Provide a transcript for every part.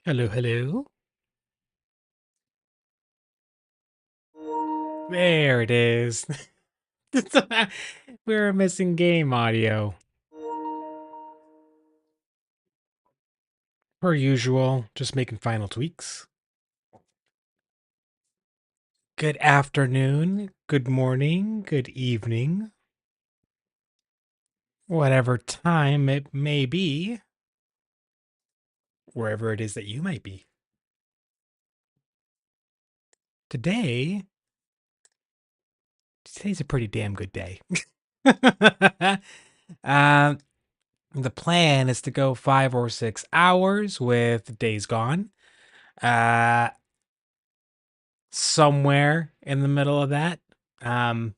Hello, hello. There it is. We're missing game audio. Per usual, just making final tweaks. Good afternoon, good morning, good evening, whatever time it may be, wherever it is that you might be. Today, today's a pretty damn good day. um, the plan is to go 5 or 6 hours with Days Gone. Uh, Somewhere in the middle of that. Um,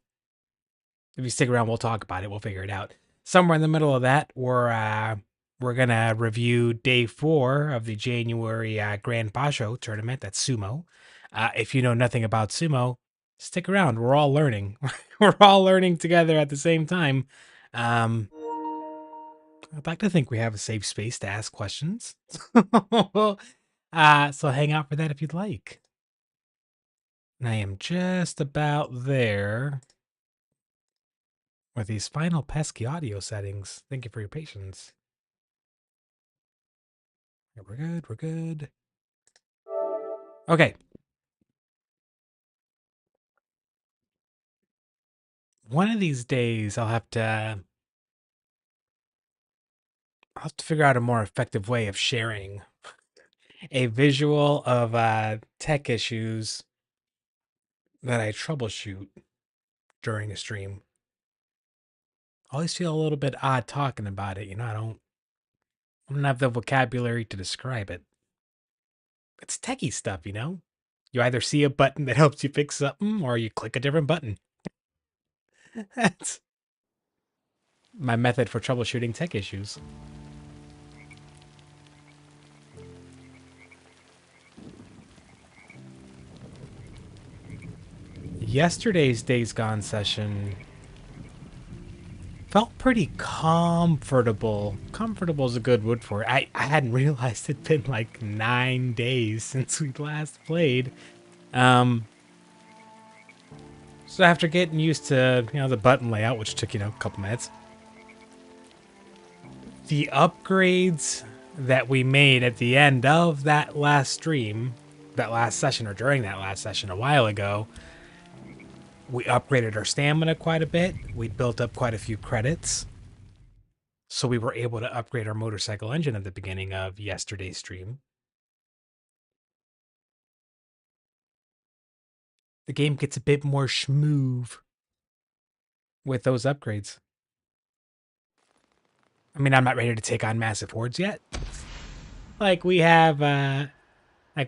if you stick around, we'll talk about it. We'll figure it out. Somewhere in the middle of that, we're gonna review day 4 of the January Grand Basho tournament. That's Sumo. If you know nothing about Sumo, stick around. We're all learning. We're all learning together at the same time. Um, I'd like to think we have a safe space to ask questions. So hang out for that if you'd like. And I am just about there with these final pesky audio settings. Thank you for your patience. Yeah, we're good, we're good. Okay. One of these days I'll have to figure out a more effective way of sharing a visual of tech issues that I troubleshoot during a stream. I always feel a little bit odd talking about it, I don't have the vocabulary to describe it. It's techie stuff, You either see a button that helps you fix something or you click a different button. That's my method for troubleshooting tech issues. Yesterday's Days Gone session felt pretty comfortable. Comfortable is a good word for it. I hadn't realized it'd been like 9 days since we last played. Um, so after getting used to, the button layout, which took, a couple minutes, the upgrades that we made at the end of that last stream, that last session, or during that last session a while ago, we upgraded our stamina quite a bit. We built up quite a few credits. So we were able to upgrade our motorcycle engine at the beginning of yesterday's stream. The game gets a bit more smooth with those upgrades. I mean, I'm not ready to take on massive hordes yet. Like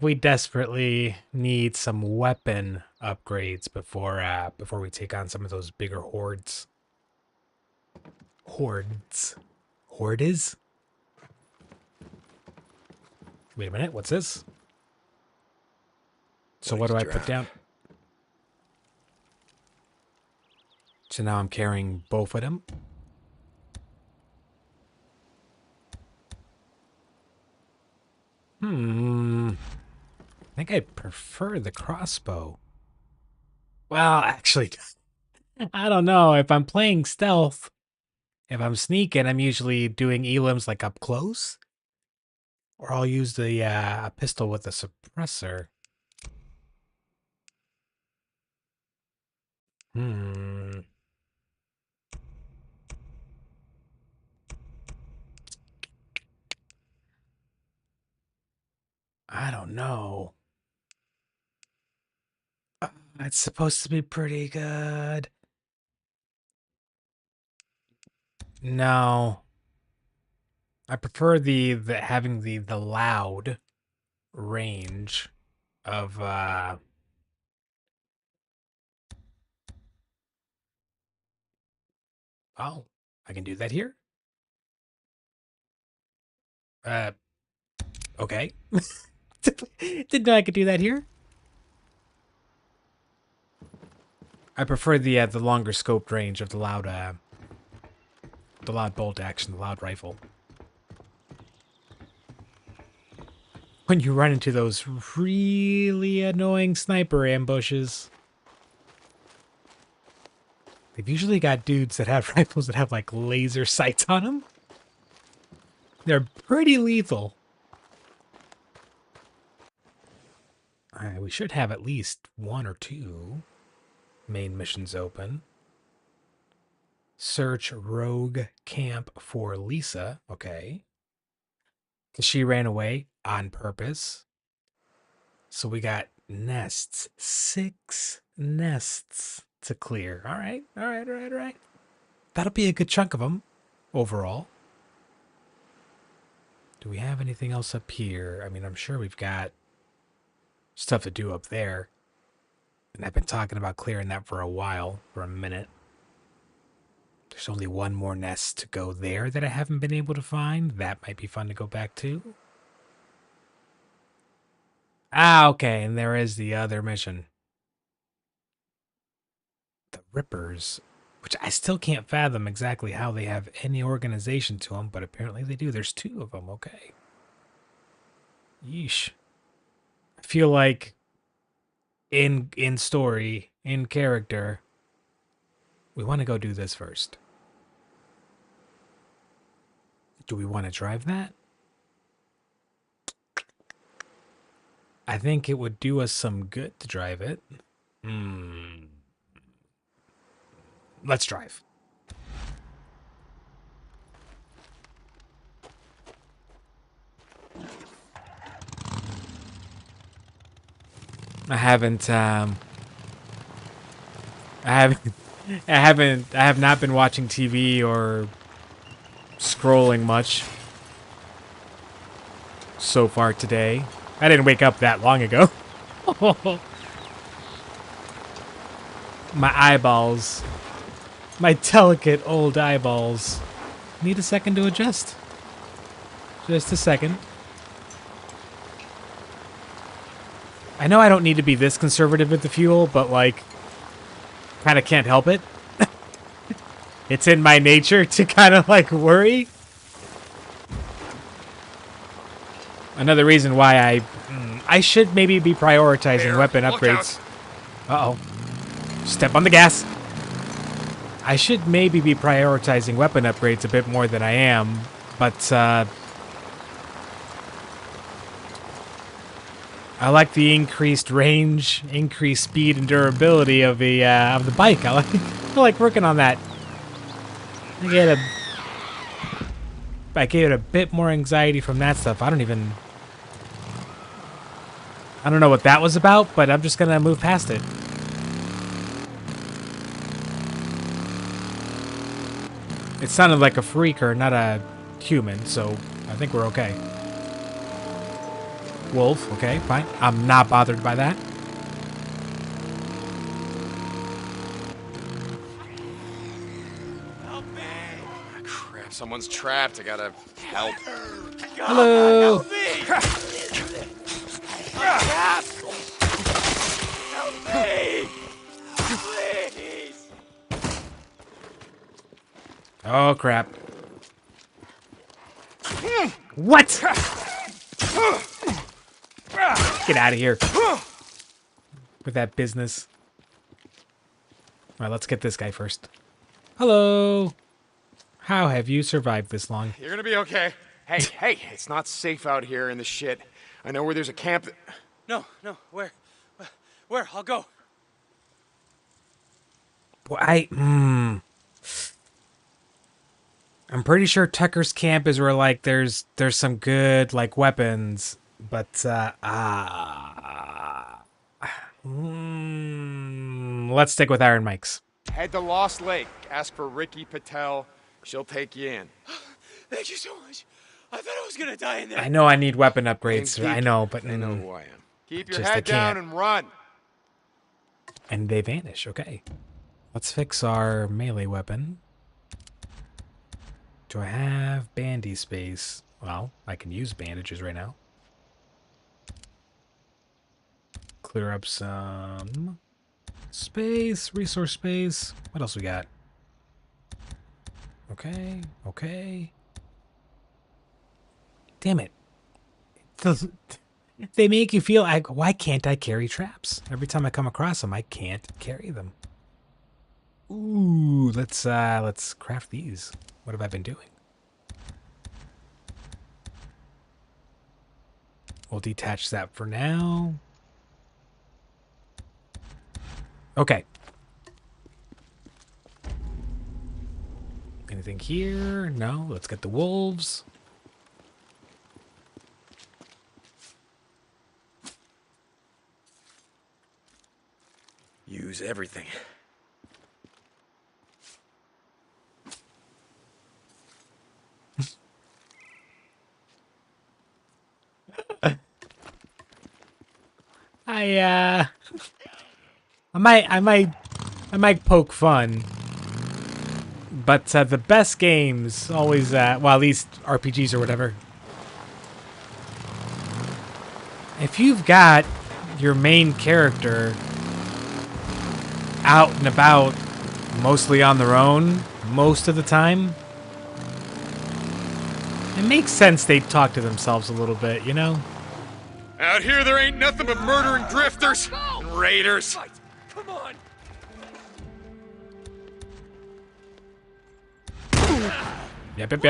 we desperately need some weapon upgrades before we take on some of those bigger hordes. Hordes? Wait a minute, what's this? So what do I put down? So now I'm carrying both of them. I think I prefer the crossbow. Well, actually, I don't know. If I'm playing stealth, if I'm sneaking, I'm usually doing elims like up close. Or I'll use the pistol with a suppressor. I don't know. It's supposed to be pretty good. No. I prefer the having the loud range of oh, I can do that here? Uh okay. Didn't know I could do that here. I prefer the longer scoped range of the loud bolt action, the loud rifle. when you run into those really annoying sniper ambushes. They've usually got dudes that have rifles that have like laser sights on them. They're pretty lethal. Alright, we should have at least one or two main missions open. Search rogue camp for Lisa. Okay. Because she ran away on purpose. So we got nests. 6 nests to clear. Alright, alright. That'll be a good chunk of them overall. Do we have anything else up here? I mean, I'm sure we've got stuff to do up there. And I've been talking about clearing that for a while, for a minute. There's only one more nest to go there that I haven't been able to find. That might be fun to go back to. Ah, okay, and there is the other mission. The Rippers, which I still can't fathom exactly how they have any organization to them, but apparently they do. There's 2 of them, okay. Yeesh. I feel like in story, in character, we want to go do this first. Do we want to drive that? I think it would do us some good to drive it. Let's drive. I have not been watching TV or scrolling much so far today. I didn't wake up that long ago. My eyeballs, my delicate old eyeballs, need a second to adjust. Just a second. I know I don't need to be this conservative with the fuel, but like, kind of can't help it. It's in my nature to kind of like worry. Another reason why I should maybe be prioritizing weapon upgrades. Uh-oh. Step on the gas. I should maybe be prioritizing weapon upgrades a bit more than I am, but I like the increased range, increased speed and durability of the bike. I like working on that. I get a bit more anxiety from that stuff. I don't know what that was about, but I'm just gonna move past it. It sounded like a freaker, not a human, so I think we're okay. Wolf, okay, fine. I'm not bothered by that. Help me! Crap, someone's trapped. I gotta help. Hello! Help me! Help me! Please! Oh, crap. What? Get out of here with that business. All right, let's get this guy first. Hello. How have you survived this long? You're gonna be okay. Hey, it's not safe out here in the shit. I know where there's a camp that... No, where? I'll go. Well, I'm pretty sure Tucker's camp is where like there's some good like weapons, but let's stick with Iron Mike's. Head to Lost Lake. Ask for Ricky Patel. She'll take you in. Thank you so much. I thought I was gonna die in there. I know I need weapon upgrades. Think I know, but they know who I am. Keep your just, I head down can't. and run. And they vanish. Okay, let's fix our melee weapon. Do I have bandy space? Well, I can use bandages right now. Clear up some space, resource space. What else we got? Okay. Damn it. They make you feel like, why can't I carry traps? Every time I come across them, I can't carry them. Ooh, let's craft these. What have I been doing? We'll detach that for now. Okay. Anything here? No. Let's get the wolves. Use everything. I might poke fun, but the best games always, well, at least RPGs or whatever. If you've got your main character out and about, mostly on their own, most of the time, it makes sense they talk to themselves a little bit, you know? Out here, there ain't nothing but murdering drifters and raiders. Come on. Yep.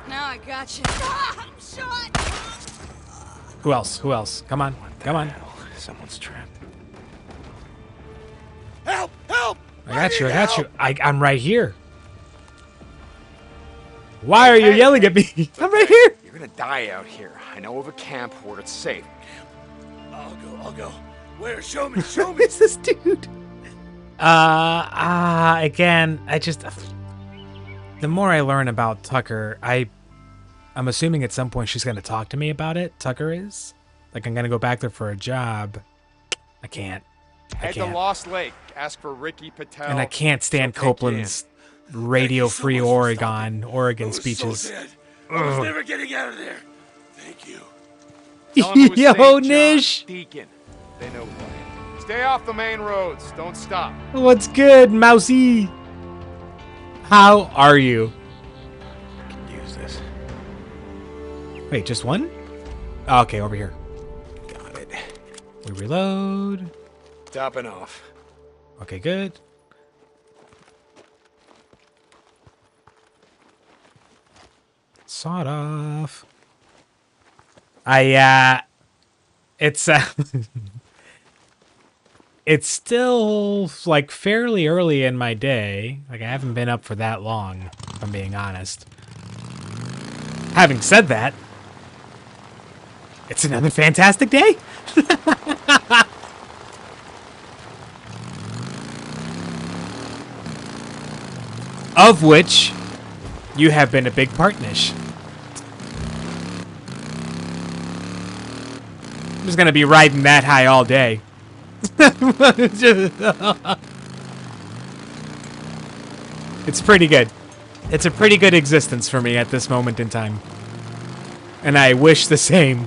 Now I got you. I'm shot. Who else? Who else? Come on. Come on. Someone's trapped. Help! Help! I got you. I got you. I'm right here. Why are you yelling at me? I'm right here. You're gonna die out here. I know of a camp where it's safe. I'll go. Where? Show me. Who is this dude? Again, the more I learn about Tucker, I'm assuming at some point she's going to talk to me about it. Tucker is. Like, I'm going to go back there for a job. I can't. Head to Lost Lake. Ask for Ricky Patel. And I can't stand She'll take you Copeland's Radio Free Oregon speeches. So dead. I was never getting out of there. Thank you. Tell 'em it was Yo, St. John Nish. Deacon. They know who I am. Stay off the main roads. Don't stop. What's good, Mousy? How are you? Use this. Wait, just one? Oh, okay, over here. Got it. We reload. Topping off. Okay, good. Sawed off. It's it's still like fairly early in my day. Like, I haven't been up for that long, if I'm being honest. Having said that, it's another fantastic day. Of which you have been a big part, Nish. I'm just gonna be riding that high all day. It's pretty good. It's a pretty good existence for me at this moment in time. And I wish the same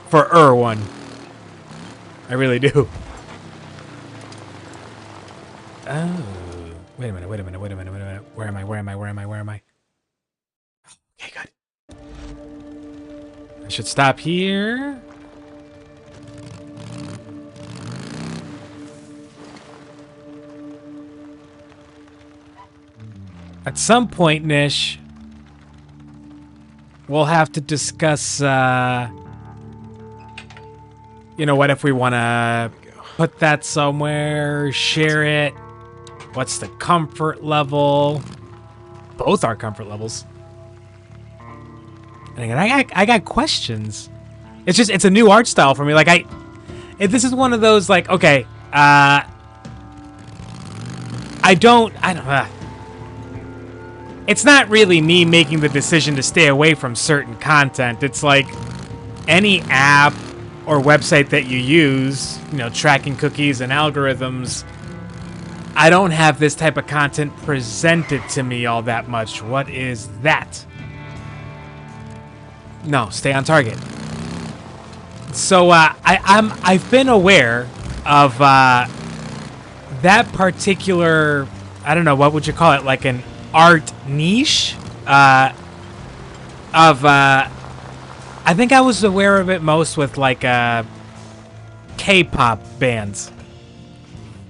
for Erwan. I really do. Oh. Wait a minute. Where am I? Okay, good. I should stop here. At some point, Nish, we'll have to discuss, you know, what if we want to put that somewhere, share it? What's the comfort level? Both are comfort levels. And again, I got questions. It's a new art style for me. Like, this is one of those, like, okay, I don't, it's not really me making the decision to stay away from certain content. It's like any app or website that you use, you know, tracking cookies and algorithms, I don't have this type of content presented to me all that much. What is that? No, stay on target. So I've been aware of that particular, I don't know, what would you call it, like an art niche of I think I was aware of it most with like K-pop bands.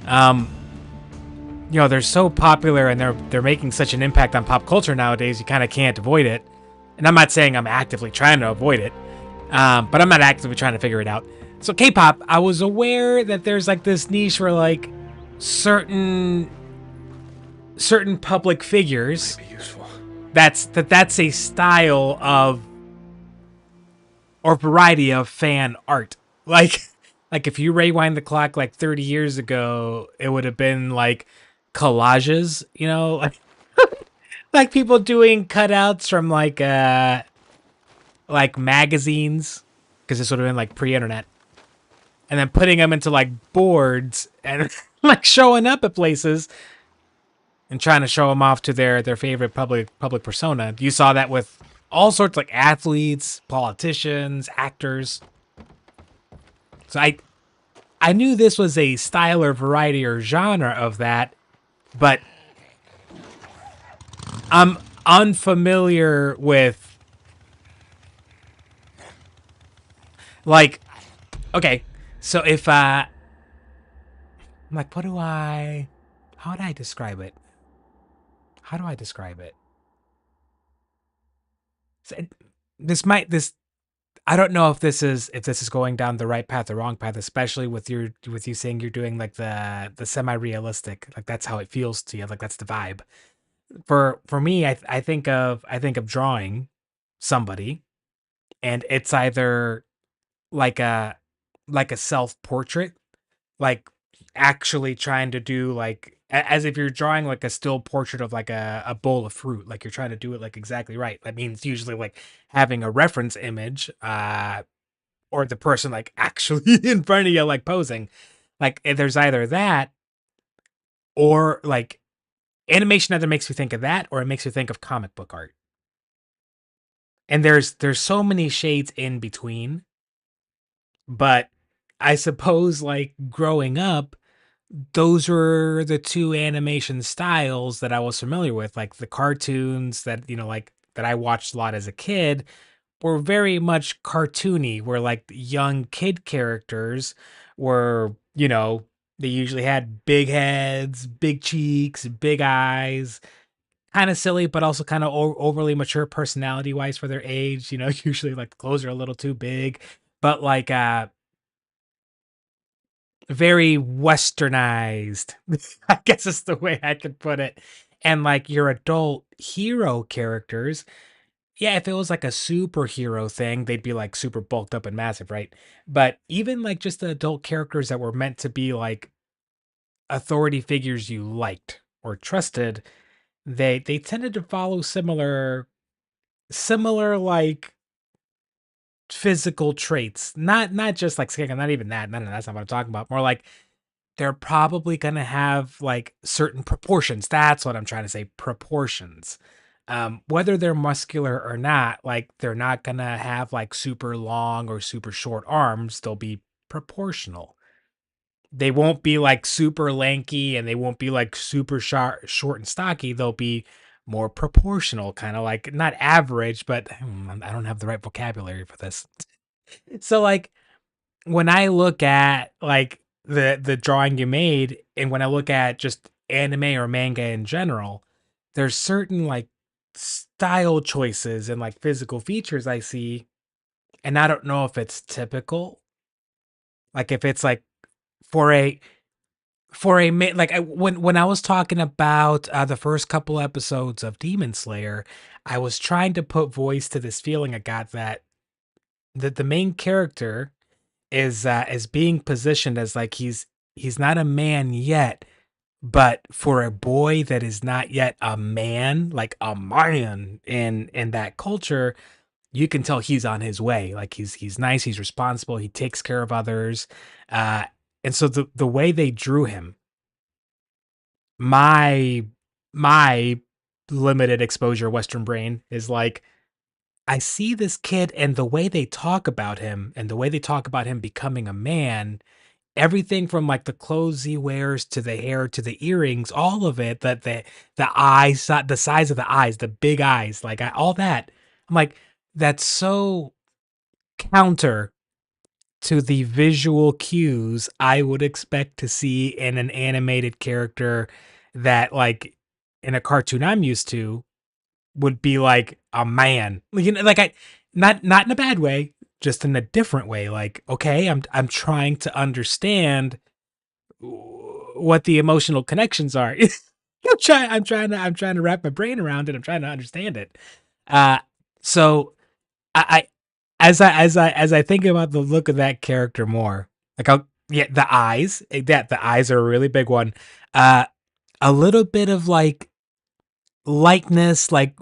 Um, they're so popular and they're making such an impact on pop culture nowadays. You kind of can't avoid it. And I'm not saying I'm actively trying to avoid it, but I'm not actively trying to figure it out. So K-pop, I was aware that there's like this niche for like certain public figures. Might be useful. That's a style of or variety of fan art. Like if you rewind the clock like 30 years ago, it would have been like collages, like people doing cutouts from like magazines, because this would have been like pre-internet, and then putting them into like boards and like showing up at places and trying to show them off to their favorite public persona. You saw that with all sorts like athletes, politicians, actors. So I knew this was a style or variety or genre of that, but I'm unfamiliar with like okay, so if I'm like how would I describe it? How do I describe it? So this I don't know if this is going down the right path or wrong path, especially with you saying you're doing like the semi-realistic, like that's how it feels to you, like that's the vibe. For me, I think of drawing somebody, and it's either like a self portrait, like actually trying to do like as if you're drawing like a still portrait of like a bowl of fruit, like you're trying to do it like exactly right. That means usually like having a reference image, or the person like actually in front of you like posing. Like there's either that or like animation either makes you think of that or it makes you think of comic book art. And there's so many shades in between, but I suppose like growing up, those were the two animation styles that I was familiar with, like the cartoons that, like that I watched a lot as a kid were very much cartoony, where like the young kid characters were, they usually had big heads, big cheeks, big eyes, kind of silly, but also kind of overly mature personality wise for their age. Usually like the clothes are a little too big, but like very westernized, I guess is the way I could put it. And like your adult hero characters, yeah, if it was like a superhero thing, they'd be like super bulked up and massive, right? But even like just the adult characters that were meant to be like authority figures you liked or trusted, they tended to follow similar like physical traits. Not just like skin, not even that. No, no, that's not what I'm talking about. More like they're probably gonna have like certain proportions. That's what I'm trying to say. Proportions. Whether they're muscular or not, like they're not gonna have like super long or super short arms. They'll be proportional. They won't be like super lanky and they won't be like super short and stocky. They'll be more proportional, kind of like not average, but I don't have the right vocabulary for this. So like when I look at like the drawing you made, and when I look at just anime or manga in general, there's certain like style choices and like physical features I see, and I don't know if it's typical. Like if it's like for a like when I was talking about the first couple episodes of Demon Slayer, I was trying to put voice to this feeling I got that the main character is being positioned as like he's not a man yet, but for a boy that is not yet a man, like a man in that culture, you can tell he's on his way. Like he's nice, he's responsible, he takes care of others. Uh and so the way they drew him, my my limited exposure Western brain is like I see this kid and the way they talk about him and the way they talk about him becoming a man, everything from like the clothes he wears to the hair to the earrings, all of it, that the eyes, the size of the eyes, the big eyes, like all that. I'm like, that's so counter to the visual cues I would expect to see in an animated character that, like, in a cartoon I'm used to, would be like a man. You know, like I not in a bad way, just in a different way. Like, okay, I'm trying to understand what the emotional connections are. I'm trying to wrap my brain around it. I'm trying to understand it. Uh so I as I think about the look of that character more, like I'll yeah, the eyes, that the eyes are a really big one. Uh a little bit of like lightness, like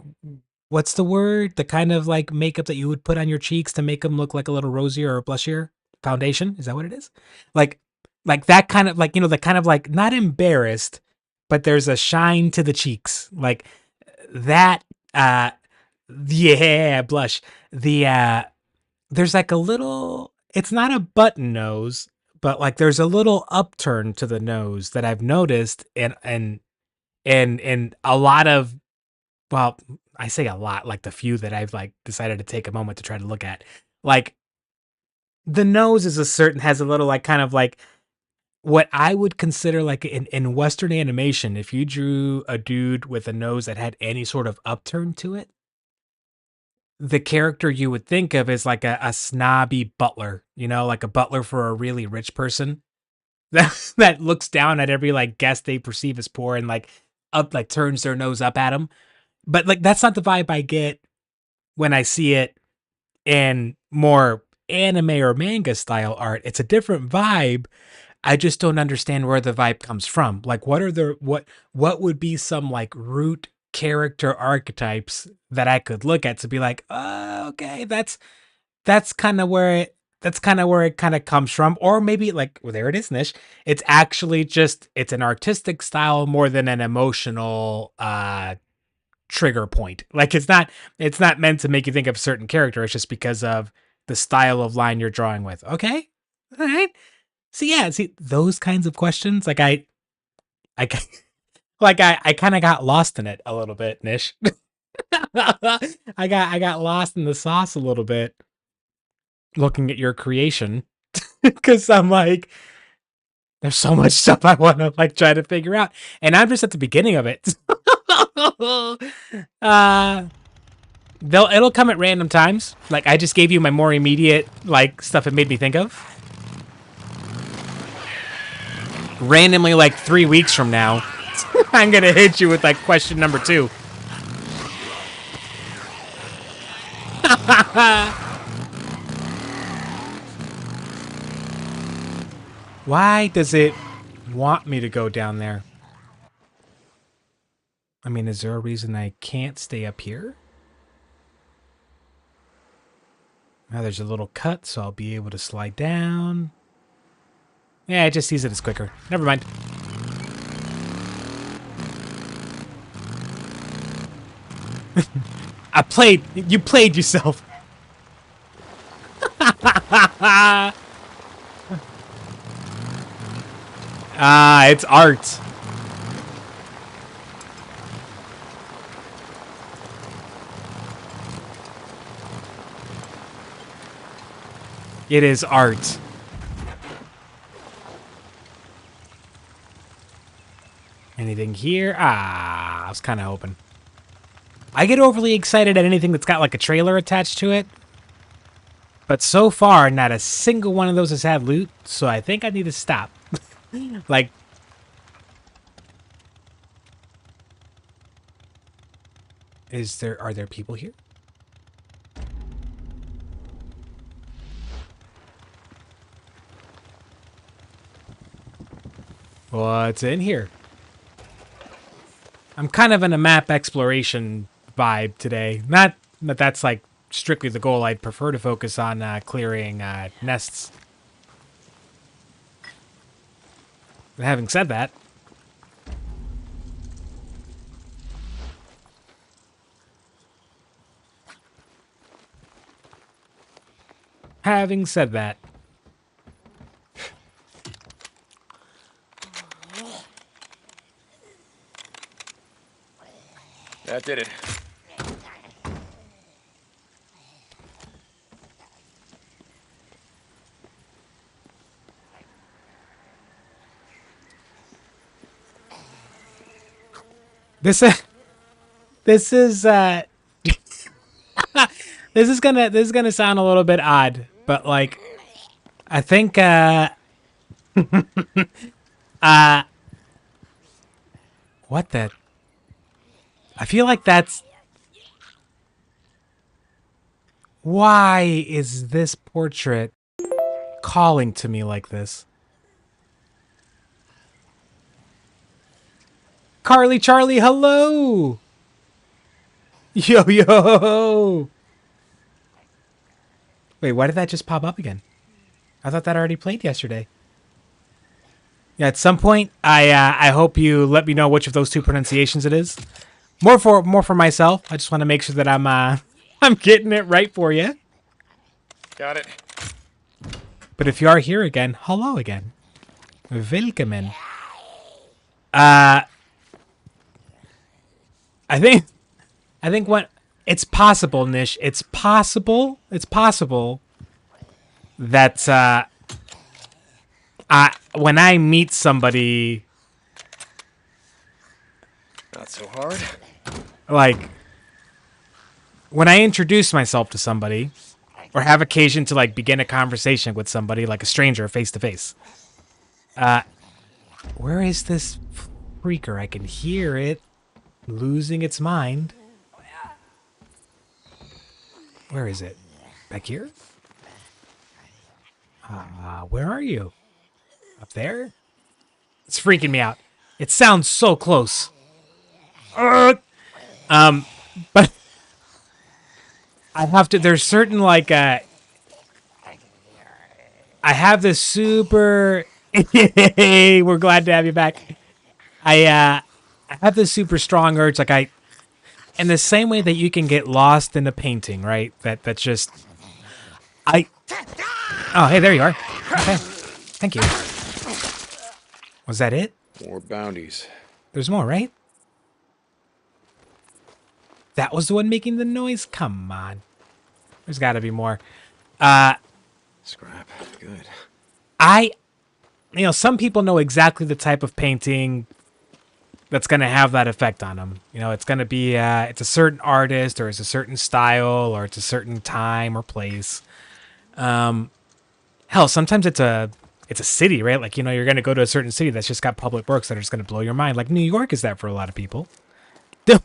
what's the word? The kind of like makeup that you would put on your cheeks to make them look like a little rosier or blushier. Foundation, is that what it is? Like like that kind of like, the kind of like not embarrassed, but there's a shine to the cheeks. Like that yeah, blush. There's like a little, it's not a button nose, but like there's a little upturn to the nose that I've noticed and a lot of, well, I say a lot, like the few that I've like decided to take a moment to try to look at. Like the nose is a certain has a little like kind of like what I would consider like in Western animation, if you drew a dude with a nose that had any sort of upturn to it, the character you would think of is like a snobby butler, like a butler for a really rich person that looks down at every like guest they perceive as poor and like up like turns their nose up at them. But like that's not the vibe I get when I see it in more anime or manga style art. It's a different vibe. I just don't understand where the vibe comes from. Like what would be some like root character archetypes that I could look at to be like, oh, okay, that's kind of where it kind of comes from. Or maybe like, well, there it is, Nish. It's actually just it's an artistic style more than an emotional trigger point. Like it's not meant to make you think of a certain character. It's just because of the style of line you're drawing with. Okay. All right. So yeah, see those kinds of questions, I like I kind of got lost in it a little bit, Nish. I got lost in the sauce a little bit looking at your creation because I'm like, there's so much stuff I want to like try to figure out, and I'm just at the beginning of it. uh, it'll come at random times. Like I just gave you my more immediate like stuff it made me think of. Randomly, like 3 weeks from now, I'm gonna hit you with like question number 2. Why does it want me to go down there? I mean, is there a reason I can't stay up here? Now there's a little cut, so I'll be able to slide down. Yeah, it just sees it as quicker. Never mind. You played yourself. Ah, it's art. It is art. Anything here? Ah, I was kind of hoping. I get overly excited at anything that's got like a trailer attached to it. But so far, not a single one of those has had loot, so I think I need to stop. Like, are there people here? What's in here? I'm kind of in a map exploration vibe today. Not that that's like strictly the goal. I'd prefer to focus on clearing nests. But having said that, having said that, That did it. This this is this is gonna sound a little bit odd, but like I think what the I feel like that's why is this portrait calling to me like this? Carly Charlie, hello. Yo yo. Wait, why did that just pop up again? I thought that already played yesterday. Yeah, at some point, I hope you let me know which of those two pronunciations it is. More for myself. I just want to make sure that I'm I'm getting it right for you. Got it. But if you are here again, hello again. Willkommen. I think what it's possible, Nish. It's possible that when I meet somebody, Not so hard. like when I introduce myself to somebody or have occasion to like begin a conversation with somebody, like a stranger face to face. Where is this freaker? I can hear it losing its mind. Where is it? Back here? Where are you? Up there? It's freaking me out. It sounds so close. But I have to. There's certain like I have this super. We're glad to have you back. I have this super strong urge, like in the same way that you can get lost in a painting, right? That's just I. Oh, hey, there you are. Okay, thank you. Was that it? More bounties. There's more, right? That was the one making the noise? Come on. There's got to be more. Scrap. Good. Some people know exactly the type of painting that's going to have that effect on them. It's going to be, it's a certain artist, or it's a certain style, or it's a certain time or place. Hell, sometimes it's a city, right? Like, you're going to go to a certain city that's just got public works that are just going to blow your mind. Like New York is that for a lot of people.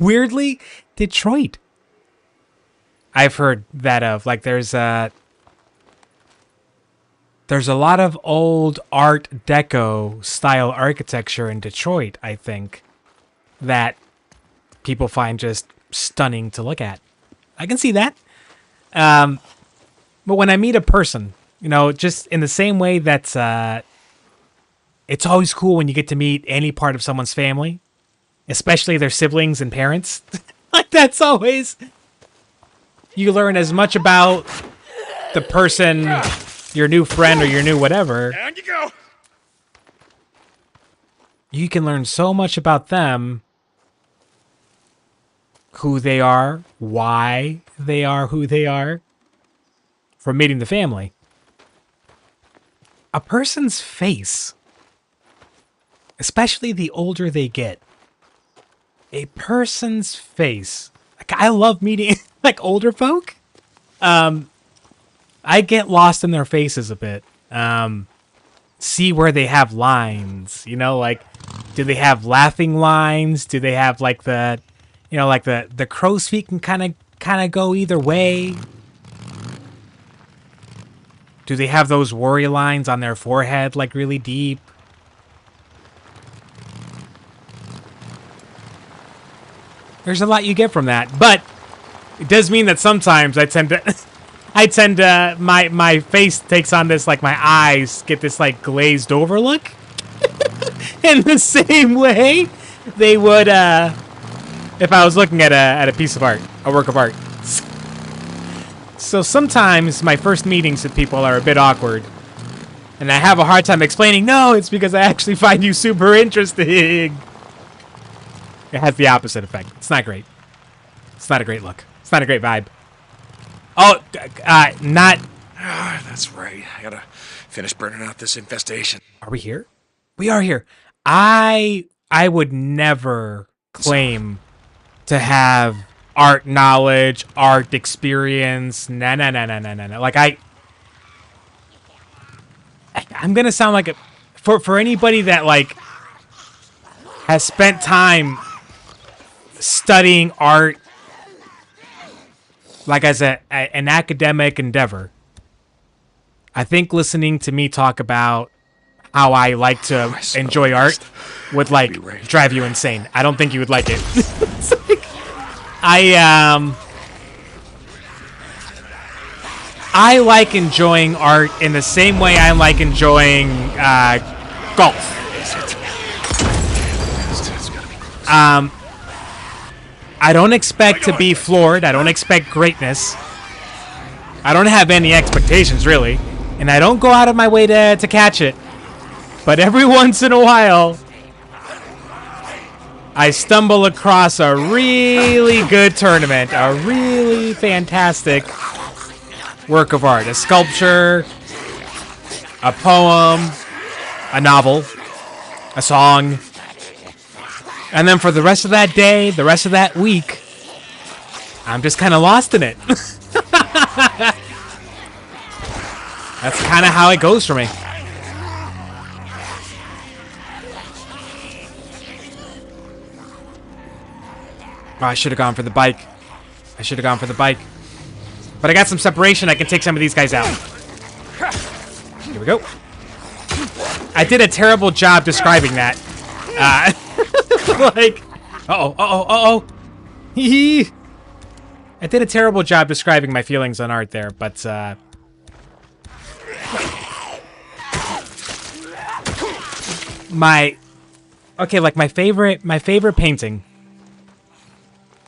Weirdly, Detroit. I've heard that of. Like, there's a lot of old Art Deco style architecture in Detroit, I think, that people find just stunning to look at. I can see that. But when I meet a person, just in the same way that it's always cool when you get to meet any part of someone's family, especially their siblings and parents. Like, that's always... You learn as much about the person, your new friend or your new whatever. Down you go. You can learn so much about them, who they are, why they are who they are, from meeting the family. A person's face, especially the older they get, a person's face. Like, I love meeting like older folk. I get lost in their faces a bit. See where they have lines, like, do they have laughing lines? Do they have like the, like the crow's feet can kind of go either way? Do they have those worry lines on their forehead, like really deep? There's a lot you get from that, but it does mean that sometimes I tend to, my face takes on this, like, my eyes get this, like, glazed over look. In the same way they would, if I was looking at a piece of art, a work of art. So sometimes my first meetings with people are a bit awkward, and I have a hard time explaining, no, it's because I actually find you super interesting. It has the opposite effect. It's not great. It's not a great look. It's not a great vibe. Oh, not... That's right. I gotta finish burning out this infestation. Are we here? We are here. I would never claim to have art knowledge, art experience. Nah. Like I'm gonna sound like a for anybody that like has spent time studying art, like as an academic endeavor. I think listening to me talk about how I like to enjoy art would like drive you insane. I don't think you would like it. I like enjoying art in the same way I like enjoying golf. I don't expect to be floored. I don't expect greatness. I don't have any expectations, really. And I don't go out of my way to catch it. But every once in a while, I stumble across a really good tournament. A really fantastic work of art. A sculpture, a poem, a novel, a song. And then for the rest of that day, the rest of that week, I'm just kind of lost in it. That's kind of how it goes for me. Oh, I should have gone for the bike. But I got some separation. I can take some of these guys out. Here we go. I did a terrible job describing that. Like, uh-oh. Hee. I did a terrible job describing my feelings on art there, but my favorite painting,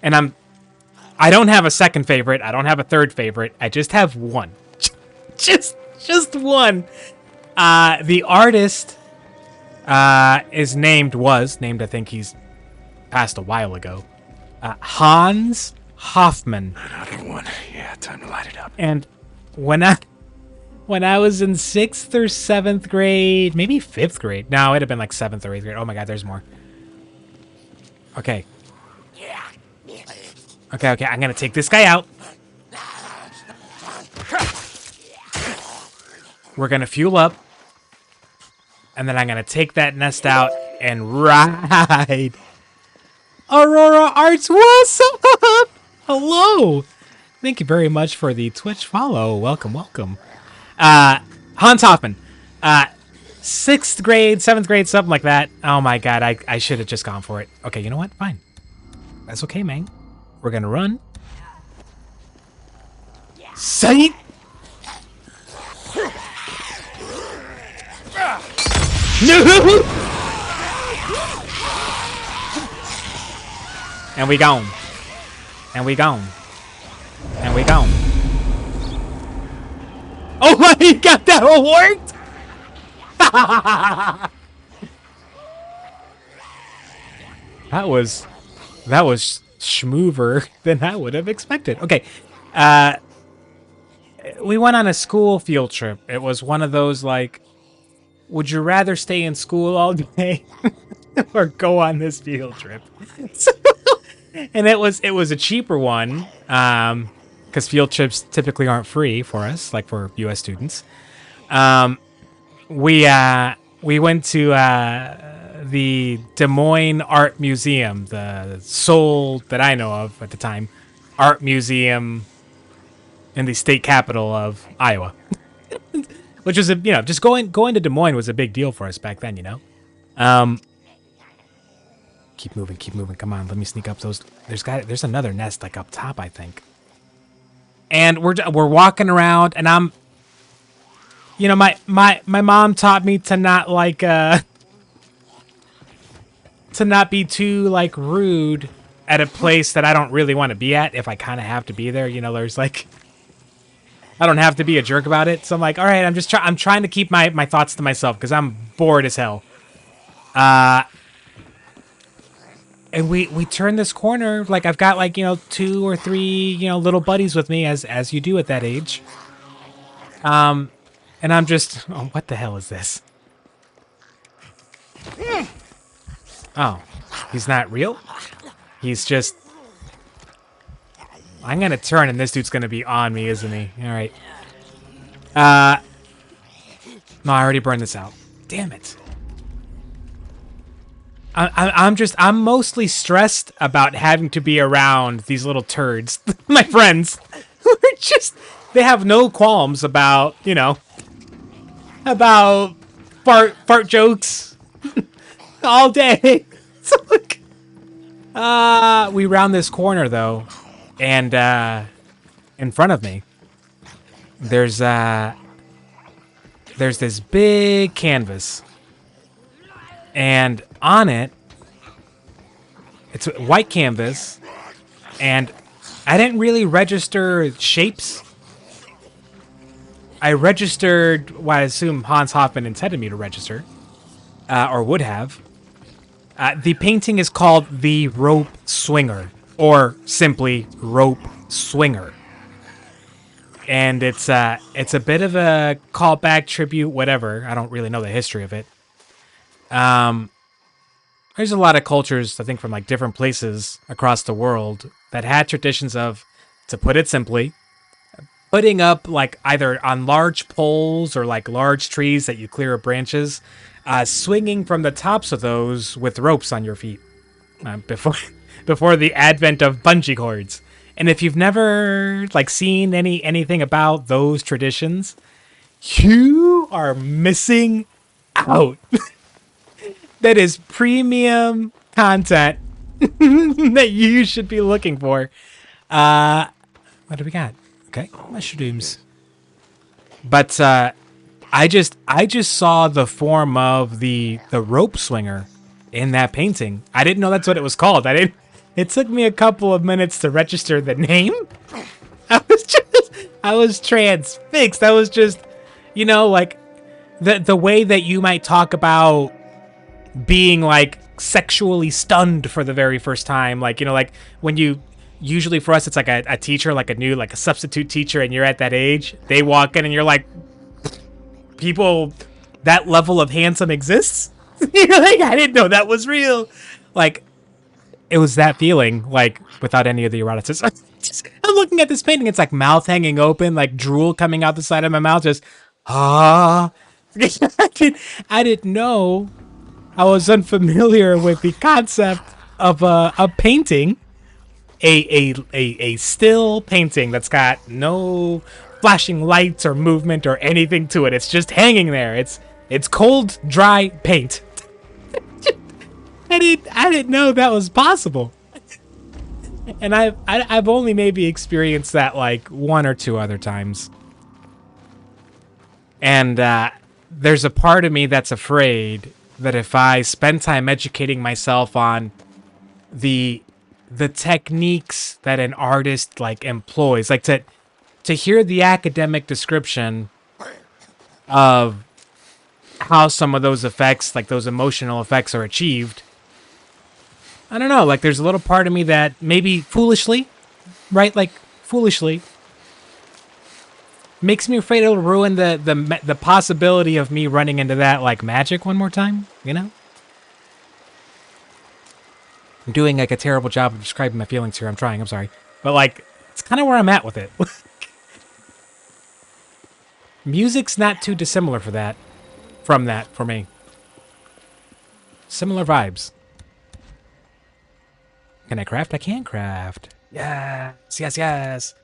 and I don't have a second favorite, I don't have a third favorite, I just have one. just one. The artist was named, I think he's passed a while ago. Hans Hoffman. Another one. Yeah, time to light it up. And when I was in 6th or 7th grade, maybe 5th grade. No, it'd have been like 7th or 8th grade. Oh my god, there's more. Okay. Okay, I'm gonna take this guy out. We're gonna fuel up. And then I'm gonna take that nest out and ride. Aurora Arts, what's up? Hello. Thank you very much for the Twitch follow. Welcome. Hans Hoffman. 6th grade, 7th grade, something like that. Oh my god, I should have just gone for it. Okay, you know what? Fine. That's okay, man. We're gonna run. Sight! No! And we gone. Oh my god, that worked! That was schmoover than I would have expected. Okay. We went on a school field trip. It was one of those like, would you rather stay in school all day or go on this field trip? And it was a cheaper one, because field trips typically aren't free for us, like for U.S. students. We went to the Des Moines Art Museum, the sole that I know of at the time, art museum in the state capital of Iowa. Which was just going to Des Moines was a big deal for us back then, you know. Keep moving. Come on, let me sneak up those. There's another nest like up top, I think. And we're walking around, and I'm, my mom taught me to not like to not be too like rude at a place that I don't really want to be at if I kind of have to be there. There's like, I don't have to be a jerk about it. So I'm like, all right, I'm trying to keep my thoughts to myself because I'm bored as hell. And we turn this corner, like I've got like, 2 or 3, little buddies with me as you do at that age. And I'm just, oh, what the hell is this? Oh, he's not real? He's just... I'm gonna turn and this dude's gonna be on me, isn't he? Alright. No, I already burned this out. Damn it. I'm mostly stressed about having to be around these little turds, my friends, who are just, they have no qualms about, you know, about fart jokes all day. So like, we round this corner though, and in front of me, there's this big canvas, and on it, it's a white canvas, and I didn't really register shapes. I registered what I assume Hans Hoffman intended me to register, or would have. The painting is called The Rope Swinger, or simply Rope Swinger. And it's a bit of a callback, tribute, whatever. I don't really know the history of it. There's a lot of cultures, I think, from like different places across the world that had traditions of, to put it simply, putting up like either on large poles or like large trees that you clear of branches, swinging from the tops of those with ropes on your feet before the advent of bungee cords. And if you've never like seen anything about those traditions, you are missing out. That is premium content that you should be looking for. What do we got? Okay, mushrooms. But I just saw the form of the rope swinger in that painting. I didn't know that's what it was called. It took me a couple of minutes to register the name. I was transfixed. I was just, you know, like the way that you might talk about being like sexually stunned for the very first time, like, you know, like when you usually for us it's like a teacher, like a substitute teacher, and you're at that age, they walk in and you're like, people that level of handsome exists. You're like, I didn't know that was real. Like, it was that feeling, like without any of the eroticism. I'm looking at this painting, it's like mouth hanging open, like drool coming out the side of my mouth, just I didn't know. I was unfamiliar with the concept of a painting, a still painting that's got no flashing lights or movement or anything to it. It's just hanging there. It's cold, dry paint. I didn't know that was possible. And I've only maybe experienced that like one or two other times. And there's a part of me that's afraid that if I spend time educating myself on the techniques that an artist like employs, like to hear the academic description of how some of those effects, like those emotional effects, are achieved, I don't know, like there's a little part of me that maybe foolishly, right, like foolishly, makes me afraid it'll ruin the possibility of me running into that like magic one more time, you know? I'm doing like a terrible job of describing my feelings here. I'm trying, I'm sorry. But like, it's kind of where I'm at with it. Music's not too dissimilar from that for me. Similar vibes. Can I craft? I can craft. Yes, yes, yes.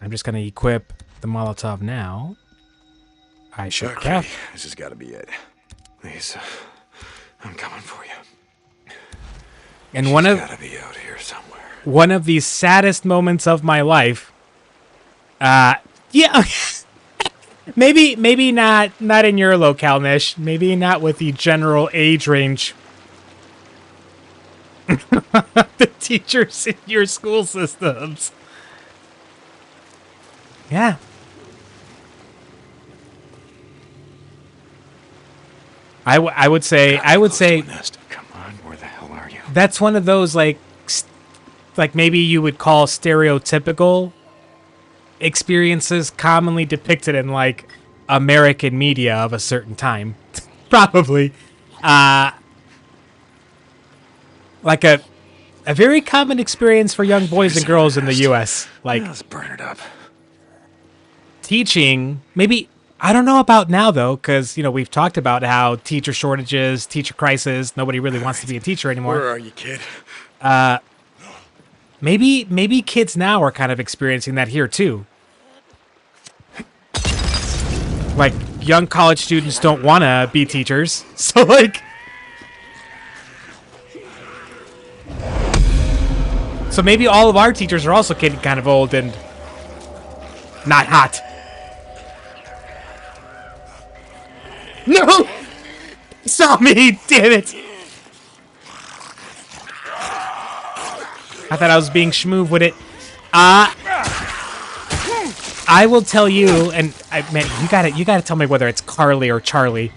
I'm just going to equip the Molotov now. I should craft. This has got to be it. Please, I'm coming for you. And She's gotta be out here somewhere. One of the saddest moments of my life. Yeah. maybe not in your locale, Nish. Maybe not with the general age range. The teachers in your school systems. Yeah. I would say Come on, where the hell are you? that's one of those like maybe you would call stereotypical experiences commonly depicted in like American media of a certain time. Probably. Like a very common experience for young boys and girls in the U.S. Like, Let's burn it up. teaching, maybe, I don't know about now, though, because, we've talked about how teacher shortages, teacher crisis, nobody really wants to be a teacher anymore. Where are you, kid? Maybe kids now are kind of experiencing that here, too. Like, young college students don't want to be teachers, so, like... So maybe all of our teachers are also getting kind of old and not hot. No! Saw me, damn it! I thought I was being schmoove with it. I will tell you, and man, you gotta tell me whether it's Carly or Charlie.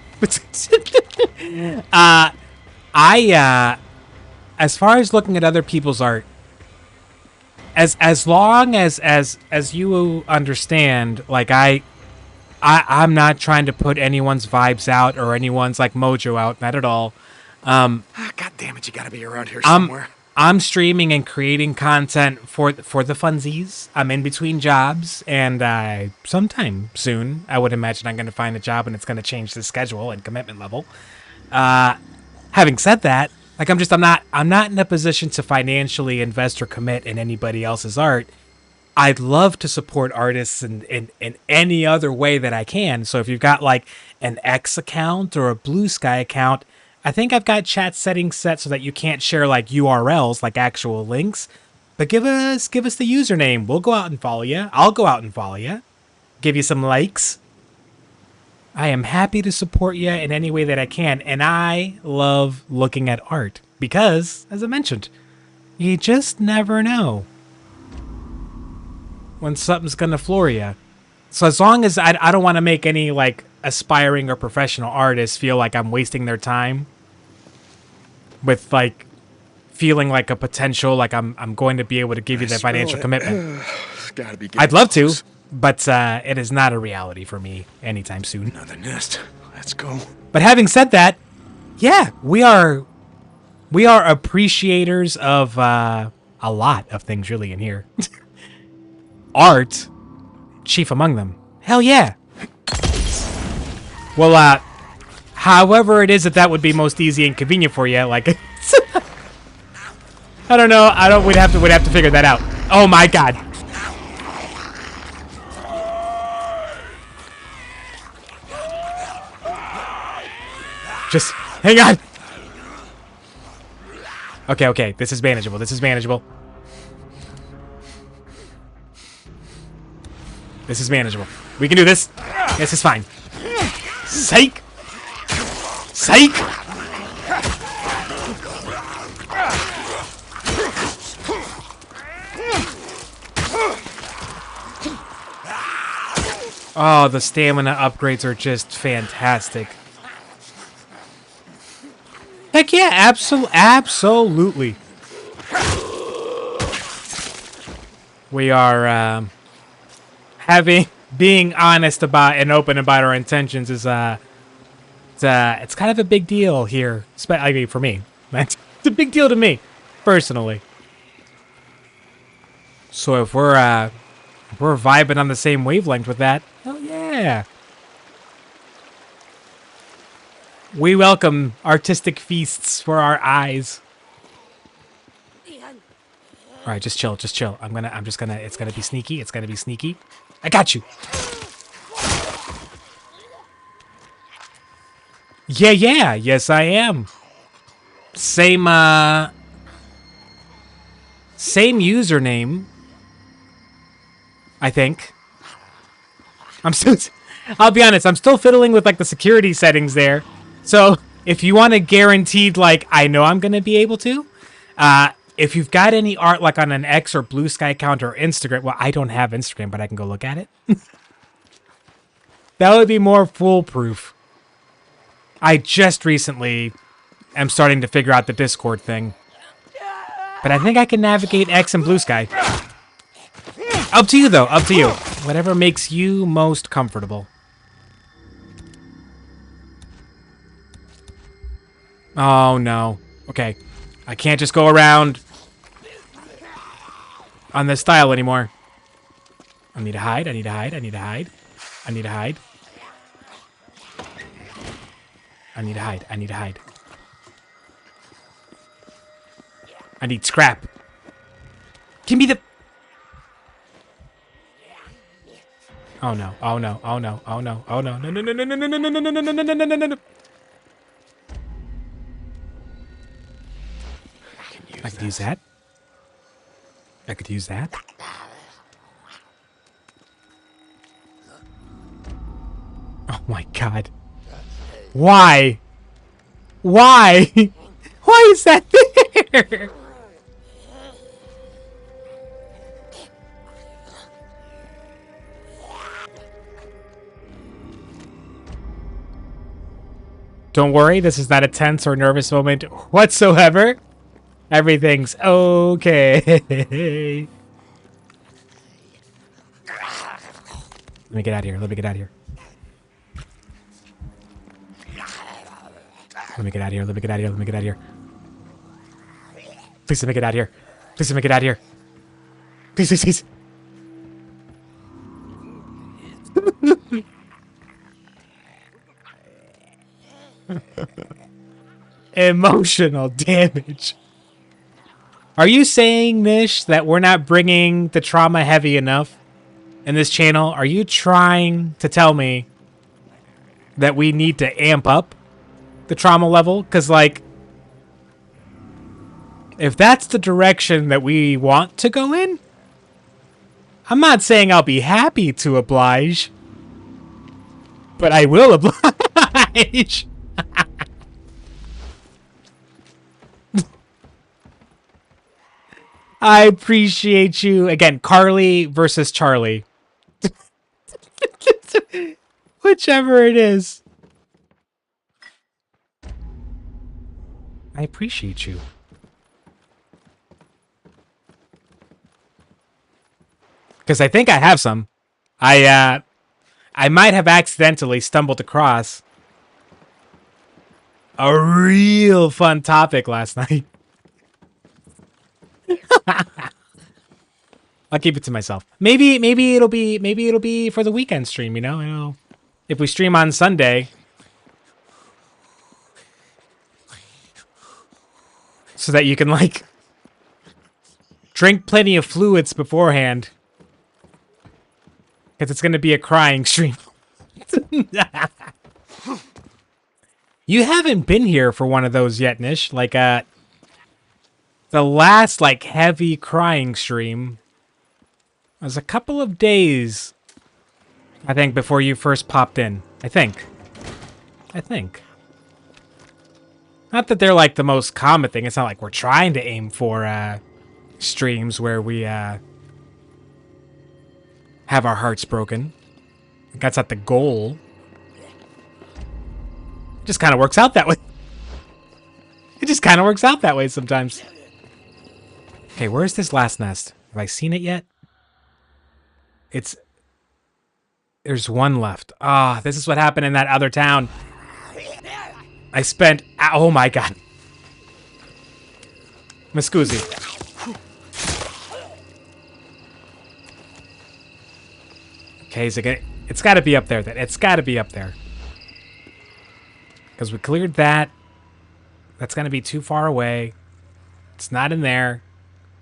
As far as looking at other people's art, as long as you understand, like I'm not trying to put anyone's vibes out or anyone's like mojo out, not at all. God damn it, you gotta be around here somewhere. I'm streaming and creating content for the funsies. I'm in between jobs, and sometime soon, I would imagine I'm going to find a job and it's going to change the schedule and commitment level. Having said that, like I'm not in a position to financially invest or commit in anybody else's art. I'd love to support artists in any other way that I can. So if you've got like an X account or a Blue Sky account, I think I've got chat settings set so that you can't share like URLs, like actual links. But give us the username. We'll go out and follow you. I'll go out and follow you. Give you some likes. I am happy to support you in any way that I can, and I love looking at art because, as I mentioned, you just never know when something's gonna floor you. So as long as I don't want to make any like aspiring or professional artists feel like I'm wasting their time with like feeling like a potential, like I'm going to be able to give you that financial commitment. Gotta be I'd love to, but it is not a reality for me anytime soon. Another nest. Let's go. But having said that, yeah, we are appreciators of a lot of things really in here. Art, chief among them. Hell yeah. Well, however it is that would be most easy and convenient for you, like I don't know. We'd have to figure that out. Oh my god. Just hang on. Okay. This is manageable. This is manageable. We can do this. This is fine. Psych. Oh, the stamina upgrades are just fantastic. Heck yeah, absolutely. We are being honest about and open about our intentions is it's kind of a big deal here, especially for me. It's a big deal to me personally. So if we're vibing on the same wavelength with that, hell yeah. We welcome artistic feasts for our eyes. All right, just chill. It's gonna be sneaky. I got you. Yeah. Yes, I am. Same username. I think. I'll be honest, I'm still fiddling with like the security settings there. So if you want a guaranteed, like, I know I'm going to be able to, if you've got any art like on an X or Blue Sky account or Instagram, well, I don't have Instagram, but I can go look at it. That would be more foolproof. I just recently am starting to figure out the Discord thing. But I think I can navigate X and Blue Sky. Up to you, though. Up to you. Whatever makes you most comfortable. Oh, no. Okay. I can't just go around on this style anymore. I need to hide. I need to hide. I need to hide. I need to hide. I need to hide. I need to hide. I need scrap. Give me the... Oh no. Oh no. Oh no. Oh no. Oh no. No no no no no no no no no no no no no no no no. I could use that. I could use that. Oh my god. Why? Why? Why is that there? Don't worry, this is not a tense or nervous moment whatsoever. Everything's okay. Let me get out of here. Let me get out of here. Let me get out of here. Let me get out of here. Let me get out of here. Please let me get out of here. Please let me get out of here. Please, please, please. Emotional damage. Are you saying, Nish, that we're not bringing the trauma heavy enough in this channel? Are you trying to tell me that we need to amp up the trauma level? Because, like, if that's the direction that we want to go in, I'm not saying I'll be happy to oblige, but I will oblige. I appreciate you. Again, Carly versus Charlie. Whichever it is. I appreciate you. Because I think I have some. I might have accidentally stumbled across a real fun topic last night. I'll keep it to myself. Maybe it'll be for the weekend stream, you know? If we stream on Sunday, so that you can, like, drink plenty of fluids beforehand, because it's going to be a crying stream. You haven't been here for one of those yet, Nish. Like, the last, like, heavy crying stream was a couple of days, I think, before you first popped in. I think. Not that they're, like, the most common thing. It's not like we're trying to aim for, streams where we, have our hearts broken. That's not the goal. It just kind of works out that way. It just kind of works out that way sometimes. Okay, where's this last nest? Have I seen it yet? There's one left. Ah, this is what happened in that other town. I spent... Oh my god. Mascusi. Okay, is it gonna... It's gotta be up there then. It's gotta be up there. Because we cleared that. That's gonna be too far away. It's not in there.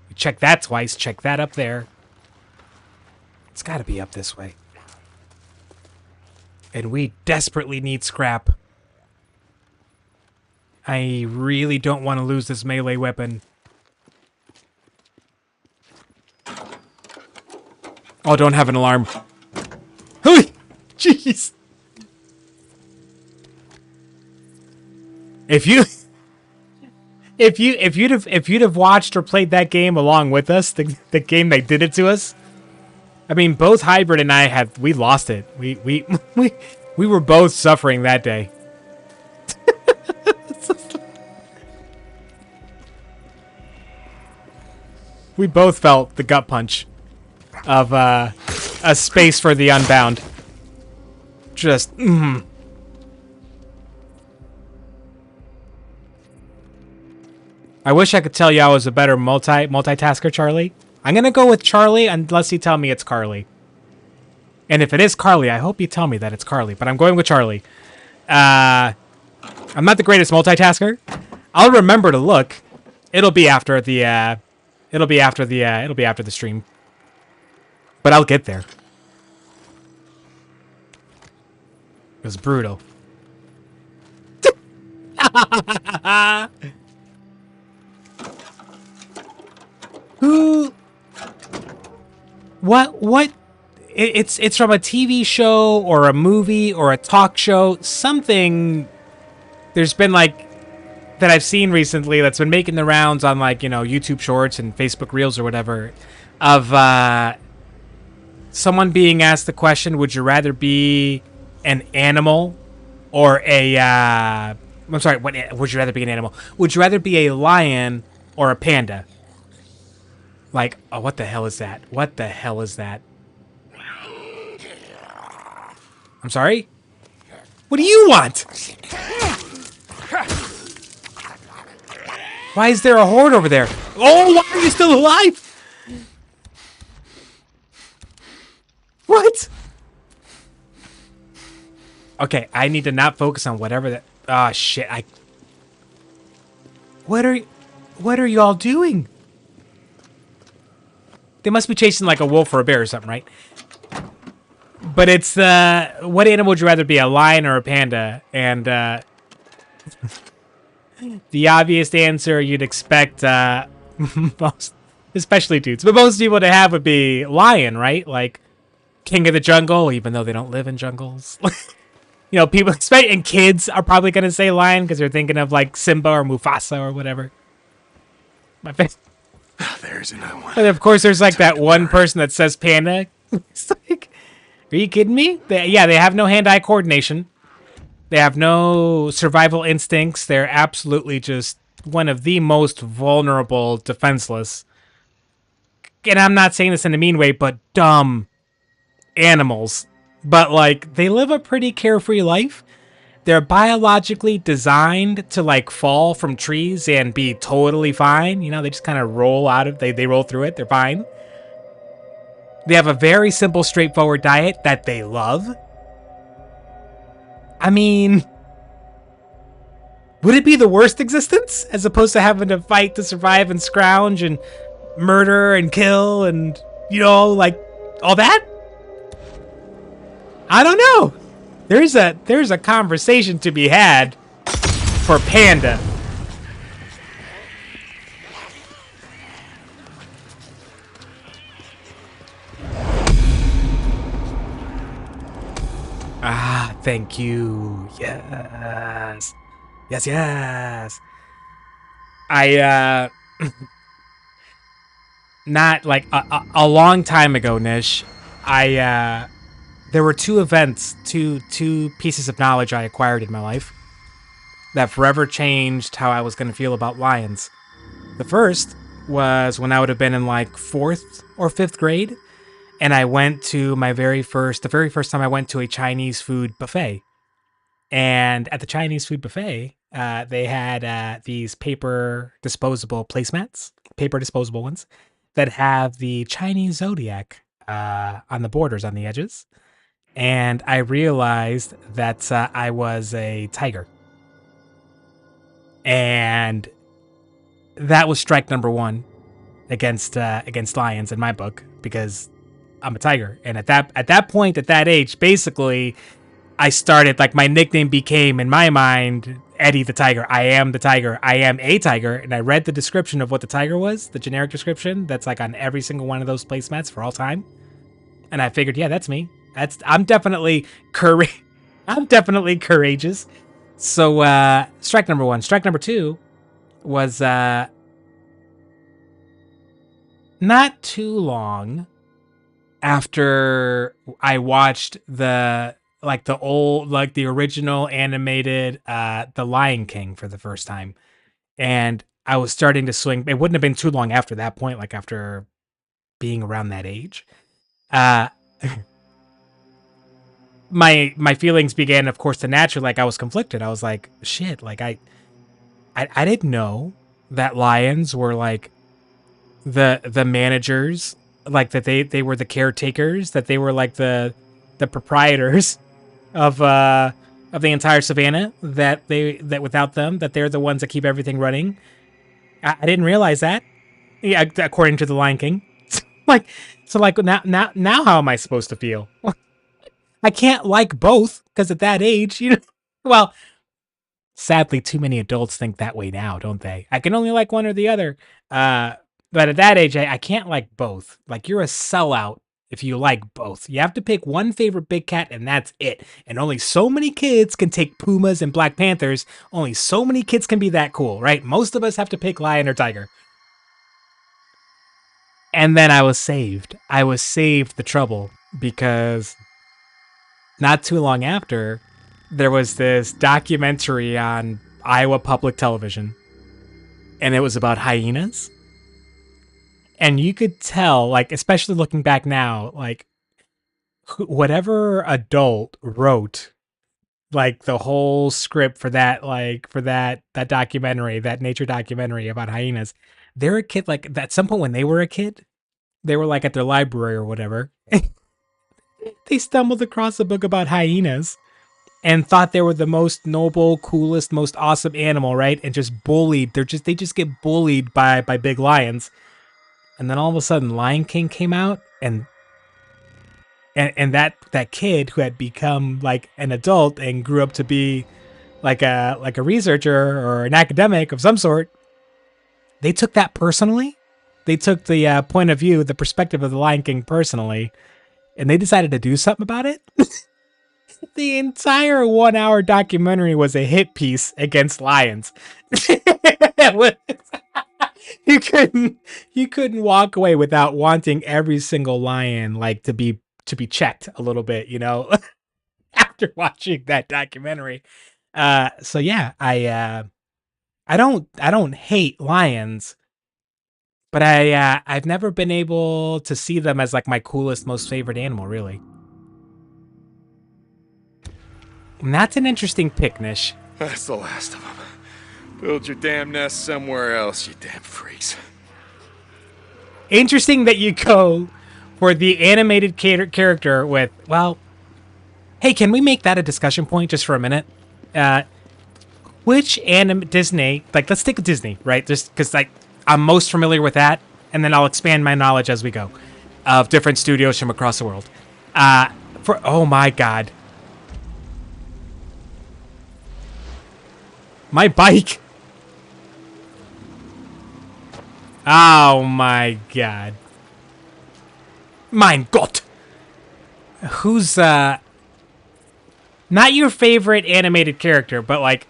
We checked that twice. Check that up there. It's gotta be up this way. And we desperately need scrap. I really don't want to lose this melee weapon. Oh, don't have an alarm. Jeez. If you'd have watched or played that game along with us, the game that did it to us. I mean, both Hybrid and I we lost it. We were both suffering that day. We both felt the gut punch of a space for the unbound. Just I wish I could tell you I was a better multitasker, Charlie. I'm gonna go with Charlie unless you tell me it's Carly. And if it is Carly, I hope you tell me that it's Carly. But I'm going with Charlie. I'm not the greatest multitasker. I'll remember to look. It'll be after the. It'll be after the stream. But I'll get there. It was brutal. Who? What? It's from a TV show or a movie or a talk show. Something. There's been like that I've seen recently that's been making the rounds on like YouTube Shorts and Facebook Reels or whatever, of someone being asked the question: would you rather be an animal or a? I'm sorry. What would you rather be an animal? Would you rather be a lion or a panda? Like, oh, what the hell is that? What the hell is that? I'm sorry? What do you want? Why is there a horde over there? Oh, why are you still alive? What? Okay, I need to not focus on whatever that... Ah, shit, What are y'all doing? They must be chasing like a wolf or a bear or something, right? But it's what animal would you rather be, a lion or a panda? And the obvious answer you'd expect most, especially dudes, but most people to have would be lion, right? Like king of the jungle, even though they don't live in jungles. People expect, and kids are probably gonna say lion because they're thinking of like Simba or Mufasa or whatever. My face. There's another one. And of course, there's like that one person that says panda. It's like, are you kidding me? They have no hand-eye coordination. They have no survival instincts. They're absolutely just one of the most vulnerable, defenseless. And I'm not saying this in a mean way, but dumb animals. But like, they live a pretty carefree life. They're biologically designed to like fall from trees and be totally fine. They just kind of roll out of they roll through it. They're fine. They have a very simple, straightforward diet that they love. I mean, would it be the worst existence as opposed to having to fight to survive and scrounge and murder and kill and like all that? I don't know. There's a conversation to be had for panda. Ah, thank you. Yes. Yes. I not like a long time ago, Nish. There were two events, two pieces of knowledge I acquired in my life that forever changed how I was going to feel about lions. The first was when I would have been in like 4th or 5th grade, and I went to the very first time I went to a Chinese food buffet. And at the Chinese food buffet, they had these paper disposable placemats, paper disposable ones, that have the Chinese zodiac on the borders, on the edges. And I realized that I was a tiger. And that was strike number one against lions in my book, because I'm a tiger. And at that point, at that age, basically, I started, like, my nickname became, in my mind, Eddie the Tiger. I am the tiger. I am a tiger. And I read the description of what the tiger was, the generic description that's like on every single one of those placemats for all time. And I figured, yeah, that's me. I'm definitely courageous. So strike number one. Strike number two was not too long after I watched the original animated The Lion King for the first time. And I was starting to swing. It wouldn't have been too long after that point, like after being around that age. My feelings began, of course, to naturally, like, I was conflicted. I was like, shit, like I didn't know that lions were like the managers, like that they were the caretakers, that they were like the proprietors of the entire savannah, that without them, that they're the ones that keep everything running. I didn't realize that. Yeah, according to the Lion King. Like, so like now how am I supposed to feel? I can't like both because at that age, well, sadly, too many adults think that way now, don't they? I can only like one or the other. Uh, but at that age, I can't like both. Like, you're a sellout if you like both. You have to pick one favorite big cat, and that's it. And only so many kids can take pumas and Black Panthers. Only so many kids can be that cool, right? Most of us have to pick lion or tiger. And then I was saved. I was saved the trouble because not too long after, there was this documentary on Iowa Public Television, and it was about hyenas. And you could tell, like, especially looking back now, like, whatever adult wrote, like, the whole script for that, like, for that documentary, that nature documentary about hyenas, they're a kid, like, at some point when they were a kid, they were, like, at their library or whatever. They stumbled across a book about hyenas and thought they were the most noble, coolest, most awesome animal, right? And just bullied. They just get bullied by big lions. And then all of a sudden Lion King came out, and that kid who had become like an adult and grew up to be like a researcher or an academic of some sort, they took that personally. They took the point of view, the perspective of the Lion King personally, and they decided to do something about it. The entire 1 hour documentary was a hit piece against lions. you couldn't you couldn't walk away without wanting every single lion like to be checked a little bit, after watching that documentary. So yeah, I don't hate lions, but I've never been able to see them as like my coolest, most favorite animal, really. And that's an interesting pick, Nish. That's the last of them. Build your damn nest somewhere else, you damn freaks. Interesting that you go for the animated character with, well, hey, can we make that a discussion point just for a minute? Which Disney, like, let's take Disney, right? Just because, like, I'm most familiar with that, and then I'll expand my knowledge as we go of different studios from across the world. Oh my God. My bike. Oh my God. Mein Gott. Who's, not your favorite animated character, but like,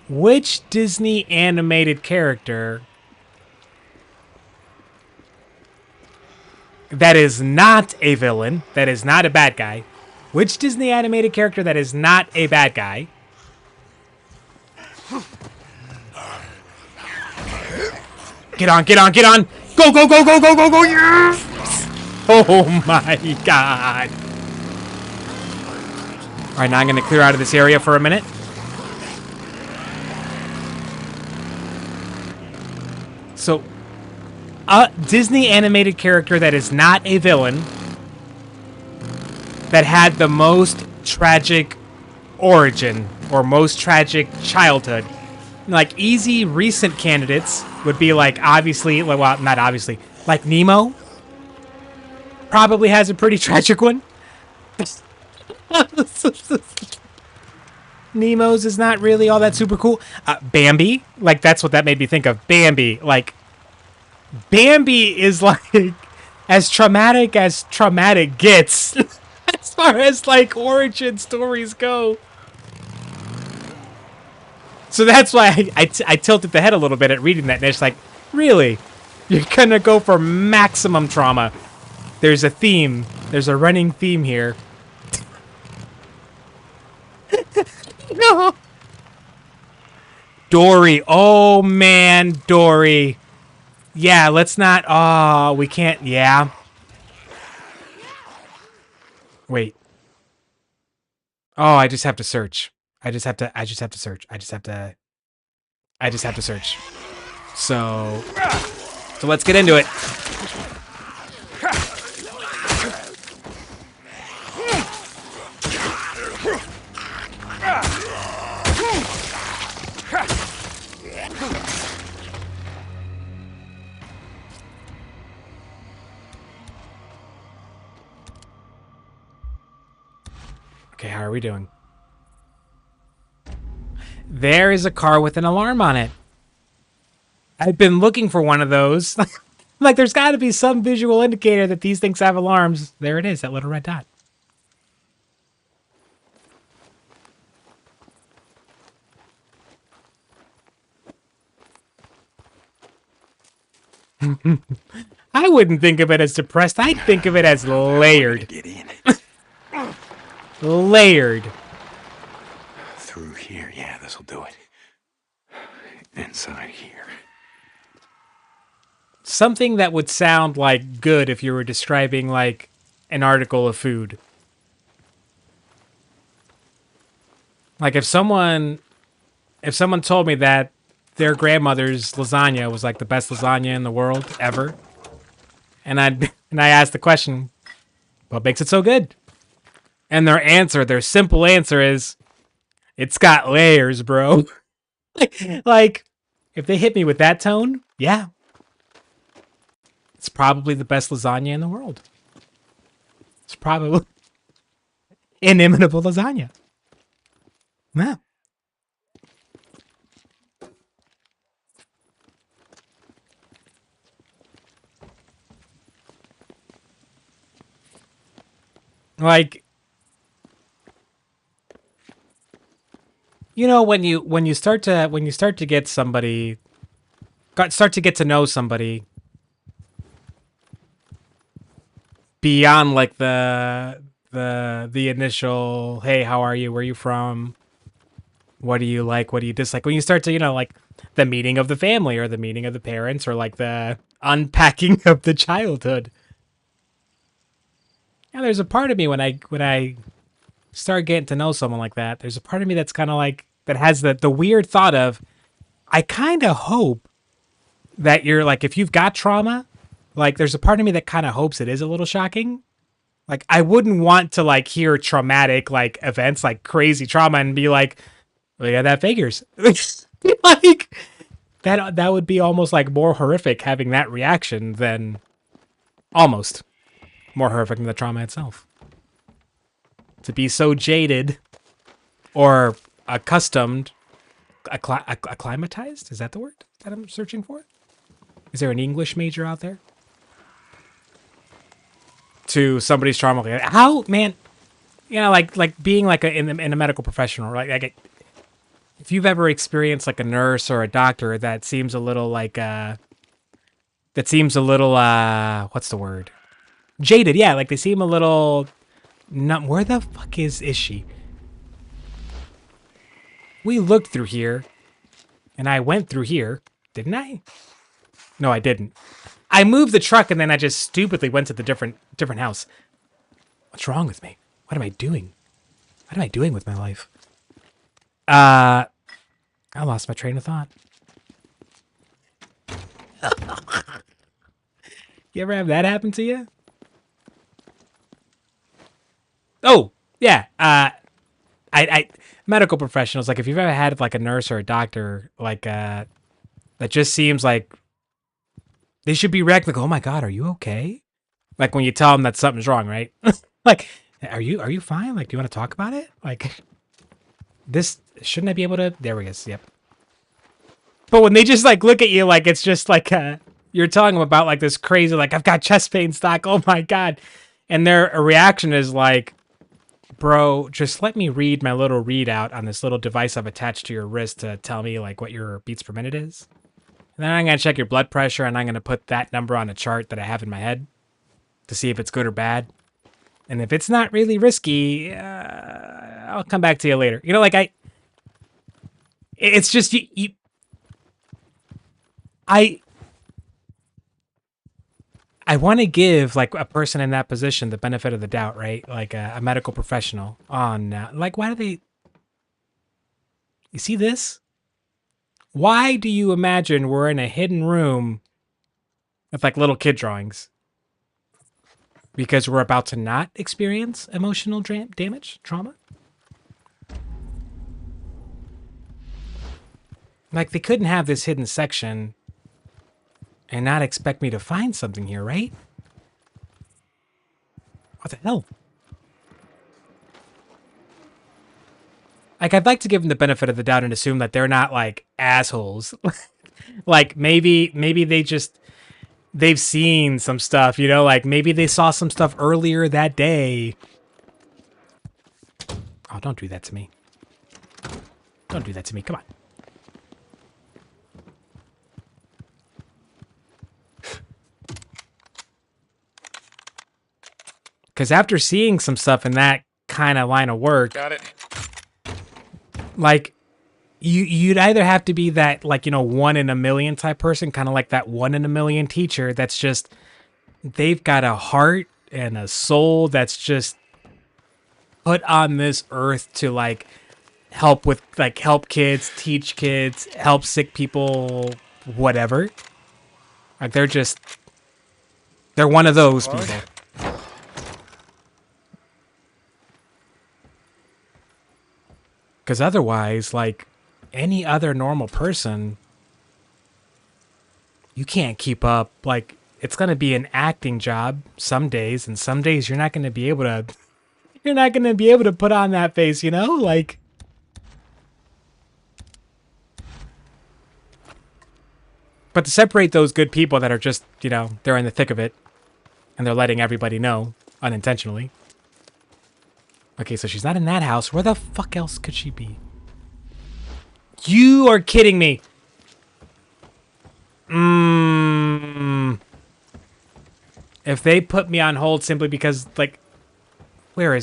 which Disney animated character that is not a villain, that is not a bad guy, which Disney animated character that is not a bad guy, get on, get on, get on, go, go, go, go, go, go, go, yes! Oh my God. All right, now I'm going to clear out of this area for a minute. So, a Disney animated character that is not a villain, that had the most tragic origin or most tragic childhood. Like, easy recent candidates would be like, obviously, well, not obviously, like Nemo. Probably has a pretty tragic one. Nemo's is not really all that super cool. Bambi, like, that's what that made me think of. Bambi, like, Bambi is like as traumatic gets as far as like origin stories go. So that's why I tilted the head a little bit at reading that, and it's like, really? You're gonna go for maximum trauma. There's a theme. There's a running theme here. No. Dory. Oh, man, Dory. Yeah, let's not... Oh, we can't... Yeah. Wait. Oh, I just have to search. I just have to search. I just have to search. So... So let's get into it. Okay, how are we doing? There is a car with an alarm on it. I've been looking for one of those. Like, there's got to be some visual indicator that these things have alarms. There it is, that little red dot. I wouldn't think of it as depressed. I'd think of it as layered. Get in. Layered. Through here. Yeah, this'll do it. Inside here. Something that would sound like good if you were describing, like, an article of food. Like, if someone told me that their grandmother's lasagna was like the best lasagna in the world ever, and I asked the question, what makes it so good? And their simple answer is, it's got layers, bro. like, if they hit me with that tone, yeah, it's probably the best lasagna in the world. It's probably inimitable lasagna. Yeah. Like, you know, when you start to get somebody, start to get to know somebody beyond like the initial, hey, how are you? Where are you from? What do you like? What do you dislike? When you start to, you know, like the meeting of the family or the meeting of the parents or like the unpacking of the childhood. Yeah, there's a part of me when I start getting to know someone like that, there's a part of me that's kind of like, that has the weird thought of, I kind of hope that you're like, if you've got trauma, like there's a part of me that kind of hopes it is a little shocking. Like, I wouldn't want to like hear traumatic like events, like crazy trauma, and be like, well, yeah, that figures. Like that would be almost like more horrific having that reaction than, almost more horrific than the trauma itself. To be so jaded or accustomed, acclimatized? Is that the word that I'm searching for? Is there an English major out there? To somebody's trauma. Like, how, man, you know, like being like in a medical professional, right? Like, if you've ever experienced like a nurse or a doctor that seems a little like, what's the word? Jaded, yeah, like they seem a little, where the fuck is she? We looked through here, and I went through here, didn't I? No, I didn't. I moved the truck, and then I just stupidly went to the different house. What's wrong with me? What am I doing? What am I doing with my life? I lost my train of thought. You ever have that happen to you? Oh, yeah. I medical professionals, like if you've ever had like a nurse or a doctor, like that just seems like they should be reacting like, oh my God, are you okay? Like when you tell them that something's wrong, right? Like, are you fine? Like, do you want to talk about it? Like, this, shouldn't I be able to? There we go. Yep. But when they just like look at you like it's just like you're telling them about like this crazy, like, I've got chest pain, stock, oh my God. And their reaction is like, bro, just let me read my little readout on this little device I've attached to your wrist to tell me like what your beats per minute is. And then I'm going to check your blood pressure and I'm going to put that number on a chart that I have in my head to see if it's good or bad. And if it's not really risky, I'll come back to you later. You know, like it's just, I want to give like a person in that position the benefit of the doubt, right? Like a medical professional on, like, why do they, you see this? Why do you imagine we're in a hidden room with like little kid drawings. Because we're about to not experience emotional damage, trauma. Like, they couldn't have this hidden section and not expect me to find something here, right? What the hell? Like, I'd like to give them the benefit of the doubt and assume that they're not, like, assholes. Like, maybe they've seen some stuff, you know? Like, maybe they saw some stuff earlier that day. Oh, don't do that to me. Don't do that to me. Come on. Because after seeing some stuff in that kind of line of work, Got it. like, you'd either have to be that, like, you know, 1 in a million type person, kind of like that 1 in a million teacher that's just, they've got a heart and a soul that's just put on this earth to, like, help with, like, help kids, teach kids, help sick people, whatever. Like, they're one of those people. Because otherwise, like, any other normal person, you can't keep up. Like, it's going to be an acting job some days, and some days you're not going to be able to put on that face, you know? Like, but to separate those good people that are just, you know, they're in the thick of it and they're letting everybody know unintentionally. Okay, so she's not in that house. Where the fuck else could she be? You are kidding me. If they put me on hold simply because, like, where?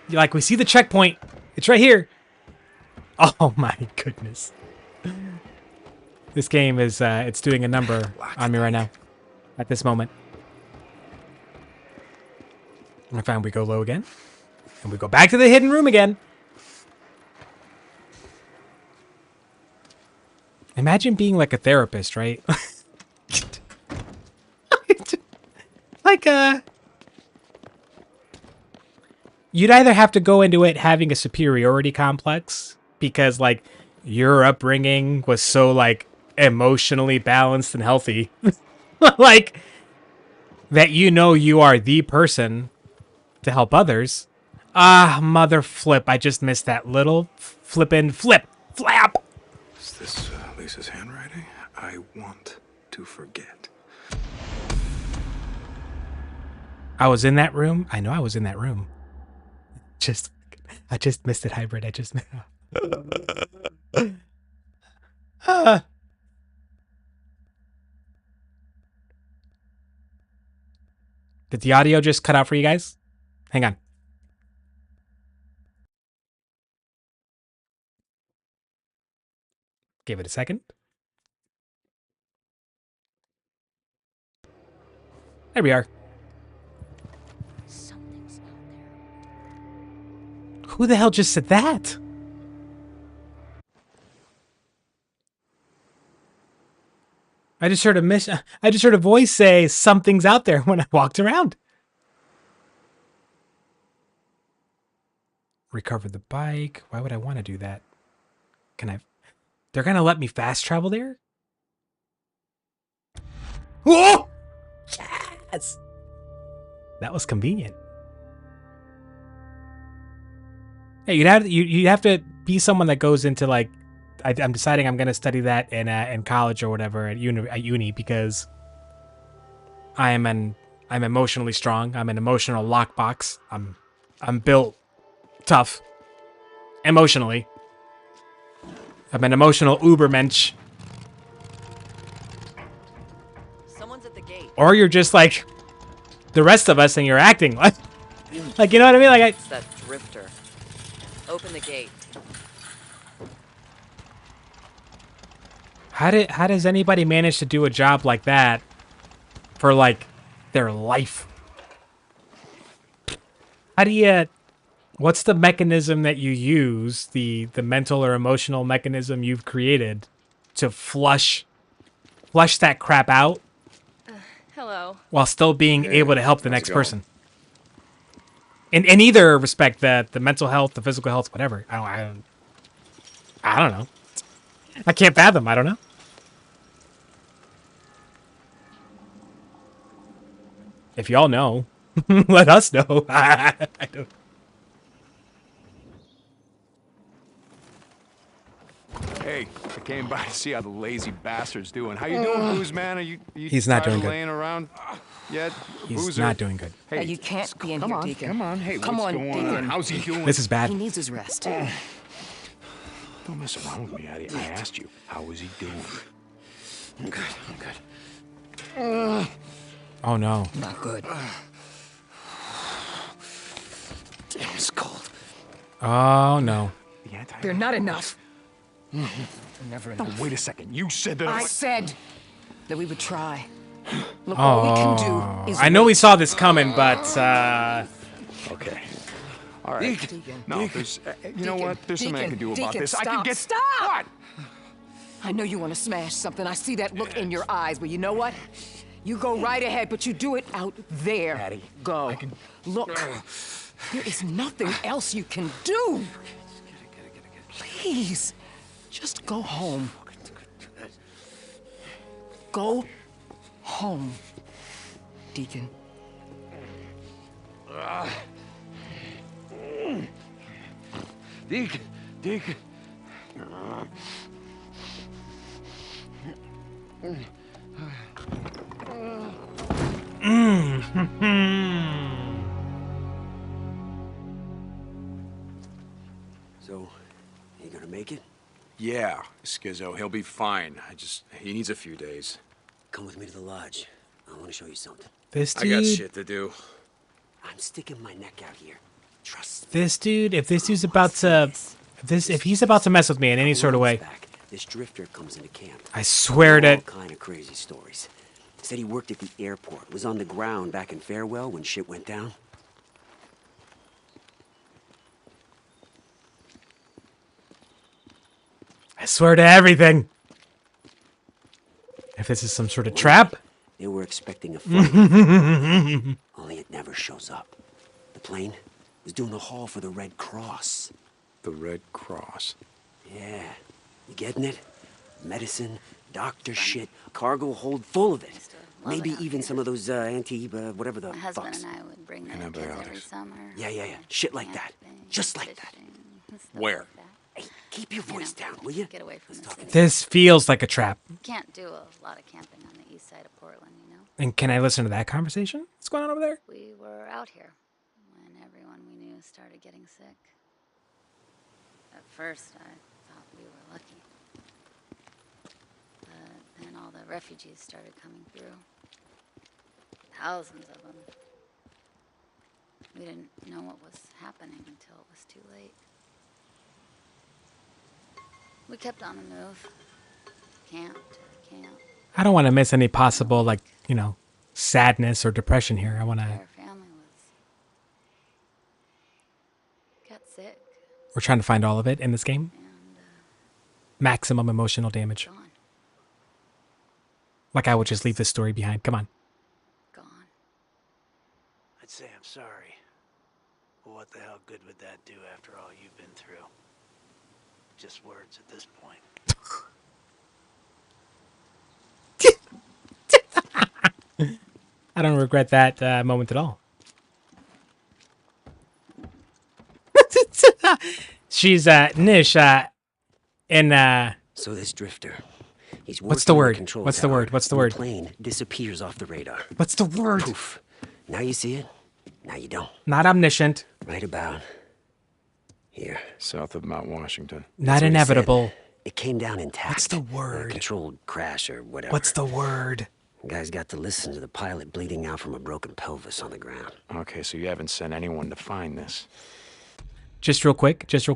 Like, we see the checkpoint. It's right here. Oh my goodness. This game is, it's doing a number on me right now. At this moment. I find we go low again. And we go back to the hidden room again. Imagine being like a therapist, right? Like, you'd either have to go into it having a superiority complex because, like, your upbringing was so, like, emotionally balanced and healthy. Like, that you know you are the person to help others. Ah, mother flip. I just missed that little flap. Is this Lisa's handwriting? I want to forget. I was in that room. I know I was in that room. I just missed it, hybrid. I just missed it. Did the audio just cut out for you guys? Hang on. Give it a second. There we are. Something's out there. Who the hell just said that? I just heard a voice say something's out there when I walked around. Recover the bike. Why would I want to do that? They're going to let me fast travel there? Oh! Yes! That was convenient. Hey, you'd have to be someone that goes into, like, I'm deciding I'm going to study that in college or whatever at uni because I'm emotionally strong. I'm an emotional lockbox. I'm built tough emotionally. I'm an emotional ubermensch. Someone's at the gate. Or you're just like the rest of us and you're acting like you know what I mean? Like It's that drifter. Open the gate. how does anybody manage to do a job like that for, like, their life? How do you, what's the mechanism that you use, the mental or emotional mechanism you've created to flush flush that crap out Hello. while still being Hey, able to help the how's it next going? person. In either respect, the mental health, the physical health, whatever. I don't know. I can't fathom. I don't know. If y'all know, let us know. I don't. Hey, I came by to see how the lazy bastard's doing. How you doing, Booze Man? Are you He's not tired doing of good. laying around yet? He's Boozer? not doing good. Hey, You can't be in come here, on, Deacon. come on. Hey, Come what's on, going Deacon. on? How's he doing? This is bad. He needs his rest. Don't mess around with me, Addie. I asked you, how is he doing? I'm good. I'm good. Oh no. Not good. Damn, it's cold. Oh no. The anti. They're not enough. Never No, enough. wait a second. You said that. I said that we would try. Look, all we can do is I know we wait. saw this coming, but Okay. All right. Deacon. No, there's. You know what? There's something I can do about Deacon, this. I can stop, get. stop! What? I know you want to smash something. I see that look in your eyes, but you know what? You go right ahead, but you do it out there. Addie, go. Look, there is nothing else you can do. Please, just go home. Go home, Deacon. Deacon. Deacon. So, you gonna make it? Yeah, Skizzo, he'll be fine. He needs a few days. Come with me to the lodge. I want to show you something. this I got dude, shit to do. I'm sticking my neck out here. Trust me. this dude, if this dude's about to, if he's about to mess with me in any sort of way, Back, this drifter comes into camp. I swear All to, kind of crazy stories. Said he worked at the airport, was on the ground back in Farewell when shit went down. I swear to everything. If this is some sort of trap, They were expecting a flight. Only it never shows up. The plane was doing a haul for the Red Cross. The Red Cross. Yeah. You getting it? Medicine, doctor shit, cargo hold full of it. Love Maybe it out even here. some of those whatever the My husband fucks. and I would bring their kids every Antibiotics. summer. Yeah. Shit like that. Camping, Just like that. fishing, stuff Where? like that. Hey, keep your You voice know, down, will you? Get away from the talk city. this feels like a trap. Can't do a lot of camping on the east side of Portland, you know? And can I listen to that conversation? What's going on over there? We were out here when everyone we knew started getting sick. At first, I thought we were lucky. But then all the refugees started coming through. Thousands of them. We didn't know what was happening until it was too late. We kept on the move. Camp to camp. I don't want to miss any possible, like, you know, sadness or depression here. I want to, Our family got sick we're trying to find all of it in this game. and Maximum emotional damage. gone. Like I would just leave this story behind. Come on. Gone. I'd say I'm sorry. But what the hell good would that do after all you've been through? Just words at this point. I don't regret that moment at all. She's Nish and So this drifter, he's What's the working word? control What's the tower, word? What's the and word? plane disappears off the radar. what's the word? Poof. Now you see it. Now you don't. Not omniscient, Right about here. South of Mount Washington. not That's what he inevitable. said. It came down intact. What's the A word? controlled crash or whatever. What's the word? Guys got to listen to the pilot bleeding out from a broken pelvis on the ground. Okay, so you haven't sent anyone to find this. Just real quick. It's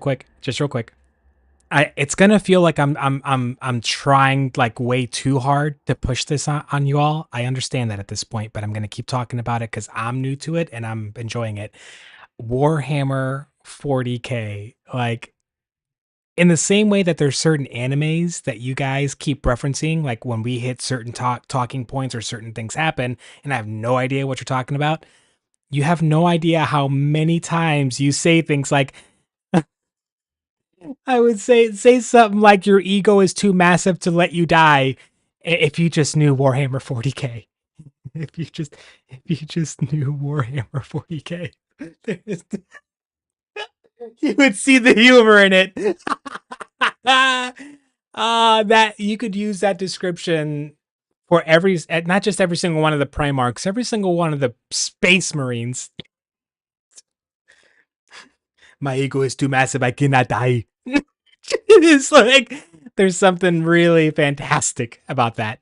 gonna feel like I'm trying like way too hard to push this on you all. I understand that at this point, but I'm gonna keep talking about it because I'm new to it and I'm enjoying it. Warhammer 40K, like in the same way that there's certain animes that you guys keep referencing, like when we hit certain talking points or certain things happen, and I have no idea what you're talking about. You have no idea how many times you say things like, I would say something like your ego is too massive to let you die if you just knew Warhammer 40K. If you just knew Warhammer 40K. You would see the humor in it. That you could use that description for not just every single one of the Primarchs, every single one of the Space Marines. My ego is too massive, I cannot die. It's like there's something really fantastic about that.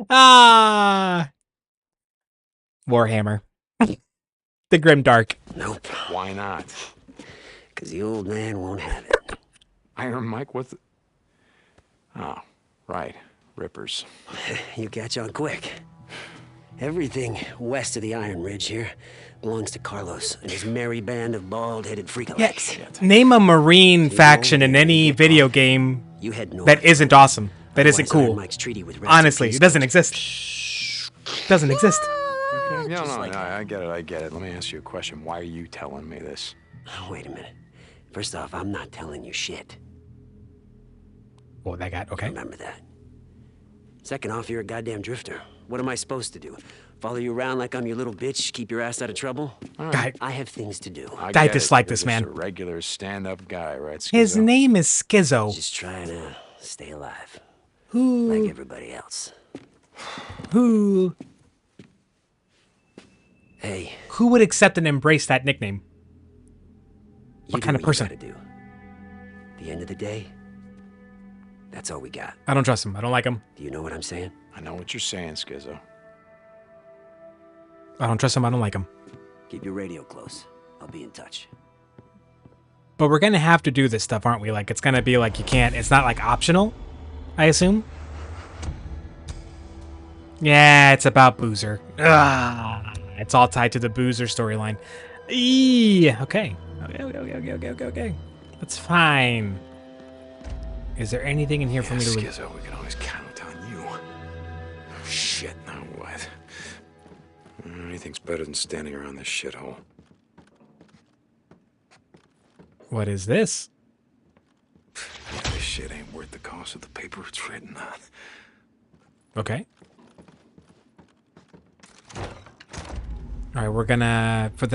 Ah, Warhammer. The Grim Dark. Nope. Why not? Because the old man won't have it. Iron Mike, what's... Oh, right. Rippers. You catch on quick. Everything west of the Iron Ridge here belongs to Carlos and his merry band of bald-headed freakalikes. Name a Marine faction in any video game You head north. that isn't awesome. That isn't Otherwise, Iron cool. Mike's treaty with Honestly, it doesn't exist. Doesn't exist. No, I get it. Let me ask you a question. Why are you telling me this? Oh, wait a minute. First off, I'm not telling you shit. Oh, that guy. Okay. Remember that. Second off, you're a goddamn drifter. What am I supposed to do? Follow you around like I'm your little bitch, keep your ass out of trouble? Guy, I have things to do. I dislike this You're man. just a regular stand-up guy, right? Schizo? His name is Schizo. Just trying to stay alive. Who? Like everybody else. Who? Hey. Who would accept and embrace that nickname? You What do kind of you person? gotta do. At the end of the day, that's all we got. I don't trust him. I don't like him. Do you know what I'm saying? I know what you're saying, Schizo. I don't trust him. I don't like him. Keep your radio close. I'll be in touch. But we're gonna have to do this stuff, aren't we? Like, it's gonna be like you can't. It's not like optional, I assume. Yeah, it's about Boozer. It's all tied to the Boozer storyline. Okay. Okay. That's fine. Is there anything in here for me to read? Schizo, we can always count on you. Shit, now what? Anything's better than standing around this shithole. What is this? Yeah, this shit ain't worth the cost of the paper it's written on. Okay. All right, we're gonna for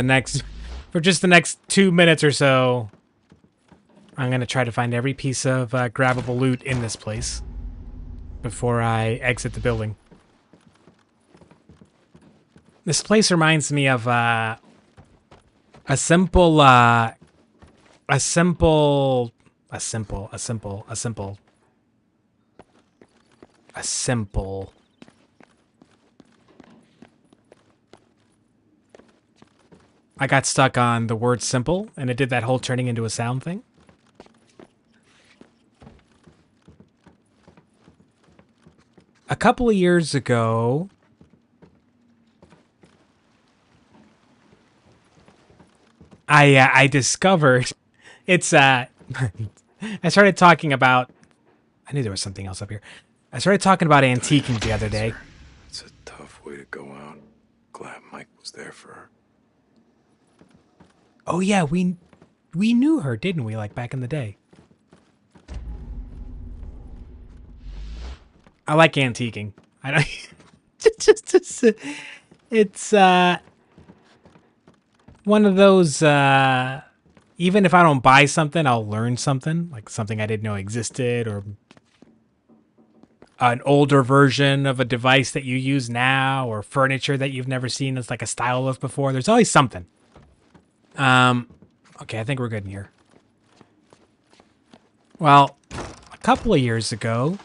just the next 2 minutes or so. I'm gonna try to find every piece of grabbable loot in this place before I exit the building. This place reminds me of a simple I got stuck on the word simple, and it did that whole turning into a sound thing. A couple of years ago, I discovered it's I started talking about. I knew there was something else up here. I started talking about antiquing the other day. It's a tough way to go out. Glad Mike was there for her. Oh yeah, we knew her, didn't we? Like back in the day. I like antiquing. I don't. It's one of those. Even if I don't buy something, I'll learn something, like something I didn't know existed, or an older version of a device that you use now, or furniture that you've never seen as like a style of before. There's always something. Okay, I think we're good in here. Well, a couple of years ago,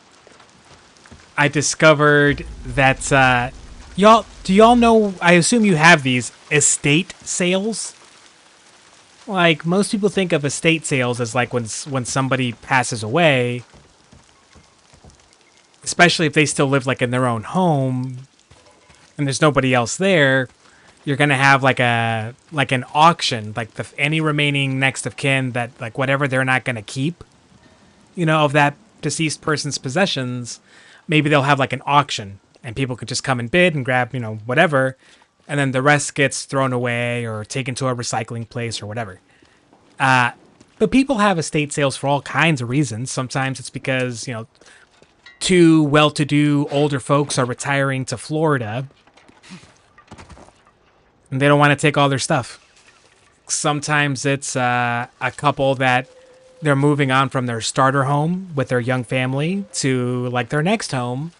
I discovered that, do y'all know, I assume you have these estate sales? Like, most people think of estate sales as like when somebody passes away, especially if they still live like in their own home and there's nobody else there, you're gonna have like an auction, like any remaining next of kin that like whatever they're not gonna keep, of that deceased person's possessions, maybe they'll have like an auction and people could just come and bid and grab, whatever, and then the rest gets thrown away or taken to a recycling place or whatever. But people have estate sales for all kinds of reasons. Sometimes it's because, two well-to-do older folks are retiring to Florida and they don't want to take all their stuff. Sometimes it's a couple that they're moving on from their starter home with their young family to like their next home.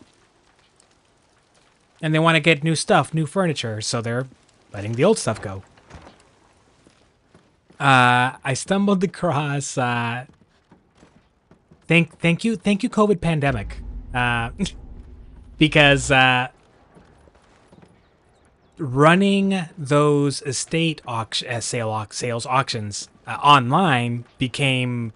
And they want to get new stuff, new furniture, so they're letting the old stuff go. I stumbled across thank you COVID pandemic. Because running those estate sales auctions online became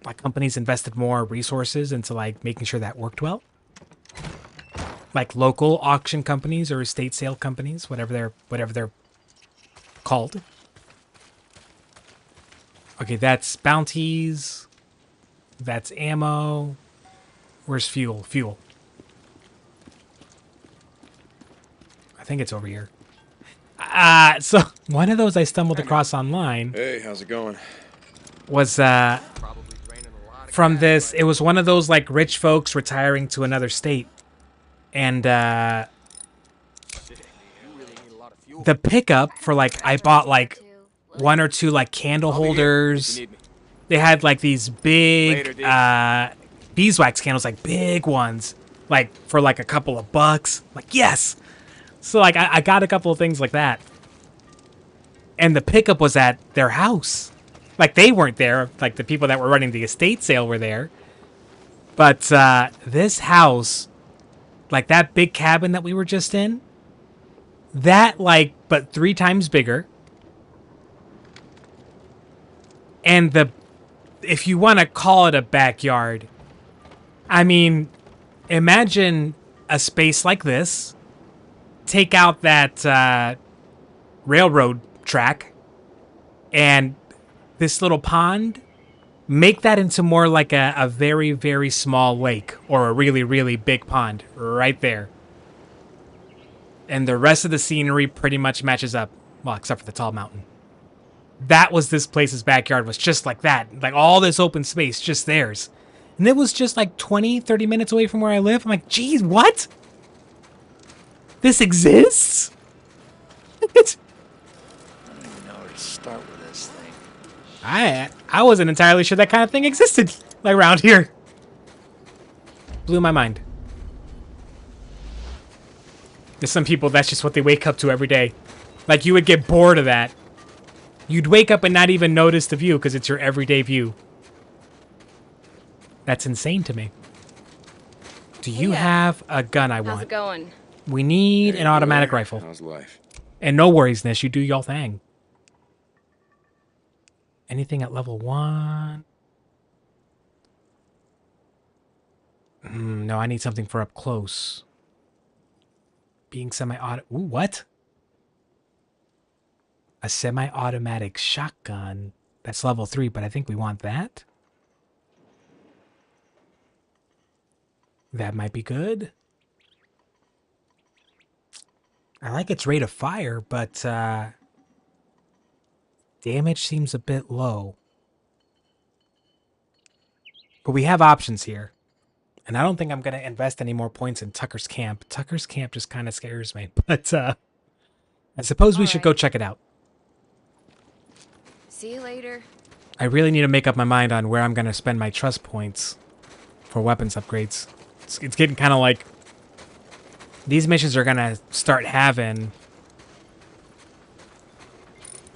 like companies invested more resources into like making sure that worked well. Like local auction companies or estate sale companies, whatever they're called. Okay, that's bounties. That's ammo. Where's fuel? Fuel. I think it's over here. So one of those I stumbled across online. Hey, how's it going? Was from this. It was one of those like rich folks retiring to another state, and the pickup for like I bought like one or two like candle holders. They had like these big beeswax candles, like big ones, like for like a couple of bucks. Like yes. So like I got a couple of things like that. And the pickup was at their house. Like they weren't there. Like the people that were running the estate sale were there. But this house, like that big cabin that we were just in, that like, but 3 times bigger. And if you want to call it a backyard, I mean, imagine a space like this. Take out that railroad track and this little pond, make that into more like a very, very small lake or a really, really big pond right there. And the rest of the scenery pretty much matches up. Well, except for the tall mountain. That was this place's backyard, was just like that. Like all this open space, just theirs. And it was just like 20, 30 minutes away from where I live. I'm like, geez, what? This exists? I don't even know where to start with this thing. I wasn't entirely sure that kind of thing existed like around here. Blew my mind. There's some people, that's just what they wake up to every day. Like, you would get bored of that. You'd wake up and not even notice the view because it's your everyday view. That's insane to me. Do you have a gun I want? How's it going? We need an automatic rifle. How's life? And no worries, Nish. You do your thing. Anything at level 1? No, I need something for up close. Being semi-auto... Ooh, what? A semi-automatic shotgun. That's level 3, but I think we want that. That might be good. I like its rate of fire, but damage seems a bit low. But we have options here. And I don't think I'm going to invest any more points in Tucker's Camp. Tucker's Camp just kind of scares me. But I suppose we should go check it out. See you later. I really need to make up my mind on where I'm going to spend my trust points for weapons upgrades. It's getting kind of like... These missions are going to start having...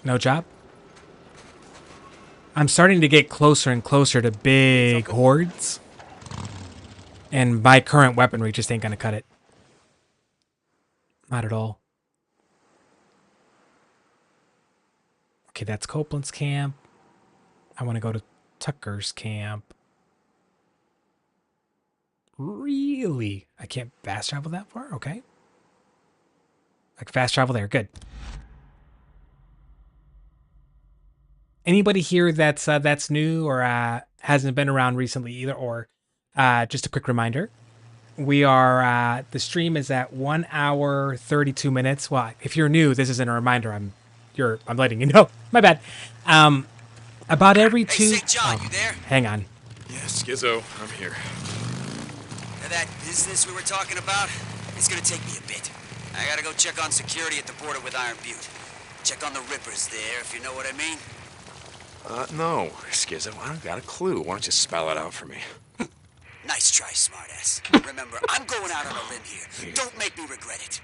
No job? I'm starting to get closer and closer to big hordes. And my current weaponry just ain't going to cut it. Not at all. Okay, that's Copeland's camp. I want to go to Tucker's camp. Really? I can't fast travel that far? Okay. Like fast travel there. Good. Anybody here that's new or hasn't been around recently either, or just a quick reminder, we are the stream is at 1 hour 32 minutes. Well, if you're new, this isn't a reminder. I'm letting you know. My bad. About every Hey, two. St. John, Oh, you there? hang on. Yeah, Skizzo, I'm here. Now that business we were talking about, it's gonna take me a bit. I gotta go check on security at the border with Iron Butte. Check on the Rippers there, if you know what I mean. No, Skizzo, I don't got a clue. Why don't you spell it out for me? Nice try, smartass. Remember, I'm going out on a limb here. Don't make me regret it.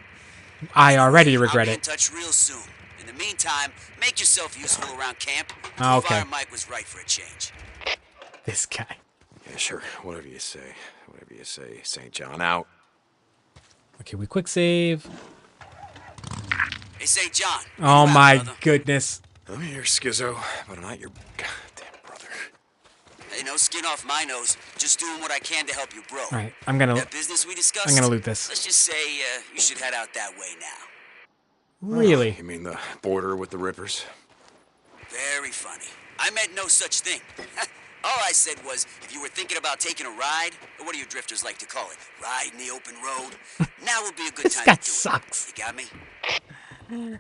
I already regret I'll be it. in touch real soon. In the meantime, make yourself useful around camp. Okay. Iron Mike was right for a change. This guy. Yeah, sure. Whatever you say. Whatever you say. St. John out. Okay, we quick save. Hey, St. John. where Oh you at, my brother? goodness. I'm here, Skizzo, but I'm not your goddamn brother. Hey, no skin off my nose. Just doing what I can to help you, bro. All right, I'm gonna That business we discussed? I'm gonna loot this. Let's just say you should head out that way now. Really. You mean the border with the Rippers? Very funny. I meant no such thing. All I said was, if you were thinking about taking a ride, or what do you drifters like to call it? Ride in the open road? Now would be a good This time guy to do sucks. it. You got me?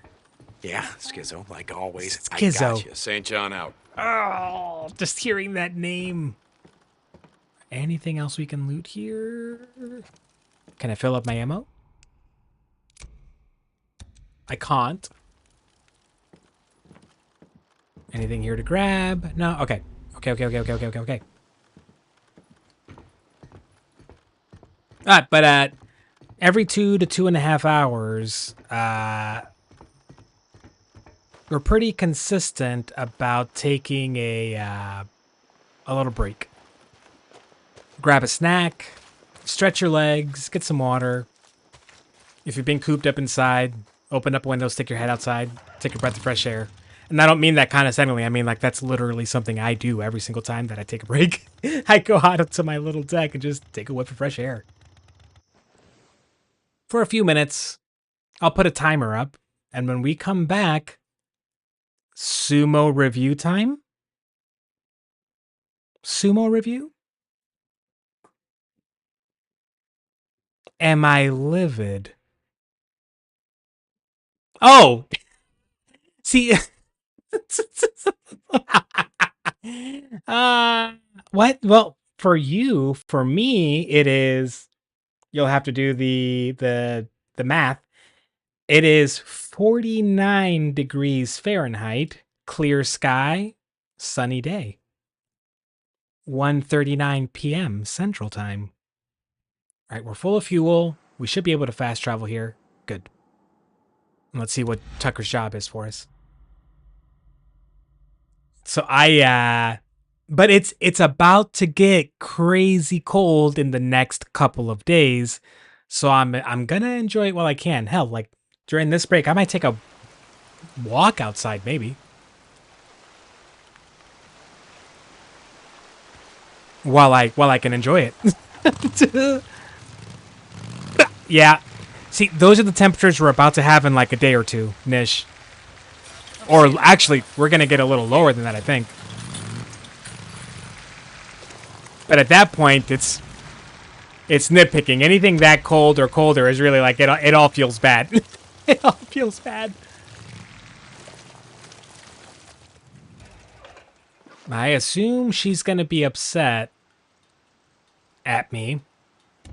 Yeah, Skizzo, like always. I Skizzo. got you. St. John out. Oh, just hearing that name. Anything else we can loot here? Can I fill up my ammo? I can't. Anything here to grab? No? Okay. Okay. But every 2 to 2.5 hours, we're pretty consistent about taking a little break. Grab a snack, stretch your legs, get some water. If you've been cooped up inside, open up a window, stick your head outside, take a breath of fresh air. And I don't mean that condescendingly. I mean, like, that's literally something I do every single time that I take a break. I go out onto my little deck and just take a whiff of fresh air. For a few minutes, I'll put a timer up. And when we come back, Sumo review time? Sumo review? Am I livid? Oh! See... What? Well, for you, for me, it is. You'll have to do the math. It is 49 degrees Fahrenheit, clear sky, sunny day. 1:39 p.m. Central Time. All right, we're full of fuel. We should be able to fast travel here. Good. Let's see what Tucker's job is for us. So but it's about to get crazy cold in the next couple of days. So I'm gonna enjoy it while I can. Hell, like during this break, I might take a walk outside maybe. While I can enjoy it. Yeah. See, those are the temperatures we're about to have in like a day or two, Nish. Or actually, we're going to get a little lower than that, I think. But at that point, it's nitpicking. Anything that cold or colder is really like, it all feels bad. It all feels bad. I assume she's going to be upset at me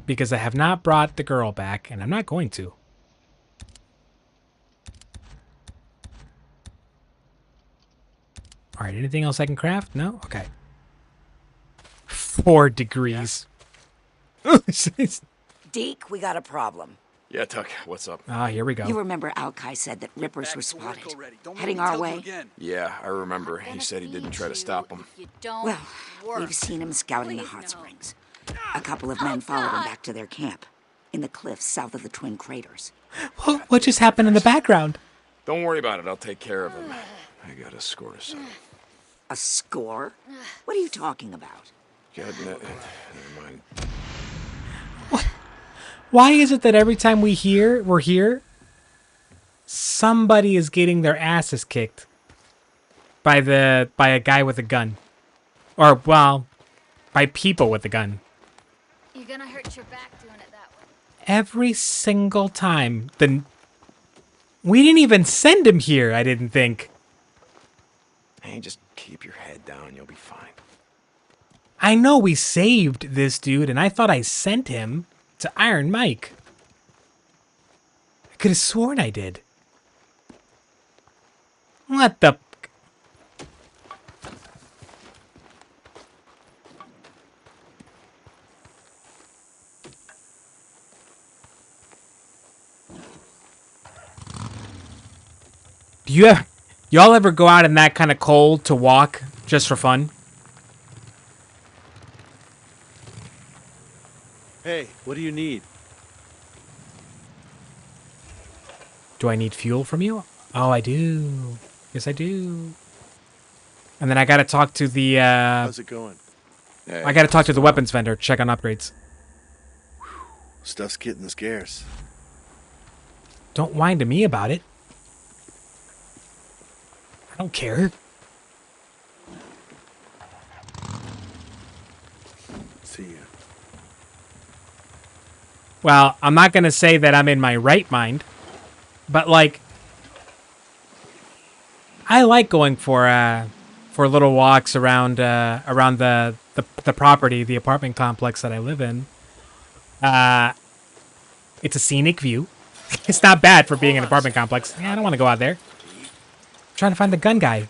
because I have not brought the girl back, and I'm not going to. All right, anything else I can craft? No? Okay. 4 degrees. Deke, we got a problem. Yeah, Tuck, what's up? Ah, here we go. You remember Alkai said that Rippers were spotted, heading our way? Yeah, I remember. He said he didn't try to stop them. Well, we've seen him scouting the hot springs. A couple of men followed him back to their camp, in the cliffs south of the Twin Craters. What just happened in the background? Don't worry about it. I'll take care of him. I got a score to settle. A score? What are you talking about? Never mind. Why is it that every time we're here, somebody is getting their asses kicked by a guy with a gun. Or, well, by people with a gun. You're gonna hurt your back doing it that way. Every single time. We didn't even send him here, I didn't think. Hey, just keep your head down. You'll be fine. I know we saved this dude, and I thought I sent him to Iron Mike. I could have sworn I did. What the... Y'all ever go out in that kind of cold to walk just for fun? Hey, what do you need? Do I need fuel from you? Oh, I do. Yes, I do. And then I gotta talk to the, How's it going? Hey, I gotta talk to the weapons vendor, check on upgrades. Stuff's getting scarce. Don't whine to me about it. I don't care. See ya. Well, I'm not gonna say that I'm in my right mind, but like, I like going for little walks around the property, the apartment complex that I live in. It's a scenic view. It's not bad for being an apartment complex. Yeah, I don't want to go out there. I'm trying to find the gun guy.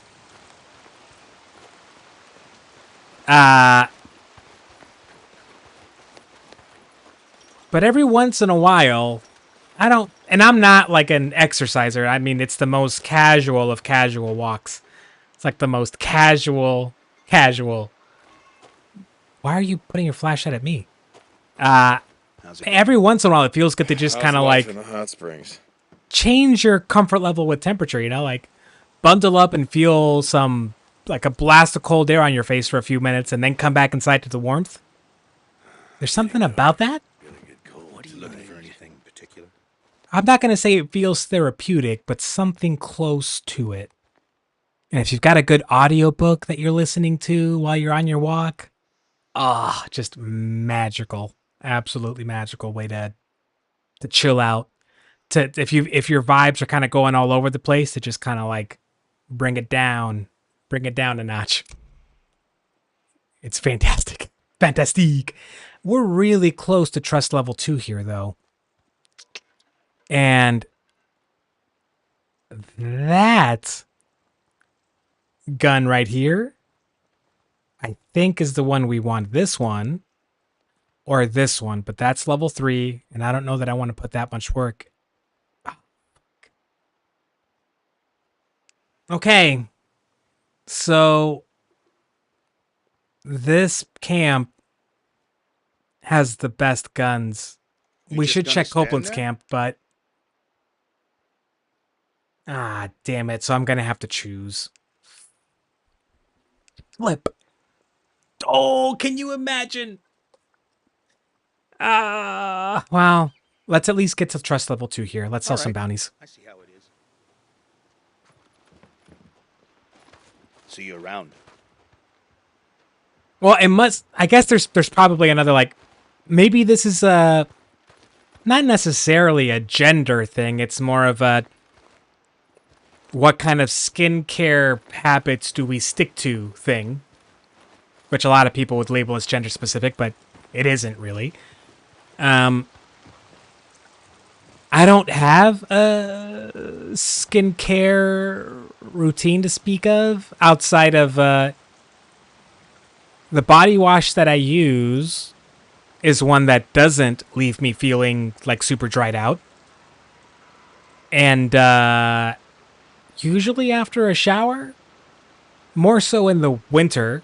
But every once in a while, and I'm not like an exerciser. I mean, it's the most casual of casual walks. It's like the most casual. Why are you putting your flashlight at me? Every once in a while, it feels good to just kind of like in the hot springs. change your comfort level with temperature, like bundle up and feel like a blast of cold air on your face for a few minutes and then come back inside to the warmth. There's something about that. What are you looking for? Anything particular? I'm not going to say it feels therapeutic, but something close to it. And if you've got a good audiobook that you're listening to while you're on your walk, just magical. Absolutely magical way to chill out. If your vibes are kind of going all over the place, to just kind of like bring it down a notch. It's fantastic. Fantastique. We're really close to trust level 2 here though. And that gun right here, I think is the one we want. This one or this one, but that's level 3, and I don't know that I want to put that much work. Okay, so this camp has the best guns. We should check Copeland's camp, but damn it. So I'm gonna have to choose. Flip. Oh, can you imagine? Well, let's at least get to trust level 2 here. Let's sell some bounties. I see how it is. See you around. Well, it must. I guess there's probably another, like, maybe this is not necessarily a gender thing. It's more of a what kind of skincare habits do we stick to thing, which a lot of people would label as gender specific, but it isn't really. I don't have a skincare routine to speak of outside of the body wash that I use is one that doesn't leave me feeling like super dried out. And usually after a shower, more so in the winter,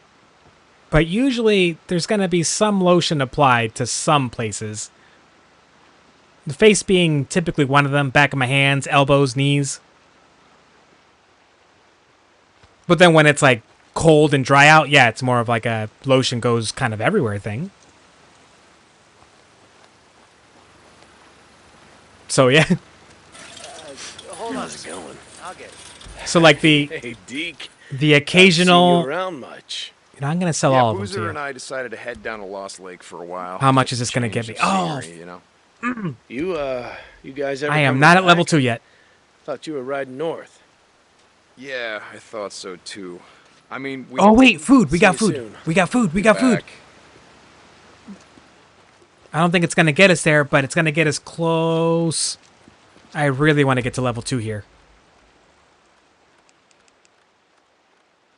but usually there's going to be some lotion applied to some places. The face being typically one of them, back of my hands, elbows, knees. But then when it's like cold and dry out, yeah, it's more of like a lotion goes kind of everywhere thing. So yeah. How's it going? I'll get it. So like Hey, Deke. the Haven't seen occasional. you around much. You know, I'm gonna sell Yeah, all of them Boozer to and you. I decided to head down to Lost Lake for a while. How much Just is this gonna change get me? of Oh, scenery, you know. You guys ever I am coming not at back? level 2 yet. Thought you were riding north. Yeah, I thought so too. I mean, we. Oh wait, food. We See got you food. soon. We got food. We Be got food. back. I don't think it's gonna get us there, but it's gonna get us close. I really want to get to level 2 here.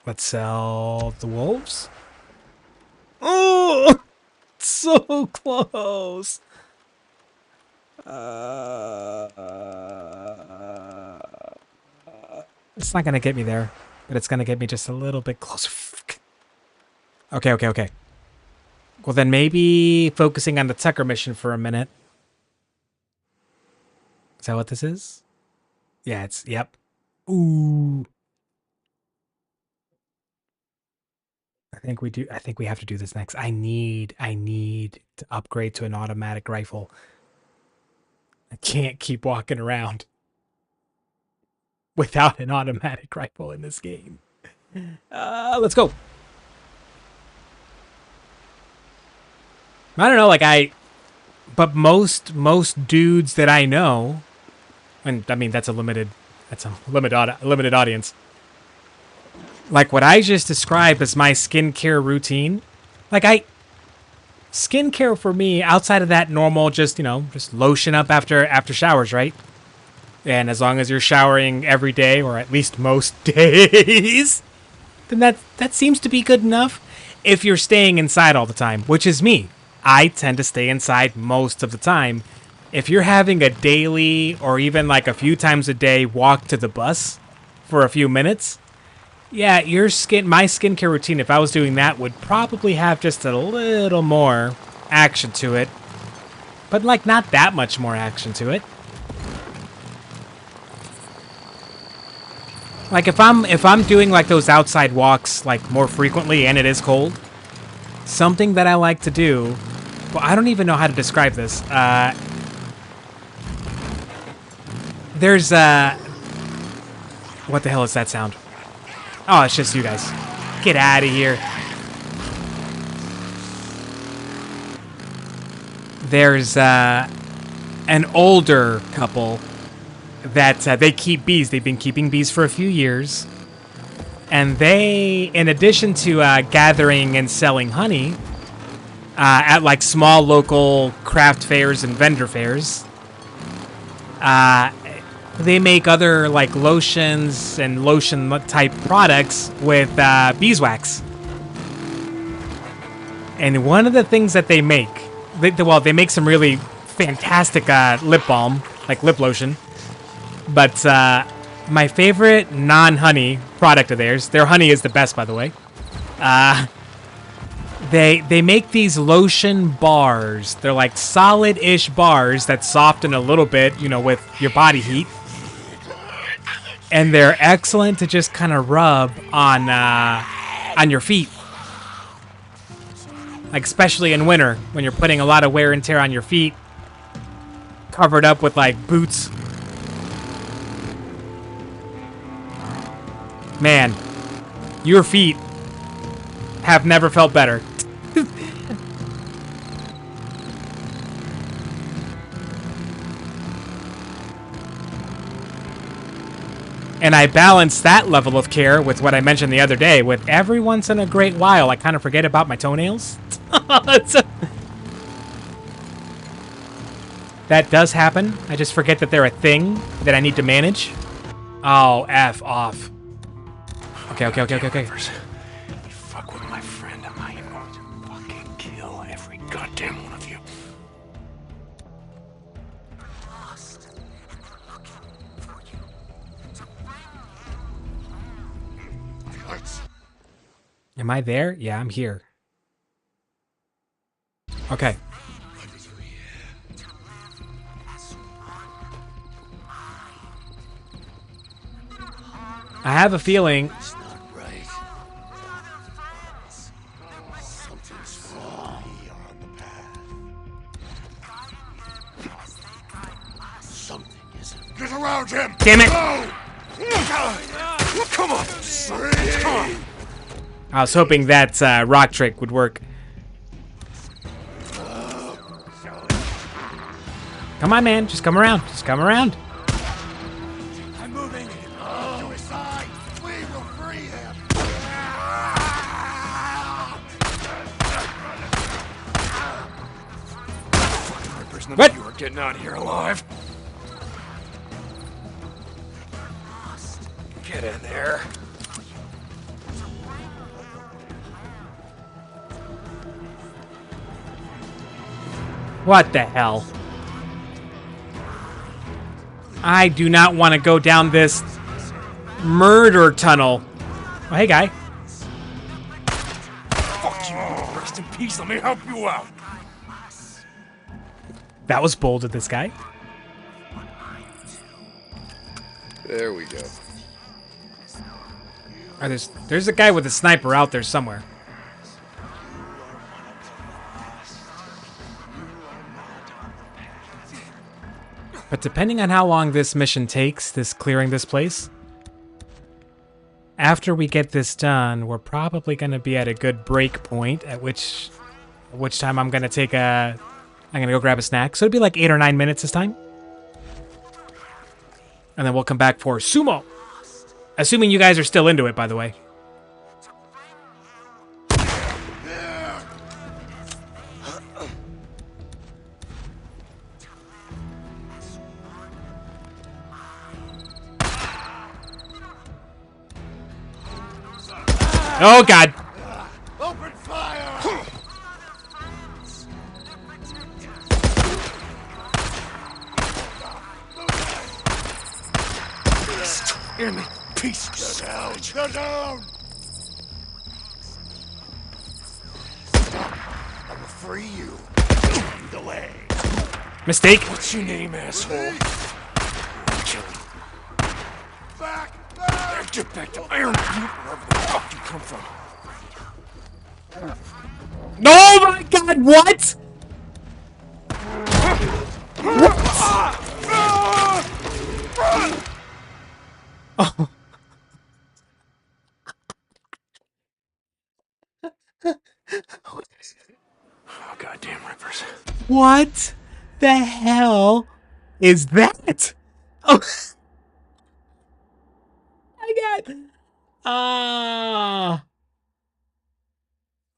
Let's sell the wolves. Oh, so close. It's not gonna get me there, but it's gonna get me just a little bit closer. Okay, okay, okay. Well, then maybe focusing on the Tucker mission for a minute. Is that what this is? Yeah, it's, yep. Ooh. I think we have to do this next. I need to upgrade to an automatic rifle. I can't keep walking around without an automatic rifle in this game. Let's go. I don't know, but most dudes that I know, and I mean that's a limited audience. Like what I just described as my skincare routine, skincare for me outside of that normal, just lotion up after showers, right? And as long as you're showering every day or at least most days, then that seems to be good enough. If you're staying inside all the time, which is me. I tend to stay inside most of the time. If you're having a daily or even like a few times a day walk to the bus for a few minutes, yeah, my skincare routine, if I was doing that, would probably have just a little more action to it. But like not that much more action to it. Like if I'm doing like those outside walks like more frequently and it is cold, something that I like to do, well, I don't even know how to describe this. There's what the hell is that sound? Oh, it's just you guys. Get out of here. There's an older couple that they keep bees. They've been keeping bees for a few years. And they, in addition to gathering and selling honey at like small local craft fairs and vendor fairs, they make other like lotions and lotion type products with beeswax. And one of the things that they make, they make some really fantastic lip balm, like lip lotion. But my favorite non-honey product of theirs, their honey is the best, by the way. They make these lotion bars. They're like solid-ish bars that soften a little bit, with your body heat. And they're excellent to just kind of rub on your feet. Like especially in winter when you're putting a lot of wear and tear on your feet, covered up with like boots. Man, your feet have never felt better. And I balance that level of care with what I mentioned the other day, with every once in a great while, I kind of forget about my toenails. That does happen. I just forget that they're a thing that I need to manage. Oh, F off. Okay. You fuck with my friend, and I am going to fucking kill every goddamn one of you. Am I there? Yeah, I'm here. Okay. I have a feeling. It's not right. Something's wrong. Something isn't. Get around him! Damn it! Come on! Come on! I was hoping that rock trick would work. Come on, man. Just come around. Just come around. I'm moving. To his side. We will free him. Fucking What? You are getting out of here alive. Get in there. What the hell? I do not want to go down this murder tunnel. Oh, hey, guy. Fuck you. Rest in peace. Let me help you out. That was bold of this guy. There we go. Oh, there's a guy with a sniper out there somewhere. But depending on how long this mission takes, this clearing this place, after we get this done, we're probably going to be at a good break point, at which time I'm going to go grab a snack. So it'll be like 8 or 9 minutes this time. And then we'll come back for Sumo. Assuming you guys are still into it, by the way. Oh, God. Open fire! In me, piece of salvage. Go down! I will free you. Delay. Mistake. What's your name, asshole? Kill him. Back! Get back to Iron Butte, wherever the fuck you come from. Oh my God! What? Oh. Oh, goddamn Rippers. What the hell is that? Oh my God.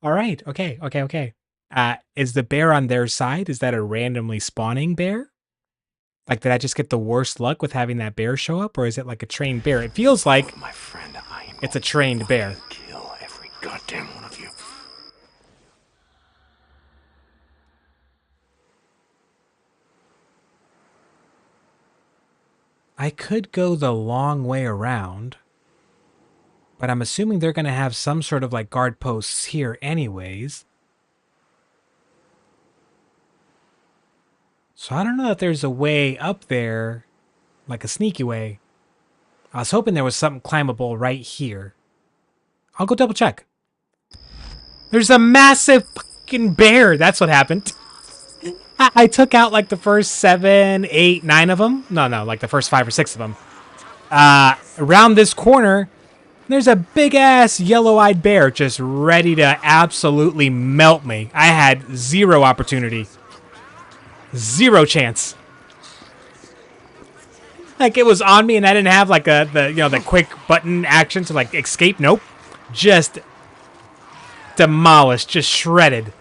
All right. Okay. Is the bear on their side? Is that a randomly spawning bear? Like, did I just get the worst luck with having that bear show up, or is it like a trained bear? It feels like My friend, I am it's a trained bear. kill every goddamn one of you. I could go the long way around, but I'm assuming they're going to have some sort of like guard posts here anyways. So I don't know if there's a way up there, like a sneaky way. I was hoping there was something climbable right here. I'll go double check. There's a massive fucking bear. That's what happened. I took out like the first 7, 8, 9 of them. No, like the first 5 or 6 of them. Around this corner, there's a big ass yellow-eyed bear just ready to absolutely melt me. I had zero opportunity. Zero chance. Like, it was on me and I didn't have like the quick button action to like escape. Nope. Just demolished, just shredded.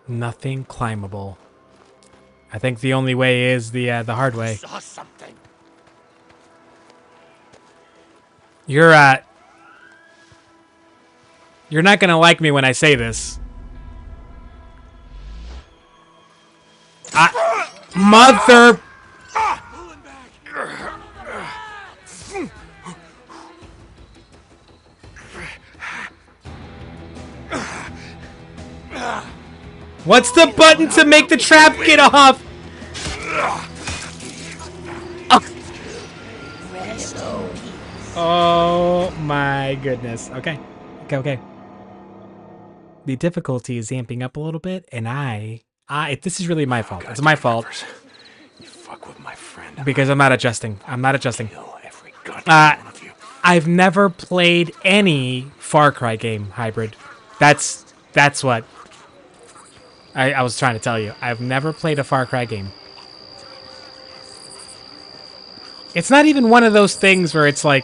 Nothing climbable. I think the only way is the hard way. Saw something. You're not gonna like me when I say this. Mother. What's the button to make the trap get off? Oh my goodness. Okay. Okay. The difficulty is amping up a little bit, and this is really my fault. God, It's my Jack fault Rivers. You fuck with my friend. because I'm not adjusting. I'm not adjusting. Kill every goddamn one of you. I've never played any Far Cry game hybrid. That's what I was trying to tell you. I've never played a Far Cry game. It's not even one of those things where it's like,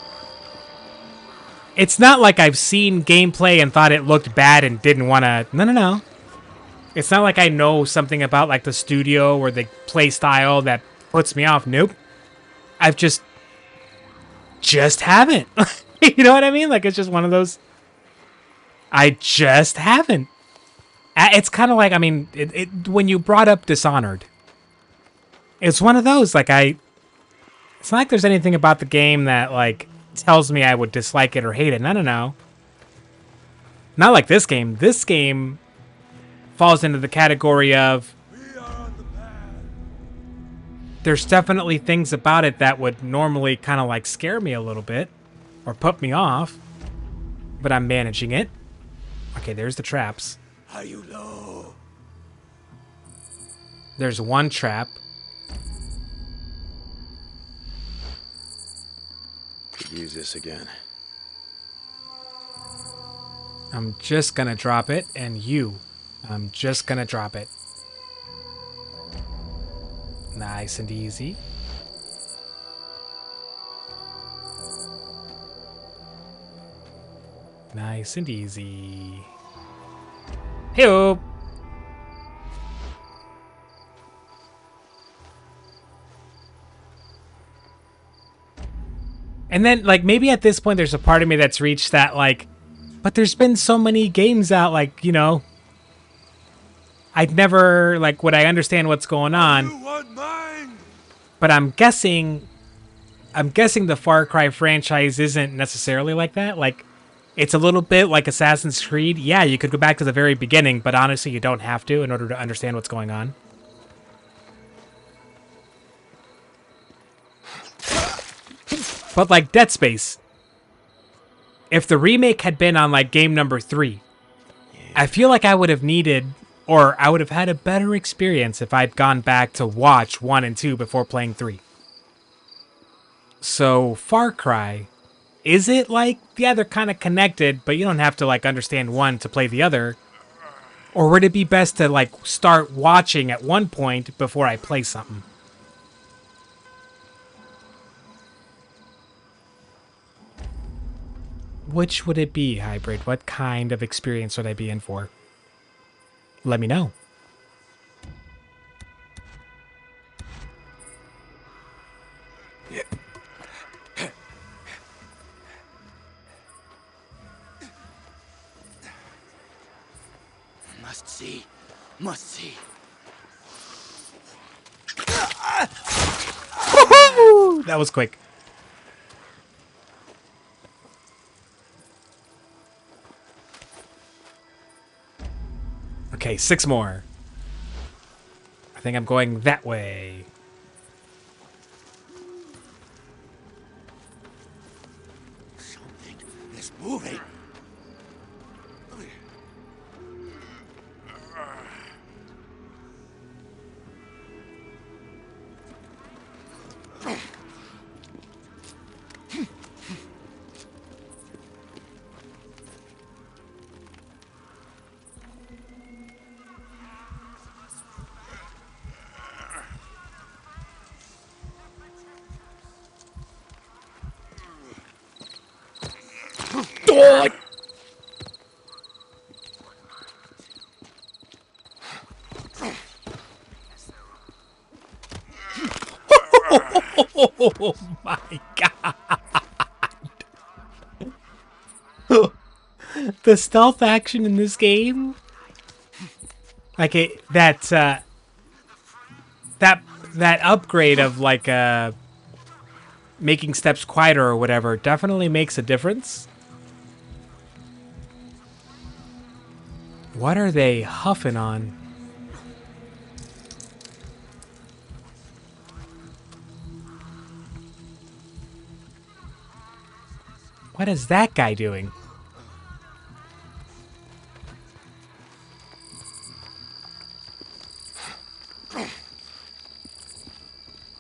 it's not like I've seen gameplay and thought it looked bad and didn't want to. No. It's not like I know something about like the studio or the play style that puts me off. Nope. I've just haven't. You know what I mean? Like, it's just one of those. I just haven't. It's kind of like, I mean, when you brought up Dishonored, it's one of those, like, it's not like there's anything about the game that, like, tells me I would dislike it or hate it. No. Not like this game. This game falls into the category of, there's definitely things about it that would normally kind of, like, scare me a little bit or put me off, but I'm managing it. Okay, there's the traps. How you know? There's one trap. Could use this again. I'm just gonna drop it, and I'm just gonna drop it. Nice and easy. Nice and easy. Hey-o! And then, like, maybe at this point there's a part of me that's reached that, like, but there's been so many games out, like, you know, I'd never, like, would I understand what's going on? You want mine? But I'm guessing the Far Cry franchise isn't necessarily like that. Like, it's a little bit like Assassin's Creed. Yeah, you could go back to the very beginning, but honestly, you don't have to in order to understand what's going on. But like Dead Space, if the remake had been on like game number 3, I feel like I would have needed, or I would have had a better experience if I'd gone back to watch 1 and 2 before playing 3. So Far Cry, is it like, yeah, they're kind of connected, but you don't have to like understand one to play the other? Or would it be best to like start watching at one point before I play something? Which would it be, Hybrid? What kind of experience would I be in for? Let me know. Must see. Must see. Woohoo! That was quick. Okay, 6 more. I think I'm going that way. Something is moving. Oh my god. The stealth action in this game, like that upgrade of like making steps quieter or whatever definitely makes a difference. What are they huffing on? What is that guy doing?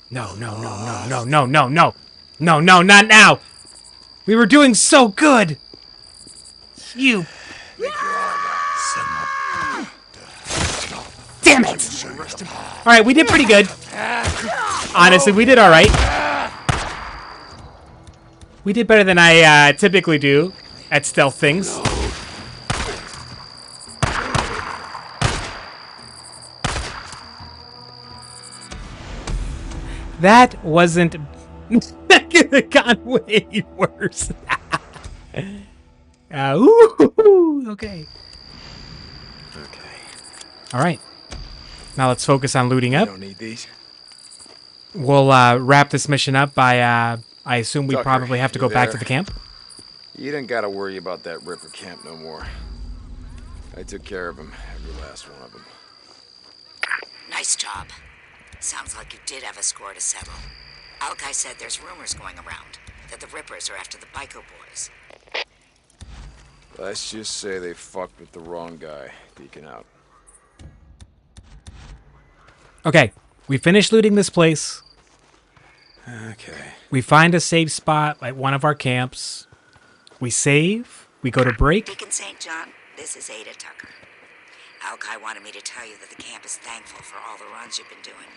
No, no, no, no, no, no, no, no. No, no, not now. We were doing so good. You. Damn it. All right, we did pretty good. Honestly, we did all right. We did better than I typically do at stealth things. That wasn't... That could have gone way worse. Ooh, okay. Okay. All right. Now let's focus on looting up. Don't need these. We'll wrap this mission up by... I assume we Tucker, probably have to you go back to there? the camp. You didn't gotta worry about that Ripper camp no more. I took care of him, every last one of them. Nice job. Sounds like you did have a score to settle. Alkai said there's rumors going around that the Rippers are after the Bico boys. Let's just say they fucked with the wrong guy, Deacon out. Okay, we finished looting this place. Okay. We find a safe spot at one of our camps. We save. We go to break. Deacon St. John, this is Ada Tucker. Alkai wanted me to tell you that the camp is thankful for all the runs you've been doing.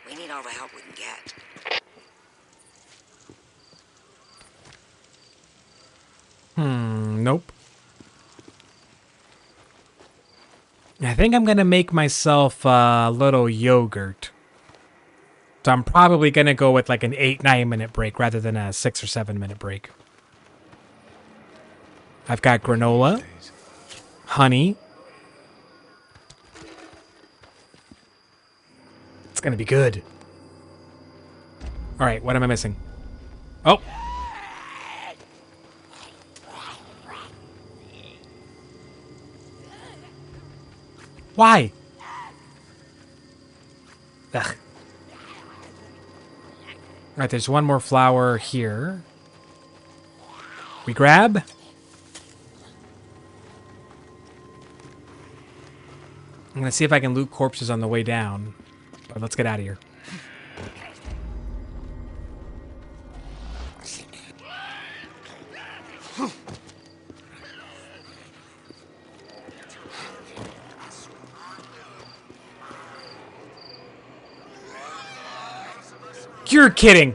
We need all the help we can get. Nope. I think I'm going to make myself a little yogurt. So I'm probably going to go with like an 8-9 minute break rather than a 6 or 7 minute break. I've got granola, honey. It's going to be good. All right, what am I missing? Oh. Why? Ugh. Alright, there's one more flower here. We grab. I'm gonna see if I can loot corpses on the way down. But let's get out of here. You're kidding.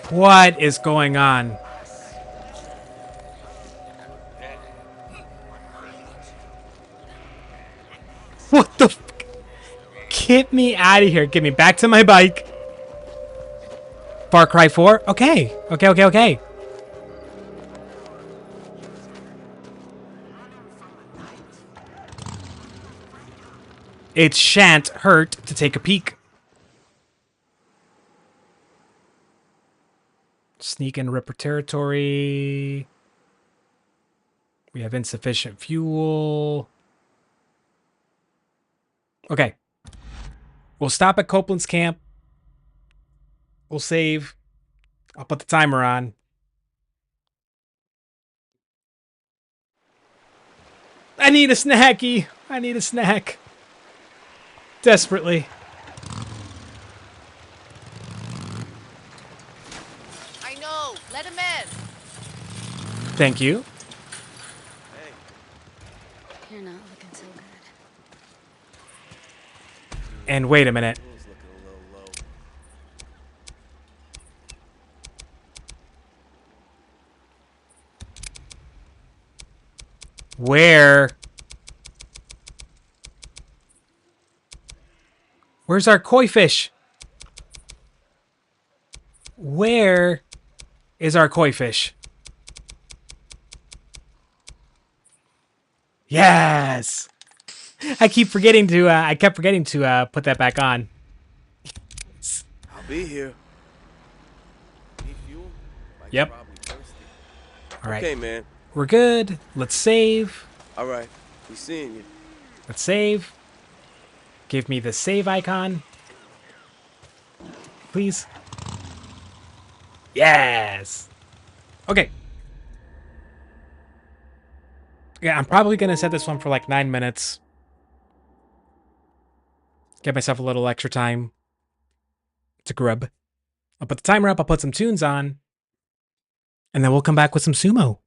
What is going on? What the f- Get me out of here. Get me back to my bike. Far Cry 4? Okay. Okay. It shan't hurt to take a peek. Sneak in Ripper territory. We have insufficient fuel. Okay. We'll stop at Copeland's camp. We'll save. I'll put the timer on. I need a snacky. I need a snack. Desperately. I know. Let him in. Thank you. You're not looking so good. And wait a minute. Where's our koi fish? Where is our koi fish? Yes. I kept forgetting to put that back on. I'll be here. Need fuel? Like Yep. you're probably thirsty. All right. Okay, man. We're good. Let's save. All right. We seeing you. Let's save. Give me the save icon. please. Yes. Okay. Yeah, I'm probably gonna set this one for like 9 minutes. Give myself a little extra time to grub. I'll put the timer up. I'll put some tunes on, and then we'll come back with some sumo.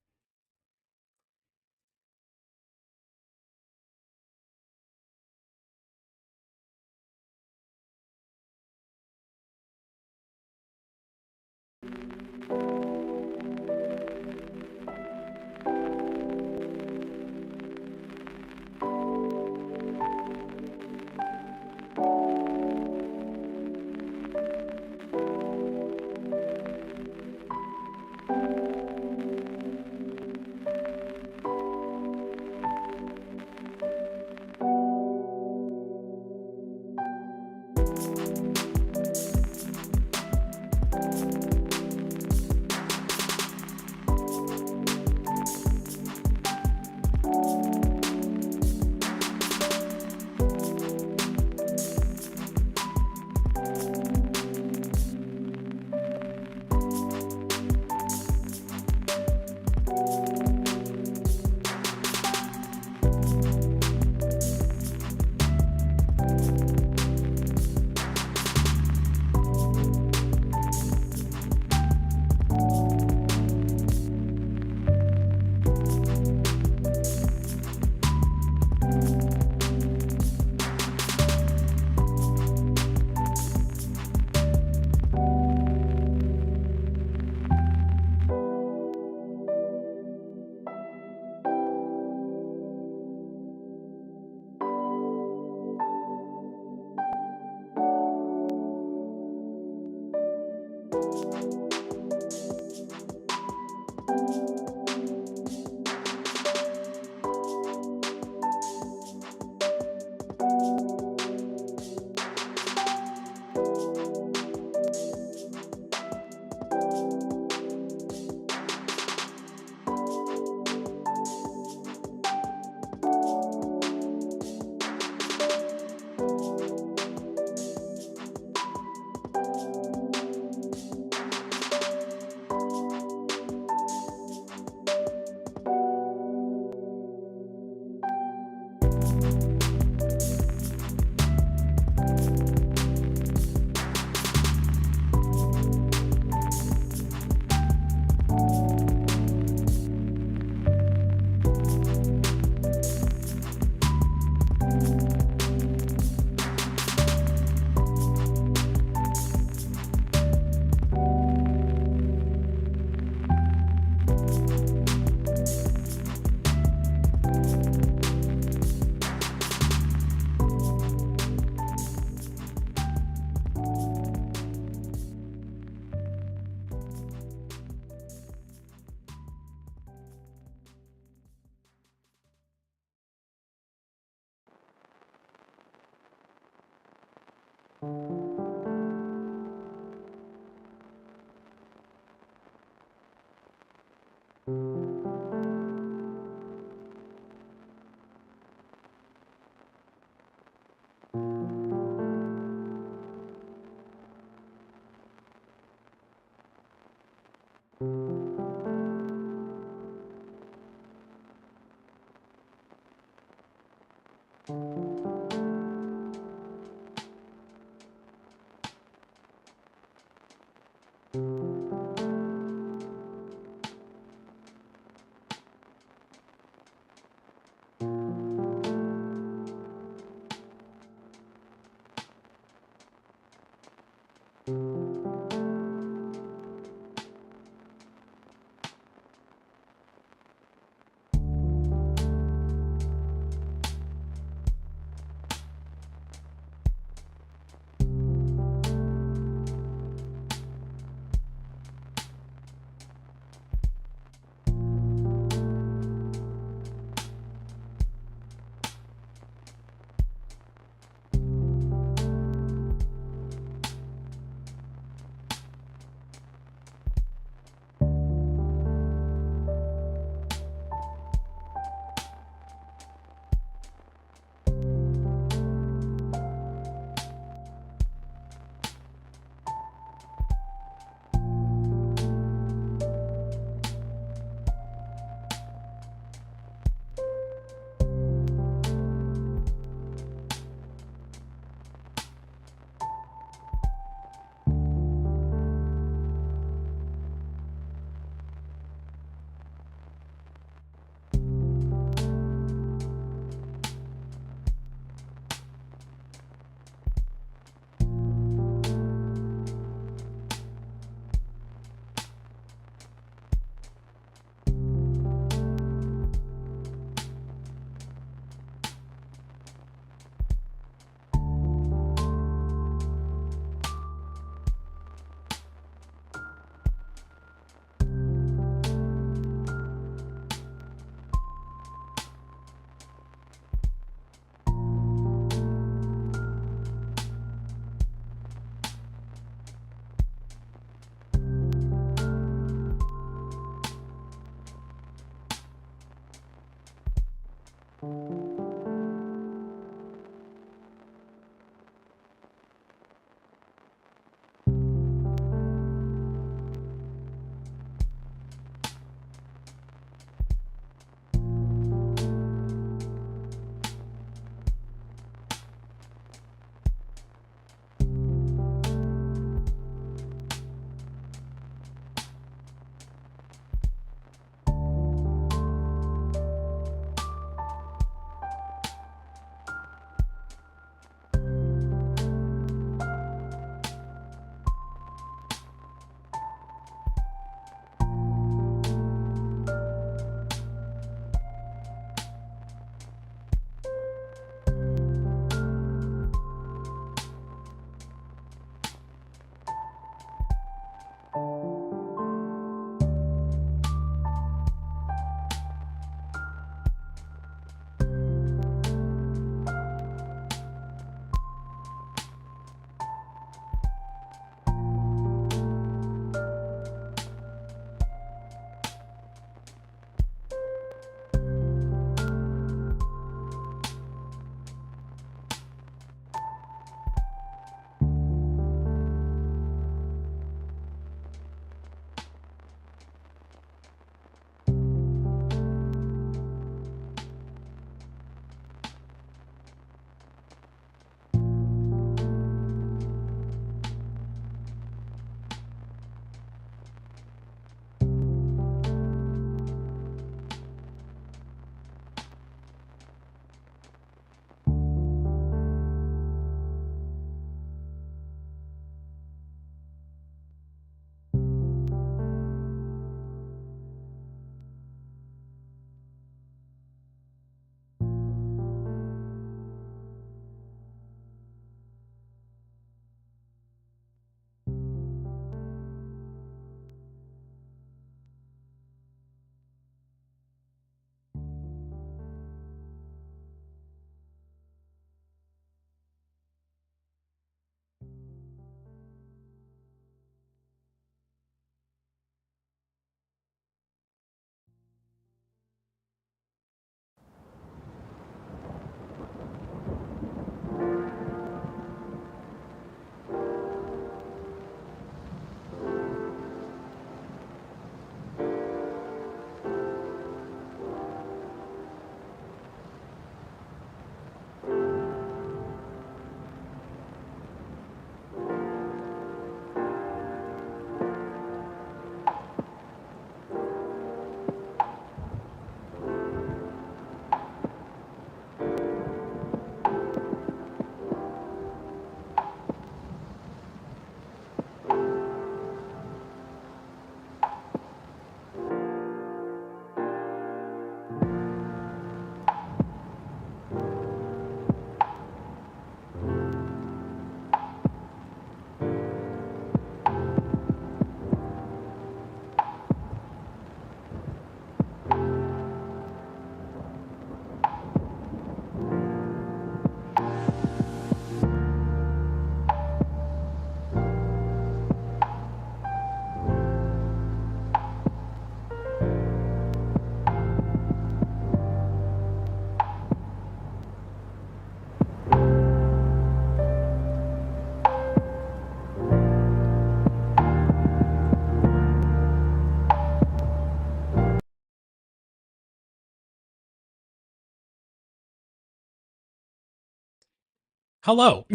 Hello.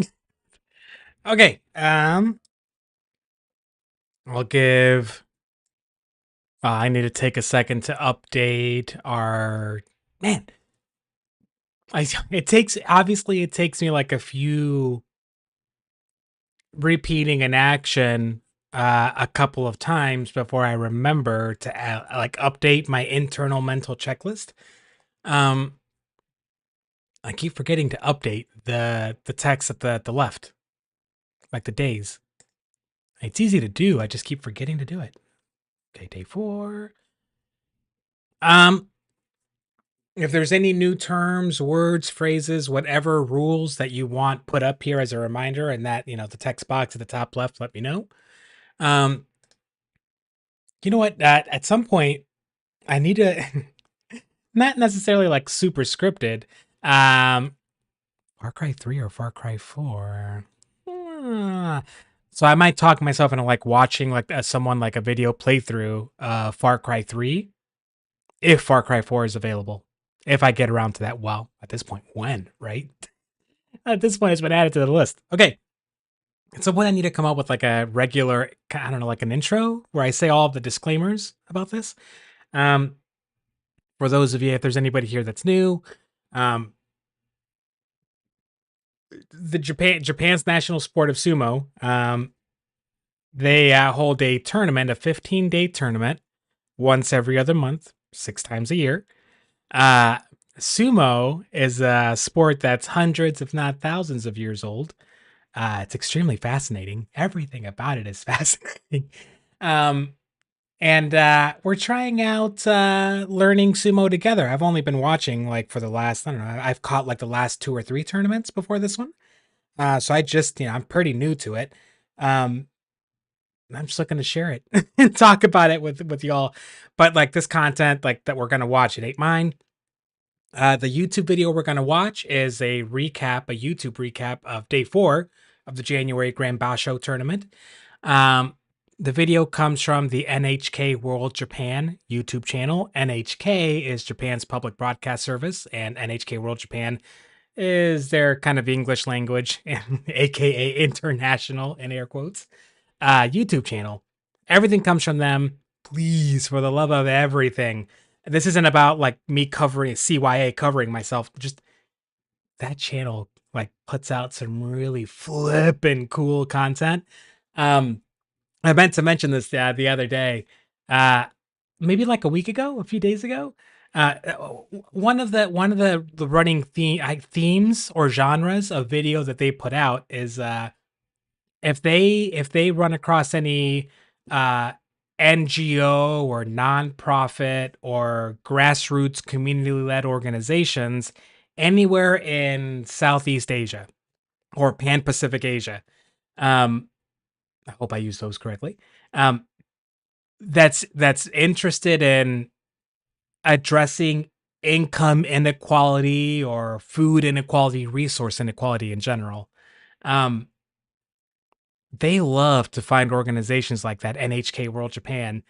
Okay. I'll give. I need to take a second to update our man. It takes obviously it takes me like a few repeating an action a couple of times before I remember to like update my internal mental checklist. Um, I keep forgetting to update the text at the left, like the days. It's easy to do. I just keep forgetting to do it. Okay, day 4. Um, if there's any new terms, words, phrases, whatever rules that you want put up here as a reminder, and that the text box at the top left, let me know. Um, you know what? At some point, I need to not necessarily like super scripted. Um, Far Cry 3 or Far Cry 4. So I might talk myself into like watching like someone like a video playthrough Far Cry 3 if Far Cry 4 is available. If I get around to that, well, at this point, when, right? At this point, it's been added to the list. Okay. So what I need to come up with like a regular, I don't know, like an intro where I say all of the disclaimers about this. Um, for those of you, if there's anybody here that's new, um, the Japan's national sport of sumo, they hold a tournament, a 15-day tournament, once every other month, 6 times a year. Uh, Sumo is a sport that's hundreds, if not thousands, of years old. It's extremely fascinating. Everything about it is fascinating. Um, and we're trying out learning sumo together. I've only been watching like for the last, I don't know, I've caught like the last 2 or 3 tournaments before this one. So I just, I'm pretty new to it. Um, I'm just looking to share it and talk about it with y'all. But like this content, like that we're gonna watch, it ain't mine. The YouTube video we're gonna watch is a YouTube recap of day 4 of the January Grand Basho tournament. The video comes from the NHK World Japan YouTube channel. NHK is Japan's public broadcast service, and NHK World Japan is their kind of English language, aka international in air quotes, YouTube channel. Everything comes from them. Please, for the love of everything. This isn't about like me covering CYA covering myself. Just that channel like puts out some really flippin' cool content. Um, I meant to mention this the other day, uh, maybe like a week ago, a few days ago. One of the running themes or genres of video that they put out is if they run across any uh, NGO or nonprofit or grassroots community-led organizations anywhere in Southeast Asia or Pan Pacific Asia. Um, I hope I use those correctly. Um, that's interested in addressing income inequality or food inequality, resource inequality in general. Um, they love to find organizations like that. NHK World Japan,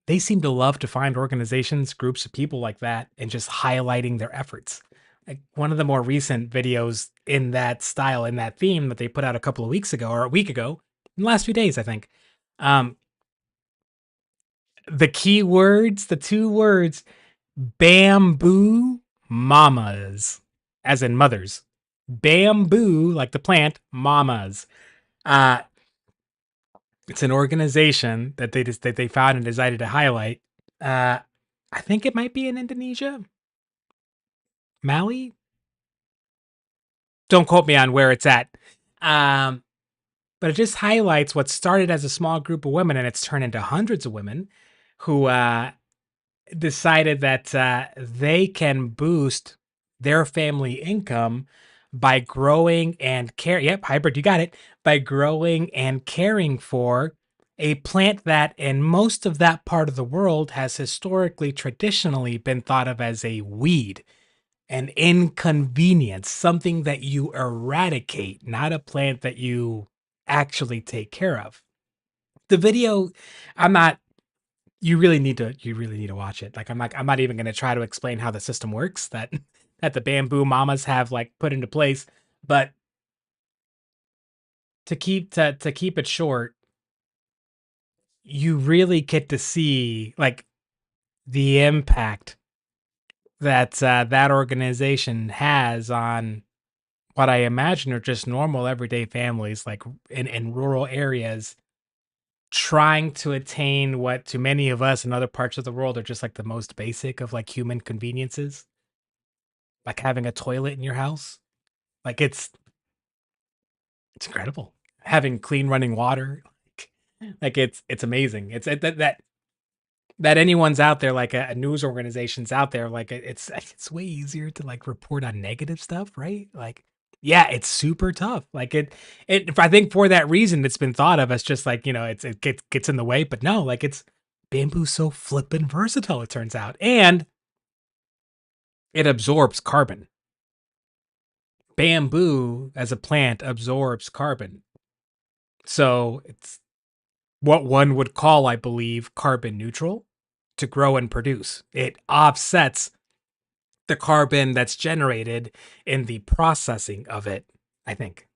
they seem to love to find organizations, groups of people like that, and just highlighting their efforts. Like one of the more recent videos in that style, in that theme that they put out a couple of weeks ago or a week ago, in the last few days, I think. Um, the key words, the 2 words, bamboo mamas, as in mothers. Bamboo, like the plant, mamas. Uh, it's an organization that they found and decided to highlight. Uh, I think it might be in Indonesia, Maui. Don't quote me on where it's at. Um, but it just highlights what started as a small group of women and it's turned into hundreds of women who decided that they can boost their family income by growing and care. Yep, hybrid, you got it. By growing and caring for a plant that in most of that part of the world has historically traditionally been thought of as a weed, an inconvenience, something that you eradicate, not a plant that you actually take care of. The video, I'm not you really need to watch it. Like I'm not even going to try to explain how the system works that that the bamboo mamas have like put into place, but to keep it short, you really get to see like the impact that that organization has on what I imagine are just normal everyday families, like in rural areas, trying to attain what to many of us in other parts of the world are just like the most basic of like human conveniences, like having a toilet in your house. Like it's incredible. Having clean running water, like it's amazing. It's that anyone's out there, like a news organization's out there, like it's way easier to like report on negative stuff, right? Like, yeah, it's super tough. Like I think for that reason, it's been thought of as just like it gets in the way, but no, like it's bamboo's so flippin' versatile. It turns out, and it absorbs carbon. Bamboo as a plant absorbs carbon, so it's what one would call, I believe, carbon neutral to grow and produce. It offsets the carbon that's generated in the processing of it, I think.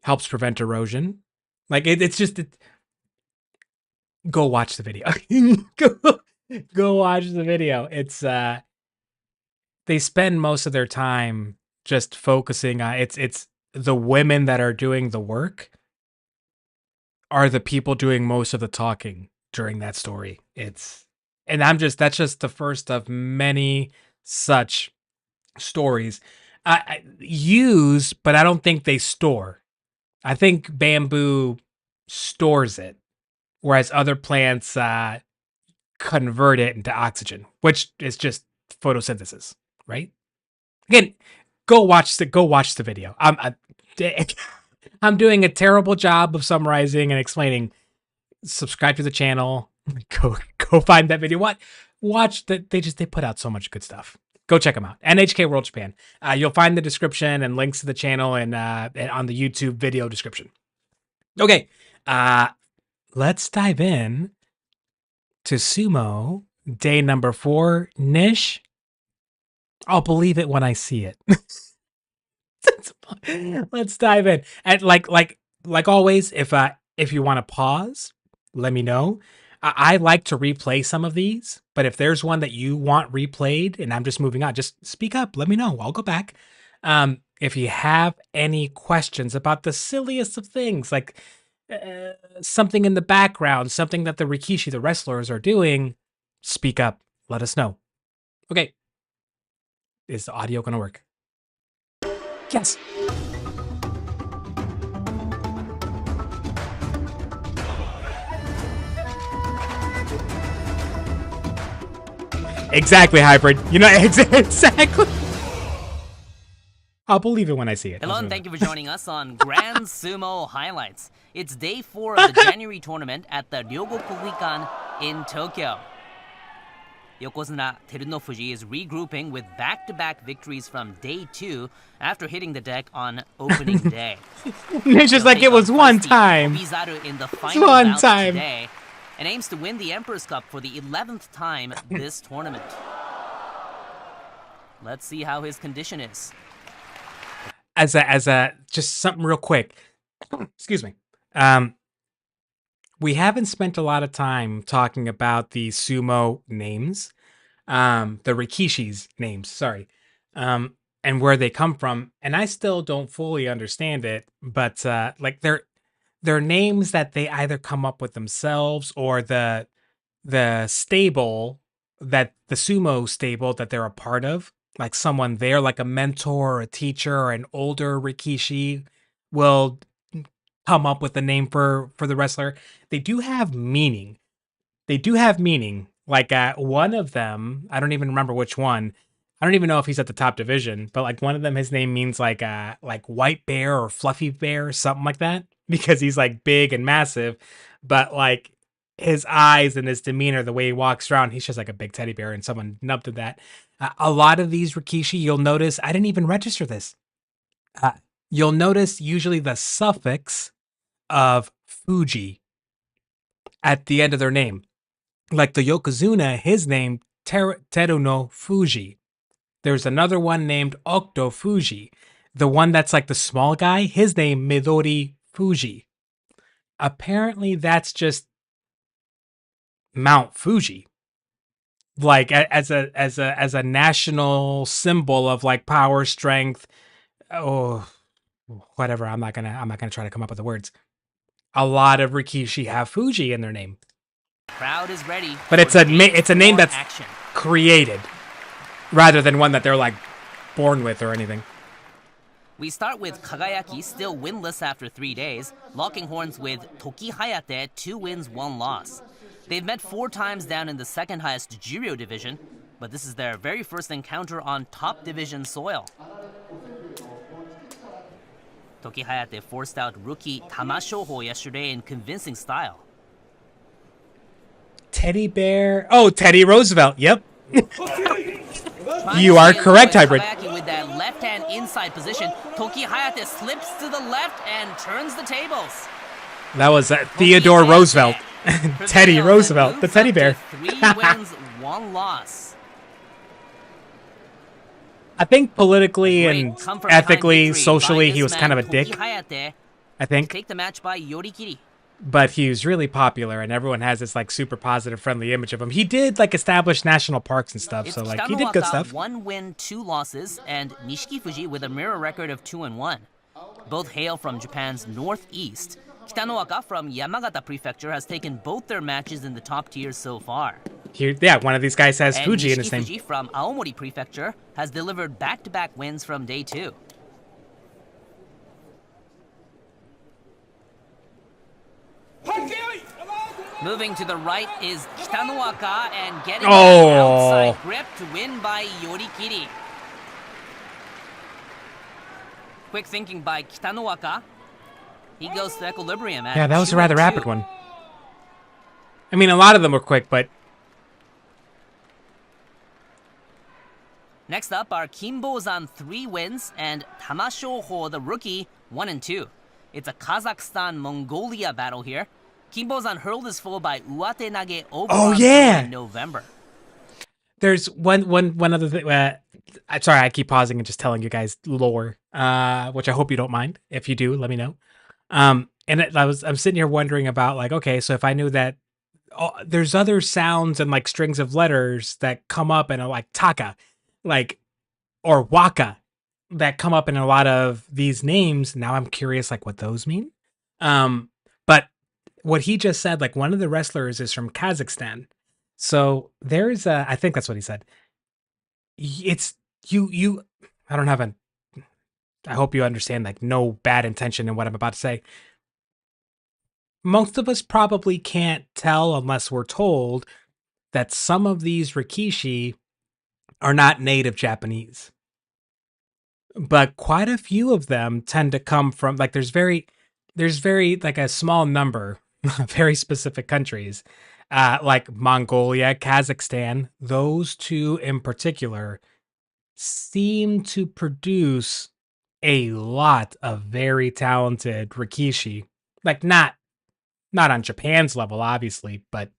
Helps prevent erosion. Like it's just go watch the video. go, go watch the video. It's they spend most of their time just focusing on it's the women that are doing the work are the people doing most of the talking during that story. It's and I'm just that's just the first of many such stories. I use, but I don't think they store. I think bamboo stores it, whereas other plants convert it into oxygen, which is just photosynthesis, right? Again, go watch the video. I'm doing a terrible job of summarizing and explaining. Subscribe to the channel. Go find that video. Watch that they put out so much good stuff. Go check them out. NHK World Japan. You'll find the description and links to the channel and on the YouTube video description. Okay, let's dive in to Sumo day number 4. Nish, I'll believe it when I see it. Let's dive in. And like always, if you want to pause, let me know. I like to replay some of these, but if there's one that you want replayed and I'm just moving on, just speak up. Let me know. I'll go back. If you have any questions about the silliest of things, like something in the background, something that the Rikishi, the wrestlers, are doing, speak up. Let us know. Okay. Is the audio going to work? Yes. Exactly, hybrid. You know, exactly. I'll believe it when I see it. Hello and thank you for joining us on Grand Sumo Highlights. It's day 4 of the January tournament at the Ryogokugikan in Tokyo. Yokozuna Terunofuji is regrouping with back-to-back victories from day 2 after hitting the deck on opening day. It's just like it was one time. Obizaru in the final bout today, and aims to win the Emperor's Cup for the 11th time this tournament. Let's see how his condition is. As a just something real quick. Excuse me. We haven't spent a lot of time talking about the sumo names, the Rikishi's names, sorry, and where they come from. And I still don't fully understand it, but like they're names that they either come up with themselves or the stable that the sumo stable that they're a part of, like someone there, like a mentor or a teacher or an older Rikishi will come up with a name for the wrestler. They do have meaning. They do have meaning. Like one of them, I don't even remember which one. I don't even know if he's at the top division, but like one of them, his name means like white bear or fluffy bear, something like that, because he's like big and massive, but like his eyes and his demeanor, the way he walks around, he's just like a big teddy bear, and someone nubbed at that. A lot of these Rikishi, you'll notice, I didn't even register this. You'll notice usually the suffix of Fuji at the end of their name. Like the Yokozuna, his name, Teru no Fuji. There's another one named Okto Fuji. the one that's like the small guy, his name Midori Fuji. Apparently, that's just Mount Fuji, like as a national symbol of like power, strength. Oh, whatever. I'm not gonna try to come up with the words. A lot of Rikishi have Fuji in their name. Crowd is ready. But it's a name that's created rather than one that they're like born with or anything. We start with Kagayaki, still winless after 3 days, locking horns with Toki Hayate, 2 wins, 1 loss. They've met 4 times down in the second highest Juryo division, but this is their very first encounter on top division soil. Toki Hayate forced out rookie Tamashoho yesterday in convincing style. Teddy Bear. Oh, Teddy Roosevelt. Yep. You are correct, Hybrid. Kagayaki with that left-hand inside position. Toki Hayate slips to the left and turns the tables. That was Theodore Roosevelt. Teddy Roosevelt, the teddy bear. 3 wins, 1 loss. I think politically and ethically, socially, he was kind of a dick. I think. Take the match by Yorikiri. But he was really popular, and everyone has this like super positive, friendly image of him. He did like establish national parks and stuff, so like he did good stuff. 1 win, 2 losses, and Nishiki Fuji with a mirror record of 2-1. Both hail from Japan's northeast. Kitanoaka from Yamagata Prefecture has taken both their matches in the top tiers so far. Here, yeah, one of these guys has and Fuji Nishiki in his name. Fuji from Aomori Prefecture has delivered back-to-back wins from day 2. Moving to the right is Kitanoaka and getting an outside grip to win by Yorikiri. Quick thinking by Kitanoaka. He goes to equilibrium at Yeah, that was a rather 2-2. rapid one. I mean, a lot of them were quick, but... Next up are Kimbozan 3 wins and Tamashoho the rookie 1-2. It's a Kazakhstan-Mongolia battle here. Kimbozan hurled his foe by Uate Nage over in November. There's one other thing. I'm sorry, I keep pausing and just telling you guys lore, which I hope you don't mind. If you do, let me know. I'm sitting here wondering about like, okay, so if I knew that there's other sounds and like strings of letters that come up and are like taka, like, or waka that come up in a lot of these names. Now I'm curious like what those mean. But what he just said, like one of the wrestlers is from Kazakhstan. So there's I think that's what he said. It's you I don't have I hope you understand like no bad intention in what I'm about to say. Most of us probably can't tell unless we're told that some of these Rikishi are not native Japanese. But quite a few of them tend to come from like there's very like a small number of very specific countries. Like Mongolia, Kazakhstan, those two in particular seem to produce a lot of very talented Rikishi. Like not on Japan's level, obviously, but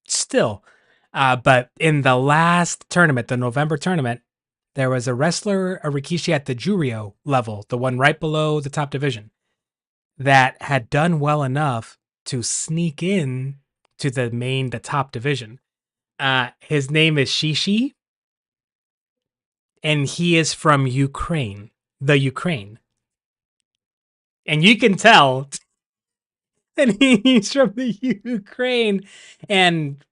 still. But in the last tournament, the November tournament, there was a wrestler, a Rikishi at the Juryo level, the one right below the top division, that had done well enough to sneak in to the top division. His name is Shishi, and he is from Ukraine, the Ukraine. And you can tell that he's from the Ukraine. And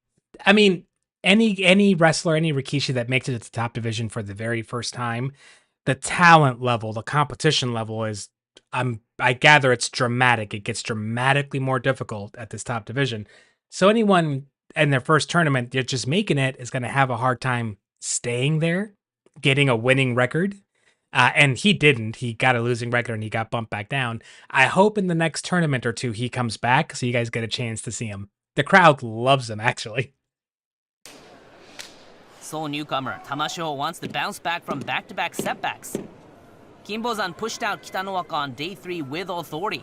I mean, any wrestler, any Rikishi that makes it to the top division for the very first time, the talent level, the competition level is, I gather it's dramatic. It gets dramatically more difficult at this top division. So anyone in their first tournament, they're just making it, is going to have a hard time staying there, getting a winning record. And he didn't. He got a losing record and he got bumped back down. I hope in the next tournament or two he comes back so you guys get a chance to see him. The crowd loves him, actually. Sole newcomer, Tamasho wants to bounce back from back-to-back setbacks. Kimbozan pushed out Kitanoaka on day 3 with authority,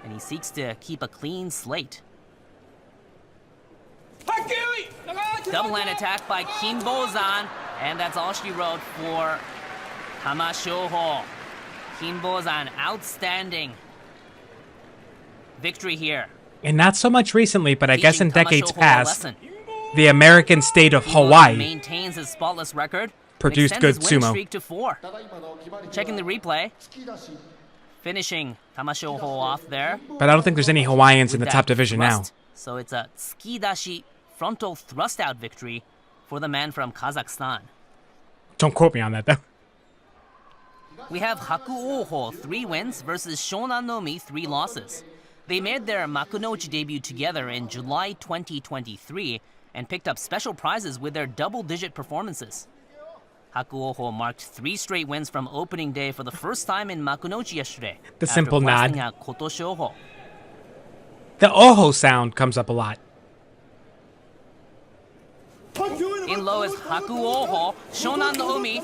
and he seeks to keep a clean slate. Double hand attack by Kimbozan, and that's all she wrote for Tamashoho. Kinbozan, outstanding victory here. And not so much recently, but I guess in Teaching decades Tamashoho a past, lesson. the American state of Kinbozan Hawaii maintains his spotless record. produced Extends good his winning sumo. streak to 4. Checking the replay. Finishing Tamashoho off there. But I don't think there's any Hawaiians in the with top that division now. thrust. So it's a tsukidashi frontal thrust out victory for the man from Kazakhstan. Don't quote me on that, though. We have Hakuoho 3 wins versus Shonan Nomi 3 losses. They made their Makunochi debut together in July 2023 and picked up special prizes with their double-digit performances. Hakuoho marked 3 straight wins from opening day for the first time in Makunochi yesterday. The simple after blasting nod. out Kotoshoho. The oho sound comes up a lot. In low is Hakuoho, Shonan Nomi,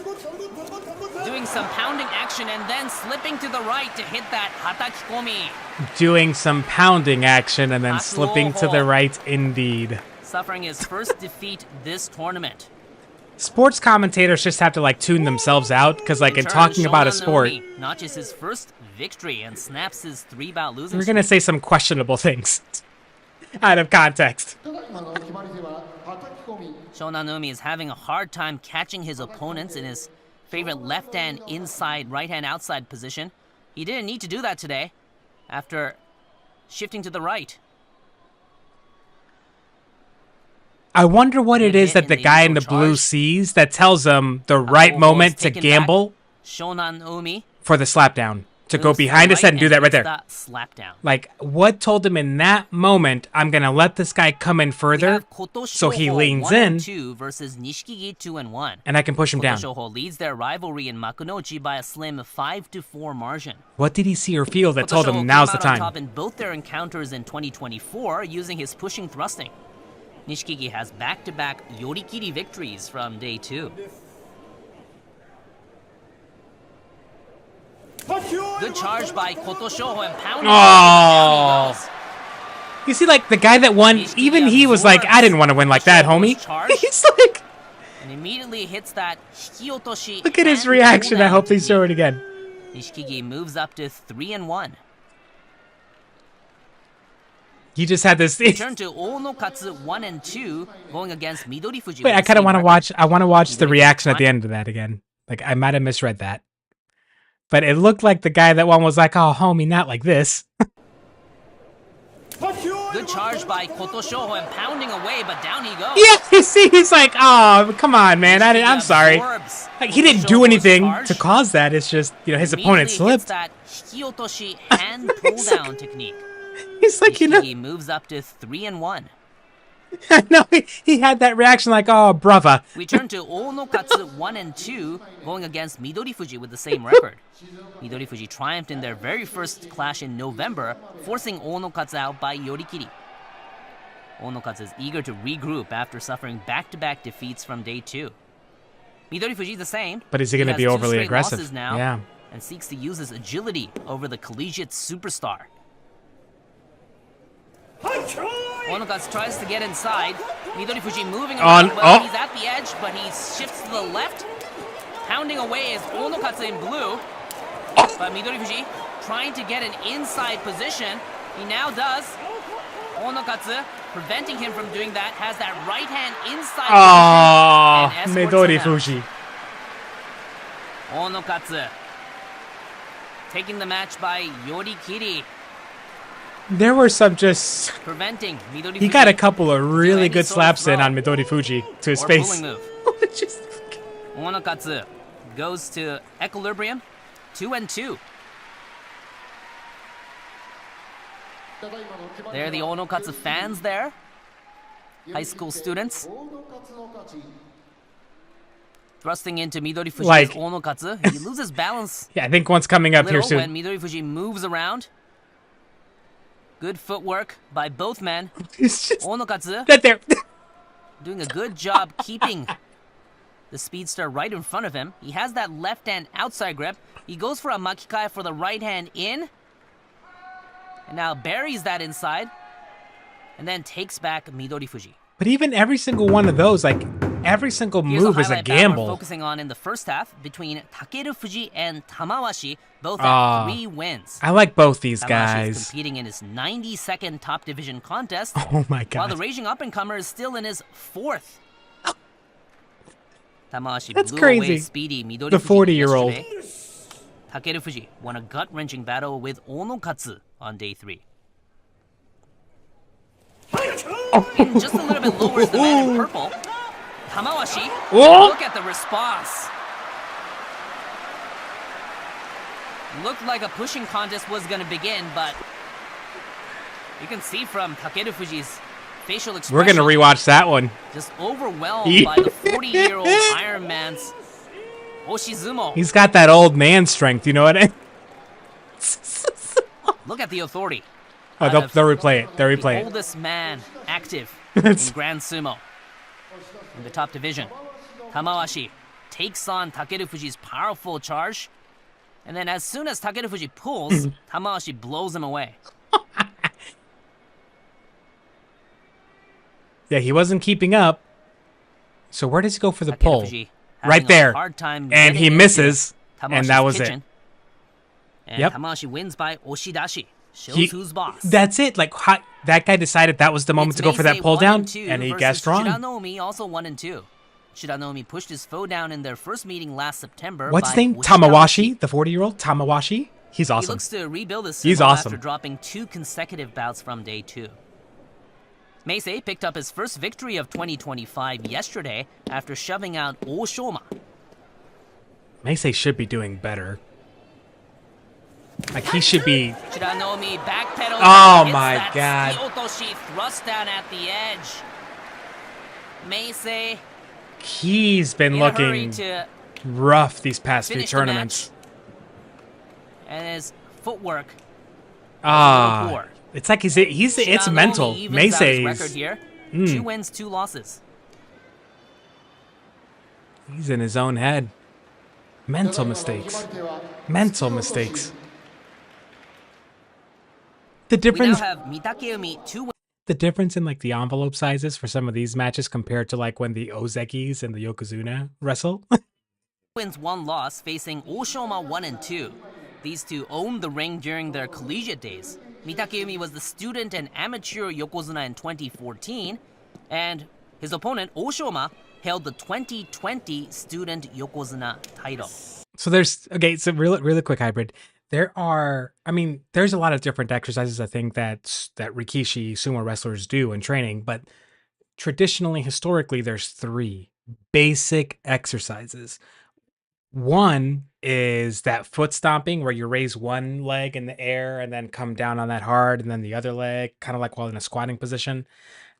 doing some pounding action and then slipping to the right to hit that hatakikomi. Doing some pounding action and then slipping to the right, indeed. Suffering his first defeat this tournament. Sports commentators just have to, like, tune themselves out, because, like, in Turn talking about a Shonan sport, Nomi notches his first victory and snaps his 3-bout losing we're going to say some questionable things out of context. Shonan Nomi is having a hard time catching his opponents in his favorite left hand inside, right hand outside position. He didn't need to do that today after shifting to the right. I wonder what it is hit that in the the guy in the initial blue charge. sees that tells him the right Hakuoho moment is to taken gamble back. Shonan Nomi for the slapdown. To go moves to the behind his head and do that right hits there. the slap down. Like, what told him in that moment, I'm going to let this guy come in We further have Kotoshoho so he leans 1 and in 2 versus Nishikigi 2 and 1. and I can push him down. Kotoshoho leads their rivalry in Makunochi by a slim 5-4 margin. What did he see or feel that told Kotoshoho him now's came the out on time? top in both their encounters in 2024 using his pushing thrusting. Nishikigi has back-to-back yorikiri victories from day 2. Good charge by Kotoshoho and pounding. Oh. Down he goes. You see, like, the guy that won, even he was like, I didn't want to win like that, homie. He's like, And immediately hits that hikiotoshi. look at his and reaction. I pull-down hope they technique. show it again. Nishikigi moves up to 3 and 1. He just had this. Turn to Onokatsu 1 and 2, going against Midori Fuji. Wait, with I the kind of same want to record. watch. I want to watch the Midori reaction at the Fuji end of that again. Like, I might have misread that. But it looked like the guy that won was like, oh, homie, not like this. Good charge by Kotoshoho and pounding away, but down he goes. Yeah, you see, he's like, oh, come on, man. I'm sorry. Absorbs Like, he didn't do Kotoshoho's anything charge. to cause that. It's just, you know, his opponent Immediately hits slipped. that hikiotoshi hand pull-down technique. He's like, you know, Nishikigi moves up to 3 and 1. no, he had that reaction like, oh, brother. We turn to Onokatsu 1 and 2, going against Midori Fuji with the same record. Midori Fuji triumphed in their very first clash in November, forcing Onokatsu out by yorikiri. Onokatsu is eager to regroup after suffering back-to-back defeats from day 2. Midori Fuji the same. But is he going to has be 2 overly straight aggressive? losses now, Yeah. and seeks to use his agility over the collegiate superstar. Onokatsu tries to get inside. Midori Fuji moving around well. He's at the edge, but he shifts to the left. Pounding away is Onokatsu in blue. But Midori Fuji trying to get an inside position. He now does. Onokatsu, preventing him from doing that, has that right hand inside Oh, position. and escorts Midori him out. Fuji. Onokatsu taking the match by yorikiri, There were some just... preventing Midori Fuji. He got a couple of really any good sort of slaps in throw on Midori Fuji to his or face. pulling move. Just- Onokatsu goes to equilibrium, 2 and 2. There are the Onokatsu fans there. High school students. Thrusting into Midori Fuji's Like- Onokatsu. He loses balance yeah, I think one's coming up here little when soon. Midori Fuji moves around. Good footwork by both men. It's just Onokatsu that there. doing a good job keeping the speedster right in front of him. He has that left hand outside grip. He goes for a makikai for the right hand in. And now buries that inside. And then takes back Midori Fuji. But even every single one of those, like, every single Here's a move is a highlight bout we're gamble. focusing on in the first half between Takeru Fuji and Tamawashi, both at 3 wins. I like both these Tamawashi guys. is competing in his 92nd top division contest, Oh my while the god. raging up-and-comer is still in his 4th. Tamawashi That's blew crazy. away speedy Midori The Fuji 40-year-old. yesterday. Takeru Fuji won a gut-wrenching battle with Onokatsu on day 3. In just a little bit lower is the man in purple. Tamawashi, look at the response. Looked like a pushing contest was going to begin, but you can see from Takeru Fuji's facial expression. We're gonna rewatch that one. Just overwhelmed by the 40-year-old Iron Man's Oshizumo. He's got that old man strength, you know what I mean? Look at the authority. Oh, they'll replay it. They'll The replay it. oldest man active in Grand Sumo in the top division. Tamawashi takes on Takeru Fuji's powerful charge, and then as soon as Takeru Fuji pulls, Tamawashi blows him away. Yeah, he wasn't keeping up. So where does he go for the Takeru pull? Fuji having Right a there. hard time And getting he into misses, and Tamawashi's that was it. kitchen. And Yep. Tamawashi wins by Oshidashi. Shows He- who's boss. That's it. Like that guy decided that was the moment It's to go for that Meisei pull 1 down, and 2 and he versus guessed wrong. Shiranomi also 1 and 2. Shiranomi pushed his foe down in their first meeting last September. What's his by name? Oshidashi. Tamawashi, the 40-year-old Tamawashi. He's He awesome. looks to rebuild his He's sumo awesome. after dropping 2 consecutive bouts from day 2. Meisei picked up his first victory of 2025 yesterday after shoving out Oshoma. Meisei should be doing better. Like he should be. Shiranomi backpedals. Oh hits my that God. Kyotoshi thrust down at the edge. Meisei He's been in a hurry looking to rough these past few finish the tournaments. and his footwork. Ah, poor. it's like it's Shiranomi mental. evens out his record Meisei's here. 2 wins, 2 losses. he's in his own head. Mental mistakes. Mental mistakes. The We now difference. have Mitakeumi 2 wins. The difference in like the envelope sizes for some of these matches compared to like when the Ozekis and the Yokozuna wrestle. Wins 1 loss, facing Oshoma 1 and 2. These two owned the ring during their collegiate days. Mitakeumi was the student and amateur Yokozuna in 2014, and his opponent Oshoma held the 2020 student Yokozuna title. So there's so really quick hybrid. There's a lot of different exercises I think that Rikishi sumo wrestlers do in training, but traditionally, historically, there's 3 basic exercises. One is that foot stomping where you raise one leg in the air and then come down on that hard, and then the other leg, kind of like while in a squatting position.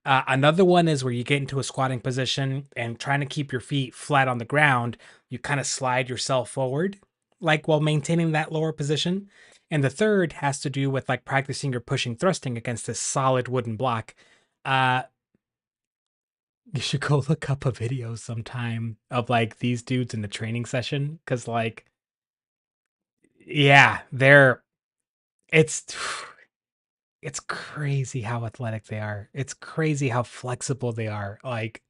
Another one is where you get into a squatting position and trying to keep your feet flat on the ground, you kind of slide yourself forward, like while maintaining that lower position. And the third has to do with like practicing your pushing thrusting against this solid wooden block. You should go look up a video sometime of like these dudes in the training session, because like, yeah, it's crazy how athletic they are. It's crazy how flexible they are. Like,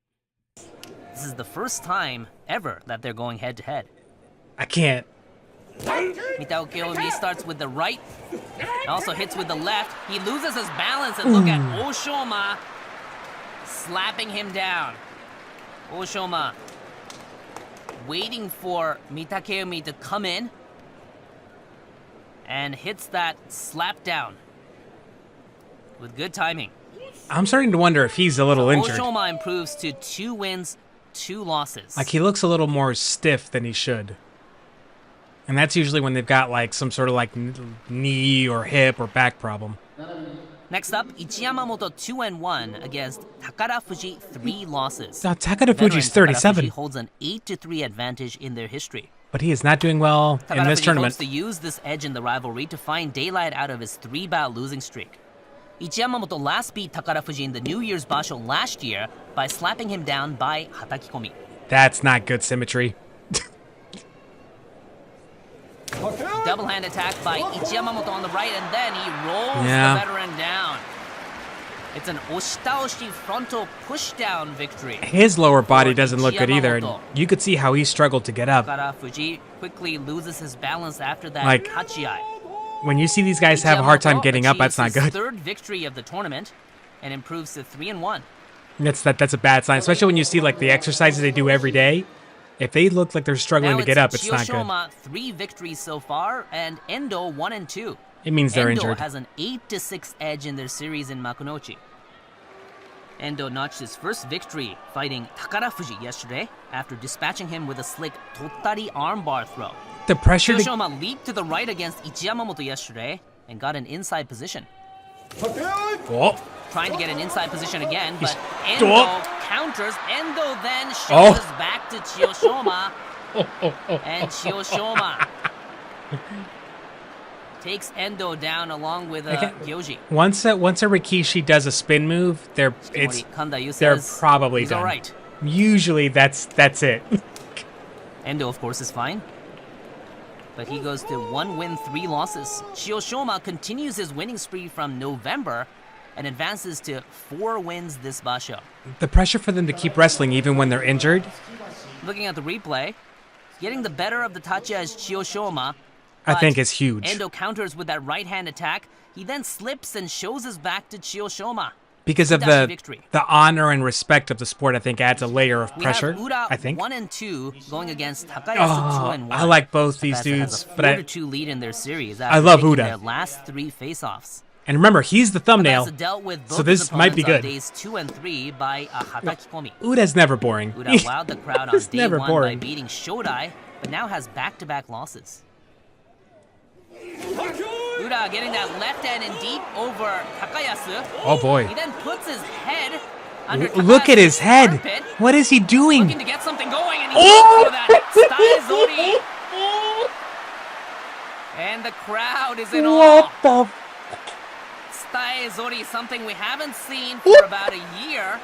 This is the first time ever that they're going head to head. I can't. Mitakeumi starts with the right, also hits with the left. He loses his balance, and look at Oshoma slapping him down. Oshoma waiting for Mitakeumi to come in and hits that slap down with good timing. I'm starting to wonder if he's a little injured. Oshoma improves to 2 wins, 2 losses. Like, he looks a little more stiff than he should. And that's usually when they've got like some sort of like knee or hip or back problem. Next up, Ichiyamamoto 2-1 against Takara Fuji 3 losses. Now, Takara Fuji's Veteran Takara 37. Fuji holds an 8-3 advantage in their history. But he is not doing well in Takara this Fuji tournament. hopes to use this edge in the rivalry to find daylight out of his 3-bout losing streak. Ichiyamamoto last beat Takara Fuji in the New Year's Basho last year by slapping him down by hatakikomi. That's not good symmetry. Double hand attack by Ichiyamamoto on the right, and then he rolls Yeah. the veteran down. It's an oshitaoshi frontal pushdown victory. His lower body for doesn't look good either, and Yamamoto. you could see how he struggled to get up. Takara Fuji quickly loses his balance after that Like, hachiai. When you see these guys have a hard time Yamamoto getting up, that's not achieves his good. third victory of the tournament and improves to 3-1. That's a bad sign, especially when you see like the exercises they do every day. If they look like they're struggling Now to get up, it's not good. Chiyoshima 3 victories so far, and Endo 1-2. It means they're Endo injured. has an 8-6 edge in their series in Makunochi. Endo notched his first victory fighting Takara Fuji yesterday after dispatching him with a slick Tottari armbar throw. The pressure to... Chiyoshima leaped to the right against Ichiyamamoto yesterday and got an inside position. Oh. Trying to get an inside position again, but He's- Endo Oh. counters. Endo then Oh. shows back to Chiyoshima, and Chiyoshima takes Endo down along with Gyoji. Once a Rikishi does a spin move, they're Kandayu they're says probably he's done. all right. Usually that's it. Endo, of course, is fine. But he goes to 1 win, 3 losses. Chiyoshima continues his winning spree from November and advances to 4 wins this basho. The pressure for them to keep wrestling even when they're injured. Looking at the replay, getting the better of the Tachiya is Chiyoshima. I but think is huge. Endo counters with that right hand attack. He then slips and shows his back to Chiyoshima. Because of Udashi the victory. honor and respect of the sport, I think adds a layer of We pressure. have Uda I think. 1-2 going against Takayasu Oh, 2-1. I like both these Takayasu dudes, has a but I 4-2 lead in their series. I love after Uda. taking Their last 3 face-offs. And remember, he's the thumbnail, Takayasu dealt with both so this his might be opponents good. on days 2 and 3 by a hatakikomi. Uda's never boring. Uda wowed the crowd on He's day never 1 boring. by beating Shodai, but now has back-to-back losses. Uda getting that left hand in deep over Takayasu. Oh boy. He then puts his head under Look at his Takayasu's head. armpit, What is he doing? looking to get something going, and he Oh! goes for that Staizori. And the crowd is in awe. What the? Staizori, something we haven't seen for about a year.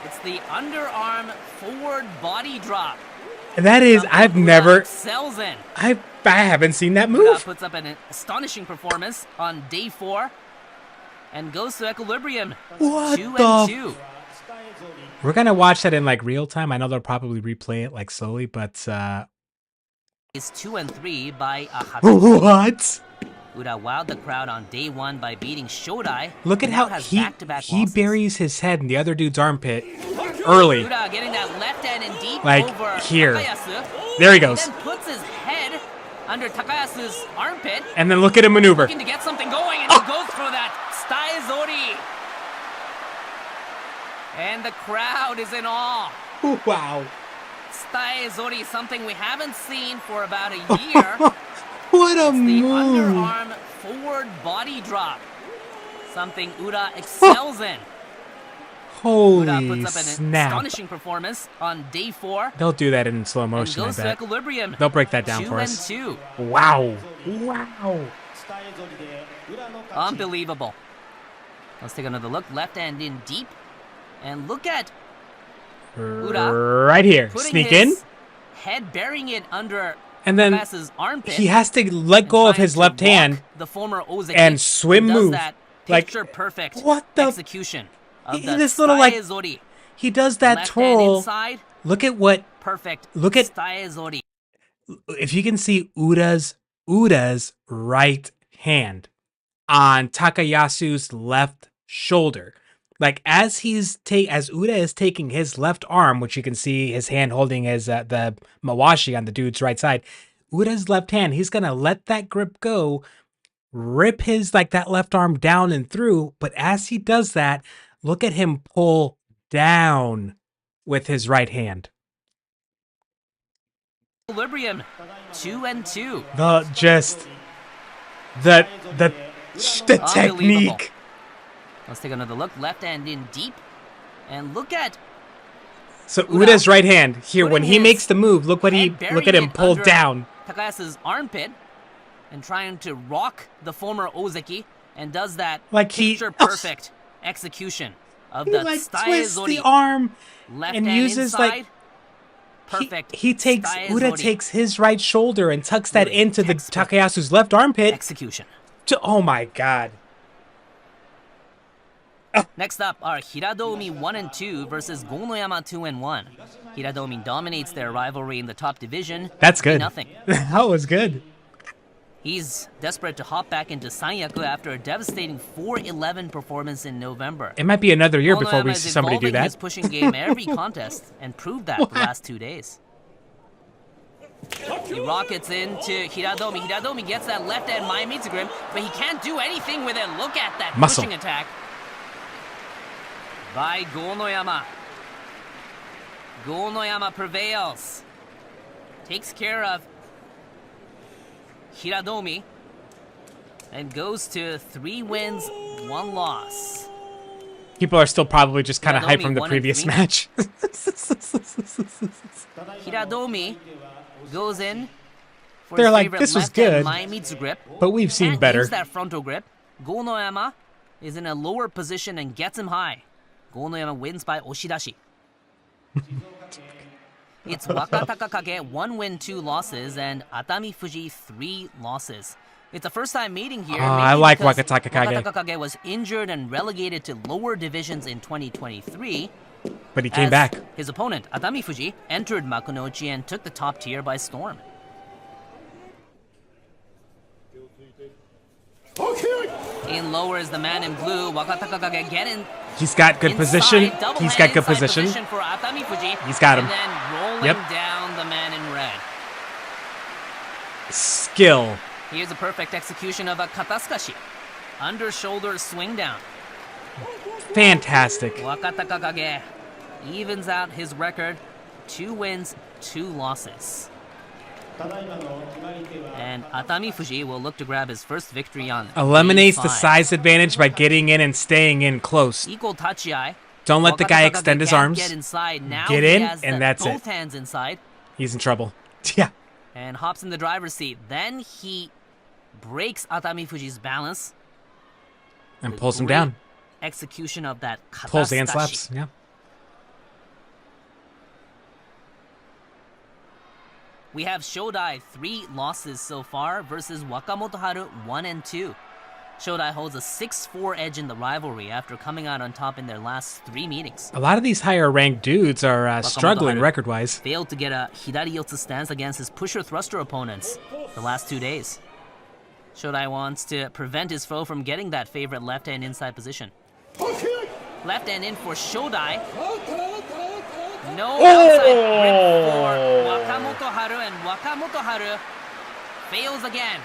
It's the underarm forward body drop. That is, Something I've Uda never, excels in. I haven't seen that Uda move. puts up an astonishing performance on day 4 and goes to equilibrium. What 2-2. We're gonna watch that in like real time. I know they'll probably replay it like slowly, but Is 2-3 by a hatakikomi. what? Uda wowed the crowd on day 1 by beating Shodai. Look at and how now has he back-to-back losses. buries his head in the other dude's armpit early. Uda getting that left hand in deep Like, over here. Takayasu. There he goes. Then puts his head under Takayasu's armpit, And then look at him maneuver. looking to get something going, and he goes for that Staizori. And the crowd is in awe. Wow. Staizori, something we haven't seen for about a year. What a The move. underarm forward body drop. Something Uda excels in. Uda Holy puts up an snap. astonishing performance on day 4 They'll do that in slow and motion, I goes to bet. equilibrium. They'll break that down for us. 2-2. Wow. Wow. Unbelievable. Let's take another look. Left hand in deep. And look at Uda Right here. putting Sneak his in. head, burying it under And then Takayasu's armpit. he has to let and go of trying his to left walk hand. the former Ozeki and swim does move. That Like, picture perfect what the- execution of the This little, like, Staizori. He does that Left hand twirl. inside, Look at what, perfect. Look at- Staizori. if you can see Uda's right hand on Takayasu's left shoulder. Like as Uda is taking his left arm, which you can see his hand holding his the mawashi on the dude's right side. Uda's left hand, he's gonna let that grip go, rip his like that left arm down and through. But as he does that, look at him pull down with his right hand. Equilibrium. 2-2. The Unbelievable. technique. Let's take another look. Left hand in deep. And look at So Uda Uda's right hand here when putting he his makes the move. Look at head, him burying it pull under down. Takayasu's armpit and trying to rock the former Ozeki and does that Like he- picture perfect execution of He the like twists the Staizori. arm Left and hand uses inside. like Perfect. Uda Staizori. takes his right shoulder and tucks that Really into the textbook Takayasu's left armpit. execution. Oh my god. Next up are Hiradomi 1 and 2 versus Gonoyama 2 and 1. Hiradomi dominates their rivalry in the top division. That's good. Nothing. That was good. He's desperate to hop back into Sanyaku after a devastating 4-11 performance in November. It might be another year before Gonoyama we is see somebody do evolving that. his pushing game every contest and proved that the last 2 days. He rockets into Hiradomi. Hiradomi gets that left hand Miyamitsu grip, but he can't do anything with it. Look at that Muscle. pushing attack by Gonoyama. Gonoyama prevails. Takes care of Hiradomi and goes to 3 wins, 1 loss. People are still probably just kind of hyped Hiradomi from the 1 and previous 3. match. Hiradomi goes in for They're his like, favorite this was left-hand good, Miyamitsu grip. but we've seen Can't better. use that frontal grip. Gonoyama is in a lower position and gets him high. Gonoyama wins by oshidashi. It's Wakatakakage 1 win 2 losses and Atami Fuji 3 losses. It's a first time meeting here. I like because Wakatakakage. Wakatakakage was injured and relegated to lower divisions in 2023. But he came as back. His opponent, Atami Fuji, entered Makunochi and took the top tier by storm. In lower is the man in blue. Wakatakakage getting He's got good position. inside, He's got good double-hand inside position. for Atami Fuji. He's got him. And then rolling Yep. down the man in red. Skill. Here's a perfect execution of a katasukashi. Under shoulder swing down. Fantastic. Wakatakakage evens out his record. 2 wins, 2 losses. And Atami Fuji will look to grab his first victory on Eliminates the 3-5. size advantage by getting in and staying in close. Equal tachiai. Don't let the guy Wakatakakage extend his can't arms. Get inside. Now Get he in, has and the- that's both it. hands inside. He's in trouble. Yeah. And hops in the driver's seat. Then he breaks Atami Fuji's balance. And With pulls him great down. Execution of that katasukashi. Pulls and slaps. Yeah. We have Shodai 3 losses so far versus Wakamoto Haru 1 and 2. Shodai holds a 6-4 edge in the rivalry after coming out on top in their last 3 meetings. A lot of these higher ranked dudes are struggling Haru record wise. failed to get a Hidari Yotsu stance against his pusher thruster opponents the last 2 days. Shodai wants to prevent his foe from getting that favorite left hand inside position. Left hand in for Shodai. No outside grip for Wakamoto Haru, and Wakamoto Haru fails again.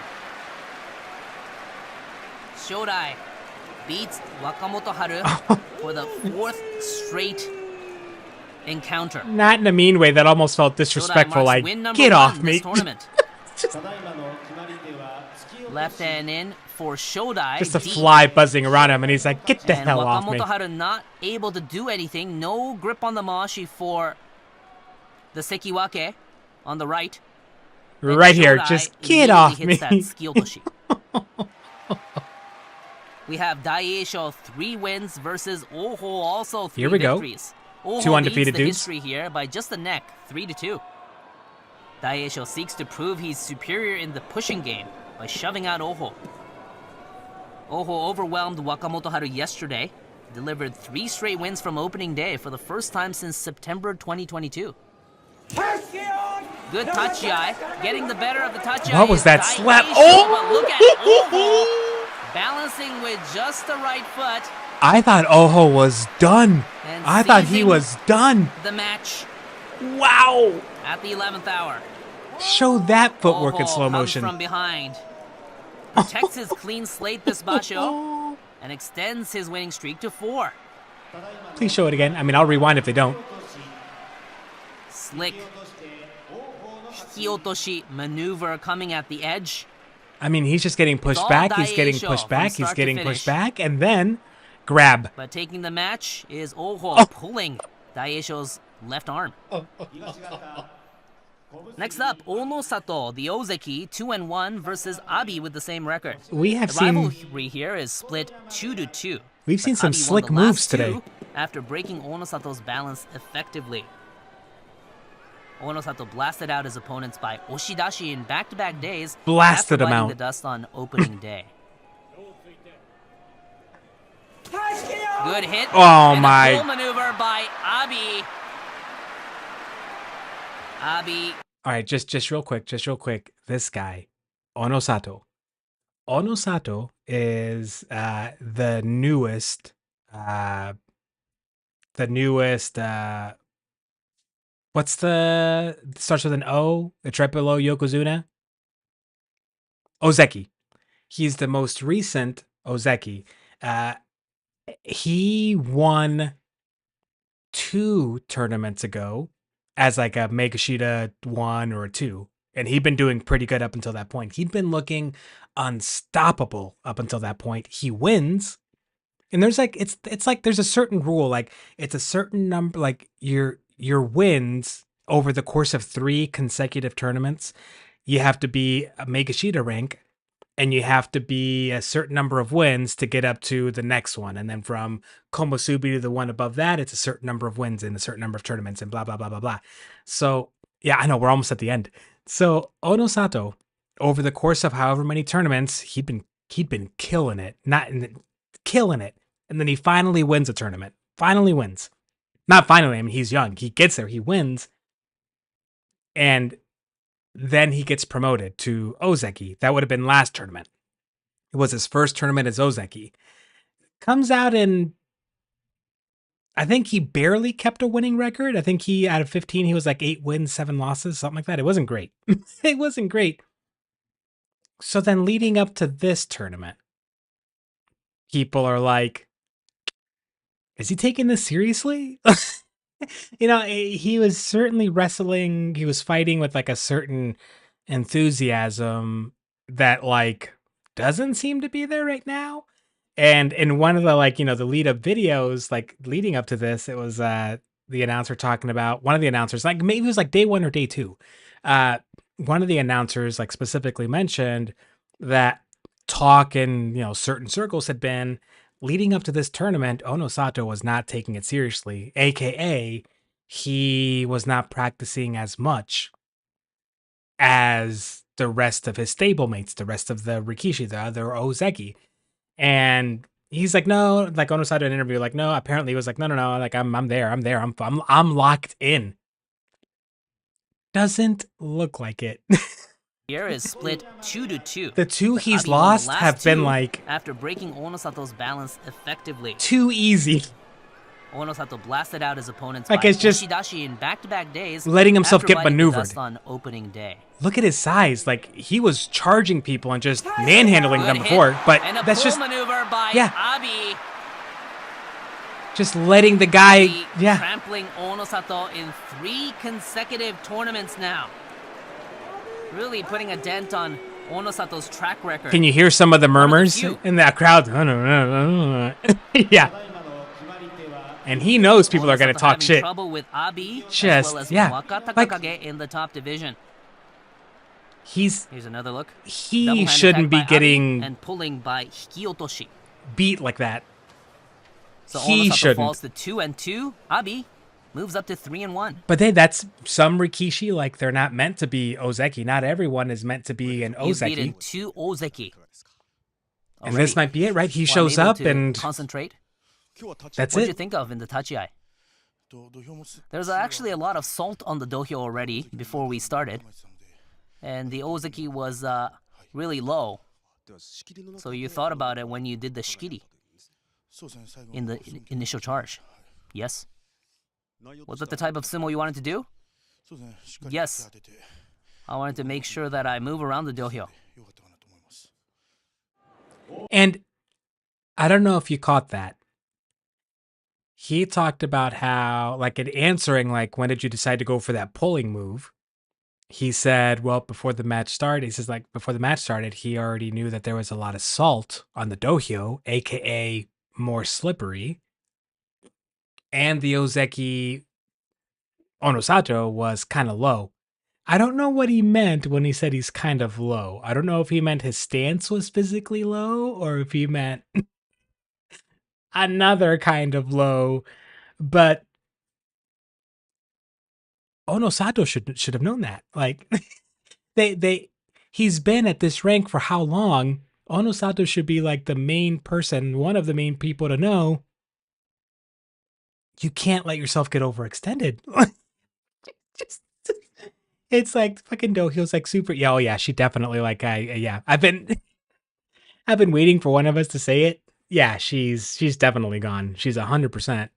Shodai beats Wakamoto Haru for the 4th straight encounter. Not in a mean way that almost felt Shodai disrespectful. marks Like, win number get 1 off this me. tournament. Left hand in for Shodai. Just a deep. fly buzzing around him, and he's like, get the And hell off me. Wakamoto Haru not able to do anything. No grip on the Maashi for the Sekiwake on the right. And Right here, Shodai just get immediately off hits me. that Skiyotoshi. We have Daieisho 3 wins versus Oho also 3 Here we go. victories. Oho 2 undefeated leads the dudes. history here by just a neck, 3-2. Daieisho seeks to prove he's superior in the pushing game by shoving out Oho. Oho overwhelmed Wakamoto Haru yesterday, delivered 3 straight wins from opening day for the first time since September 2022. Good tachiai, getting the better of the tachiai. What was is that slap? Daieisho, Oh! but look at Oho balancing with just the right foot I thought Oho was done. and I thought he seizing was done. the match Wow. at the 11th hour. Show that footwork in Oho slow comes motion. from behind, protects his clean slate this basho, and extends his winning streak to 4. Please show it again. I mean, I'll rewind if they don't. Slick Hikiotoshi maneuver coming at the edge. I mean, he's just getting pushed all back. He's getting Daieisho pushed from back. He's start to getting finish. pushed back. And then grab. But taking the match is Oho Oh. pulling Daieisho's left arm. Next up, Onosato, the Ozeki, 2-1 versus Abi with the same record. We have The seen rivalry here is split 2-2. We've seen but some Abi won slick the moves last today. 2 after breaking Onosato's balance effectively. Onosato blasted out his opponents by oshidashi in back-to-back days. Blasted after him biting out. the dust on opening day. Good Good hit. Oh and my. a pull maneuver by Abi. Abi. All right, just real quick, This guy, Onosato. Onosato is uh the newest what's the starts with an O? The Tripolo Yokozuna? Ozeki. He's the most recent Ozeki. He won 2 tournaments ago as like a Megashita 1 or a 2. And he'd been doing pretty good up until that point. He'd been looking unstoppable up until that point. He wins. And there's like it's like there's a certain rule, like it's a certain number, like your wins over the course of 3 consecutive tournaments, you have to be a Megashita rank, and you have to be a certain number of wins to get up to the next one. And then from Komusubi to the one above that, it's a certain number of wins in a certain number of tournaments and blah, blah, blah, blah, blah. So, yeah, I know we're almost at the end. So, Onosato, over the course of however many tournaments, he'd been killing it, killing it. And then he finally wins a tournament. Finally wins. Not finally, I mean, he's young. He gets there, he wins. And then he gets promoted to Ozeki. That would have been last tournament. It was his first tournament as Ozeki. Comes out and I think he barely kept a winning record. I think he, out of 15, he was like 8 wins, 7 losses, something like that. It wasn't great. It wasn't great. So then leading up to this tournament, people are like, is he taking this seriously? He was certainly wrestling. He was fighting with like a certain enthusiasm that like doesn't seem to be there right now. And in one of the the lead up videos, like leading up to this, it was the announcer talking about one of the announcers, like maybe it was like day 1 or day 2. One of the announcers like specifically mentioned that talk in certain circles had been leading up to this tournament, Onosato was not taking it seriously, aka he was not practicing as much as the rest of his stablemates, the rest of the Rikishi, the other Ozeki. And he's like, no, like Onosato in an interview, like, no, apparently he was like, no, like I'm there, I'm locked in. Doesn't look like it. Here is split 2-2. The 2 he's Abi won the lost last have been 2 like after breaking Onosato's balance effectively. too easy. Onosato blasted out his opponents Like by it's just Oshidashi in back-to-back days, letting himself after get biting the maneuvered. dust on opening day. Look at his size. Like he was charging people and just manhandling them Good before, hit, but and a that's pull just maneuver by yeah. Abi. Just letting the guy Abi trampling Onosato in 3 consecutive tournaments now. Really putting a dent on Onosato's track record. Can you hear some of the murmurs in that crowd? Yeah. And he knows people are going to talk shit. Trouble with Abi, just, as well as yeah. Waka Like, Takakage in the top division. Here's another look. He shouldn't be getting and pulling by Hikiotoshi. Beat like that. So he Onosato shouldn't. falls to 2-2. Abi moves up to 3-1. But that's some Rikishi, like they're not meant to be Ozeki. Not everyone is meant to be an He's Ozeki. beaten 2 Ozeki. And this might be it, right? He shows up and concentrate. That's What'd it. you think of in the Tachiai? There's actually a lot of salt on the dohyo already before we started. And the Ozeki was really low. So you thought about it when you did the shikiri in the initial charge. Yes? Was that the type of sumo you wanted to do? Yes. I wanted to make sure that I move around the dohyo. And I don't know if you caught that. He talked about how, like, in answering, like, when did you decide to go for that pulling move? He said, well, before the match started, he says, like, before the match started, he already knew that there was a lot of salt on the dohyo, aka more slippery. And the Ozeki Onosato was kind of low. I don't know what he meant when he said he's kind of low. I don't know if he meant his stance was physically low or if he meant another kind of low. But Onosato should have known that. Like he's been at this rank for how long? Onosato should be like the main person, one of the main people to know. you can't let yourself get overextended. Just, it's like fucking Dohyo's like super. Yeah, oh yeah, she definitely like. Yeah, I've been waiting for one of us to say it. Yeah, she's definitely gone. She's 100%.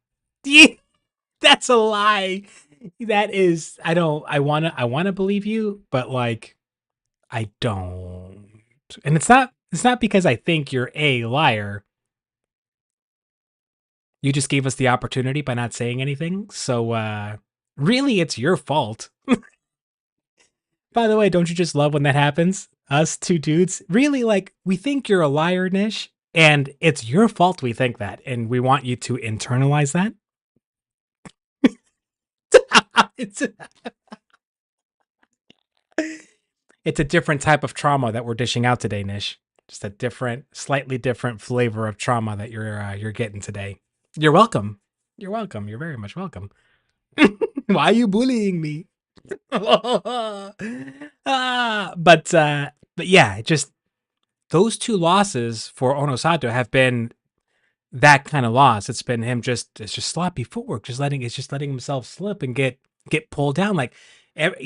That's a lie. That is. I wanna believe you, but like I don't. And it's not because I think you're a liar. You just gave us the opportunity by not saying anything. So really it's your fault. By the way, don't you just love when that happens? Us two dudes, really like we think you're a liar, Nish, and it's your fault we think that, and we want you to internalize that. it's it's a different type of trauma that we're dishing out today, Nish. Just a different, slightly different flavor of trauma that you're getting today. You're welcome. You're welcome. You're very much welcome. Why are you bullying me? But yeah, just those two losses for Onosato have been that kind of loss. It's been him it's just sloppy footwork, just letting himself slip and get pulled down. Like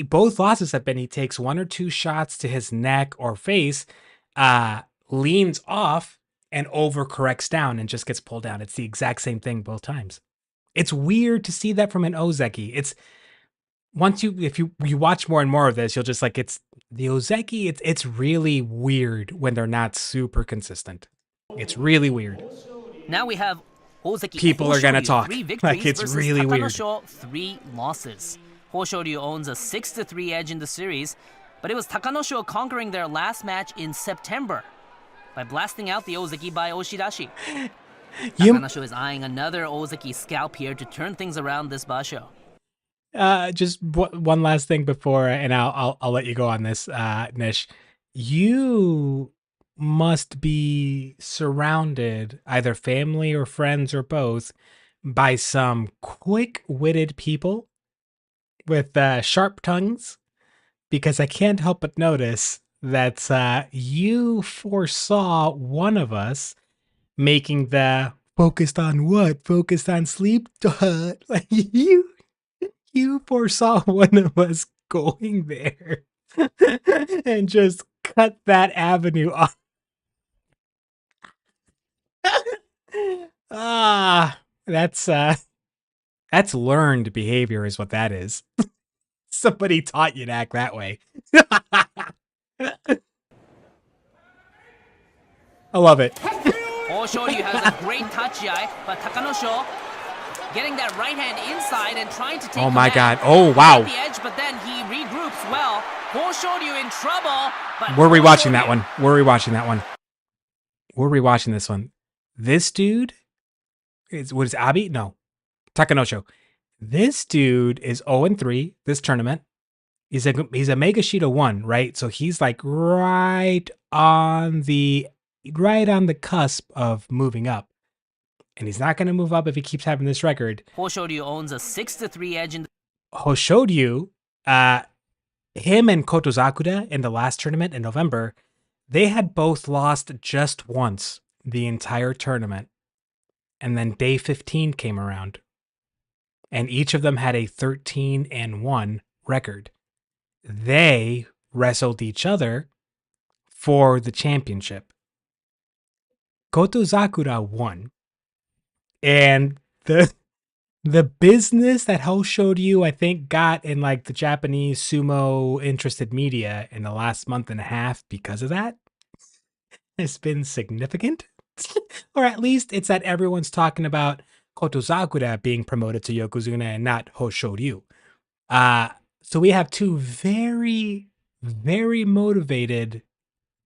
both losses have been he takes one or two shots to his neck or face, leans off and overcorrects down and just gets pulled down. It's the exact same thing both times. It's weird to see that from an Ozeki. It's once if you watch more and more of this, you'll just like it's the Ozeki. It's really weird when they're not super consistent. It's really weird. Now we have Ozeki People are gonna Hoshoryu, talk 3 victories like it's versus really weird. Takanosho, 3 losses. Hoshoryu owns a 6-3 edge in the series, but it was Takanosho conquering their last match in September by blasting out the Ozeki by Oshidashi. Takanosho is eyeing another Ozeki scalp here to turn things around this Basho. Just one last thing before, and I'll let you go on this, Nish. You must be surrounded, either family or friends or both, by some quick-witted people with sharp tongues, because I can't help but notice that you foresaw one of us making the focused on what? Focused on sleep? Like you foresaw one of us going there and just cut that avenue off. That's learned behavior is what that is. Somebody taught you to act that way. I love it. Hoshoryu has a great tachiai, but Takanosho getting that right hand inside and trying to take Oh my command. god. Oh wow. At the edge, but then he regroups well. Hoshoryu in trouble, but We're rewatching that one. We're rewatching this one. This dude what is Abi? No. Takanosho. This dude is 0-3 this tournament. He's a Mega Shida 1, right? So he's like right on the cusp of moving up. And he's not going to move up if he keeps having this record. Hoshoryu owns a 6-3 edge in the Hoshoryu, him and Kotozakura in the last tournament in November, they had both lost just once the entire tournament. And then day 15 came around. And each of them had a 13-1 record. They wrestled each other for the championship. Kotozakura won. And the business that Hoshoryu, I think, got in like the Japanese sumo interested media in the last month and a half because of that has been significant. Or at least it's that everyone's talking about Kotozakura being promoted to Yokozuna and not Hoshoryu. So we have two very, very motivated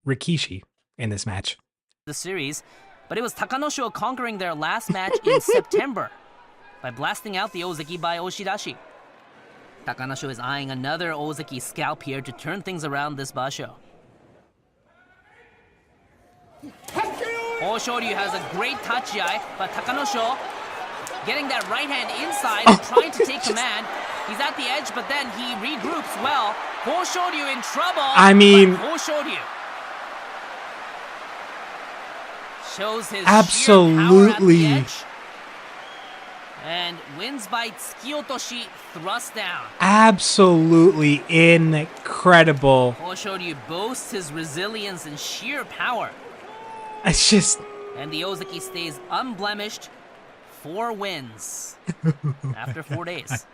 Rikishi in this match. The series, but it was Takanosho conquering their last match in September by blasting out the Ozeki by Oshidashi. Takanosho is eyeing another Ozeki scalp here to turn things around this Basho. Hoshoryu has a great tachiai, but Takanosho getting that right hand inside and trying to take command. He's at the edge, but then he regroups well. Hoshoryu in trouble. I mean, Hoshoryu shows his absolutely. sheer power at the edge. And wins by Tsukiyotoshi thrust down. Absolutely incredible. Hoshoryu boasts his resilience and sheer power. It's just... And the Ozeki stays unblemished. 4 wins after 4 days.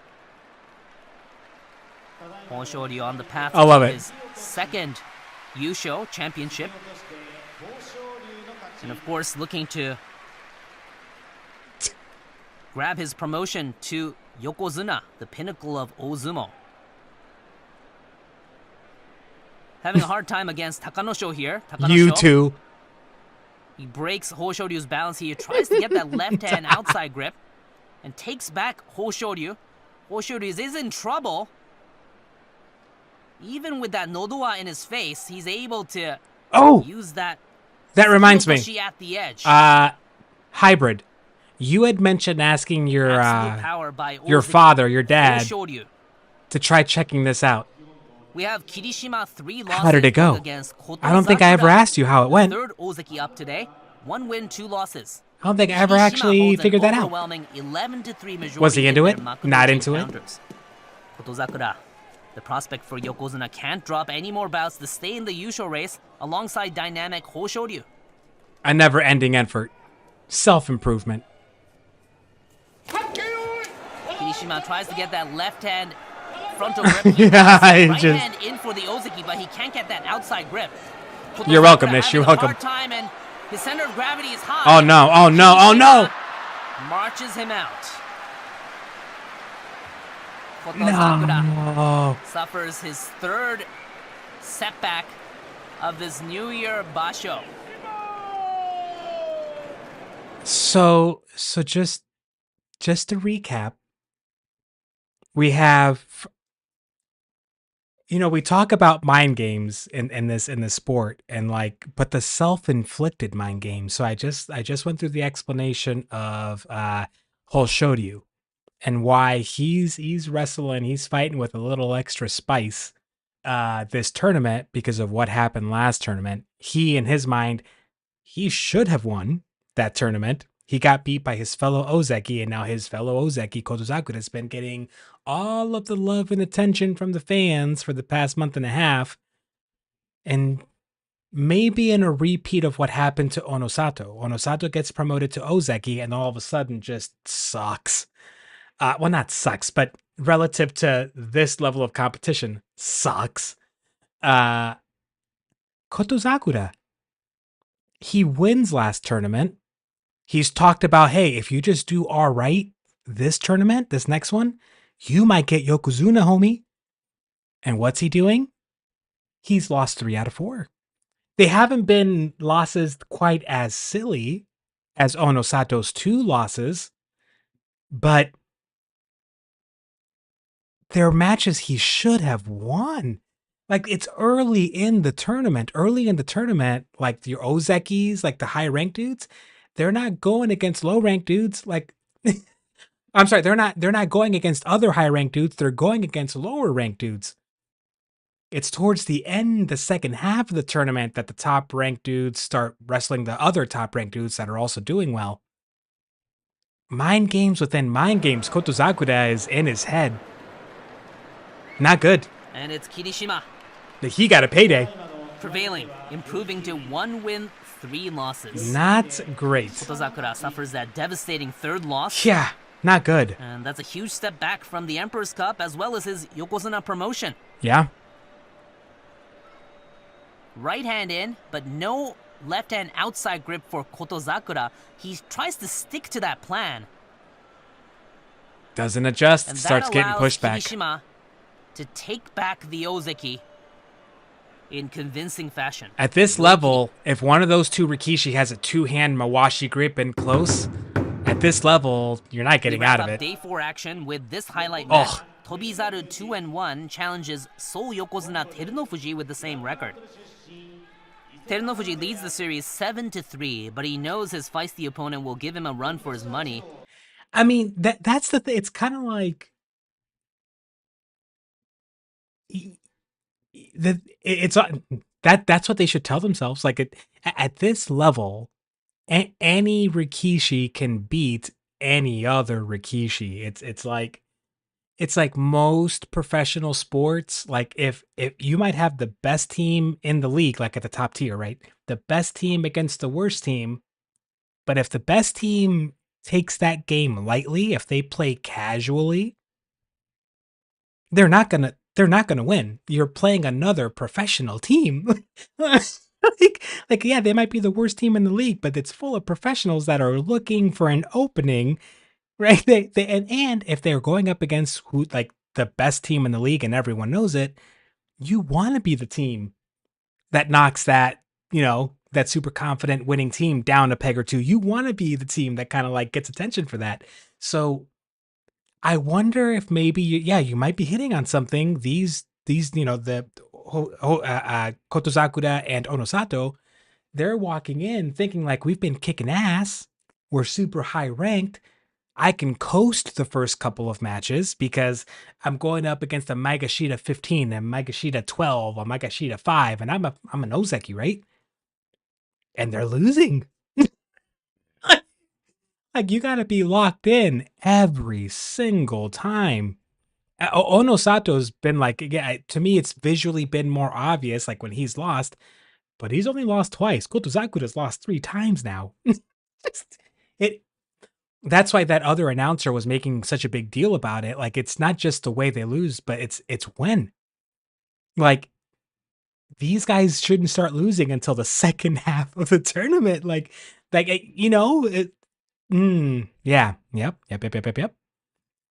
Hoshoryu on the path I love to it. his second Yusho championship. And of course, looking to grab his promotion to Yokozuna, the pinnacle of Ozumo. Having a hard time against Takanosho here. Takanosho, You too. he breaks Hoshoryu's balance. He tries to get that left hand outside grip and takes back Hoshoryu. Hoshoryu is in trouble. Even with that Nodowa in his face, he's able to use that. That reminds me. At the edge. Hybrid. You had mentioned asking your Ozeki, father, your dad, Hoshoryu. to try checking this out. We have Kirishima 3 losses. How did it go? Against Koto I don't think I ever Sakura, asked you how it went. Third Ozeki up today. 1 win, 2 losses. I don't think I ever Kirishima actually holds an figured that out. overwhelming 11-3 majority Was he into in it? their Makuto Not into it? encounters. Koto Sakura, the prospect for Yokozuna, can't drop any more bouts to stay in the Yusho race alongside dynamic Hoshoryu. A never-ending effort. Self-improvement. Kirishima tries to get that left hand frontal grip. Yeah, right just... hand in for the Ozeki, but he can't get that outside grip. Koto You're welcome, Sakura Nish. You're having a welcome. hard time, and his center of gravity is high. Oh no! Oh no! Oh no! Marches him out. Koto Sakura No. suffers his 3rd setback of this New Year Basho. So just to recap, we have, we talk about mind games in this sport, and but the self-inflicted mind games. So I just went through the explanation of Hoshoryu and why he's wrestling, he's fighting with a little extra spice this tournament because of what happened last tournament. He, in his mind, he should have won that tournament. He got beat by his fellow Ozeki, and now his fellow Ozeki, Koto Sakura, has been getting all of the love and attention from the fans for the past month and a half. And maybe in a repeat of what happened to Onosato. Onosato gets promoted to Ozeki, and all of a sudden just sucks. Well, not sucks, but relative to this level of competition, sucks. Koto Sakura, he wins last tournament. He's talked about, hey, if you just do all right this tournament, this next one, you might get Yokozuna, homie. And what's he doing? He's lost 3 out of 4. They haven't been losses quite as silly as Onosato's 2 losses, but they're matches he should have won. It's early in the tournament. Like your Ozekis, like the high-ranked dudes, they're not going against low-ranked dudes. I'm sorry, they're not going against other high-ranked dudes. They're going against lower-ranked dudes. It's towards the end, the second half of the tournament, that the top-ranked dudes start wrestling the other top-ranked dudes that are also doing well. Mind games within mind games. Koto Sakura is in his head. Not good. And it's Kirishima. He got a payday. Prevailing, improving to 1 win, 3 losses. Not great. Koto Sakura suffers that devastating 3rd loss. Yeah, not good. And that's a huge step back from the Emperor's Cup as well as his Yokozuna promotion. Yeah. Right hand in, but no left hand outside grip for Koto Sakura. He tries to stick to that plan. Doesn't adjust, And starts that getting allows pushed back. Kirishima to take back the Ozeki in convincing fashion. At this level, if one of those 2 Rikishi has a 2-hand Mawashi grip in close, at this level, you're not getting out of it. Day 4 action with this highlight match. Tobizaru 2-1 challenges Seoul Yokozuna Terunofuji with the same record. Terunofuji leads the series 7-3, but he knows his feisty opponent will give him a run for his money. I mean, that's the thing. It's kind of like that's what they should tell themselves. At this level, any Rikishi can beat any other Rikishi. It's like most professional sports. Like if you might have the best team in the league, like at the top tier, right? The best team against the worst team. But if the best team takes that game lightly, if they play casually, they're not gonna win. You're playing another professional team. like yeah, they might be the worst team in the league, but it's full of professionals that are looking for an opening, right? And if they're going up against who like the best team in the league and everyone knows it, you want to be the team that knocks that, that super confident winning team down a peg or two. You want to be the team that kind of like gets attention for that. So I wonder if maybe you might be hitting on something. These the Kotozakura and Onosato, they're walking in thinking like we've been kicking ass. We're super high ranked. I can coast the first couple of matches because I'm going up against a Magashita 15, a Magashita 12, a Magashita 5, and I'm an Ozeki, right? And they're losing. Like you gotta be locked in every single time. Onosato's been like, yeah, to me, it's visually been more obvious, like when he's lost, but he's only lost twice. Kotozakura's lost 3 times now. it That's why that other announcer was making such a big deal about it. Like, it's not just the way they lose, but it's when. Like, these guys shouldn't start losing until the second half of the tournament. Yeah, yep.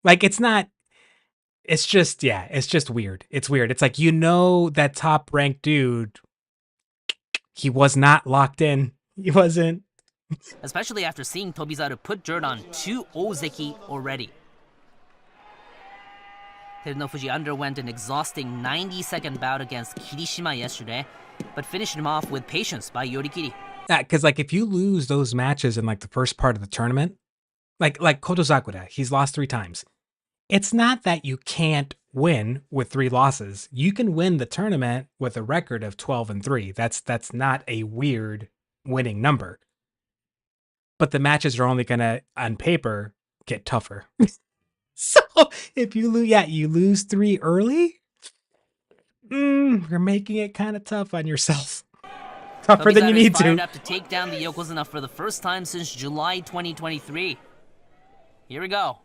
Like, it's just weird. It's weird. It's like, that top ranked dude, he was not locked in. He wasn't. Especially after seeing Tobizaru put dirt on 2 Ozeki already. Terunofuji underwent an exhausting 90-second bout against Kirishima yesterday, but finished him off with patience by Yorikiri. Yeah, because like if you lose those matches in like the first part of the tournament, like Kotozakura, he's lost 3 times. It's not that you can't win with 3 losses. You can win the tournament with a record of 12-3. That's not a weird winning number. But the matches are only gonna, on paper, get tougher. So if you lose 3 early, you're making it kind of tough on yourself. Tougher than you need to. Fired up to take down the Yokozuna for the first time since July 2023. Here we go.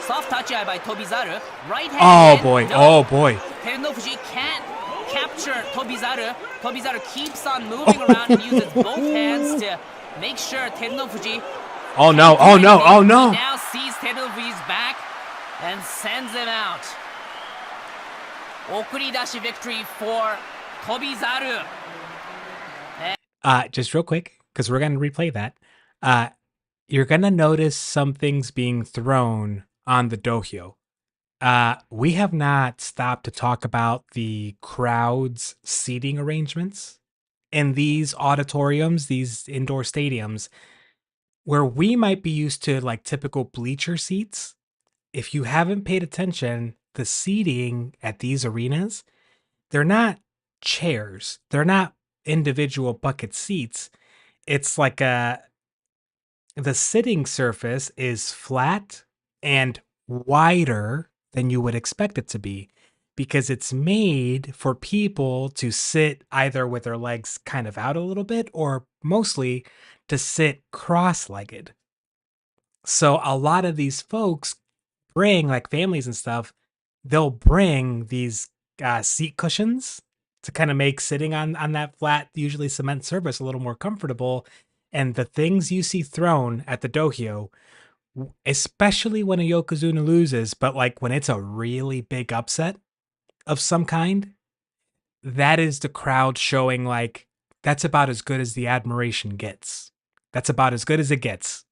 Soft tachiai by Tobizaru. Right hand. Oh boy. Oh boy. Terunofuji can't capture Tobizaru. Tobizaru keeps on moving around and uses both hands to make sure Terunofuji. Oh no. Oh no. Oh no. He now sees Terunofuji's back and sends him out. Okuridashi victory for Tobizaru. Just real quick, because we're gonna replay that. You're gonna notice some things being thrown on the dohyo. We have not stopped to talk about the crowd's seating arrangements in these auditoriums, these indoor stadiums, where we might be used to like typical bleacher seats. If you haven't paid attention, the seating at these arenas, they're not chairs. They're not individual bucket seats. It's like the sitting surface is flat and wider than you would expect it to be because it's made for people to sit either with their legs kind of out a little bit or mostly to sit cross-legged. So a lot of these folks bring, like families and stuff, they'll bring these seat cushions to kind of make sitting on that flat, usually cement surface a little more comfortable. And the things you see thrown at the dohyo, especially when a Yokozuna loses, but like when it's a really big upset of some kind, that is the crowd showing like, that's about as good as the admiration gets. That's about as good as it gets.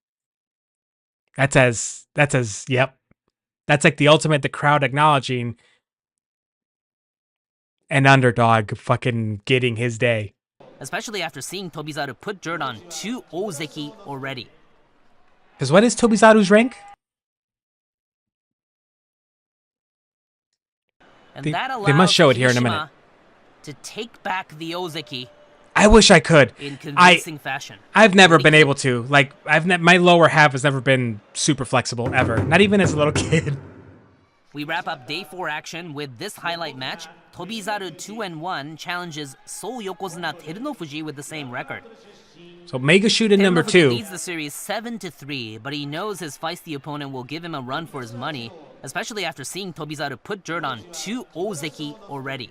Yep. That's like the ultimate, the crowd acknowledging an underdog fucking getting his day. Especially after seeing Tobizaru put dirt on 2 Ozeki already. Because what is Tobizaru's rank? And that allows they must show it here in a minute. Kirishima to take back the Ozeki I wish I could. in convincing fashion. I've never been able to. Like, my lower half has never been super flexible ever. Not even as a little kid. We wrap up day 4 action with this highlight match. Tobizaru 2-1 challenges Seoul Yokozuna Terunofuji with the same record. So Mega Shooter number Terunofuji 2. leads the series 7-3, but he knows his feisty opponent will give him a run for his money, especially after seeing Tobizaru put dirt on 2 Ozeki already.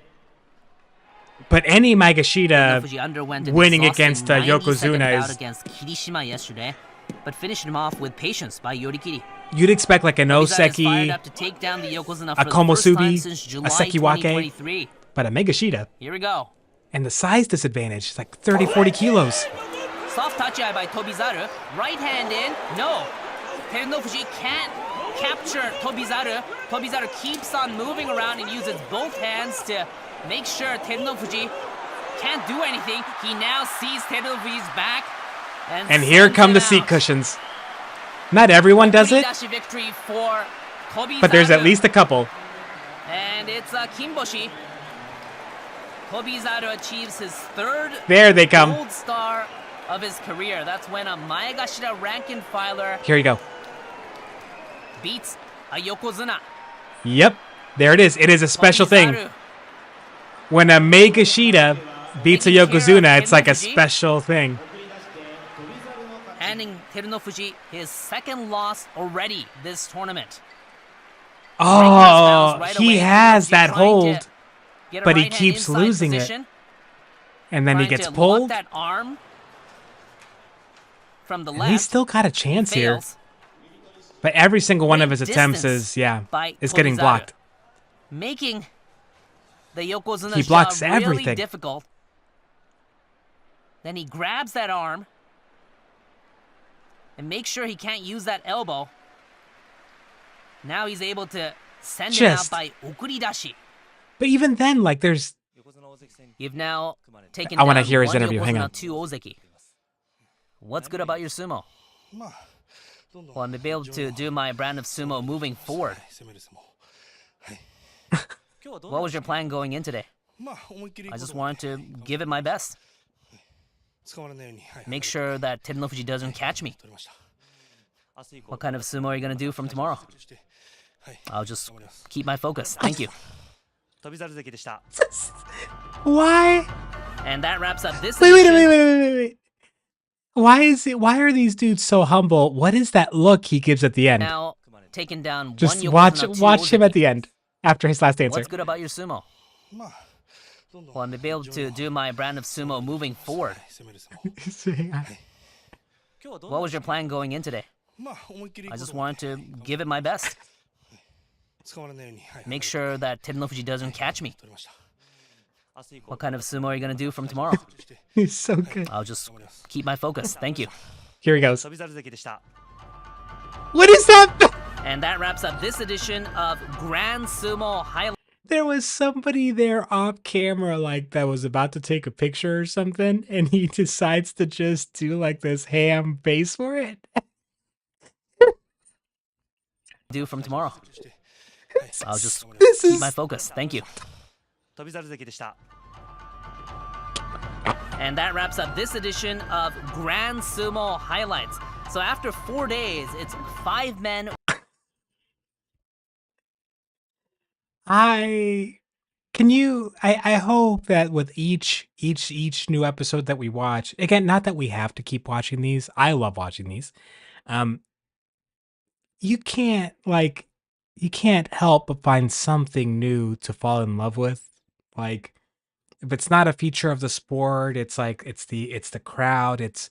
But any Magashita Terunofuji underwent an winning exhausting against 90-second Yokozuna bout is... against Kirishima yesterday, but finished him off with patience by Yorikiri. You'd expect like an Tobizaru is fired Oseki, up to take down the Yokozuna a for the first time Komusubi, since a July Sekiwake, 2023. but a Megashita. Here we go. And the size disadvantage is like 30, 40 kilos. Soft touch eye by Tobizaru. Right hand in. No. Terunofuji can't capture Tobizaru. Tobizaru keeps on moving around and uses both hands to make sure Terunofuji can't do anything. He now sees Terunofuji's back. And here come the seat cushions. Not everyone does it, Victory for Tobizaru. but there's at least a couple. And it's Kimboshi. Tobizaru achieves his 3rd There they come. gold star of his career. That's when a Maegashira rank and filer Here you go. beats a Yokozuna. Yep, there it is. It is a special thing. Tobizaru When a Megashita beats a taking care of Yokozuna, it's like a Terunofuji. special thing. handing Terunofuji his 2nd loss already this tournament. Oh, Right he away, has Terunofuji that trying to hold, get a but he right hand keeps inside losing it. position, And then he trying gets to lock pulled, that arm from the and left. he's still got a chance here. fails. But every single one of his Great attempts distance is, yeah, by is getting Tobizaru, blocked. making the Yokozuna's He blocks job really everything. difficult. Then he grabs that arm and makes sure he can't use that elbow. Now he's able to send him out Just- by okuridashi. But even then, like, there's... You've now taken I wanna down hear his one interview. Hang Yokozuna, on. 2 Ozeki. What's good about your sumo? Well, I'm able to do my brand of sumo moving forward. What was your plan going in today? I just wanted to give it my best. Make sure that Terunofuji doesn't catch me. What kind of sumo are you going to do from tomorrow? I'll just keep my focus. Thank you. Why? And that wraps up this Wait. edition. Why are these dudes so humble? What is that look he gives at the end? Now taken down Just one watch Yokozuna, 2 watch him Ozeki. at the end, after his last answer. What's good about your sumo? Well, I'm able to do my brand of sumo moving forward. What was your plan going in today? I just wanted to give it my best. Make sure that Terunofuji doesn't catch me. What kind of sumo are you going to do from tomorrow? He's so good. I'll just keep my focus. Thank you. Here he goes. What is that? And that wraps up this edition of Grand Sumo Highlights. There was somebody there off camera, like, that was about to take a picture or something, and he decides to just do like this ham face for it. Do from tomorrow. I'll just This keep is my focus. Thank you. And that wraps up this edition of Grand Sumo Highlights. So after 4 days, it's 5 men. I hope that with each new episode that we watch, again, not that we have to keep watching these. I love watching these. You can't help but find something new to fall in love with. Like, if it's not a feature of the sport, it's like it's the crowd, it's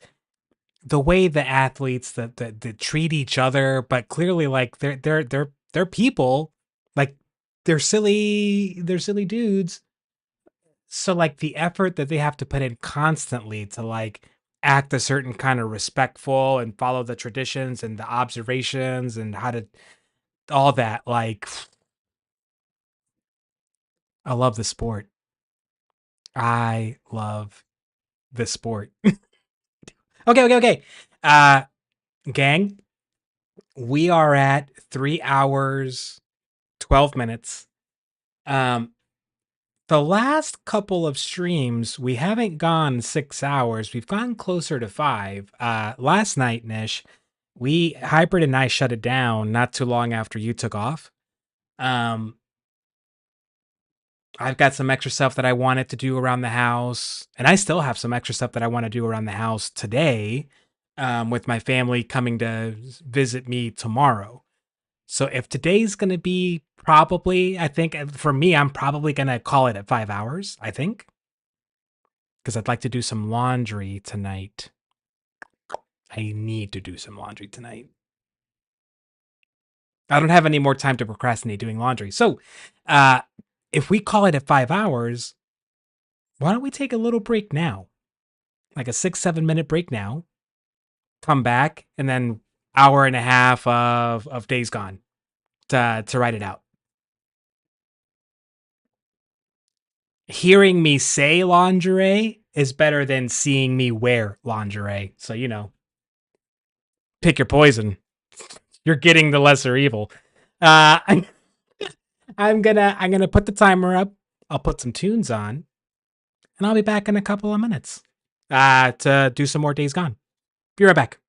the way the athletes that treat each other, but clearly, like, they're people, like, they're silly dudes. So, like, the effort that they have to put in constantly to, like, act a certain kind of respectful and follow the traditions and the observations and how to all that, like, I love the sport. I love the sport. Okay. Gang, we are at 3 hours, 12 minutes. The last couple of streams, we haven't gone 6 hours. We've gone closer to 5. Last night, Nish, Hybrid and I shut it down not too long after you took off. I've got some extra stuff that I wanted to do around the house, and I still have some extra stuff that I want to do around the house today, with my family coming to visit me tomorrow. So if today's going to be probably, I think for me, I'm probably going to call it at 5 hours, I think, because I'd like to do some laundry tonight. I need to do some laundry tonight. I don't have any more time to procrastinate doing laundry. So, if we call it at 5 hours, why don't we take a little break now? Like a 6-7 minute break now, come back, and then hour and a half of Days Gone to write it out. Hearing me say lingerie is better than seeing me wear lingerie. So, pick your poison. You're getting the lesser evil. Uh, I'm gonna put the timer up. I'll put some tunes on, and I'll be back in a couple of minutes to do some more Days Gone. Be right back.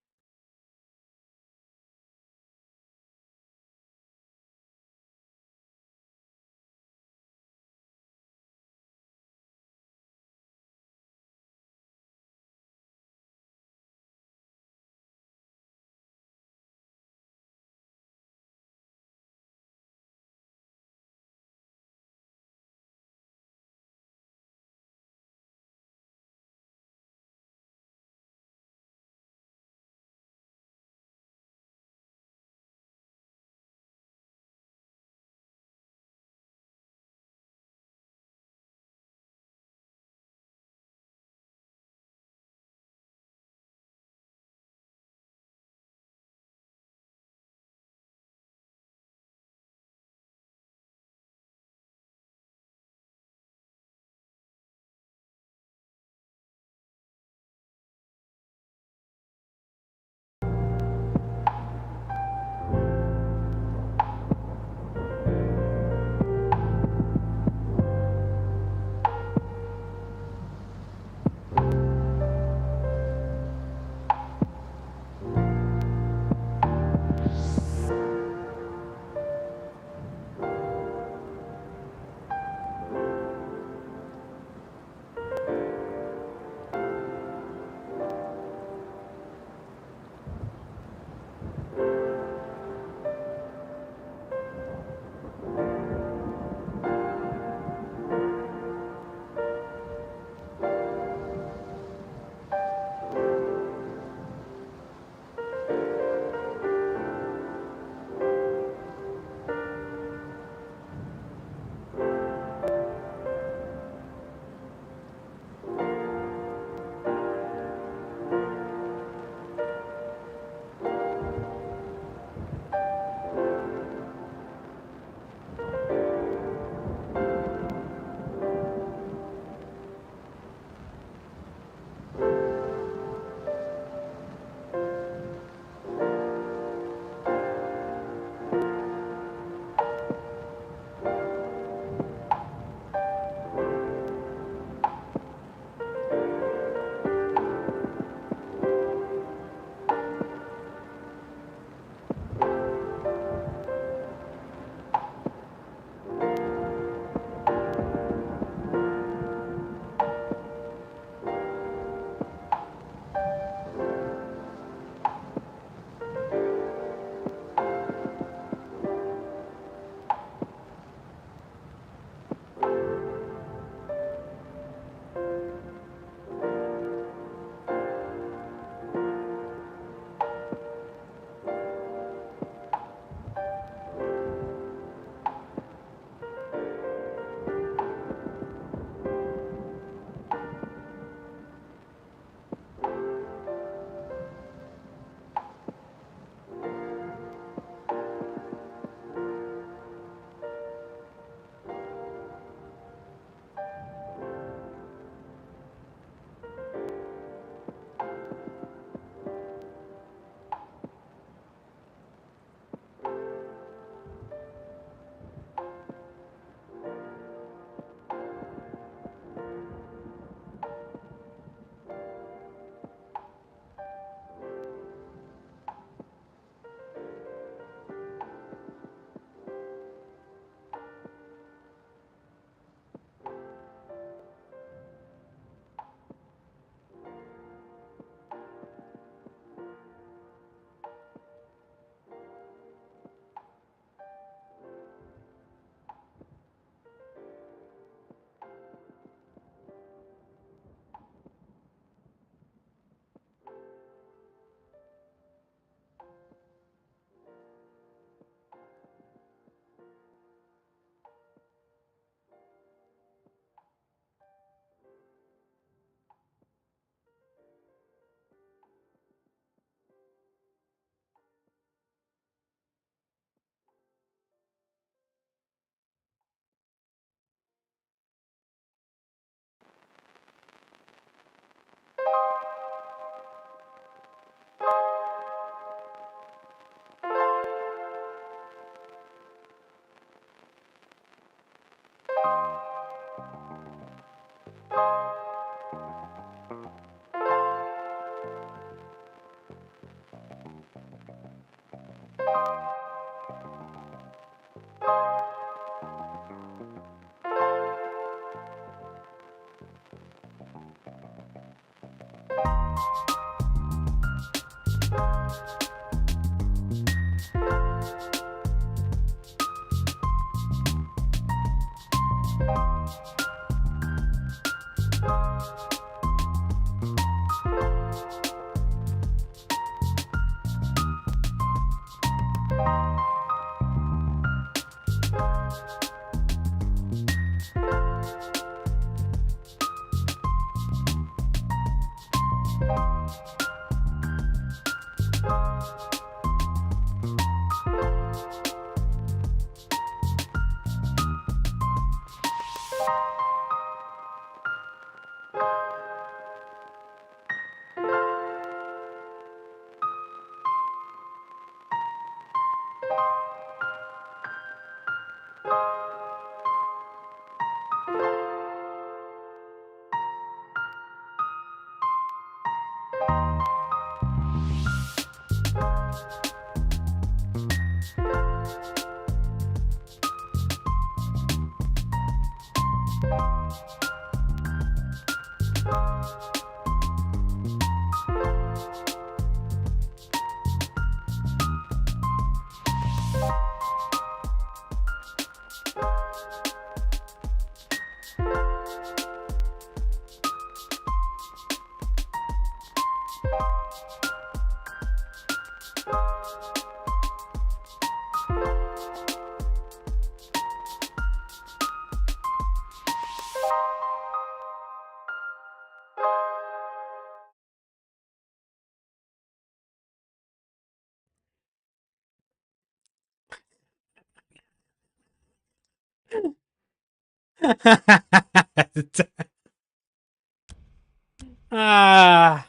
Ah,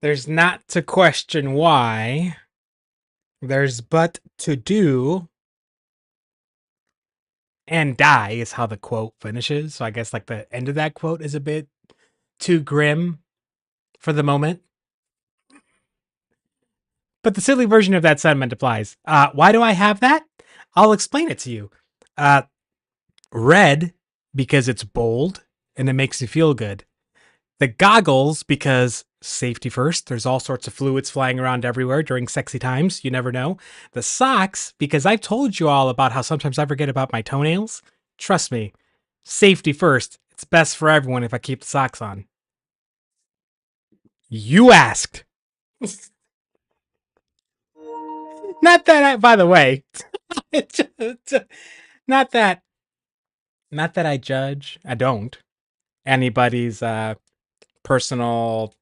there's not to question why. There's but to do and die is how the quote finishes. So I guess like the end of that quote is a bit too grim for the moment. But the silly version of that sentiment applies. Why do I have that? I'll explain it to you. Uh, red, because it's bold and it makes you feel good. The goggles, because safety first. There's all sorts of fluids flying around everywhere during sexy times. You never know. The socks, because I've told you all about how sometimes I forget about my toenails. Trust me, safety first. It's best for everyone if I keep the socks on. You asked. Not that I, by the way, not that, not that I judge. I don't anybody's personal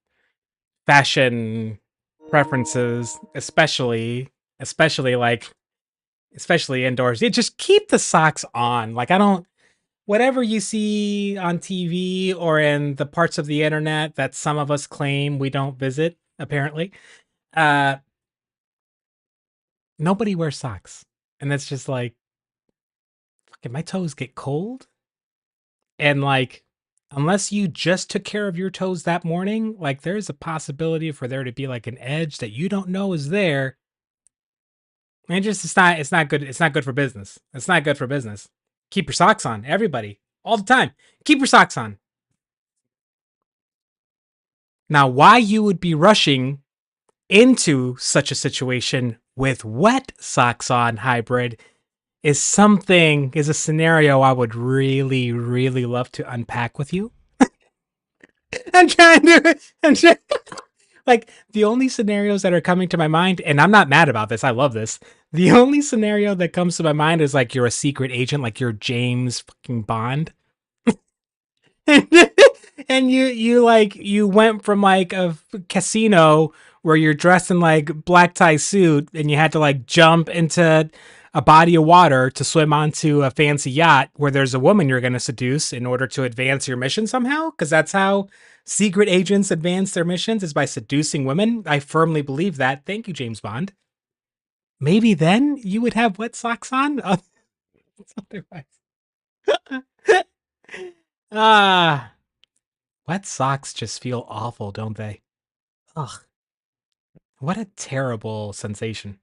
fashion preferences, especially like especially indoors. You just keep the socks on. Like I don't whatever you see on TV or in the parts of the internet that some of us claim we don't visit, apparently. Uh Nobody wears socks. And it's just like, fucking my toes get cold. And like unless you just took care of your toes that morning, like there's a possibility for there to be like an edge that you don't know is there. And just it's not good. It's not good for business. It's not good for business. Keep your socks on, everybody, all the time. Keep your socks on. Now, why you would be rushing into such a situation with wet socks on, hybrid, is a scenario I would really, really love to unpack with you. I'm trying to, I'm trying, like the only scenarios that are coming to my mind, and I'm not mad about this. I love this. The only scenario that comes to my mind is like you're a secret agent, like you're James fucking Bond, and you went from like a casino where you're dressed in like black tie suit, and you had to like jump into a body of water to swim onto a fancy yacht where there's a woman you're going to seduce in order to advance your mission somehow, because that's how secret agents advance their missions, is by seducing women. I firmly believe that. Thank you, James Bond. Maybe then you would have wet socks on. Otherwise, ah, wet socks just feel awful, don't they? Ugh. What a terrible sensation.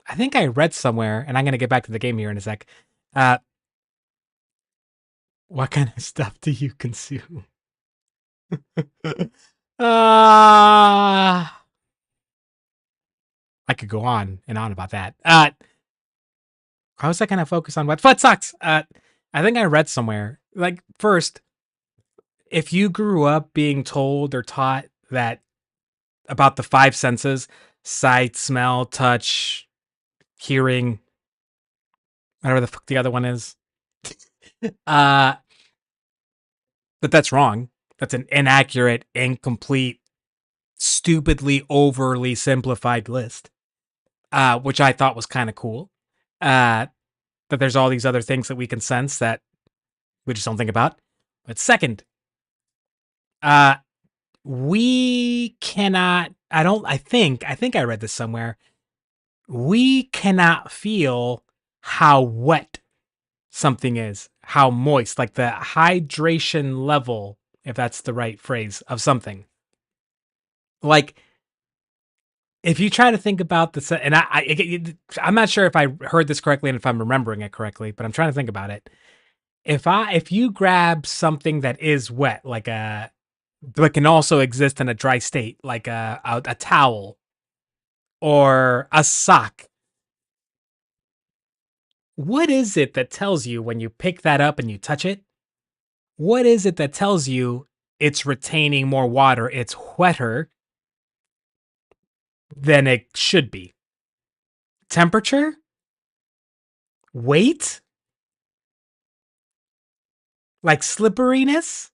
I think I read somewhere, and I'm gonna get back to the game here in a sec. What kind of stuff do you consume? I could go on and on about that. How was I gonna focus on what? Foot sucks. I think I read somewhere. Like, first, if you grew up being told or taught that about the five senses, sight, smell, touch, hearing, whatever the fuck the other one is, but that's wrong. That's an inaccurate, incomplete, stupidly overly simplified list, which I thought was kind of cool. That there's all these other things that we can sense that we just don't think about. But second, we cannot. I think I read this somewhere. We cannot feel how wet something is, how moist, like the hydration level, if that's the right phrase, of something. Like, if you try to think about this, and I'm not sure if I heard this correctly and if I'm remembering it correctly, but I'm trying to think about it. If you grab something that is wet, like but can also exist in a dry state, like a towel or a sock, what is it that tells you when you pick that up and you touch it? What is it that tells you it's retaining more water? It's wetter than it should be. Temperature? Weight? Like slipperiness?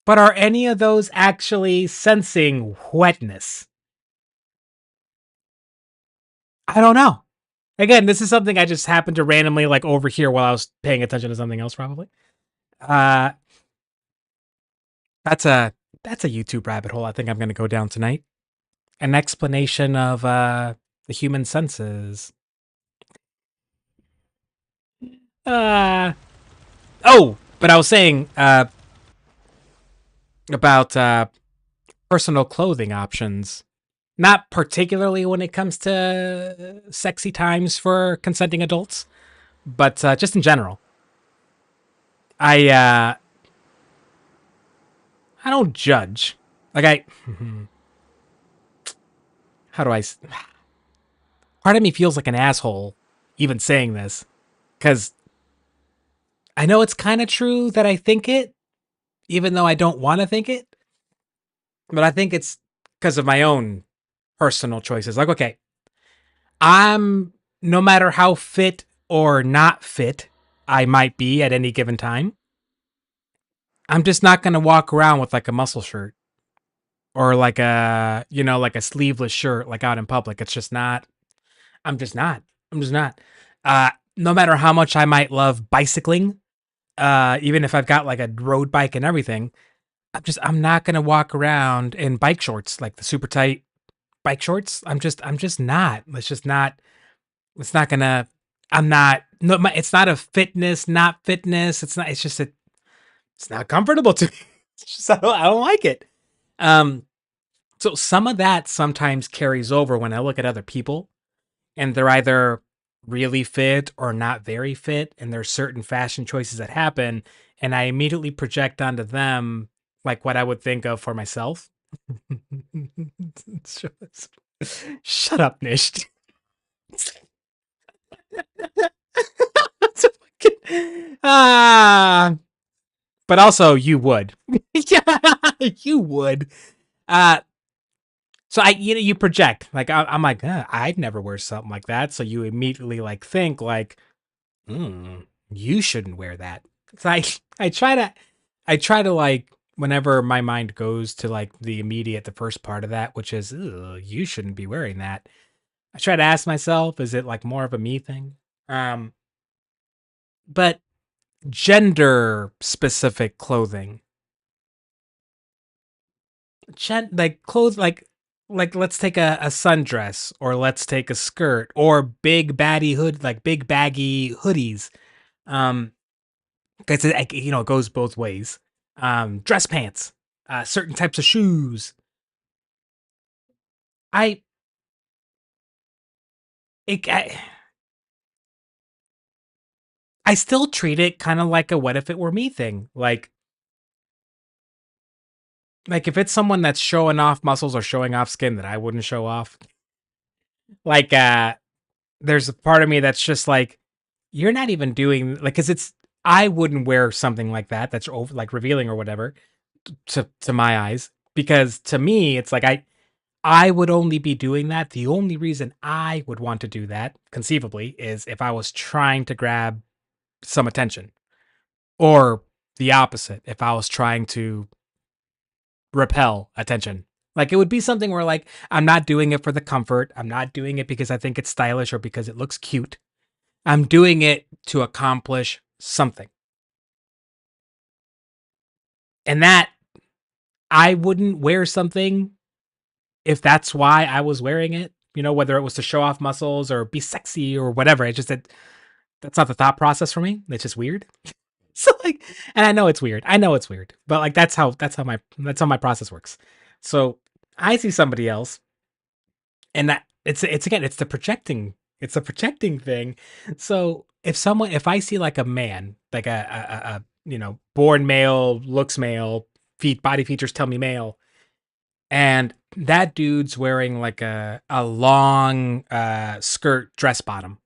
But are any of those actually sensing wetness? I don't know. Again, this is something I just happened to randomly like overhear while I was paying attention to something else, probably. Uh, that's a YouTube rabbit hole I think I'm gonna go down tonight. An explanation of the human senses. But I was saying about personal clothing options. Not particularly when it comes to sexy times for consenting adults, but just in general. I don't judge. Like how do I? Part of me feels like an asshole even saying this because I know it's kind of true that I think it, even though I don't want to think it. But I think it's because of my own personal choices. Like, okay, I'm no matter how fit or not fit I might be at any given time, I'm just not going to walk around with like a muscle shirt or like like a sleeveless shirt like out in public. It's just not. I'm just not. I'm just not. No matter how much I might love bicycling, even if I've got like a road bike and everything, I'm not going to walk around in bike shorts, like the super tight bike shorts. I'm just not. It's not gonna, I'm not, no, it's not a fitness, not fitness. It's not, it's just, it's not comfortable to me. It's just, I don't like it. Um, so some of that sometimes carries over when I look at other people and they're either really fit or not very fit. And there's certain fashion choices that happen. And I immediately project onto them like what I would think of for myself. Shut up, Nish. Ah, but also you would. Yeah, you would. Uh, so you project like I'm like I'd never wear something like that. So you immediately like think like, you shouldn't wear that. So I try to like whenever my mind goes to like the first part of that, which is you shouldn't be wearing that. I try to ask myself, is it like more of a me thing? But gender specific clothing, like clothes, like let's take a sundress or let's take a skirt or big baddie hood, like big baggy hoodies. Because it goes both ways. dress pants, certain types of shoes. I, it, I still treat it kind of like a what if it were me thing. Like if it's someone that's showing off muscles or showing off skin that I wouldn't show off, like there's a part of me that's just like, you're not even doing like, cause it's, I wouldn't wear something like that that's over, like revealing or whatever to my eyes, because to me it's like I would only be doing that. The only reason I would want to do that conceivably is if I was trying to grab some attention, or the opposite, if I was trying to repel attention. Like it would be something where like I'm not doing it for the comfort. I'm not doing it because I think it's stylish or because it looks cute. I'm doing it to accomplish something. And that I wouldn't wear something if that's why I was wearing it, whether it was to show off muscles or be sexy or whatever. It just that that's not the thought process for me. It's just weird. So like, and I know it's weird. I know it's weird, but like that's how my process works. So I see somebody else, and that it's again it's the projecting thing. So if I see like a man, like a born male, looks male, body features tell me male, and that dude's wearing like a long skirt dress bottom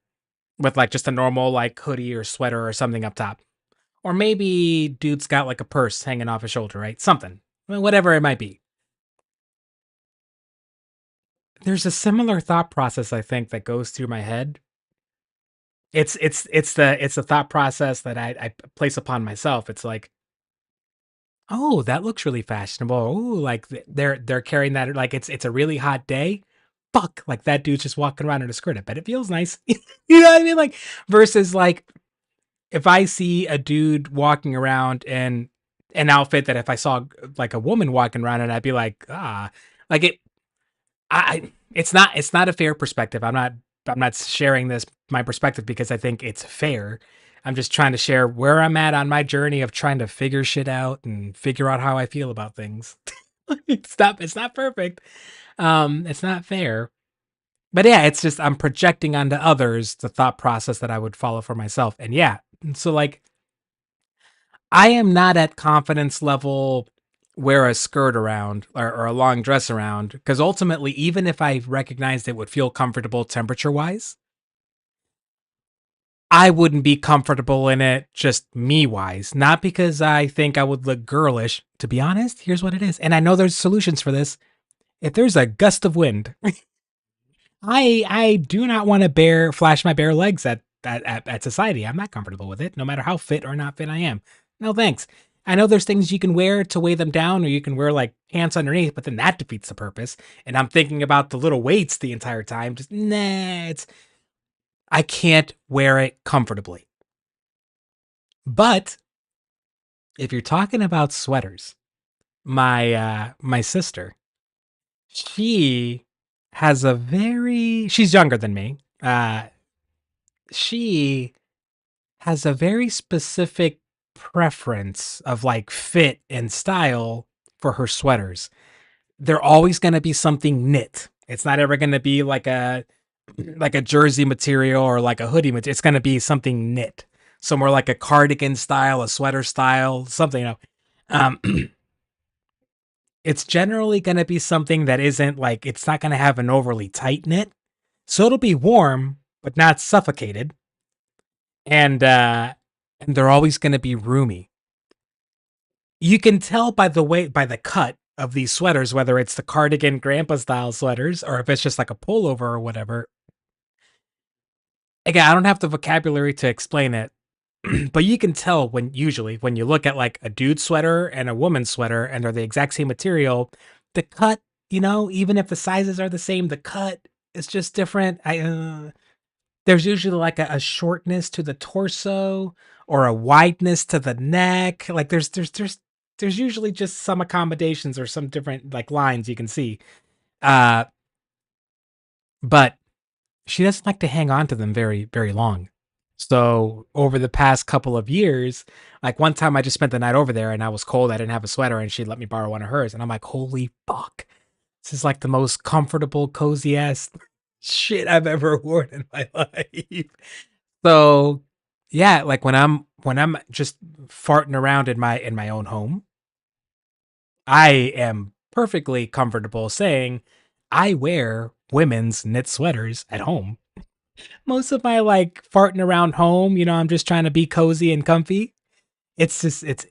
with like just a normal like hoodie or sweater or something up top. Or maybe dude's got like a purse hanging off his shoulder, right? Something. Whatever it might be. There's a similar thought process I think that goes through my head. It's the thought process that I place upon myself. It's like, oh, that looks really fashionable. Oh, like they're carrying that like it's a really hot day. Fuck, like that dude's just walking around in a skirt. I bet it feels nice. You know what I mean? Like versus like if I see a dude walking around in an outfit that if I saw like a woman walking around and I'd be like, like it, it's not a fair perspective. I'm not sharing this my perspective because I think it's fair. I'm just trying to share where I'm at on my journey of trying to figure shit out and figure out how I feel about things. It's not perfect. It's not fair. But yeah, it's just I'm projecting onto others the thought process that I would follow for myself. And yeah, so like I am not at confidence level wear a skirt around or a long dress around because ultimately, even if I recognized it would feel comfortable temperature wise, I wouldn't be comfortable in it just me wise. Not because I think I would look girlish. To be honest, here's what it is. And I know there's solutions for this. If there's a gust of wind, I do not want to flash my bare legs at society. I'm not comfortable with it, no matter how fit or not fit I am. No thanks. I know there's things you can wear to weigh them down, or you can wear like pants underneath, but then that defeats the purpose. And I'm thinking about the little weights the entire time. Just nah, I can't wear it comfortably. But if you're talking about sweaters, my sister, she she's younger than me. She has a very specific preference of like fit and style for her sweaters. They're always going to be something knit. It's not ever going to be like a jersey material or like a hoodie material. It's going to be something knit. So more like a cardigan style, a sweater style, something. Um, it's generally going to be something that isn't like it's not going to have an overly tight knit. So it'll be warm but not suffocated. And they're always going to be roomy. You can tell by the cut of these sweaters whether it's the cardigan grandpa style sweaters or if it's just like a pullover or whatever. Again, I don't have the vocabulary to explain it, but you can tell when you look at like a dude sweater and a woman's sweater and they're the exact same material, the cut, even if the sizes are the same, the cut is just different. There's usually like a shortness to the torso or a wideness to the neck. Like there's usually just some accommodations or some different like lines you can see. Uh, but she doesn't like to hang on to them very, very long. So over the past couple of years, like one time I just spent the night over there and I was cold. I didn't have a sweater and she let me borrow one of hers. And I'm like, holy fuck. This is like the most comfortable, cozy ass shit I've ever worn in my life. So yeah, like when I'm just farting around in my own home, I am perfectly comfortable saying I wear women's knit sweaters at home. Most of my like farting around home, I'm just trying to be cozy and comfy. It's just it's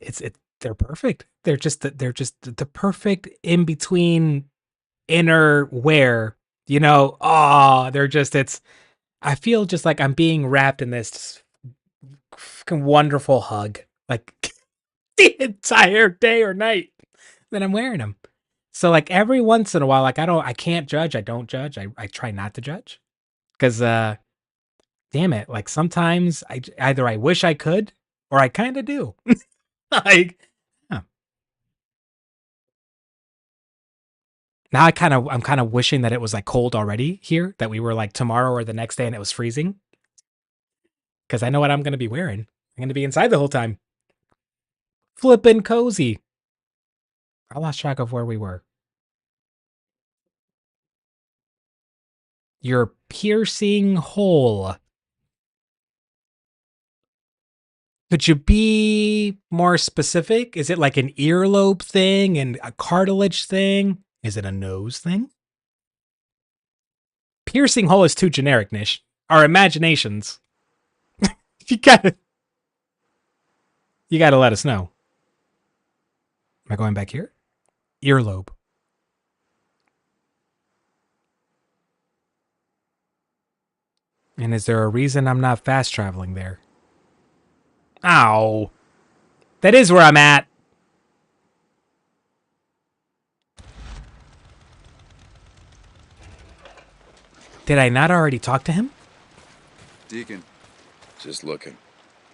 they're perfect. They're just the perfect in between inner wear. They're just it's I feel just like I'm being wrapped in this fucking wonderful hug. Like the entire day or night that I'm wearing them. So like every once in a while, like I can't judge. I don't judge. I try not to judge because damn it, like sometimes either I wish I could or I kind of do. Like huh. Now I'm kind of wishing that it was like cold already here, that we were like tomorrow or the next day and it was freezing because I know what I'm gonna be wearing. I'm gonna be inside the whole time, flippin' cozy. I lost track of where we were. Your piercing hole. Could you be more specific? Is it like an earlobe thing and a cartilage thing? Is it a nose thing? Piercing hole is too generic, Nish. Our imaginations. You gotta you gotta let us know. Am I going back here? Earlobe. And is there a reason I'm not fast traveling there? Ow. That is where I'm at. Did I not already talk to him? Deacon. Just looking.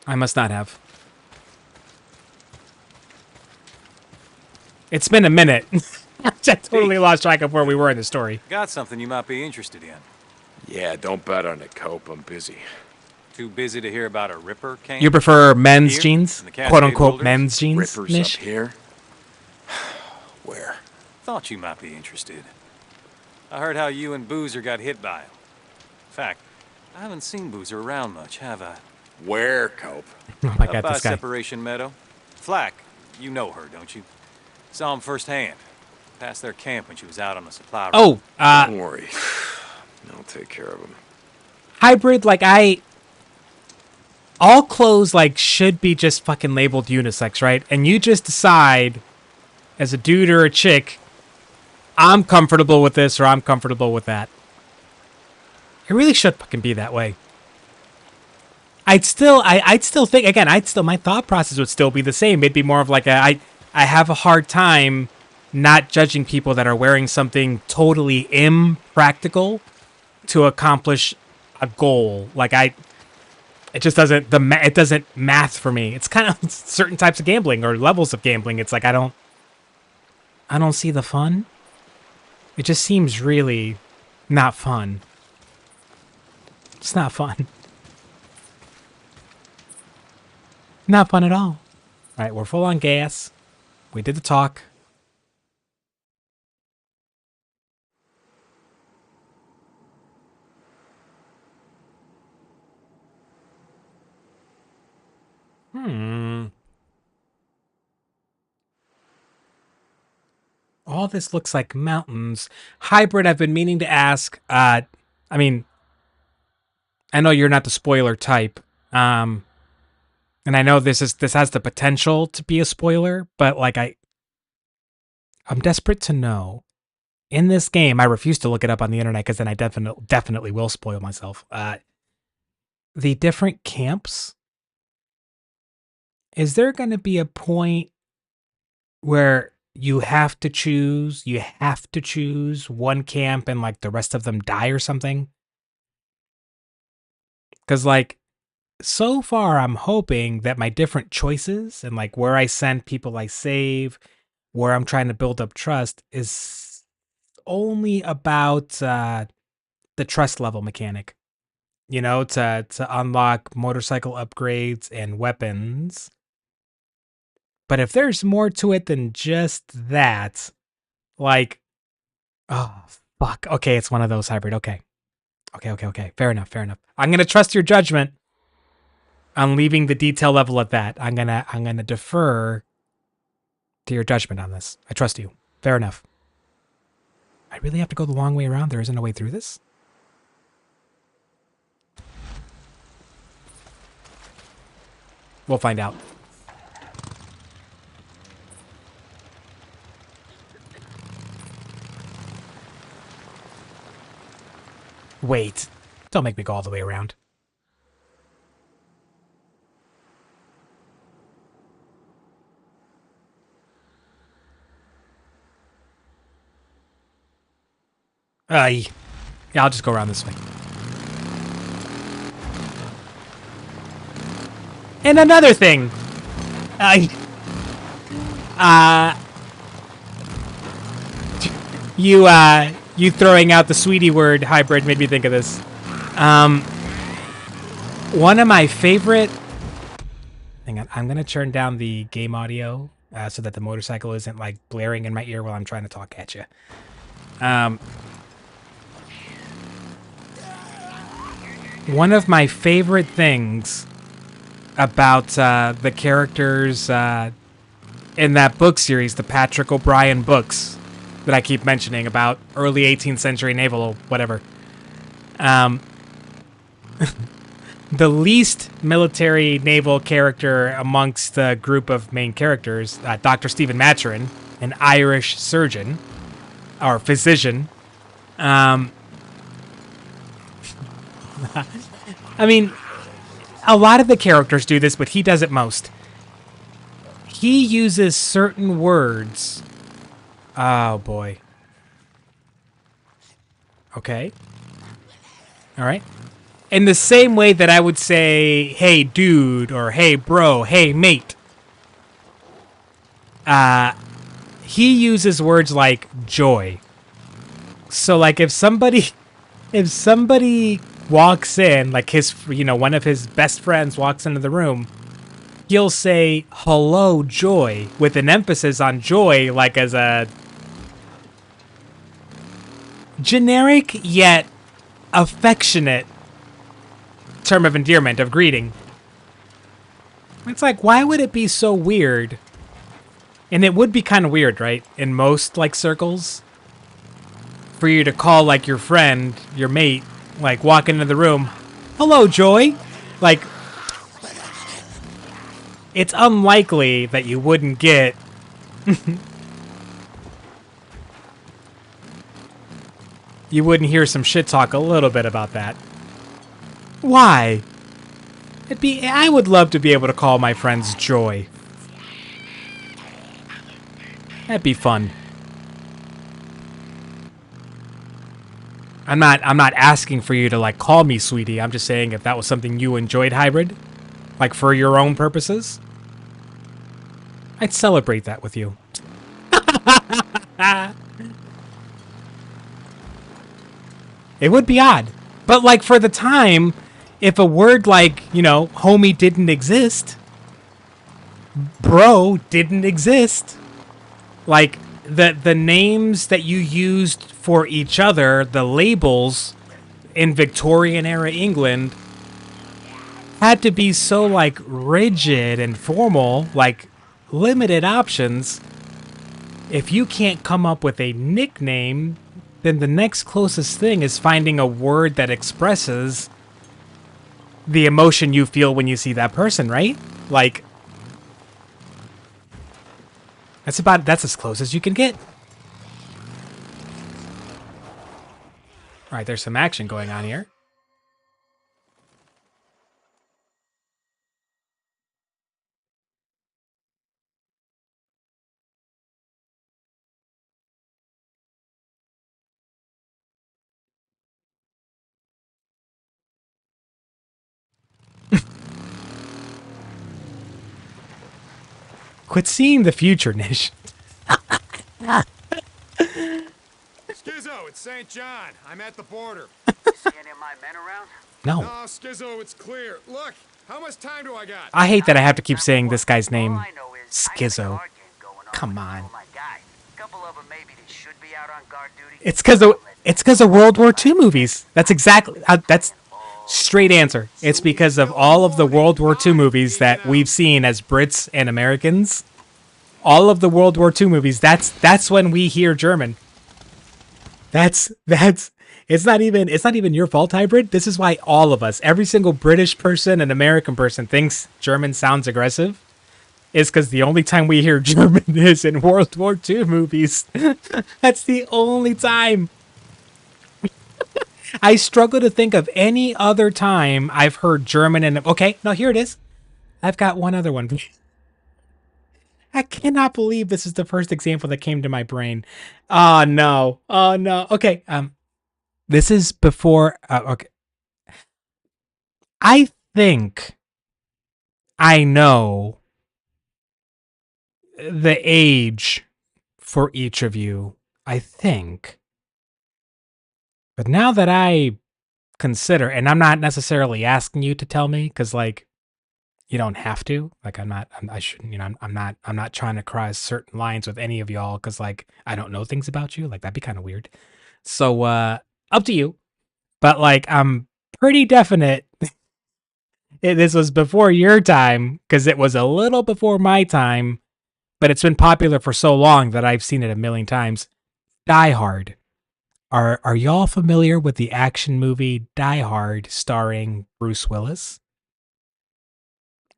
I must not have. It's been a minute. I totally lost track of where we were in the story. Got something you might be interested in. Yeah, don't bet on it, Cope. I'm busy. Too busy to hear about a Ripper camp? You prefer men's Here? jeans? In the Cascade Quote unquote Wilderness? men's jeans? Rippers Nish? up here? Where? Thought you might be interested. I heard how you and Boozer got hit by him. In fact, I haven't seen Boozer around much, have I? Where, Cope? Oh my Up god, by this guy. Separation Meadow. Flack, you know her, don't you? Saw him firsthand. Past their camp when she was out on the supply run. Oh, Don't worry. I'll take care of him. hybrid, like all clothes like should be just fucking labeled unisex, right? And you just decide as a dude or a chick, I'm comfortable with this or I'm comfortable with that. It really should fucking be that way. I'd still think again, my thought process would still be the same. It'd be more of like I have a hard time not judging people that are wearing something totally impractical to accomplish a goal. Like it just doesn't it doesn't math for me. It's kind of certain types of gambling or levels of gambling. It's like I don't see the fun. It just seems really not fun. It's not fun. Not fun at all. All right, we're full on gas. We did the talk. All this looks like mountains. Hybrid, I've been meaning to ask. I mean, I know you're not the spoiler type. And I know this has the potential to be a spoiler, but like I'm desperate to know. In this game, I refuse to look it up on the internet because then I definitely will spoil myself. The different camps. Is there going to be a point where you have to choose one camp and like the rest of them die or something? Because like so far I'm hoping that my different choices and like where I send people I save, where I'm trying to build up trust is only about the trust level mechanic. you know, to unlock motorcycle upgrades and weapons. But if there's more to it than just that, like, oh, fuck. Okay, it's one of those hybrid. Okay. Okay. Fair enough. I'm going to trust your judgment on leaving the detail level at that. I'm going to defer to your judgment on this. I trust you. Fair enough. I really have to go the long way around? There isn't a way through this? We'll find out. Wait. Don't make me go all the way around. Yeah, I'll just go around this way. And another thing. You throwing out the sweetie word hybrid made me think of this. One of my favorite... Hang on, I'm going to turn down the game audio so that the motorcycle isn't like blaring in my ear while I'm trying to talk at you. One of my favorite things about the characters in that book series, the Patrick O'Brien books that I keep mentioning about early 18th century naval or whatever. The least military naval character amongst the group of main characters, Dr. Stephen Maturin, an Irish surgeon or physician. I mean, a lot of the characters do this, but he does it most. He uses certain words. Oh, boy. Okay. All right. In the same way that I would say, hey, dude, or hey, bro, hey, mate. He uses words like joy. So, like, if somebody walks in, like one of his best friends walks into the room, he'll say, hello, joy, with an emphasis on joy, like as a generic yet affectionate term of endearment, of greeting. It's like, why would it be so weird? And it would be kind of weird, right? In most, like, circles, for you to call, like, your friend, your mate, like, walk into the room, hello, Joy. Like, it's unlikely that you wouldn't get... you wouldn't hear some shit talk a little bit about that. Why? I would love to be able to call my friends Joy. That'd be fun. I'm not asking for you to, like, call me sweetie. I'm just saying if that was something you enjoyed, hybrid, like for your own purposes, I'd celebrate that with you. It would be odd. But, like, for the time, if a word like, homie didn't exist, bro didn't exist, like, the names that you used for each other, the labels in Victorian era England, had to be so, like, rigid and formal, like, limited options. If you can't come up with a nickname, then the next closest thing is finding a word that expresses the emotion you feel when you see that person, right? Like, that's as close as you can get. All right, there's some action going on here. Quit seeing the future, Nish. Skizzo, it's St. John. I'm at the border. See any of my men around? No. No, Skizzo, it's clear. Look, how much time do I got? I hate that I have to keep saying this guy's name. Skizzo. Come on. It's because of World War II movies. That's straight answer. It's because of all of the World War II movies that we've seen as Brits and Americans. All of the World War II movies. That's when we hear German. That's it's not even your fault, Hybrid. This is why all of us, every single British person and American person, thinks German sounds aggressive. Is because the only time we hear German is in World War II movies. That's the only time. I struggle to think of any other time I've heard German and okay, no, here it is. I've got one other one. I cannot believe this is the first example that came to my brain. Oh no. Oh no. Okay. This is before okay. I think I know the age for each of you. I think. But now that I consider, and I'm not necessarily asking you to tell me, because like you don't have to. Like I shouldn't. You know, I'm not trying to cross certain lines with any of y'all, because like I don't know things about you. Like that'd be kind of weird. So up to you. But like I'm pretty definite. This was before your time, because it was a little before my time. But it's been popular for so long that I've seen it a million times. Die Hard. Are y'all familiar with the action movie Die Hard starring Bruce Willis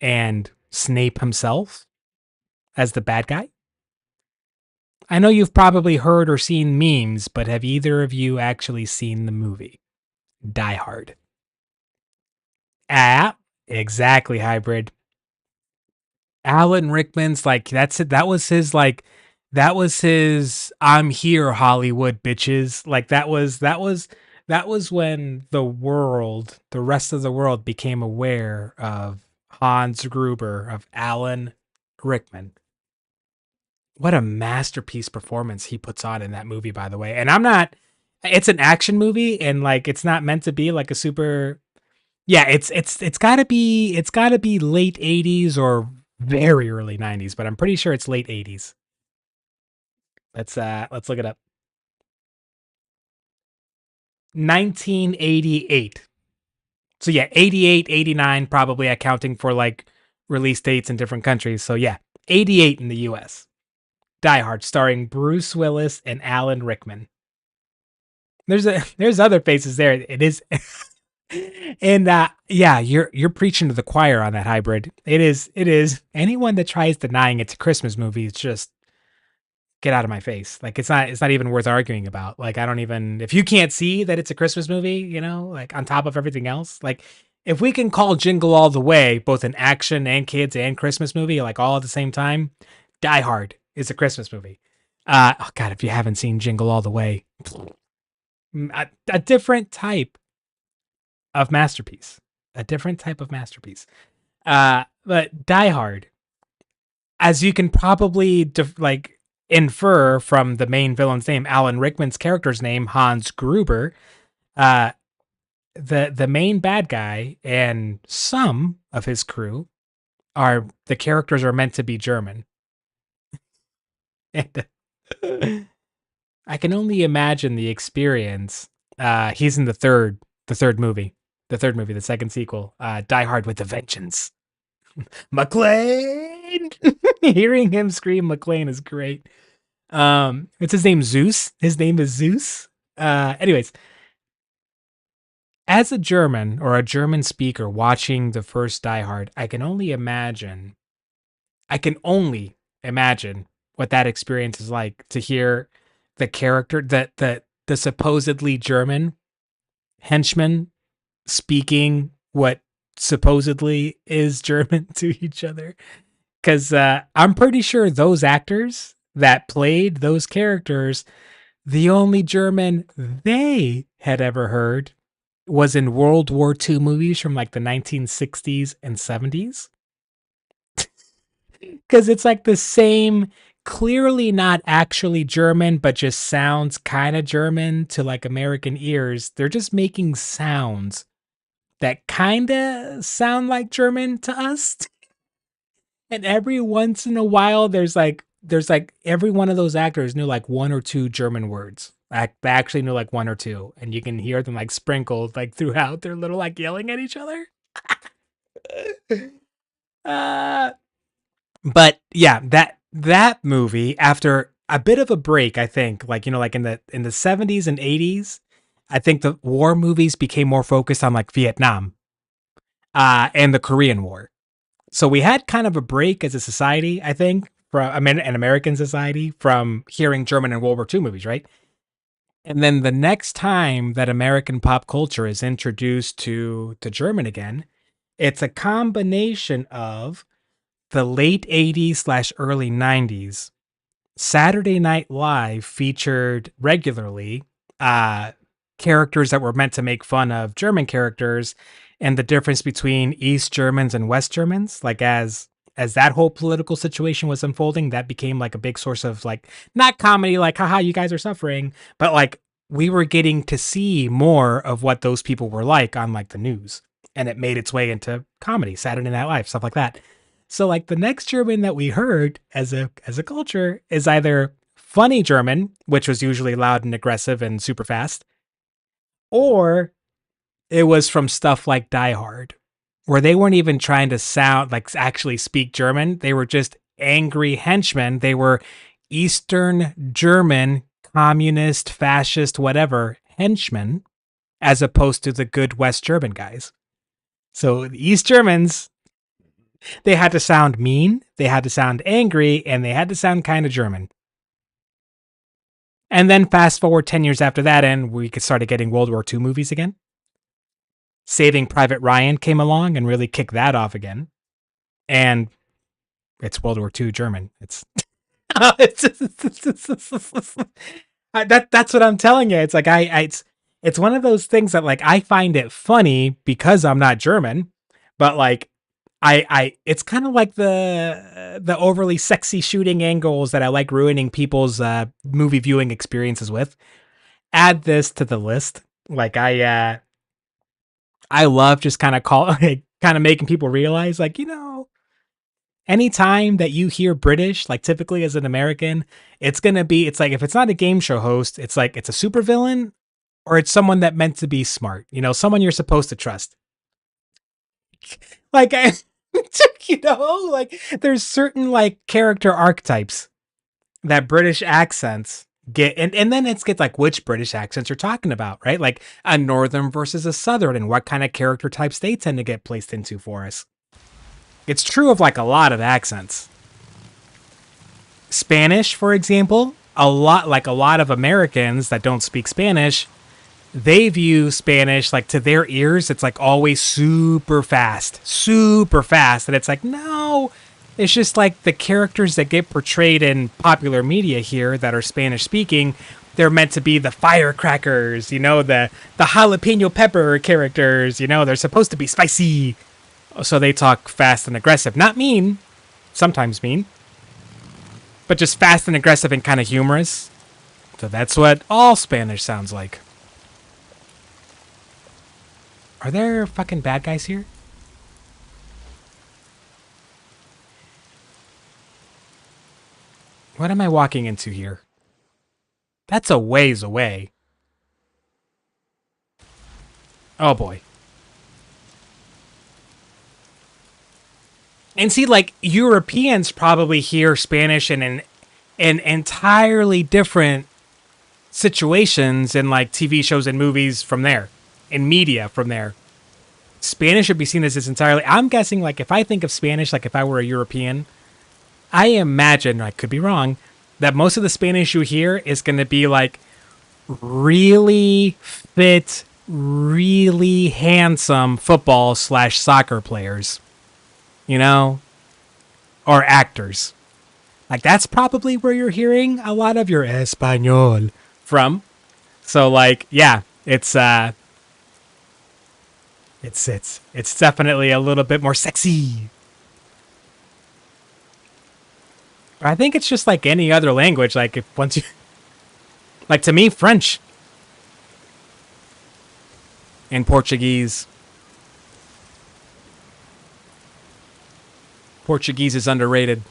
and Snape himself as the bad guy? I know you've probably heard or seen memes, but have either of you actually seen the movie Die Hard? Ah, exactly, Hybrid. Alan Rickman's like that's it. That was his I'm here Hollywood bitches. Like that was when the rest of the world became aware of Hans Gruber, of Alan Rickman. What a masterpiece performance he puts on in that movie, by the way. And it's an action movie and like it's not meant to be like a super yeah, it's got to be late 80s or very early 90s, but I'm pretty sure it's late 80s. Let's look it up. 1988. So yeah, 88, 89 probably accounting for like release dates in different countries. So yeah, 88 in the US. Die Hard starring Bruce Willis and Alan Rickman. There's other faces there. It is and yeah, you're preaching to the choir on that, Hybrid. It is anyone that tries denying it's a Christmas movie is just get out of my face. Like it's not even worth arguing about. Like I don't even if you can't see that it's a Christmas movie, you know, like on top of everything else, like if we can call Jingle All the Way both an action and kids and Christmas movie like all at the same time, Die Hard is a Christmas movie. Oh god, if you haven't seen Jingle All the Way, a different type of masterpiece. A different type of masterpiece. But Die Hard, as you can probably like infer from the main villain's name, Alan Rickman's character's name, Hans Gruber, the main bad guy and some of his crew are the characters are meant to be German. And I can only imagine the experience. He's in the third movie. The second sequel, Die Hard with a Vengeance. McClane! Hearing him scream McClane is great. It's his name Zeus. His name is Zeus. Anyways, as a German or a German speaker watching the first Die Hard, I can only imagine what that experience is like to hear the character that the supposedly German henchman speaking what supposedly is German to each other. Because I'm pretty sure those actors that played those characters, the only German they had ever heard was in World War II movies from like the 1960s and 70s. Because it's like the same, clearly not actually German, but just sounds kind of German to like American ears. They're just making sounds that kind of sound like German to us. And every once in a while, there's like every one of those actors knew like one or two German words. They actually knew like one or two, and you can hear them like sprinkled like throughout. They're little like yelling at each other. uh, but yeah, that movie after a bit of a break, I think, like like in the 70s and 80s, I think the war movies became more focused on like Vietnam, and the Korean War. So we had kind of a break as a society, I think, from an American society from hearing German and World War II movies, right? And then the next time that American pop culture is introduced to German again, it's a combination of the late 80s slash early 90s. Saturday Night Live featured regularly uh, characters that were meant to make fun of German characters and the difference between East Germans and West Germans. Like as that whole political situation was unfolding, that became like a big source of like not comedy, like haha, you guys are suffering, but like we were getting to see more of what those people were like on like the news, and it made its way into comedy, Saturday Night Live, stuff like that. So like the next German that we heard as a culture is either funny German, which was usually loud and aggressive and super fast, or it was from stuff like Die Hard, where they weren't even trying to sound like actually speak German. They were just angry henchmen. They were Eastern German, communist, fascist, whatever henchmen, as opposed to the good West German guys. So the East Germans, they had to sound mean, they had to sound angry, and they had to sound kind of German. And then fast forward 10 years after that, and we started getting World War II movies again. Saving Private Ryan came along and really kicked that off again. And it's World War II German. It's, that's what I'm telling you. It's like it's one of those things that like I find it funny because I'm not German, but like it's kind of like the overly sexy shooting angles that I like ruining people's movie viewing experiences with. Add this to the list. Like I love just kind of kind of making people realize like, anytime that you hear British, like typically as an American, it's like if it's not a game show host, it's like it's a supervillain or it's someone that meant to be smart, someone you're supposed to trust. Like like there's certain like character archetypes that British accents get, and then it's get like which British accents you're talking about, right? Like a northern versus a southern, and what kind of character types they tend to get placed into for us. It's true of like a lot of accents. Spanish, for example, a lot of Americans that don't speak Spanish, they view Spanish like to their ears, it's like always super fast. And it's like, no, it's just like the characters that get portrayed in popular media here that are Spanish speaking, they're meant to be the firecrackers, the jalapeno pepper characters, they're supposed to be spicy. So they talk fast and aggressive. Not mean, sometimes mean, but just fast and aggressive and kind of humorous. So that's what all Spanish sounds like. Are there fucking bad guys here? What am I walking into here? That's a ways away. Oh boy. And see, like, Europeans probably hear Spanish in entirely different situations in like TV shows and movies from there, in media from there. Spanish should be seen as this entirely. I'm guessing, like, if I think of Spanish, like if I were a European, I imagine, I could be wrong, that most of the Spanish you hear is going to be like really fit, really handsome football / soccer players, or actors. Like that's probably where you're hearing a lot of your Espanol from. So like, yeah, it's definitely a little bit more sexy. I think it's just like any other language. Like if once you, like to me, French and Portuguese, Portuguese is underrated.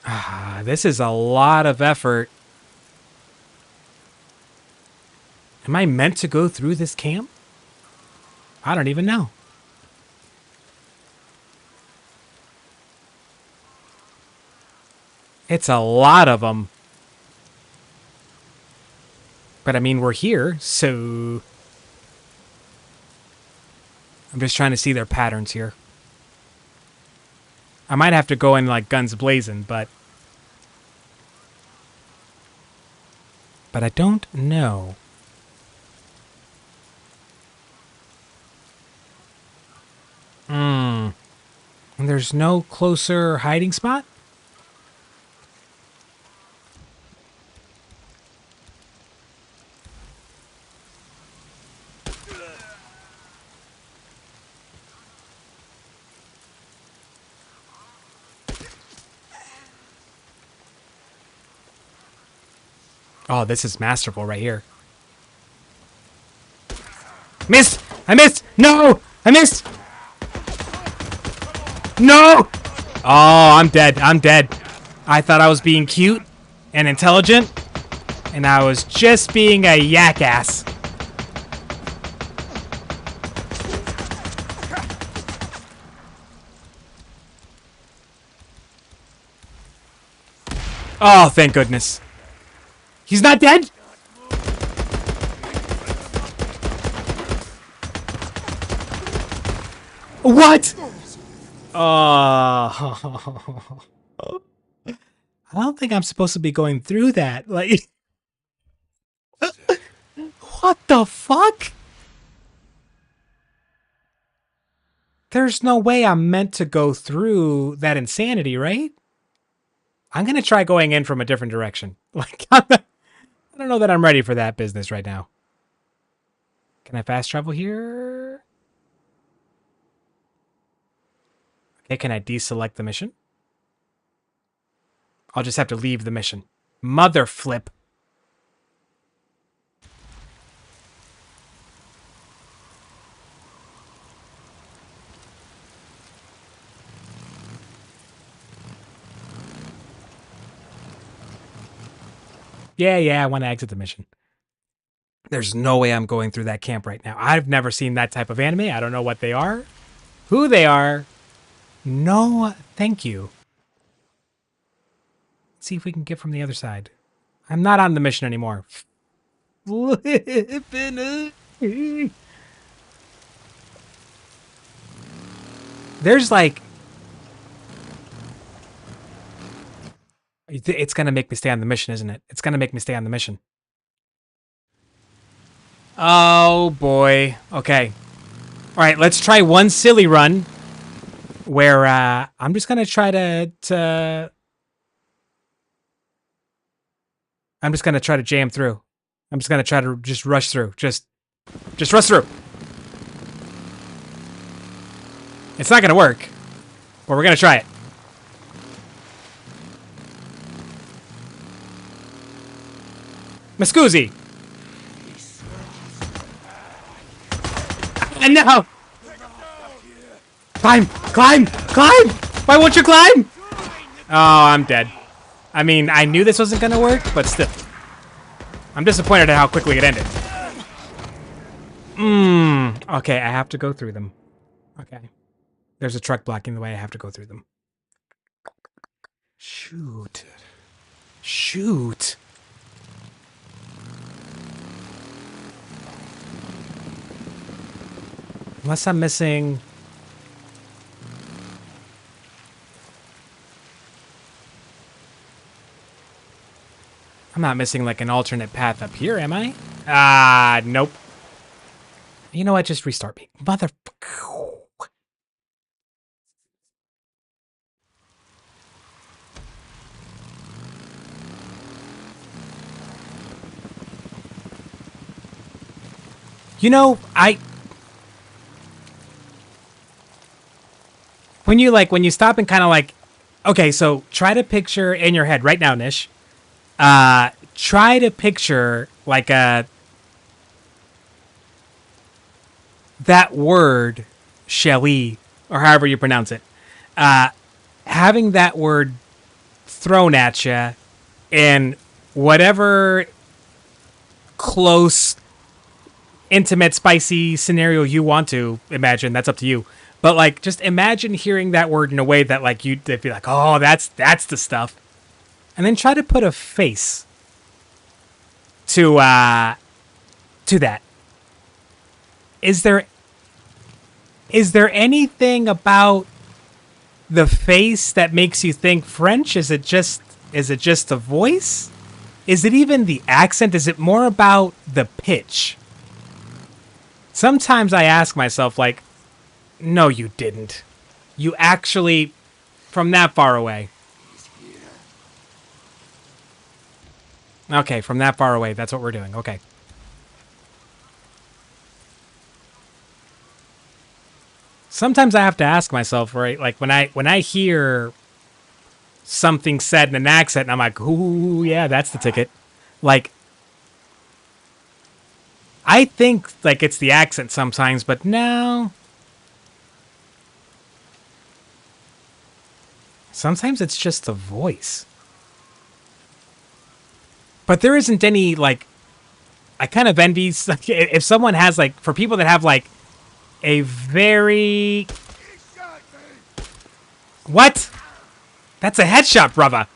Ah, this is a lot of effort. Am I meant to go through this camp? I don't even know. It's a lot of them. But I mean, we're here, so... I'm just trying to see their patterns here. I might have to go in like guns blazing, but I don't know. And there's no closer hiding spot? Oh, this is masterful right here. Missed! I missed! No! I missed! No! Oh, I'm dead. I'm dead. I thought I was being cute and intelligent, and I was just being a yak ass. Oh, thank goodness. He's not dead? What? Oh. I don't think I'm supposed to be going through that. Like, what the fuck? There's no way I'm meant to go through that insanity, right? I'm going to try going in from a different direction. Like, I don't know that I'm ready for that business right now. Can I fast travel here? Okay, can I deselect the mission? I'll just have to leave the mission. Mother flip. Yeah, I want to exit the mission. There's no way I'm going through that camp right now. I've never seen that type of anime. I don't know what they are, who they are. No, thank you. Let's see if we can get from the other side. I'm not on the mission anymore. There's like... It's going to make me stay on the mission, isn't it? It's going to make me stay on the mission. Oh, boy. Okay. All right, let's try one silly run where I'm just going to try to... I'm just going to try to jam through. I'm just going to try to just rush through. Just rush through. It's not going to work, but we're going to try it. Mascusi! And now! Climb! Climb! Climb! Why won't you climb? Oh, I'm dead. I mean, I knew this wasn't gonna work, but still. I'm disappointed at how quickly it ended. Okay, I have to go through them. Okay. There's a truck blocking the way. I have to go through them. Shoot. Shoot. Unless I'm missing... I'm not missing like an alternate path up here, am I? Ah, nope. You know what? Just restart me. Motherfucker. You know, when you stop and kind of like, okay, so try to picture in your head right now, Nish. Try to picture like a that word, Shelly, or however you pronounce it, having that word thrown at you in whatever close, intimate, spicy scenario you want to imagine, that's up to you. But like, just imagine hearing that word in a way that like they'd be like, oh, that's the stuff, and then try to put a face to that. Is there anything about the face that makes you think French? Is it just the voice? Is it even the accent? Is it more about the pitch? Sometimes I ask myself, like, no, you didn't. You actually, from that far away. Okay, from that far away, that's what we're doing. Okay. Sometimes I have to ask myself, right? Like when I hear something said in an accent, and I'm like, ooh, yeah, that's the ticket. Like, I think like it's the accent sometimes, but no. Sometimes it's just the voice. But there isn't any, like, I kind of envy, like, if someone has, like, for people that have, like, a very... What? That's a headshot, brother.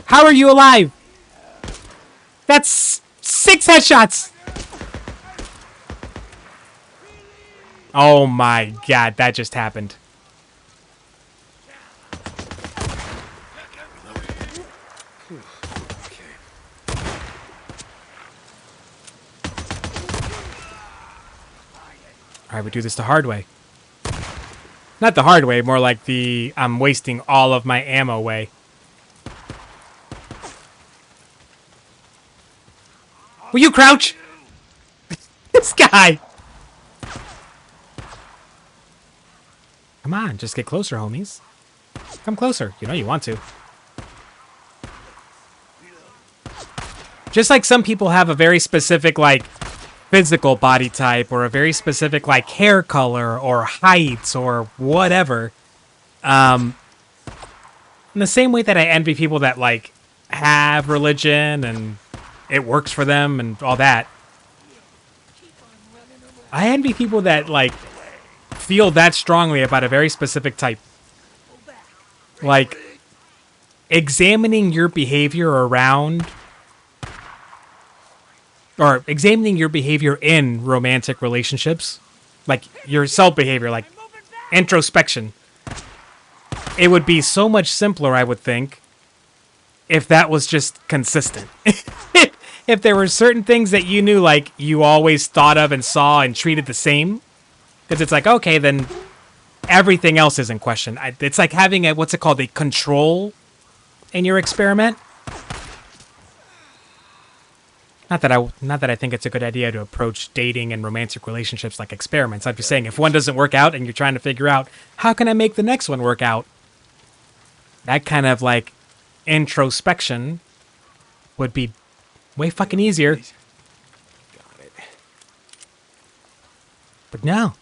How are you alive? That's 6 headshots. Oh my god, that just happened. Alright, we do this the hard way. Not the hard way, more like the I'm wasting all of my ammo way. Will you crouch? This guy! Come on, just get closer, homies. Come closer. You know you want to. Just like some people have a very specific, like, physical body type or a very specific, like, hair color or height or whatever. In the same way that I envy people that, like, have religion and it works for them and all that. I envy people that, like, feel that strongly about a very specific type. Like, examining your behavior around... or examining your behavior in romantic relationships. Like, your self-behavior, like, introspection. It would be so much simpler, I would think, if that was just consistent. If there were certain things that you knew, like, you always thought of and saw and treated the same. Because it's like, okay, then everything else is in question. It's like having a, what's it called, a control in your experiment. Not that I think it's a good idea to approach dating and romantic relationships like experiments. I'm just saying, if one doesn't work out and you're trying to figure out, how can I make the next one work out? That kind of, like, introspection would be way fucking easier. Got it. But no.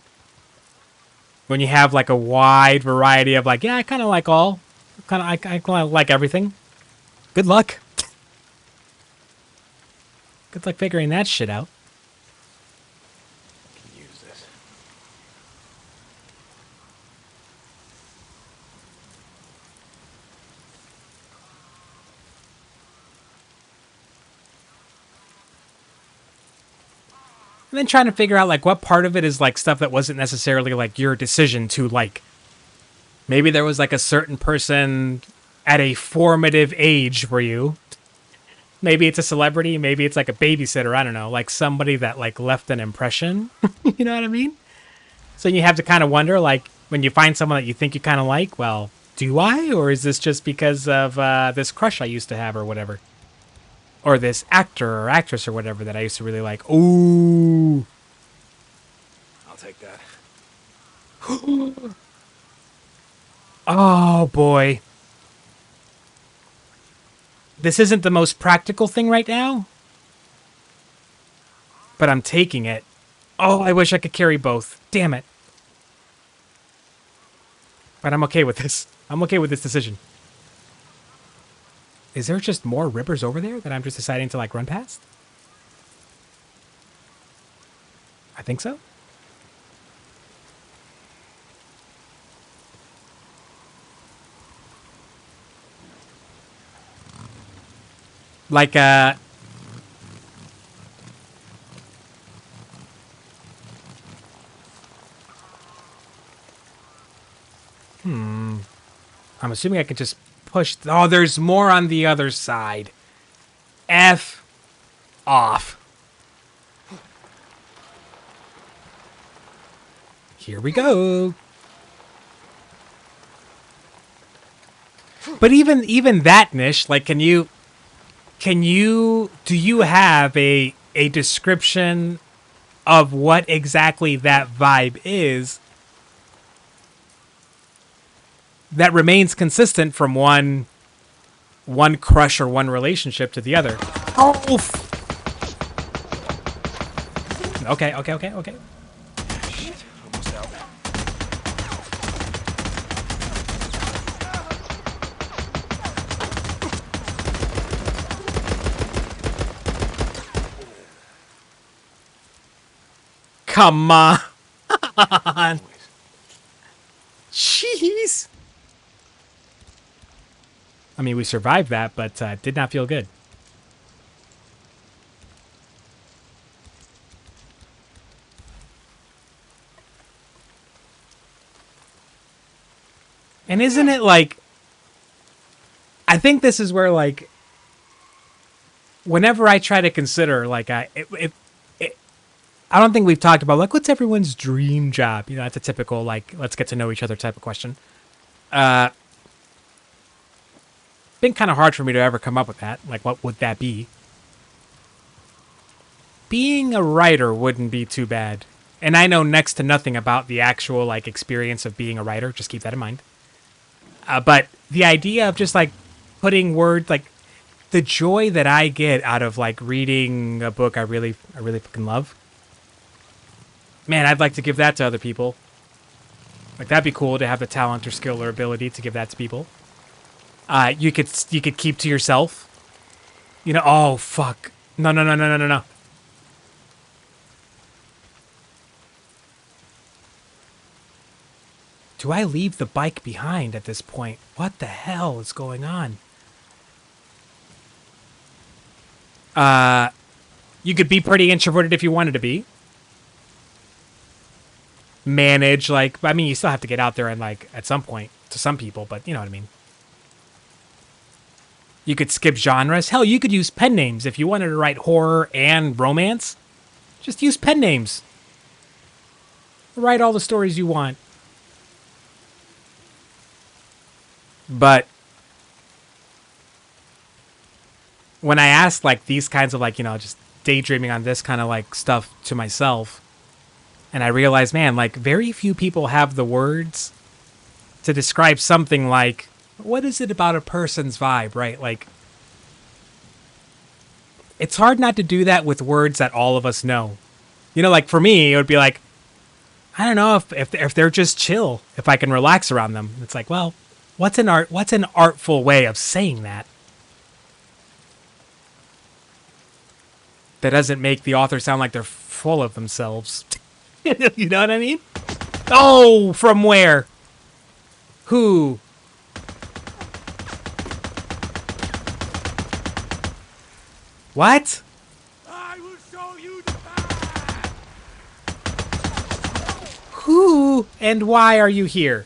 When you have, like, a wide variety of, like, yeah, I kind of like all. I kind of like everything. Good luck. Good luck figuring that shit out. I can use this. And then trying to figure out, like, what part of it is, like, stuff that wasn't necessarily, like, your decision to like. Maybe there was, like, a certain person at a formative age for you. Maybe it's a celebrity. Maybe it's, like, a babysitter. I don't know. Like, somebody that, like, left an impression. You know what I mean? So you have to kind of wonder, like, when you find someone that you think you kind of like, well, do I? Or is this just because of this crush I used to have or whatever? Or this actor or actress or whatever that I used to really like. Ooh. I'll take that. Oh, boy. This isn't the most practical thing right now. But I'm taking it. Oh, I wish I could carry both. Damn it. But I'm okay with this. I'm okay with this decision. Is there just more rippers over there that I'm just deciding to, like, run past? I think so. Like, I'm assuming I can just push. Oh, there's more on the other side. F off. Here we go. But even that, Nish, like, do you have a description of what exactly that vibe is that remains consistent from one crush or one relationship to the other? Oh, okay. Shit, almost out. come on. Jeez. I mean, we survived that, but did not feel good. And isn't it like, I think this is where, like, whenever I try to consider, like, I don't think we've talked about, like, what's everyone's dream job? You know, that's a typical, like, let's get to know each other type of question. Been kind of hard for me to ever come up with that. Like, what would that be? Being a writer wouldn't be too bad. And I know next to nothing about the actual, like, experience of being a writer. Just keep that in mind. But the idea of just, like, putting words, like, the joy that I get out of, like, reading a book I really fucking love. Man, I'd like to give that to other people. Like, that'd be cool to have the talent or skill or ability to give that to people. You could keep to yourself. You know, oh, fuck. No. Do I leave the bike behind at this point? What the hell is going on? You could be pretty introverted if you wanted to be. Manage, like, I mean, you still have to get out there and, like, at some point, to some people, but you know what I mean. You could skip genres. Hell, you could use pen names if you wanted to write horror and romance. Just use pen names. Write all the stories you want. But when I ask, like, these kinds of, like, you know, just daydreaming on this kind of, like, stuff to myself, and I realize, man, like, very few people have the words to describe something like, what is it about a person's vibe, right? Like, it's hard not to do that with words that all of us know. You know, like, for me, it would be like, I don't know if they're just chill, if I can relax around them. It's like, well, what's an artful way of saying that? That doesn't make the author sound like they're full of themselves. You know what I mean? Oh, from where? Who? What? I will show you the path. Who and why are you here?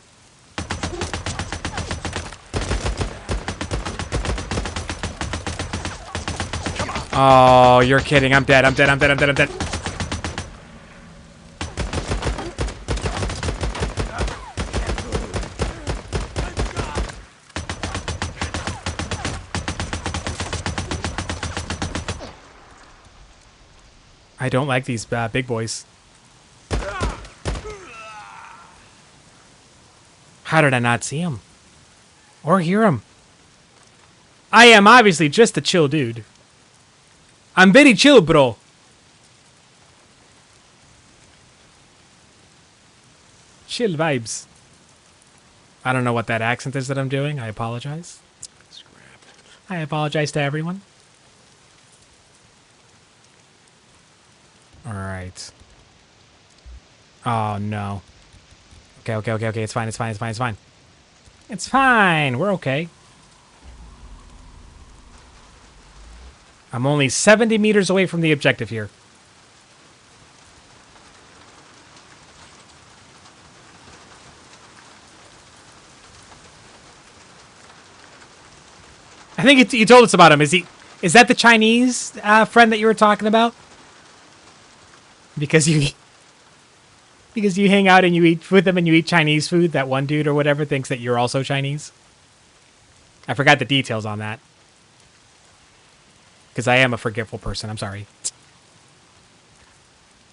Oh, you're kidding. I'm dead. I'm dead. I don't like these big boys. How did I not see him? Or hear him? I am obviously just a chill dude. I'm very chill, bro. Chill vibes. I don't know what that accent is that I'm doing. I apologize. I apologize to everyone. Alright. Oh, no. Okay. It's fine. It's fine. We're okay. I'm only 70 meters away from the objective here. I think you told us about him. Is that the Chinese friend that you were talking about? Because you hang out and you eat with them and you eat Chinese food. That one dude or whatever thinks that you're also Chinese. I forgot the details on that. Because I am a forgetful person. I'm sorry.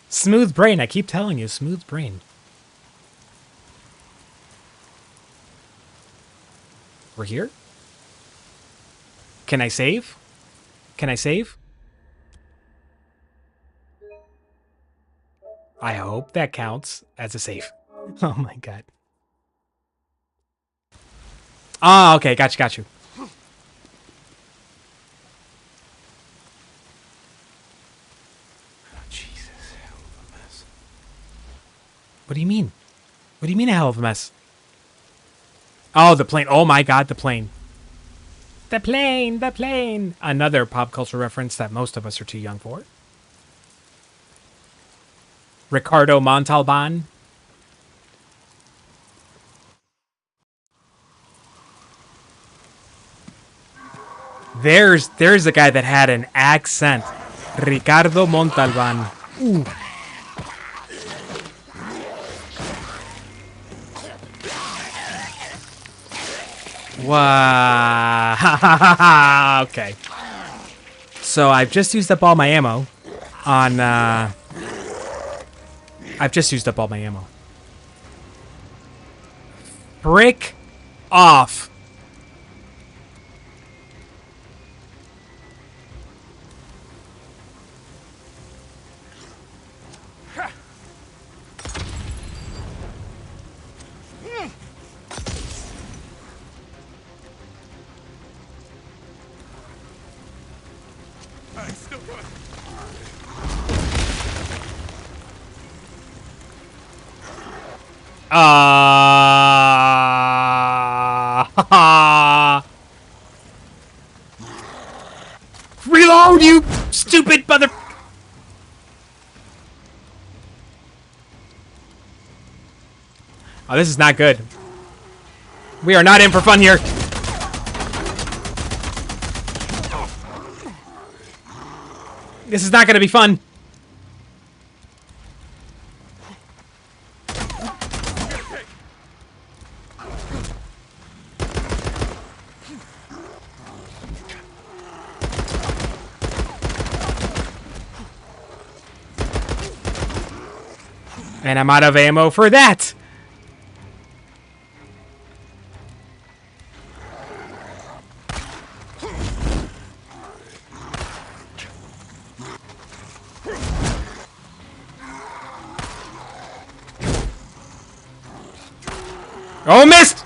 Smooth brain. I keep telling you, smooth brain. We're here? Can I save? Can I save? I hope that counts as a save. Oh my god. Ah, okay, got you. Oh, Jesus, hell of a mess. What do you mean? What do you mean a hell of a mess? Oh, the plane. Oh my god, the plane. The plane. Another pop culture reference that most of us are too young for. Ricardo Montalban. There's a guy that had an accent. Ricardo Montalban. Ooh. Wow. Okay. So I've just used up all my ammo on Brick off. Reload, you stupid mother... Oh, this is not good. We are not in for fun here. This is not going to be fun. And I'm out of ammo for that. Oh, missed!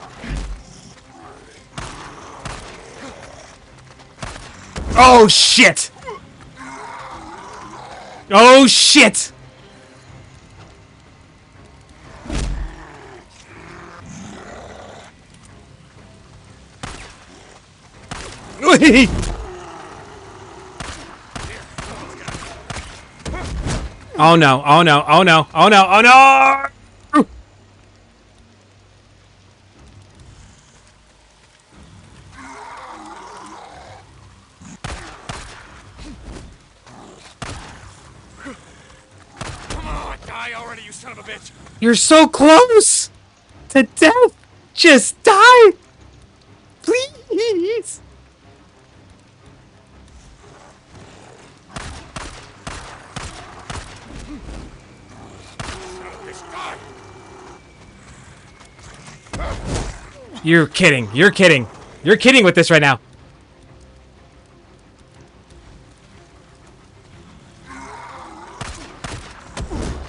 Oh, shit! Oh, shit! Oh no, oh no, oh no, oh no, oh no! Come on, die already, you son of a bitch! You're so close to death! Just die! Please! You're kidding. You're kidding. You're kidding with this right now.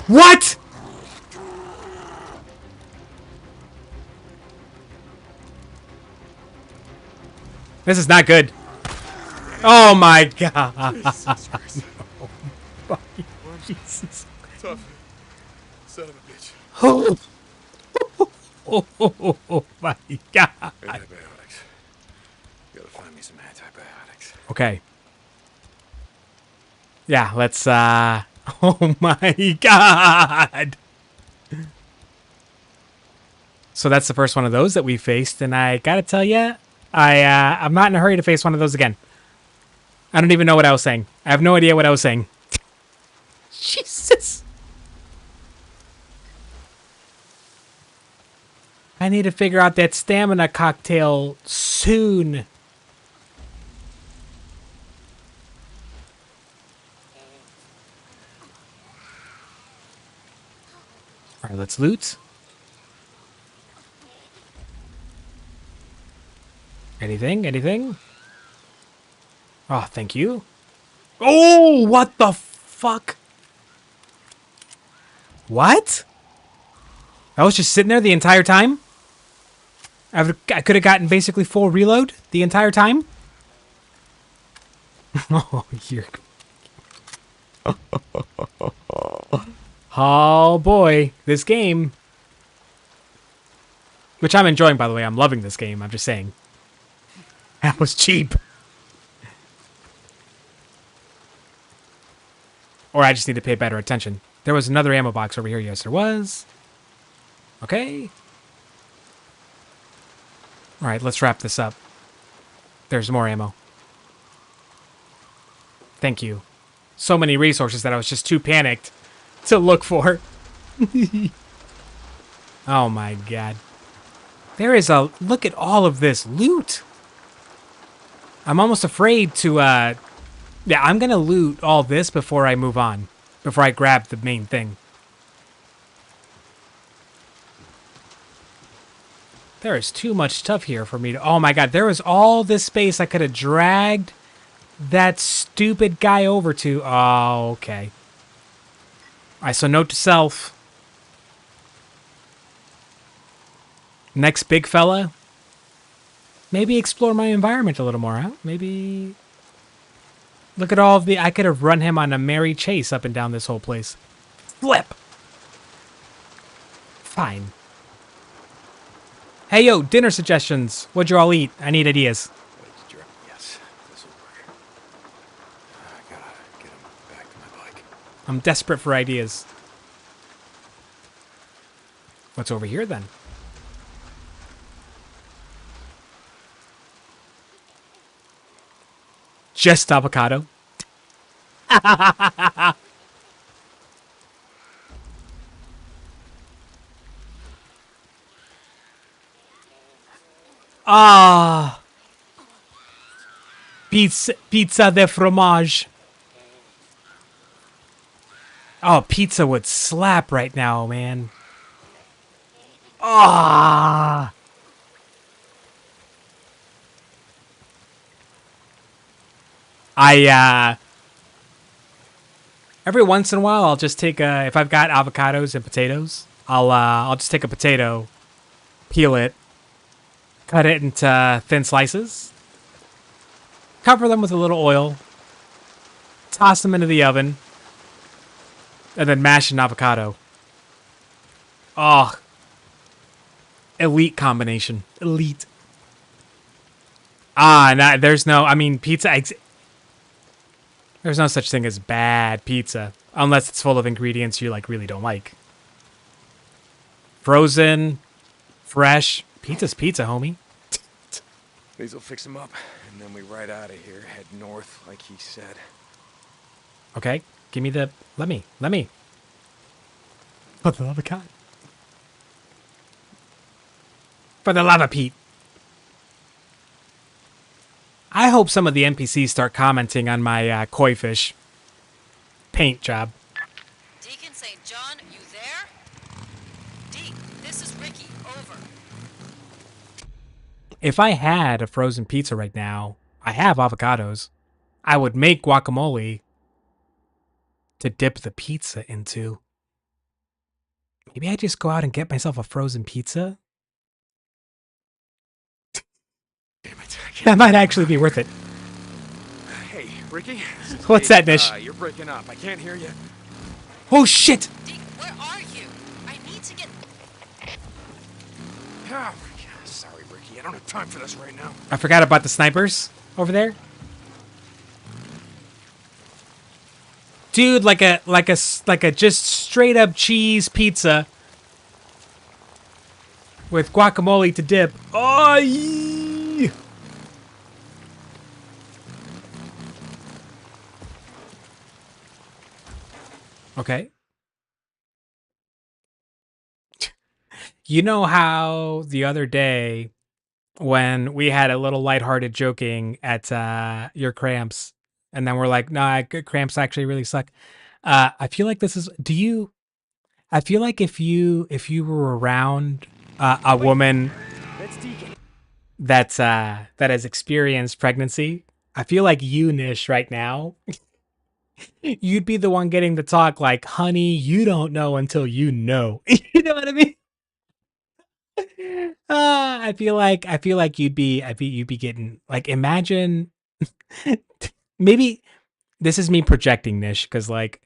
What? This is not good. Oh my god. No. Jesus. Tough. Son of a bitch. Oh my god. Antibiotics. Gotta find me some antibiotics. Okay. Yeah, let's oh my god. So that's the first one of those that we faced, and I gotta tell you, I'm not in a hurry to face one of those again. I don't even know what I was saying. I have no idea what I was saying. Jesus. I need to figure out that stamina cocktail soon. All right, let's loot. Anything? Anything? Oh, thank you. Oh, what the fuck? What? I was just sitting there the entire time? I could have gotten basically full reload the entire time? Oh, you're... Oh, boy. This game. Which I'm enjoying, by the way. I'm loving this game. I'm just saying. That was cheap. Or I just need to pay better attention. There was another ammo box over here. Yes, there was. Okay. All right, let's wrap this up. There's more ammo. Thank you. So many resources that I was just too panicked to look for. Oh my god. There is a... Look at all of this loot. I'm almost afraid to... Yeah, I'm going to loot all this before I move on. Before I grab the main thing. There is too much stuff here for me to... Oh my god, there was all this space I could have dragged that stupid guy over to. Oh, okay. Alright, so note to self. Next big fella. Maybe explore my environment a little more, huh? Maybe... Look at all of the... I could have run him on a merry chase up and down this whole place. Flip! Fine. Hey, yo, dinner suggestions. What'd you all eat? I need ideas. Yes, this will work. I gotta get him back to my bike. I'm desperate for ideas. What's over here, then? Just avocado. Ah. Pizza de fromage. Oh, pizza would slap right now, man. Ah. Every once in a while I'll just take if I've got avocados and potatoes, I'll just take a potato, peel it, cut it into thin slices, cover them with a little oil, toss them into the oven, and then mash an avocado. Oh, elite combination. Elite. No, there's no, I mean, pizza, there's no such thing as bad pizza, unless it's full of ingredients you, like, really don't like. Frozen, fresh, pizza's pizza, homie. These will fix him up, and then we ride out of here, head north, like he said. Okay, give me the, let me. For the love of God. For the love of Pete. I hope some of the NPCs start commenting on my koi fish paint job. Deacon St. John, you there? Deke, this is Ricky. Over. If I had a frozen pizza right now, I have avocados, I would make guacamole to dip the pizza into. Maybe I just go out and get myself a frozen pizza? Damn it. That might actually be worth it. Hey, Ricky? What's that, Nish? You're breaking up. I can't hear you. Oh, shit! Deke, where are you? I need to get... Oh, sorry, Ricky. I don't have time for this right now. I forgot about the snipers over there. Dude, like a just straight up cheese pizza with guacamole to dip. Oh, yeah. Okay. You know how the other day when we had a little lighthearted joking at your cramps, and then we're like, nah, cramps actually really suck. I feel like this is. I feel like if you were around a woman that has experienced pregnancy, I feel like you, Nish, right now, you'd be the one getting to talk like, honey, you don't know until you know. You know what I mean? I feel like you'd be getting like, imagine maybe this is me projecting, Nish, because like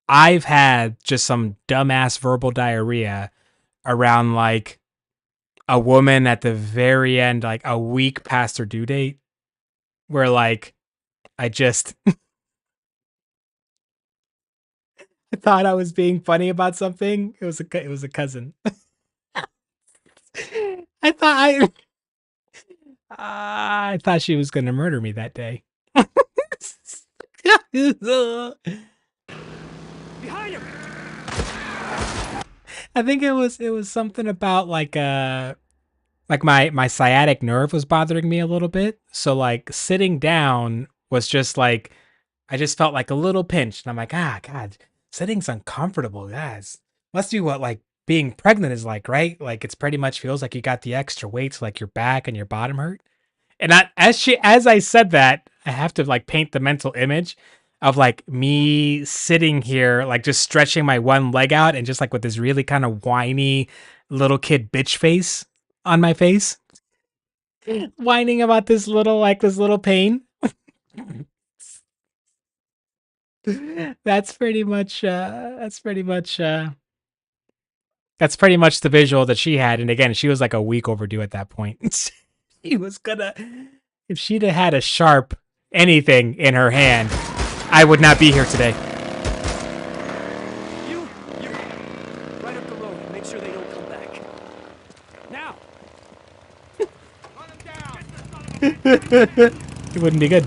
I've had just some dumbass verbal diarrhea around like a woman at the very end, like a week past her due date, where like I just I thought I was being funny about something. It was a cousin. I thought she was gonna murder me that day. Behind him! I think it was something about like my sciatic nerve was bothering me a little bit. So like sitting down was just like I just felt like a little pinch, and I'm like, God, sitting's uncomfortable, guys. Must be what like being pregnant is like, right? Like it's pretty much feels like you got the extra weight, so like your back and your bottom hurt. And as I said that, I have to like paint the mental image of like me sitting here, like just stretching my one leg out and just like with this really kind of whiny little kid bitch face on my face, whining about this little pain. That's pretty much the visual that she had. And again, she was like a week overdue at that point. She was gonna, if she'd have had a sharp anything in her hand, I would not be here today. You, right up the road. Make sure they don't come back. Now. It wouldn't be good.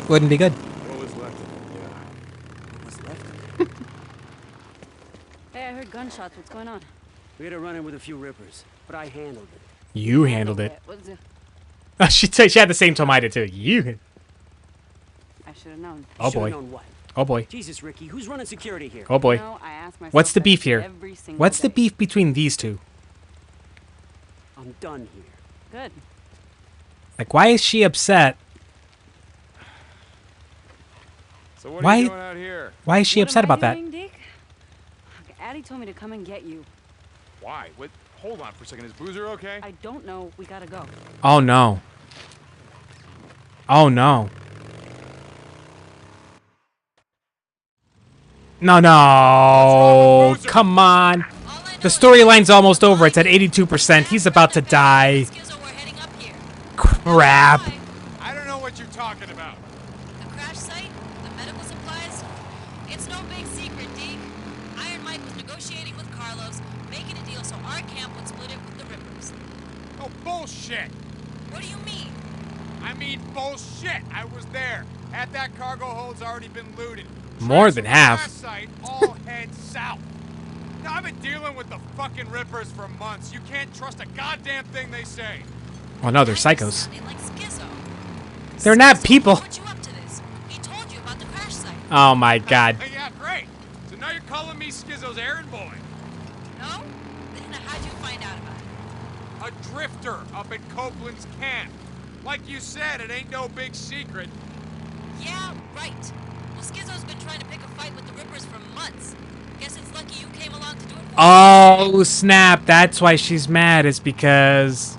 Wouldn't be good. What was left of it? Yeah. What's left? Hey, I heard gunshots. What's going on? We had a run-in with a few rippers, but I handled it. You handled it. What's it? She had the same tone I did too. You. I should have known. Oh Should've boy. known what? Oh boy. Jesus, Ricky, who's running security here? Oh boy. You know, I ask myself What's the that beef here? every single What's the day. beef between these two? I'm done here. Good. Like, why is she upset? So what Why- are you doing out here? Why is she What upset am I about that? doing, Deke? Addie told me to come and get you. Why? What? Hold on for a second. Is Boozer okay? I don't know. We gotta go. Oh no. Oh no. No. Come on. The storyline's almost over. It's at 82%. He's about to die. Crap. I don't know what you're talking about. The crash site, the medical supplies. It's no big secret, Deke. Iron Mike was negotiating with Carlos, making a deal so our camp would split it with the Rippers. Oh, bullshit. What do you mean? I mean bullshit. I was there. Half that cargo hold's already been looted. More Trains than from the half. crash site all head south. Now, I've been dealing with the fucking Rippers for months. You can't trust a goddamn thing they say. Oh no, they're psychos. Sounding like Schizo. They're not people. Put you up to this. He told you about the crash site. Oh my god. Hey, yeah, great. So now you're calling me Schizo's errand boy. No? Then how'd you find out about it? A drifter up at Copeland's camp. Like you said, it ain't no big secret. Yeah, right. Well, Schizo's been trying to pick a fight with the Rippers for months. Guess it's lucky you came along to do it for him. Oh snap. That's why she's mad, is because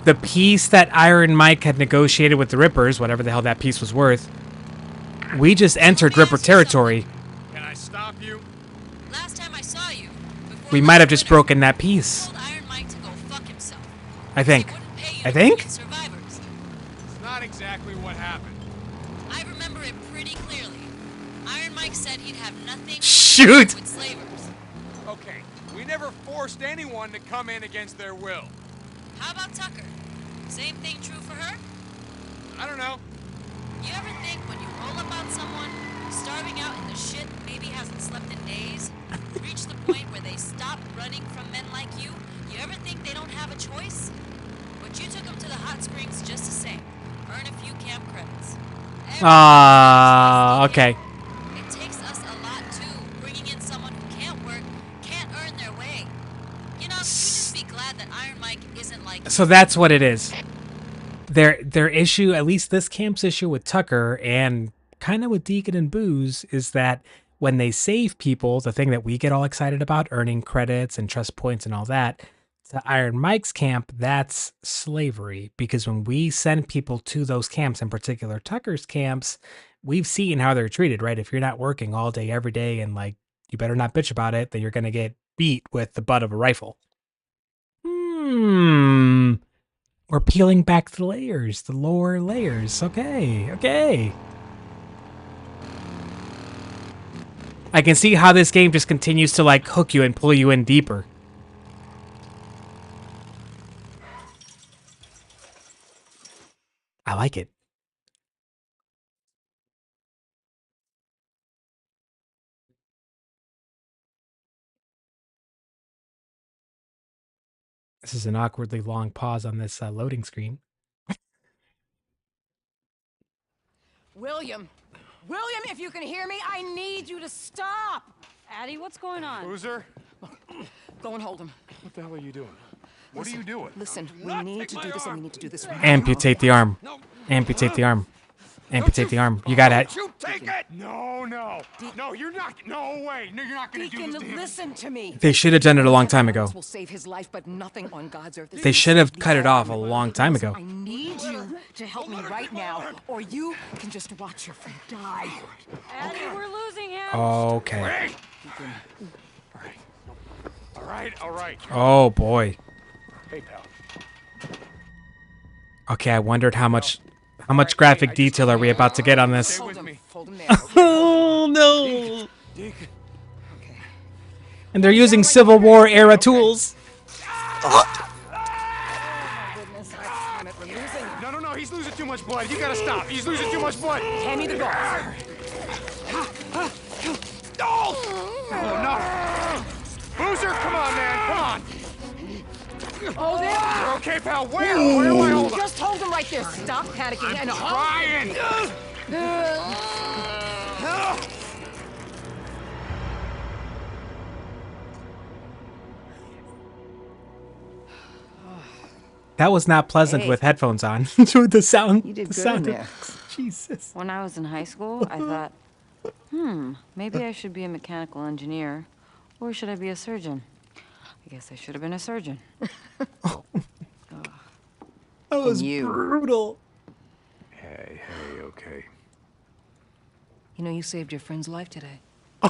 the peace that Iron Mike had negotiated with the Rippers, whatever the hell that peace was worth, we just entered Ripper territory. Can I stop you? Last time I saw you, We might have just broken that peace. told Iron Mike to go fuck himself. I think. He wouldn't pay you I to think? create survivors. It's not exactly what happened. I remember it pretty clearly. Iron Mike said he'd have nothing Shoot! with slavers. Okay, we never forced anyone to come in against their will. How about Tucker? Same thing true for her? I don't know. You ever think when you roll up on someone, starving out in the shit, maybe hasn't slept in days, reach the point where they stop running from men like you ever think they don't have a choice? But you took them to the hot springs just the same. Earn a few camp credits. Okay. It takes us a lot too, bringing in someone who can't work, can't earn their way. You know, you just be glad that Iron Mike isn't like. So that's what it is. Their issue, at least this camp's issue with Tucker and kind of with Deacon and Booze, is that when they save people, the thing that we get all excited about, earning credits and trust points and all that, to Iron Mike's camp, that's slavery. Because when we send people to those camps, in particular Tucker's camps, we've seen how they're treated, right? If you're not working all day, every day, and like, you better not bitch about it, then you're going to get beat with the butt of a rifle. We're peeling back the layers, the lower layers. Okay. I can see how this game just continues to like hook you and pull you in deeper. I like it. This is an awkwardly long pause on this loading screen. William, if you can hear me, I need you to stop. Addie, what's going on? Boozer? Go and hold him. What the hell are you doing? What are you doing? Listen, we need to do this, and we need to do this right Amputate the arm. Amputate the arm. Amputate the arm. You got it. You take it! No. No, you're not. No way. No, you're not gonna do this to him. Listen to me. They should have done it a long time ago. Will save his life, but nothing on God's earth. They should have cut it off a long time ago. I need you to help me right now, or you can just watch your friend die. Addie, we're losing him. Okay. All right. Oh boy. Hey, pal. Okay, I wondered how much graphic detail are we about to get on this? Hold him there. Oh no! And they're using Civil War era tools. No, he's losing too much blood. You gotta stop. He's losing too much blood. Hand me the ball. Oh, no. Boozer, come on, man. Come on. Hold him. You're okay, pal. Where do I hold him? Just hold him right there. Stop panicking and hold Ryan! That was not pleasant with headphones on. The sound. You did the good sound in there. Jesus. When I was in high school, I thought, maybe I should be a mechanical engineer, or should I be a surgeon? I guess I should have been a surgeon. That was brutal. Hey, okay. You know, you saved your friend's life today. I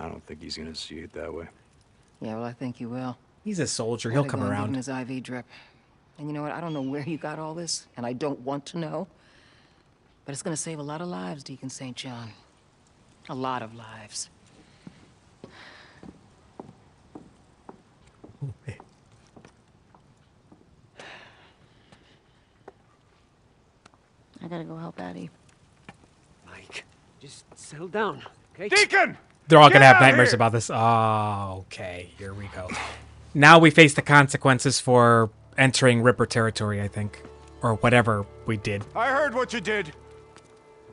don't think he's gonna see it that way. Yeah, well, I think you will. He's a soldier. He'll come Give him around. his IV drip. And you know what? I don't know where you got all this, and I don't want to know. But it's gonna save a lot of lives, Deacon St. John. A lot of lives. I gotta go help Addie. Mike, just settle down, okay? Deacon! They're all going to Get have out nightmares here! about this. Oh, okay. Here we go. Now we face the consequences for entering Ripper territory, I think. Or whatever we did. I heard what you did.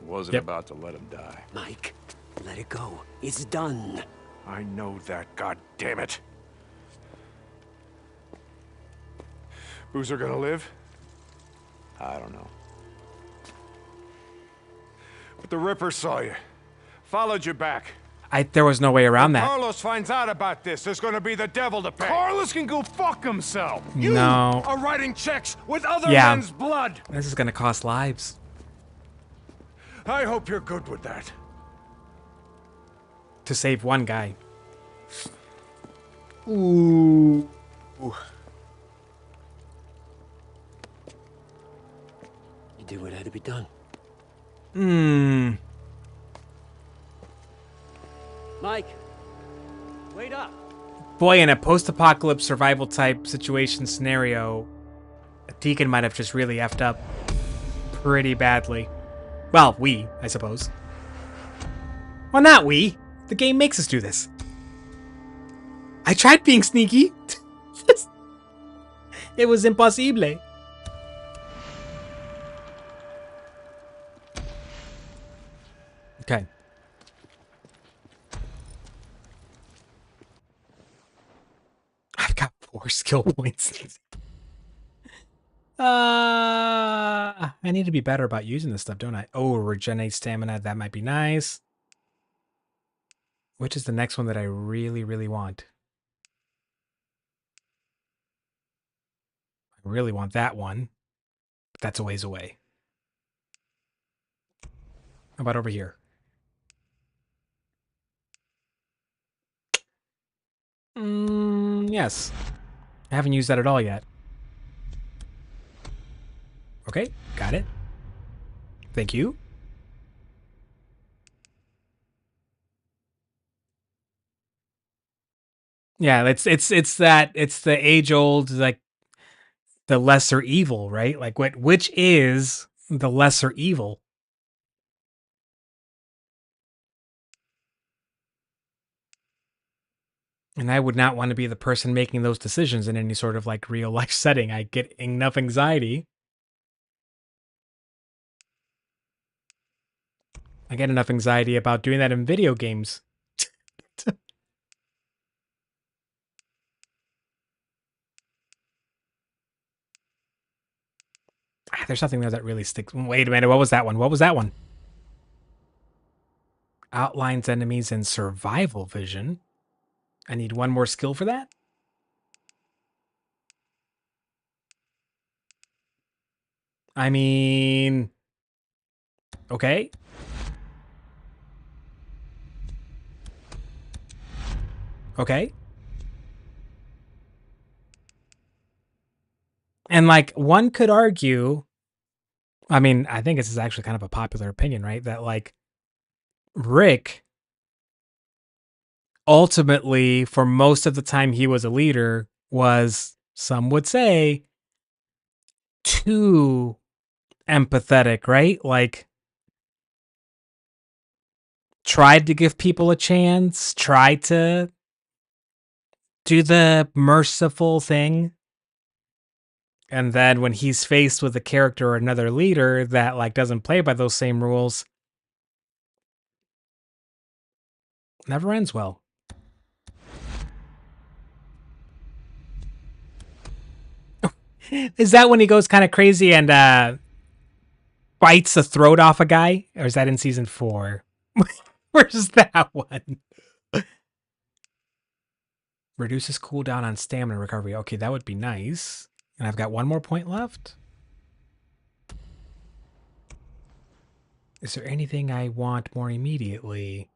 Wasn't about to let him die. Mike, let it go. It's done. I know that, god damn it. Boozer gonna live? I don't know. But the Ripper saw you. Followed you back. There was no way around that. Carlos finds out about this, there's gonna be the devil to pay. Carlos can go fuck himself. You No. are writing checks with other men's blood. This is gonna cost lives. I hope you're good with that. To save one guy. Ooh. You did what had to be done. Mike, wait up. Boy, in a post-apocalypse survival type situation scenario, Deacon might have just really effed up pretty badly. Well, I suppose. Well, not we. The game makes us do this. I tried being sneaky. It was impossible. Okay. I've got 4 skill points. I need to be better about using this stuff, don't I? Oh, regenerate stamina. That might be nice. Which is the next one that I really, really want? I really want that one. But that's a ways away. How about over here? Yes. I haven't used that at all yet. Okay, got it. Thank you. Yeah, it's the age old, like, the lesser evil, right? Like, which is the lesser evil? And I would not want to be the person making those decisions in any sort of like real life setting. I get enough anxiety. I get enough anxiety about doing that in video games. There's something there that really sticks. Wait a minute, what was that one? What was that one? Outlines enemies in survival vision. I need one more skill for that? I mean... Okay. Okay. And, like, one could argue... I mean, I think this is actually kind of a popular opinion, right? That, like, Rick... ultimately, for most of the time he was a leader, was, some would say, too empathetic, right? Like, tried to give people a chance, tried to do the merciful thing. And then when he's faced with a character or another leader that, like, doesn't play by those same rules, never ends well. Is that when he goes kind of crazy and bites the throat off a guy? Or is that in season 4? Where's that one? Reduces cooldown on stamina recovery. Okay, that would be nice. And I've got one more point left. Is there anything I want more immediately?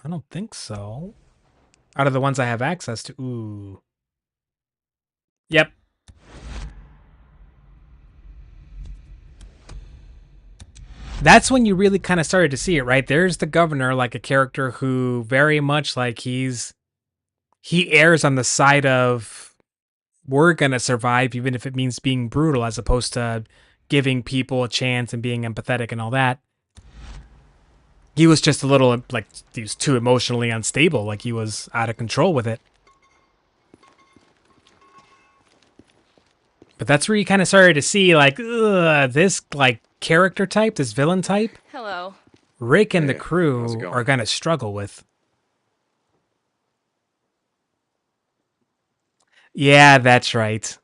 I don't think so. Out of the ones I have access to. Ooh. Yep. That's when you really kind of started to see it, right? There's the governor, like a character who very much like he errs on the side of we're gonna survive even if it means being brutal as opposed to giving people a chance and being empathetic and all that. He was just a little, like, he was too emotionally unstable, like he was out of control with it. But that's where you kind of started to see, like, this, like, character type, this villain type. Hello. Rick and the crew are gonna struggle with. Yeah, that's right.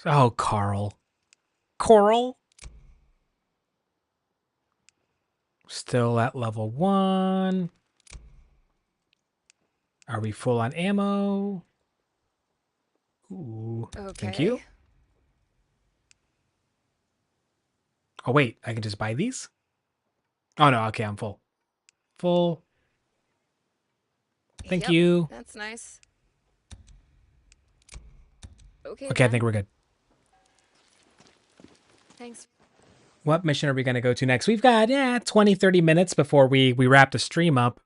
Oh, Carl. Coral? Still at level 1. Are we full on ammo? Ooh. Thank you. Okay. Oh, wait. I can just buy these? Oh, no. Okay, I'm full. Full. Thank Yep, you. that's nice. Okay, Okay, I then. think we're good. Thanks. What mission are we going to go to next? We've got 20, 30 minutes before we wrap the stream up.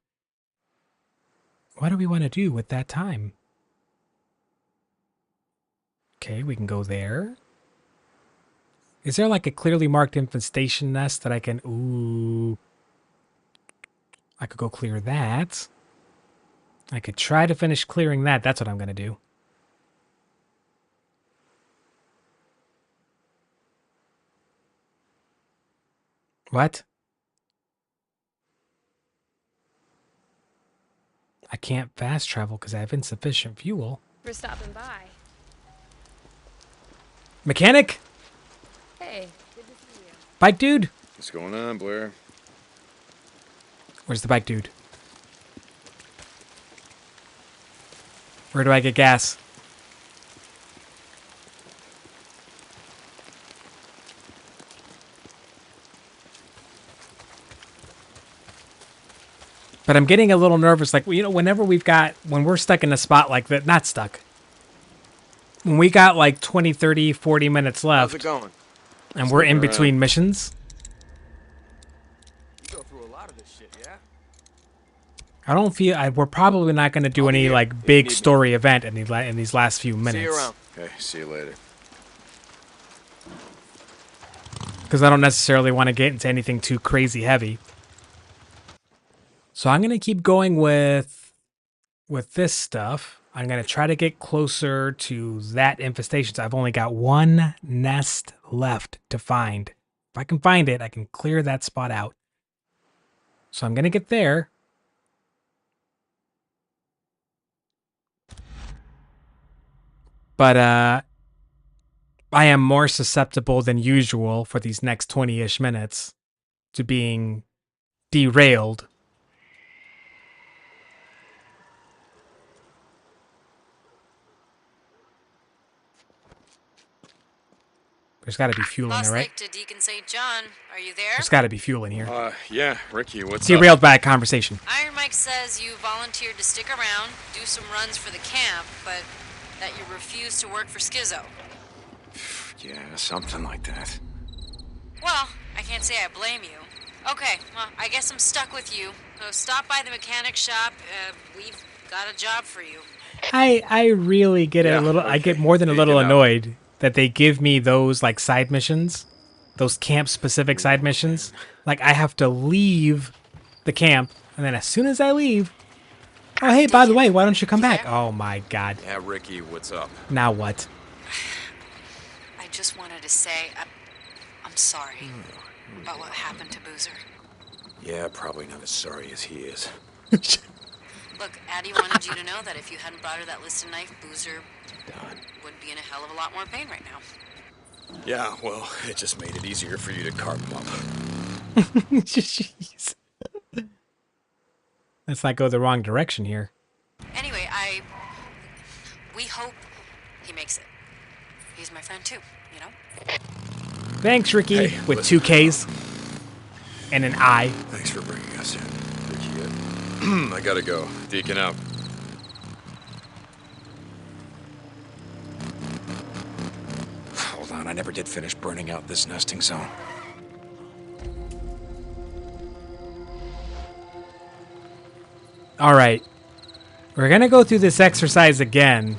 What do we want to do with that time? Okay, we can go there. Is there like a clearly marked infestation nest that I can... Ooh. I could go clear that. I could try to finish clearing that. That's what I'm going to do. What? I can't fast travel because I have insufficient fuel. For stopping by. Mechanic? Hey, good to see you. Bike dude? What's going on, Blair? Where's the bike dude? Where do I get gas? But I'm getting a little nervous. Like, you know, when we're stuck in a spot like that, not stuck. When we got like 20, 30, 40 minutes left. How's it going? And we're in between missions. You go through a lot of this shit, yeah? I don't feel we're probably not going to do any like big story event in these last few minutes. See you around. Okay, see you later. Because I don't necessarily want to get into anything too crazy heavy. So I'm going to keep going with this stuff. I'm going to try to get closer to that infestation. So I've only got one nest left to find. If I can find it, I can clear that spot out. So I'm going to get there. But I am more susceptible than usual for these next 20-ish minutes to being derailed. There's got to be fuel in there, right? Lost Lake to Deacon St. John. Are you there? There's got to be fuel in here. Yeah, Ricky, what's up? Derailed by a conversation. Iron Mike says you volunteered to stick around, do some runs for the camp, but that you refused to work for Skizzo. Yeah, something like that. Well, I can't say I blame you. Okay, well, I guess I'm stuck with you. So stop by the mechanic shop. We've got a job for you. I really get a little... I get more than a little annoyed that they give me those like side missions. Those camp-specific side missions. Like, I have to leave the camp, and then as soon as I leave... Oh, hey, by the way, why don't you come back? Oh, my God. Yeah, Ricky, what's up? Now what? I just wanted to say I'm sorry about what happened to Boozer. Yeah, probably not as sorry as he is. Look, Addie wanted you to know that if you hadn't brought her that listed knife, Boozer would be in a hell of a lot more pain right now. Yeah, well, it just made it easier for you to carve him up. Jeez. Let's not go the wrong direction here. Anyway, we hope he makes it. He's my friend too, you know? Thanks, Ricky, Hey, with listen. 2 Ks and an I. Thanks for bringing us in, Ricky. I gotta go. Deacon out. Hold on, I never did finish burning out this nesting zone. All right. We're going to go through this exercise again.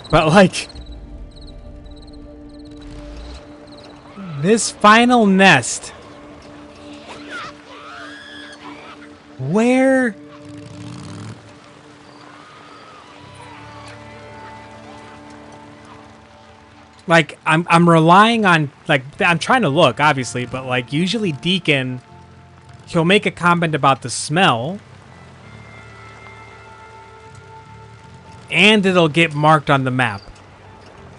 But, like... this final nest... Where... like, I'm relying on... like, I'm trying to look, obviously, but, like, usually Deacon... he'll make a comment about the smell. And it'll get marked on the map.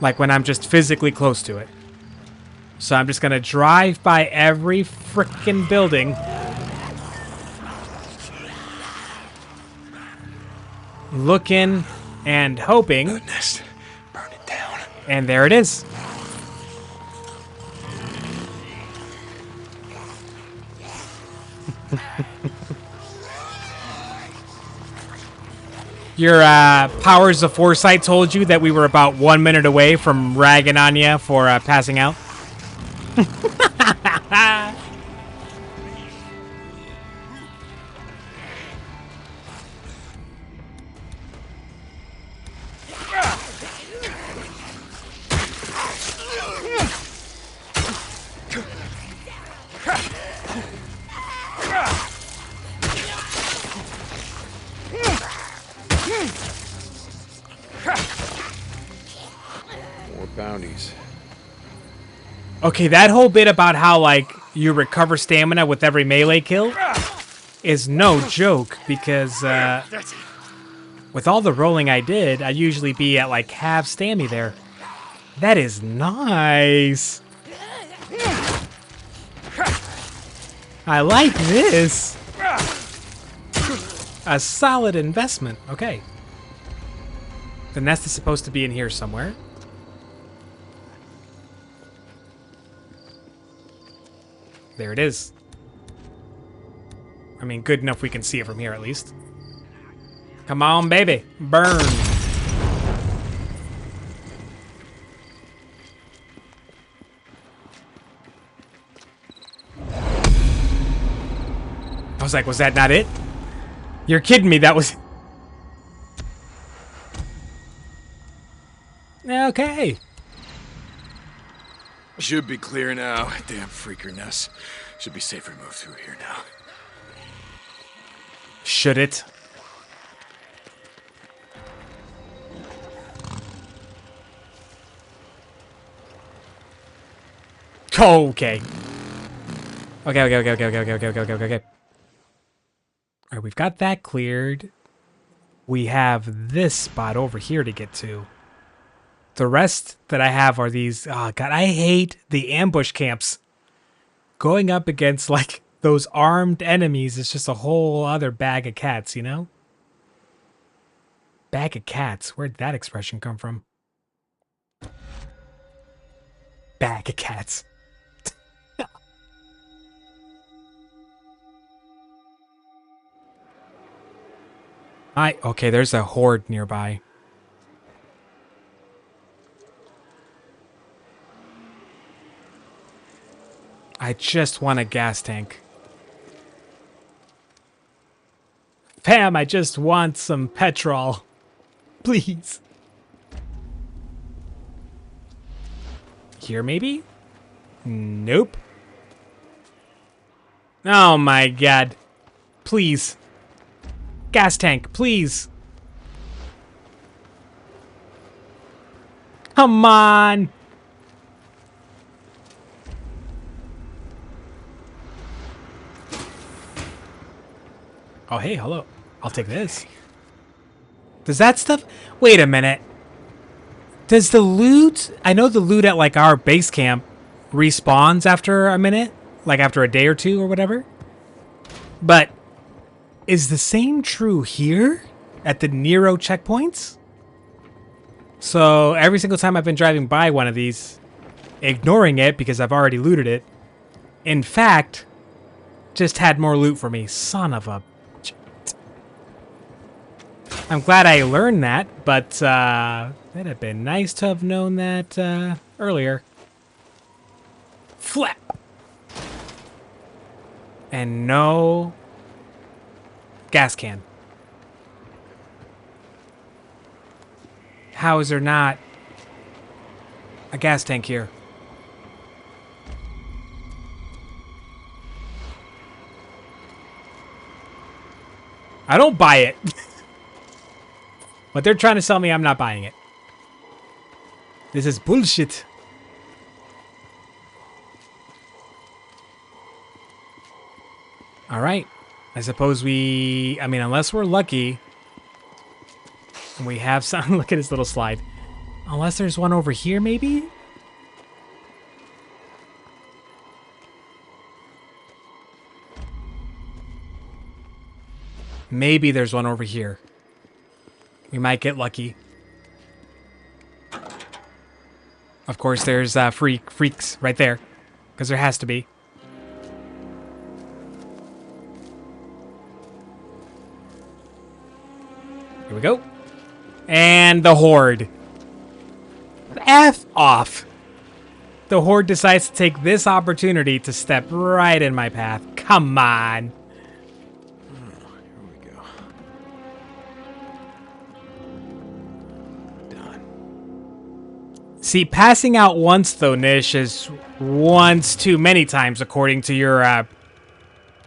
Like when I'm just physically close to it. So I'm just gonna drive by every frickin' building. Looking and hoping. Goodness. Burn it down. And there it is. Your powers of foresight told you that we were about 1 minute away from ragging on you for passing out. More bounties. Okay, that whole bit about how, like, you recover stamina with every melee kill is no joke, because with all the rolling I did, I'd usually be at, like, half stammy there. That is nice. I like this. A solid investment. Okay. The nest is supposed to be in here somewhere. There it is. I mean, good enough we can see it from here at least. Come on, baby. Burn. I was like, was that not it? You're kidding me, that was... Okay. Should be clear now. Damn freaker nest. Should be safe to move through here now. Should it? Okay. Okay. Alright, we've got that cleared. We have this spot over here to get to. The rest that I have are these... Oh, God, I hate the ambush camps. Going up against, like, those armed enemies is just a whole other bag of cats, you know? Bag of cats. Where'd that expression come from? Bag of cats. Okay, there's a horde nearby. I just want a gas tank. Pam, I just want some petrol. Please. Here, maybe? Nope. Oh my God. Please. Gas tank, please. Come on. Oh, hey, hello. I'll take this. Does that stuff... Wait a minute. Does the loot... I know the loot at, like, our base camp respawns after a minute. Like, after a day or two or whatever. But is the same true here? At the Nero checkpoints? So, every single time I've been driving by one of these, ignoring it because I've already looted it, in fact, just had more loot for me. Son of a... I'm glad I learned that, but it'd have been nice to have known that earlier. Flap! And no gas can. How is there not a gas tank here? I don't buy it. What they're trying to sell me, I'm not buying it. This is bullshit. All right. I suppose we... I mean, unless we're lucky... And we have some... Look at his little slide. Unless there's one over here, maybe? Maybe there's one over here. We might get lucky. Of course, there's freaks right there, because there has to be. Here we go. And the Horde. F off. The Horde decides to take this opportunity to step right in my path. Come on. See, passing out once, though, Nish, is once too many times, according to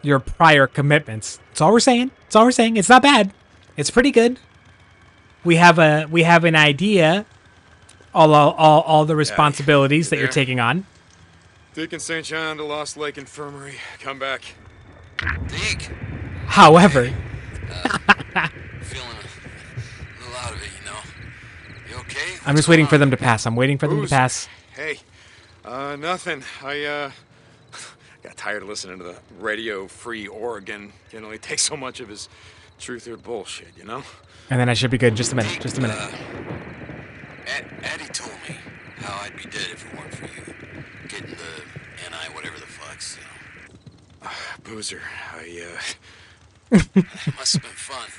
your prior commitments. That's all we're saying. That's all we're saying. It's not bad. It's pretty good. We have an idea. All the responsibilities that you're taking on. Deacon St. John to Lost Lake Infirmary. Come back. Deke. However, Feeling a little out of it, you know. You okay? I'm just waiting for them to pass. I'm waiting for them to pass. Hey, nothing. I got tired of listening to the Radio Free Oregon. Can only take so much of his truth or bullshit, you know? And then I should be good. Just a minute. Just a minute. Addie told me how I'd be dead if it weren't for you. Getting the NI, whatever the fuck, so. Boozer, It must have been fun.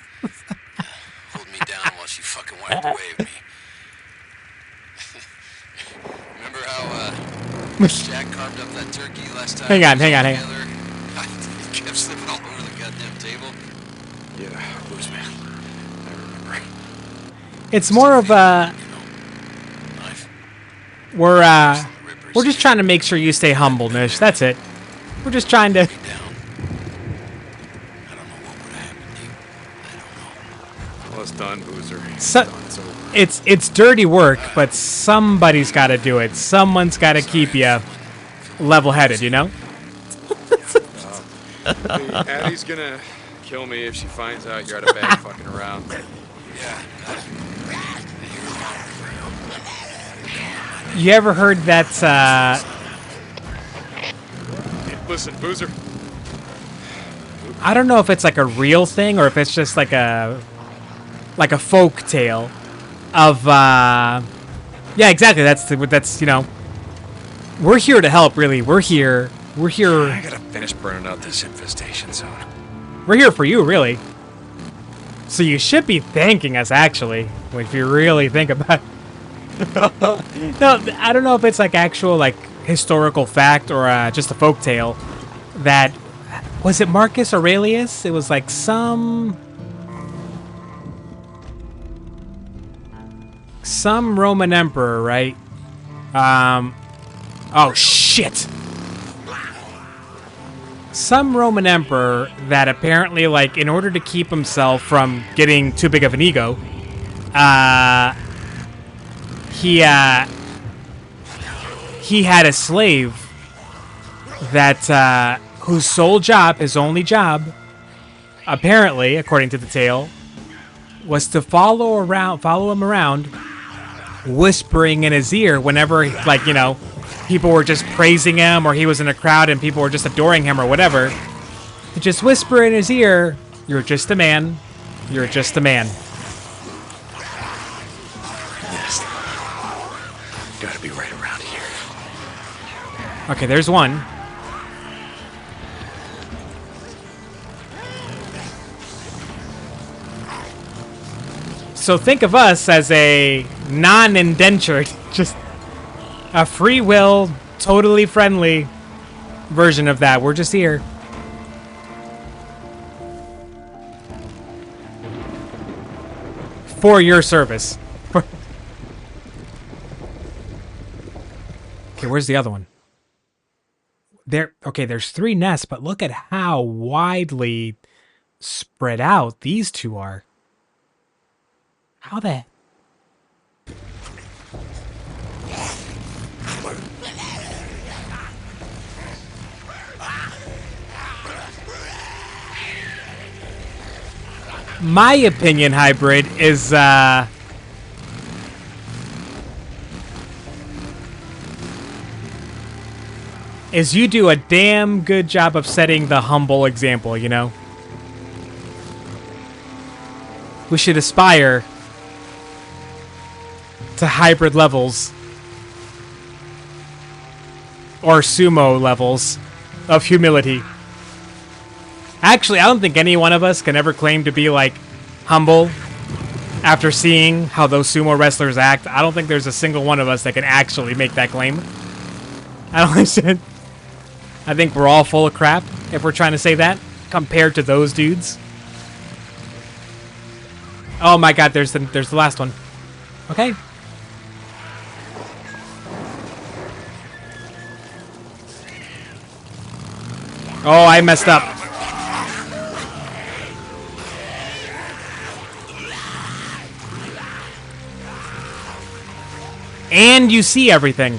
Holding me down while she fucking wiped away with me. Remember how, Jack carved up that turkey last time? Hang on. I kept slipping all over the goddamn table. Yeah, Booze man. I remember. It's more of a... We're just trying to make sure you stay humble, Nish. That's it. We're just trying to... Well, it's done, Boozer. It's dirty work, but somebody's got to do it. Someone's got to keep you level-headed, you know? Addie's gonna kill me if she finds out you're out of bag fucking around. Yeah. You ever heard that, Listen, Boozer. I don't know if it's like a real thing or if it's just like a folk tale of, yeah, exactly. That's, you know, we're here to help, really. We're here. I gotta finish burning out this infestation zone. We're here for you, really. So you should be thanking us, actually, if you really think about it. No, I don't know if it's like actual like historical fact or just a folk tale. That was it Marcus Aurelius? It was like some Roman emperor, right? Oh shit. Some Roman emperor that apparently, like, in order to keep himself from getting too big of an ego, he had a slave that whose sole job, his only job, apparently, according to the tale, was to follow him around, whispering in his ear whenever, like, you know, people were just praising him or he was in a crowd and people were just adoring him or whatever. To just whisper in his ear, "You're just a man. You're just a man." Yes. Gotta be right around here. Okay, there's one. So think of us as a non-indentured, just a free will, totally friendly version of that. We're just here. For your service. Okay, where's the other one? Okay, there's 3 nests, but look at how widely spread out these 2 are. How the... My opinion, Hybrid, is you do a damn good job of setting the humble example, you know? We should aspire to hybrid levels. Or sumo levels of humility. Actually, I don't think any one of us can ever claim to be, like, humble after seeing how those sumo wrestlers act. I don't think there's a single one of us that can actually make that claim. I think we're all full of crap if we're trying to say that compared to those dudes. Oh my god, there's the last one. Okay. Oh, I messed up. And you see everything.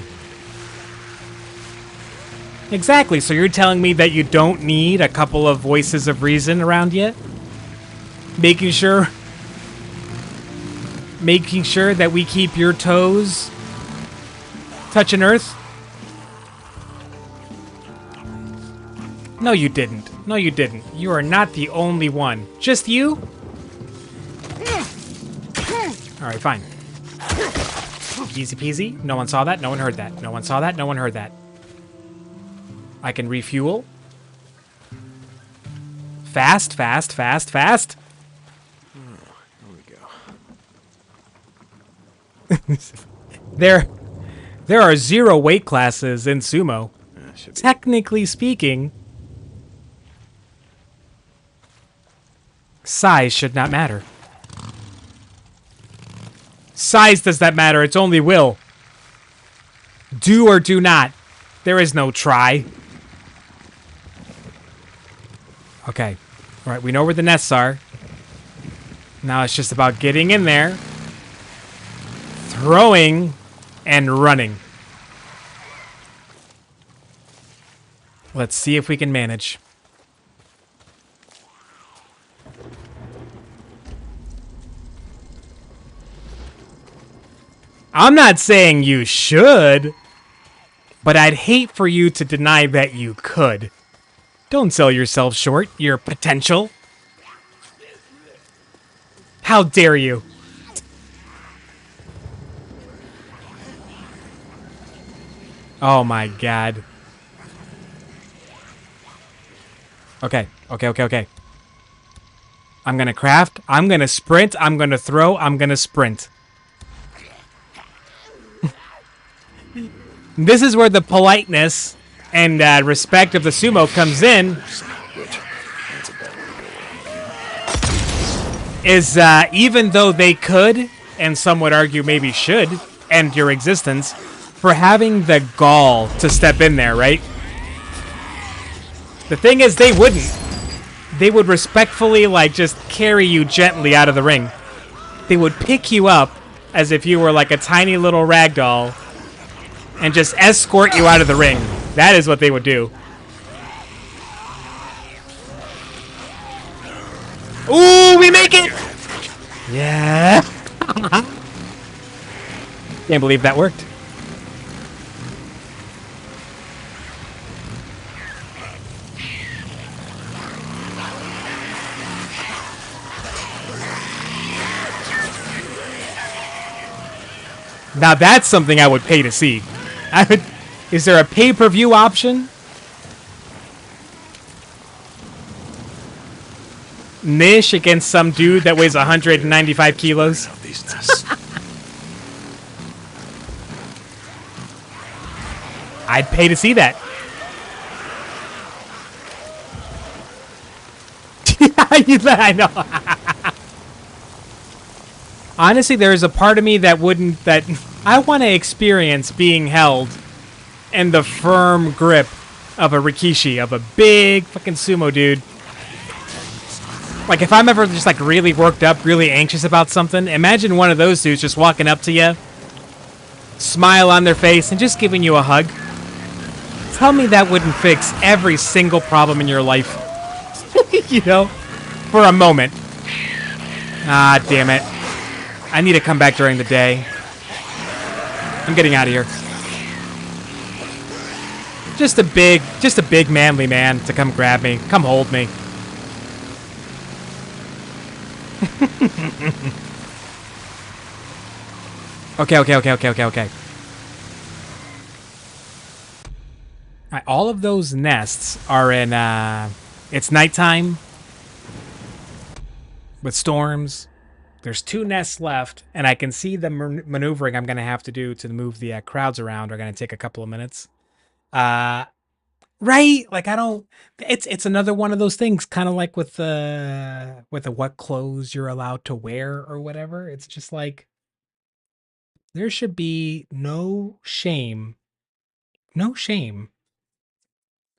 Exactly, so you're telling me that you don't need a couple of voices of reason around you? Making sure that we keep your toes touching earth? No, you didn't. No, you didn't. You are not the only one. Just you? Alright, fine. Easy peasy. No one saw that. No one heard that. No one saw that. No one heard that. I can refuel. Fast, fast, fast, fast. Here we go. There are 0 weight classes in sumo. Technically speaking, size should not matter. Size does not matter. It's only will. Do or do not. There is no try. Okay. Alright, we know where the nests are. Now it's just about getting in there, throwing, and running. Let's see if we can manage. I'm not saying you should, but I'd hate for you to deny that you could. Don't sell yourself short, your potential. How dare you? Oh my god. Okay, okay. I'm gonna craft, I'm gonna sprint, I'm gonna throw, I'm gonna sprint. This is where the politeness and respect of the sumo comes in. Is even though they could, and some would argue maybe should, end your existence, for having the gall to step in there, right? The thing is, they wouldn't. They would respectfully, like, just carry you gently out of the ring. They would pick you up as if you were like a tiny little rag doll and just escort you out of the ring. That is what they would do. Ooh, we make it! Yeah. Can't believe that worked. Now that's something I would pay to see. Is there a pay-per-view option? Nish against some dude that weighs 195 kilos. I'd pay to see that. I know. Honestly, there is a part of me that I want to experience being held in the firm grip of a Rikishi, of a big fucking sumo dude. Like, if I'm ever just, like, really worked up, really anxious about something, imagine one of those dudes just walking up to you, smile on their face, and just giving you a hug. Tell me that wouldn't fix every single problem in your life. You know? For a moment. Ah, damn it. I need to come back during the day. I'm getting out of here. Just a big manly man to come grab me. Come hold me. Okay. All of those nests are in, it's nighttime with storms. There's 2 nests left, and I can see the maneuvering I'm going to have to do to move the crowds around are going to take a couple of minutes. Right? Like, I don't, it's another one of those things, kind of like with the what clothes you're allowed to wear or whatever. It's just like, there should be no shame. No shame.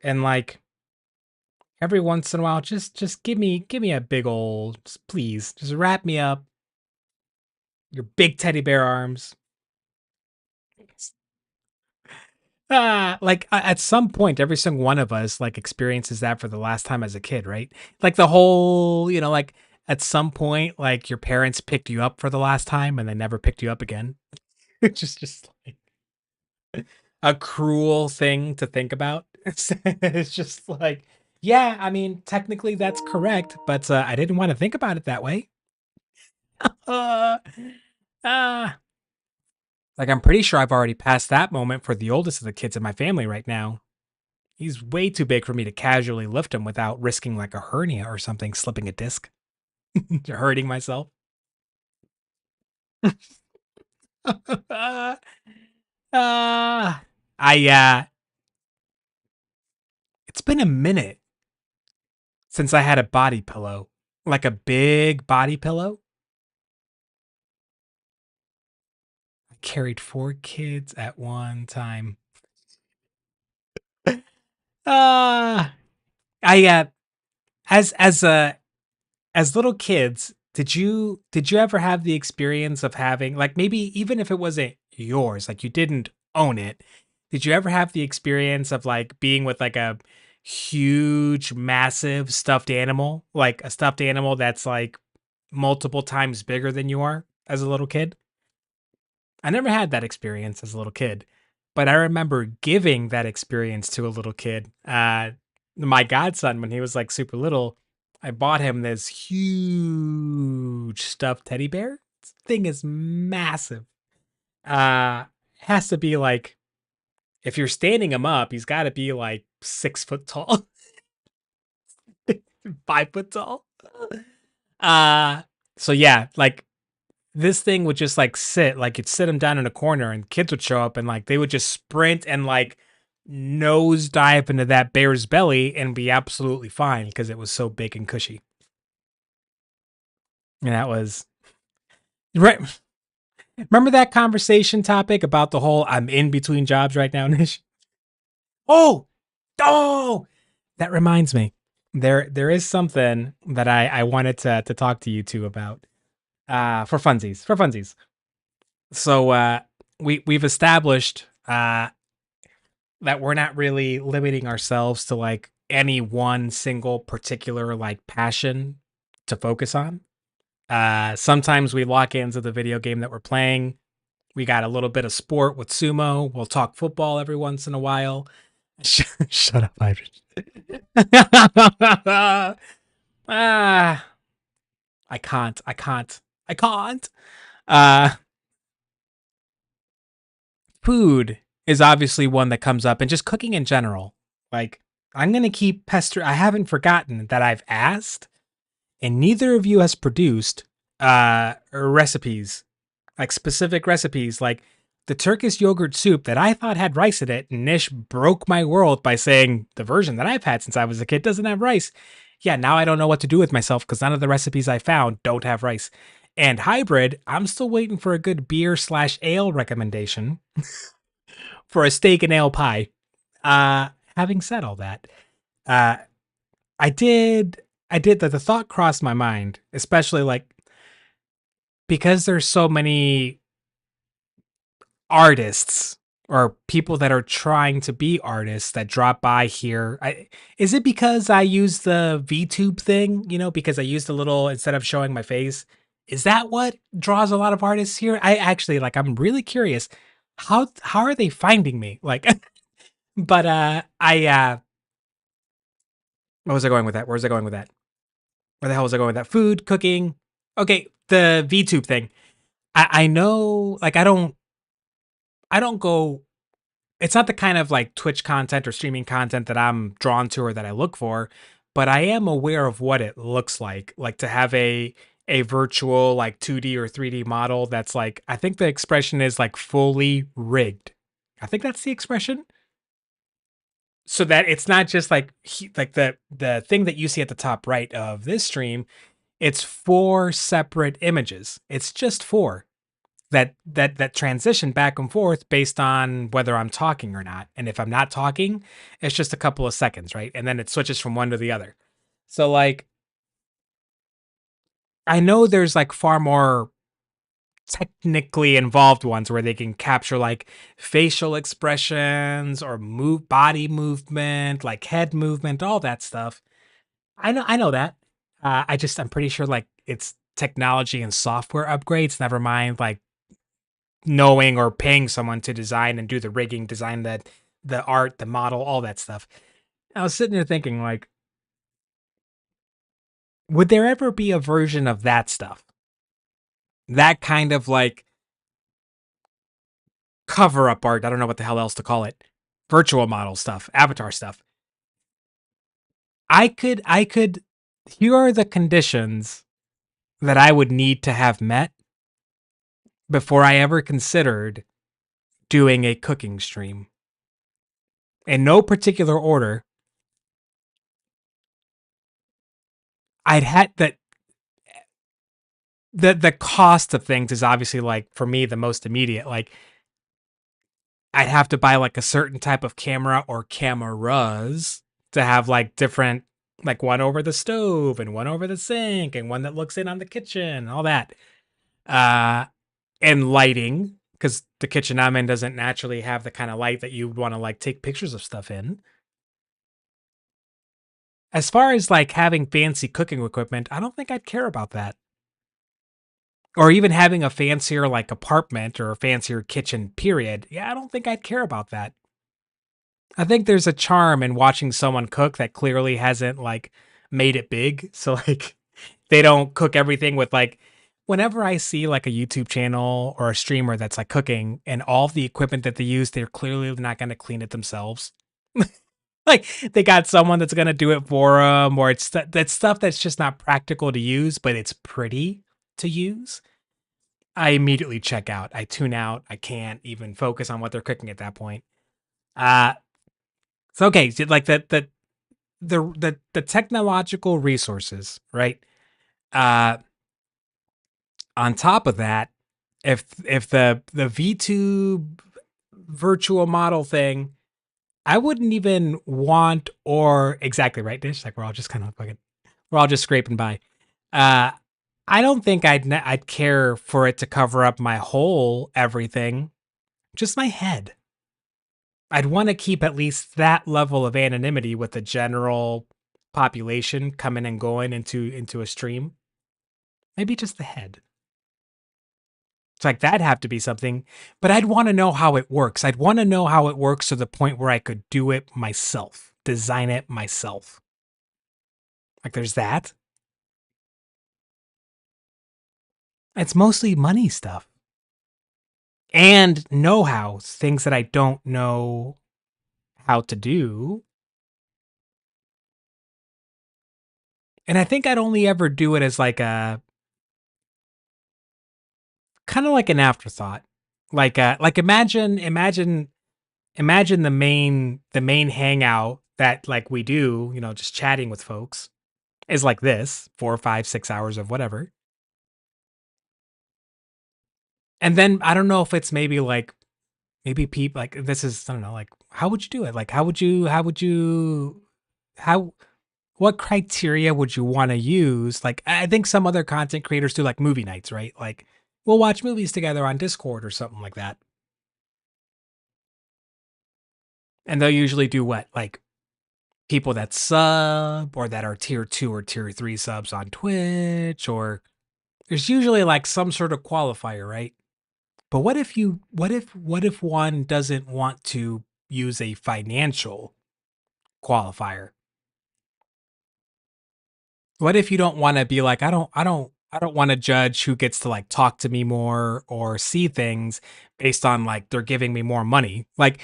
And like, every once in a while, just give me a big old, please, just wrap me up, your big teddy bear arms. Like at some point, every single one of us like experiences that for the last time as a kid, right? Like the whole, like at some point, like your parents picked you up for the last time and they never picked you up again. It's just like a cruel thing to think about. It's just like, yeah, I mean, technically that's correct, but I didn't want to think about it that way. Uh, uh, like I'm pretty sure I've already passed that moment for the oldest of the kids in my family right now. He's way too big for me to casually lift him without risking like a hernia or something, slipping a disc, hurting myself. uh, it's been a minute since I had a body pillow, like a big body pillow. I carried 4 kids at one time. Uh, I as little kids, did you ever have the experience of having, like, maybe even if it wasn't yours, like you didn't own it, did you ever have the experience of like being with like a huge, massive stuffed animal, like a stuffed animal that's like multiple times bigger than you are as a little kid? I never had that experience as a little kid, but I remember giving that experience to a little kid. My godson, when he was like super little, I bought him this huge stuffed teddy bear. This thing is massive. Has to be like, if you're standing him up, he's got to be like 6 foot tall, 5 foot tall. Uh, so yeah, like this thing would just like sit, like you'd sit him down in a corner and kids would show up and like they would just sprint and like nose dive into that bear's belly and be absolutely fine because it was so big and cushy. And that was right. Remember that conversation topic about the whole I'm in between jobs right now, Nish? Oh, oh, that reminds me. There is something that I wanted to talk to you two about. For funsies. For funsies. So we've established that we're not really limiting ourselves to like any one single particular like passion to focus on. Sometimes we lock into the video game that we're playing. We got a little bit of sport with sumo. We'll talk football every once in a while. Shut up, Ivan. I can't. Uh, Food is obviously one that comes up, and just cooking in general. Like, I'm gonna keep I haven't forgotten that I've asked, and neither of you has produced recipes, like specific recipes, like the Turkish yogurt soup that I thought had rice in it. Nish broke my world by saying the version that I've had since I was a kid doesn't have rice. Yeah, now I don't know what to do with myself because none of the recipes I found don't have rice. And hybrid, I'm still waiting for a good beer/ale recommendation for a steak and ale pie. Having said all that, uh, I did, that the thought crossed my mind, especially like because there's so many artists or people that are trying to be artists that drop by here. Is it because I use the VTube thing, because I use the little, instead of showing my face? Is that what draws a lot of artists here? I actually, like, I'm really curious. How are they finding me? Like, but where was I going with that? Where the hell was I going with that? Food, cooking. Okay, the VTube thing. I know, like, I don't go. It's not the kind of like Twitch content or streaming content that I'm drawn to or that I look for, but I am aware of what it looks like to have a virtual like 2D or 3D model that's like, I think the expression is like fully rigged. I think that's the expression. So that it's not just like like the thing that you see at the top right of this stream, it's 4 separate images. It's just 4 that transition back and forth based on whether I'm talking or not. And if I'm not talking, it's just a couple of seconds, right? And then it switches from one to the other. So like I know there's like far more technically involved ones where they can capture like facial expressions or move body movement, like head movement, all that stuff. I know that. I'm pretty sure like it's technology and software upgrades, never mind like knowing or paying someone to design and do the rigging, design the art, the model, all that stuff. I was sitting there thinking, like, would there ever be a version of that stuff? That kind of like cover up art. I don't know what the hell else to call it. Virtual model stuff, avatar stuff. I could, here are the conditions that I would need to have met before I ever considered doing a cooking stream. In no particular order, I'd had that the cost of things is obviously like for me the most immediate. Like I'd have to buy like a certain type of camera or cameras to have like different, like one over the stove and one over the sink and one that looks in on the kitchen and all that. Uh and lighting, because the kitchen I'm in doesn't naturally have the kind of light that you would want to like take pictures of stuff in. As far as like having fancy cooking equipment, I don't think I'd care about that. Or even having a fancier like apartment or a fancier kitchen, period. Yeah, I don't think I'd care about that. I think there's a charm in watching someone cook that clearly hasn't like made it big. So like they don't cook everything with like, whenever I see like a YouTube channel or a streamer that's like cooking and all the equipment that they use, they're clearly not going to clean it themselves. Like they got someone that's going to do it for them, or it's that stuff that's just not practical to use, but it's pretty to use. I immediately check out. I tune out. I can't even focus on what they're cooking at that point. Uh so okay, so like the technological resources, right? Uh on top of that, if the VTube virtual model thing, I wouldn't even want, or exactly right, Dish. Like we're all just kind of fucking, we're all just scraping by. Uh I don't think I'd care for it to cover up my whole everything, just my head. I'd want to keep at least that level of anonymity with the general population coming and going into a stream. Maybe just the head. It's like that'd have to be something, but I'd want to know how it works. I'd want to know how it works to the point where I could do it myself, design it myself. Like there's that. It's mostly money stuff and know-how, things that I don't know how to do. And I think I'd only ever do it as like a kind of like an afterthought. Like imagine the main hangout that like we do, just chatting with folks is like this, 4, 5, 6 hours of whatever. And then I don't know if it's maybe people like this is, I don't know, like how would you do it? Like how what criteria would you want to use? Like I think some other content creators do like movie nights, right? Like we'll watch movies together on Discord or something like that. And they'll usually do what? Like people that sub or that are tier 2 or tier 3 subs on Twitch, or there's usually like some sort of qualifier, right? But what if one doesn't want to use a financial qualifier? What if you don't want to be like, I don't want to judge who gets to like talk to me more or see things based on like they're giving me more money. Like,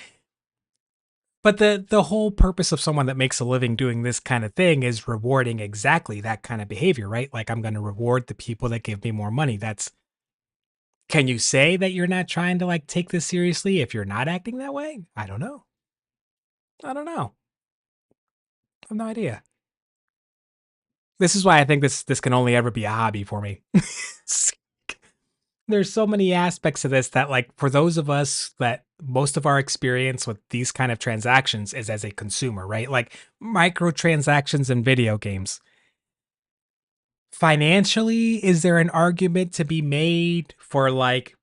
but the whole purpose of someone that makes a living doing this kind of thing is rewarding exactly that kind of behavior, right? Like I'm going to reward the people that give me more money. That's Can you say that you're not trying to like take this seriously if you're not acting that way? I don't know. I don't know. I have no idea. This is why I think this can only ever be a hobby for me. There's so many aspects of this that like for those of us that most of our experience with these kind of transactions is as a consumer, right? Like microtransactions in video games. Financially, is there an argument to be made for like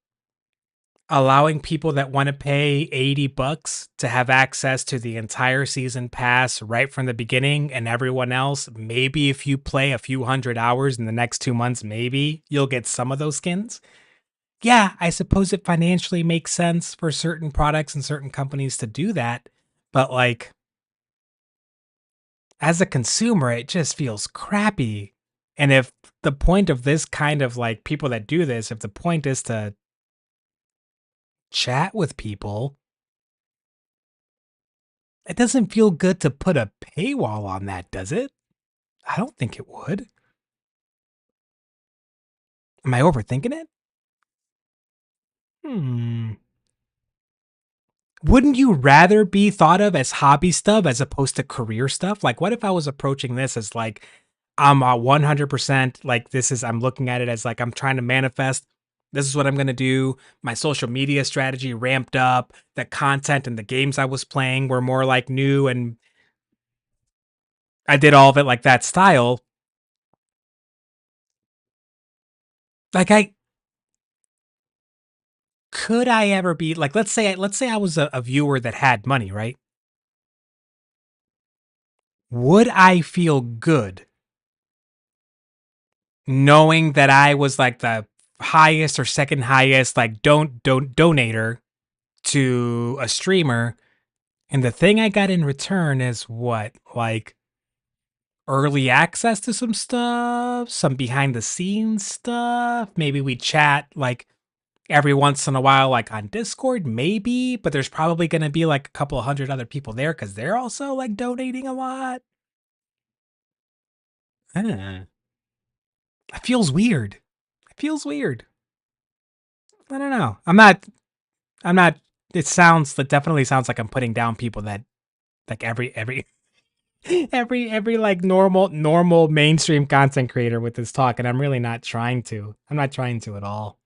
allowing people that want to pay $80 to have access to the entire season pass right from the beginning, and everyone else, maybe if you play a few hundred hours in the next 2 months, maybe you'll get some of those skins? Yeah, I suppose it financially makes sense for certain products and certain companies to do that, but like as a consumer, it just feels crappy. And if the point of this kind of like people that do this, if the point is to chat with people, it doesn't feel good to put a paywall on that, does it? I don't think it would. Am I overthinking it? Hmm. Wouldn't you rather be thought of as hobby stuff as opposed to career stuff? Like, what if I was approaching this as like, I'm 100% like, I'm looking at it as like, I'm trying to manifest. This is what I'm going to do. My social media strategy ramped up. The content and the games I was playing were more like new, and I did all of it like that style. Like, could I ever be like, let's say I was a viewer that had money, right? Would I feel good knowing that I was like the highest or second highest like don't donator to a streamer, and the thing I got in return is what? Like early access to some stuff, some behind the scenes stuff. Maybe we chat like every once in a while, like on Discord, maybe, but there's probably going to be like a couple of hundred other people there because they're also like donating a lot. Huh. It feels weird. It feels weird. I don't know. I'm not, it definitely sounds like I'm putting down people that like every like normal mainstream content creator with this talk. And I'm really not trying to. I'm not trying to at all.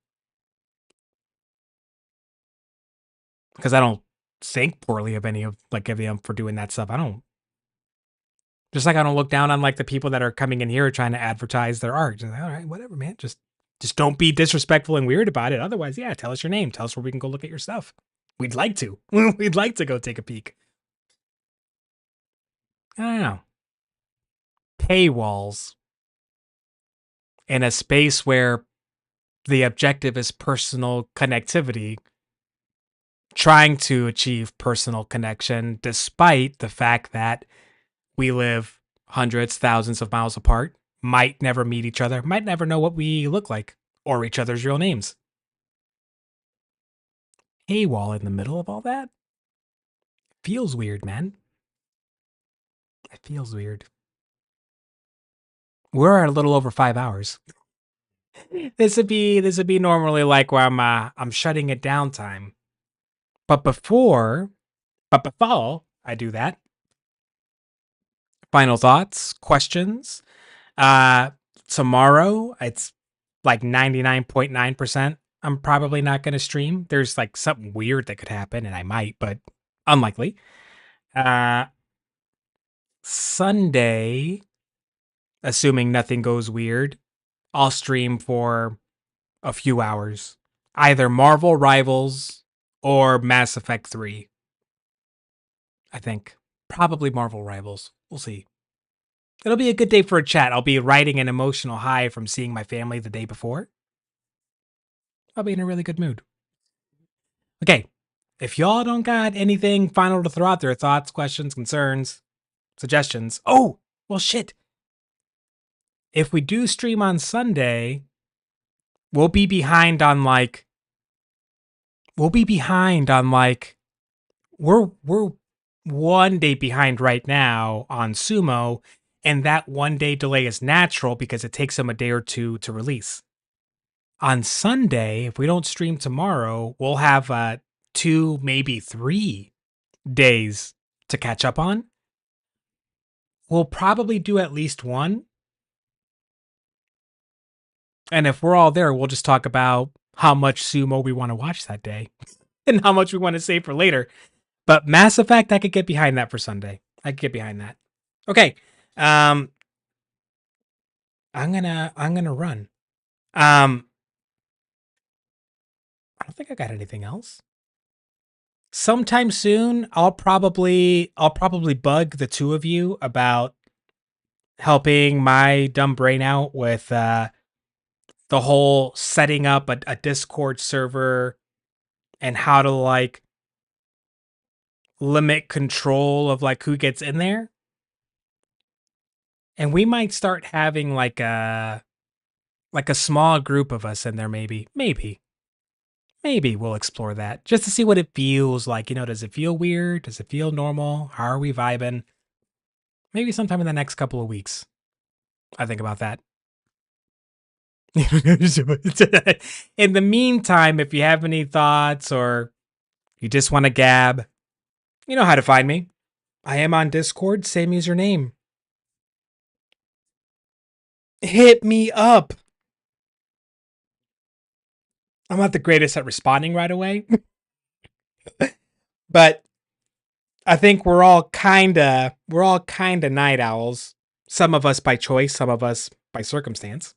Because I don't think poorly of any of them for doing that stuff. I don't. Just like I don't look down on like the people that are coming in here trying to advertise their art. Just like, all right, whatever, man. Just don't be disrespectful and weird about it. Otherwise, yeah, tell us your name. Tell us where we can go look at your stuff. We'd like to. We'd like to go take a peek. I don't know. Paywalls in a space where the objective is personal connectivity, trying to achieve personal connection despite the fact that we live hundreds, thousands of miles apart, might never meet each other, might never know what we look like or each other's real names. Paywall in the middle of all that feels weird, man. It feels weird. We're at a little over 5 hours. This would be normally like where I'm shutting it down time. But before I do that, final thoughts, questions. Uh Tomorrow it's like 99.9%. I'm probably not going to stream. There's like something weird that could happen and I might, but unlikely. Uh Sunday, assuming nothing goes weird, I'll stream for a few hours. Either Marvel Rivals or Mass Effect 3. I think. Probably Marvel Rivals. We'll see. It'll be a good day for a chat. I'll be riding an emotional high from seeing my family the day before. I'll be in a really good mood. Okay. If y'all don't got anything final to throw out there, thoughts, questions, concerns, suggestions. Oh, well, shit. If we do stream on Sunday, we'll be behind on like we're 1 day behind right now on Sumo, and that 1 day delay is natural because it takes them a day or two to release. On Sunday, if we don't stream tomorrow, we'll have 2, maybe 3 days to catch up on. We'll probably do at least one. And if we're all there, we'll just talk about how much Sumo we want to watch that day and how much we want to save for later. But Mass Effect, I could get behind that for Sunday. I could get behind that. Okay. I'm gonna run. I don't think I got anything else. Sometime soon, I'll probably bug the two of you about helping my dumb brain out with the whole setting up a Discord server and how to like limit control of like who gets in there. And we might start having like a small group of us in there, maybe we'll explore that just to see what it feels like. Does it feel weird? Does it feel normal? How are we vibing? Maybe sometime in the next couple of weeks. I think about that. In the meantime, if you have any thoughts or you just want to gab, you know how to find me. I am on Discord, same username. Hit me up. I'm not the greatest at responding right away. But I think we're all kinda night owls. Some of us by choice, some of us by circumstance.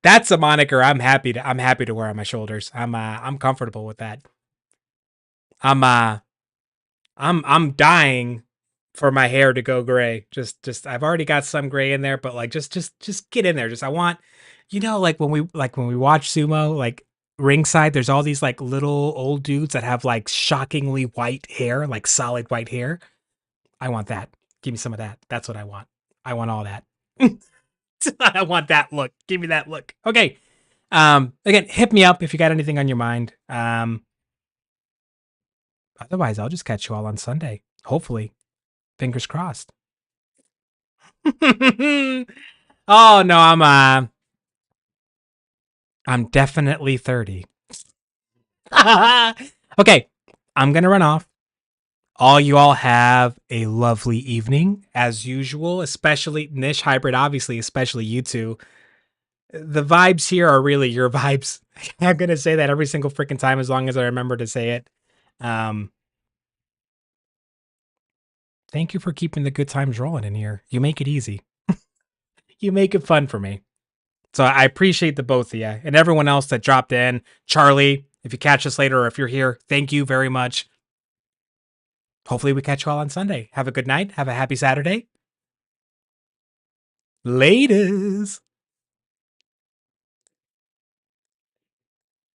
That's a moniker I'm happy to wear on my shoulders. I'm comfortable with that. I'm dying for my hair to go gray. Just I've already got some gray in there, but like just get in there. Just I want like when we watch sumo, like ringside, there's all these like little old dudes that have like shockingly white hair, like solid white hair. I want that. Give me some of that. That's what I want. I want all that. I want that look. Give me that look. Okay. Again, hit me up if you got anything on your mind. Otherwise, I'll just catch you all on Sunday. Hopefully. Fingers crossed. Oh no, I'm definitely 30. Okay, I'm gonna run off. You all have a lovely evening as usual, especially Nish Hybrid, obviously, especially you two. The vibes here are really your vibes. I'm gonna say that every single freaking time as long as I remember to say it. Thank you for keeping the good times rolling in here. You make it easy. You make it fun for me. So I appreciate the both of you and everyone else that dropped in. Charlie, if you catch us later or if you're here, thank you very much. Hopefully we catch you all on Sunday. Have a good night. Have a happy Saturday. Laters.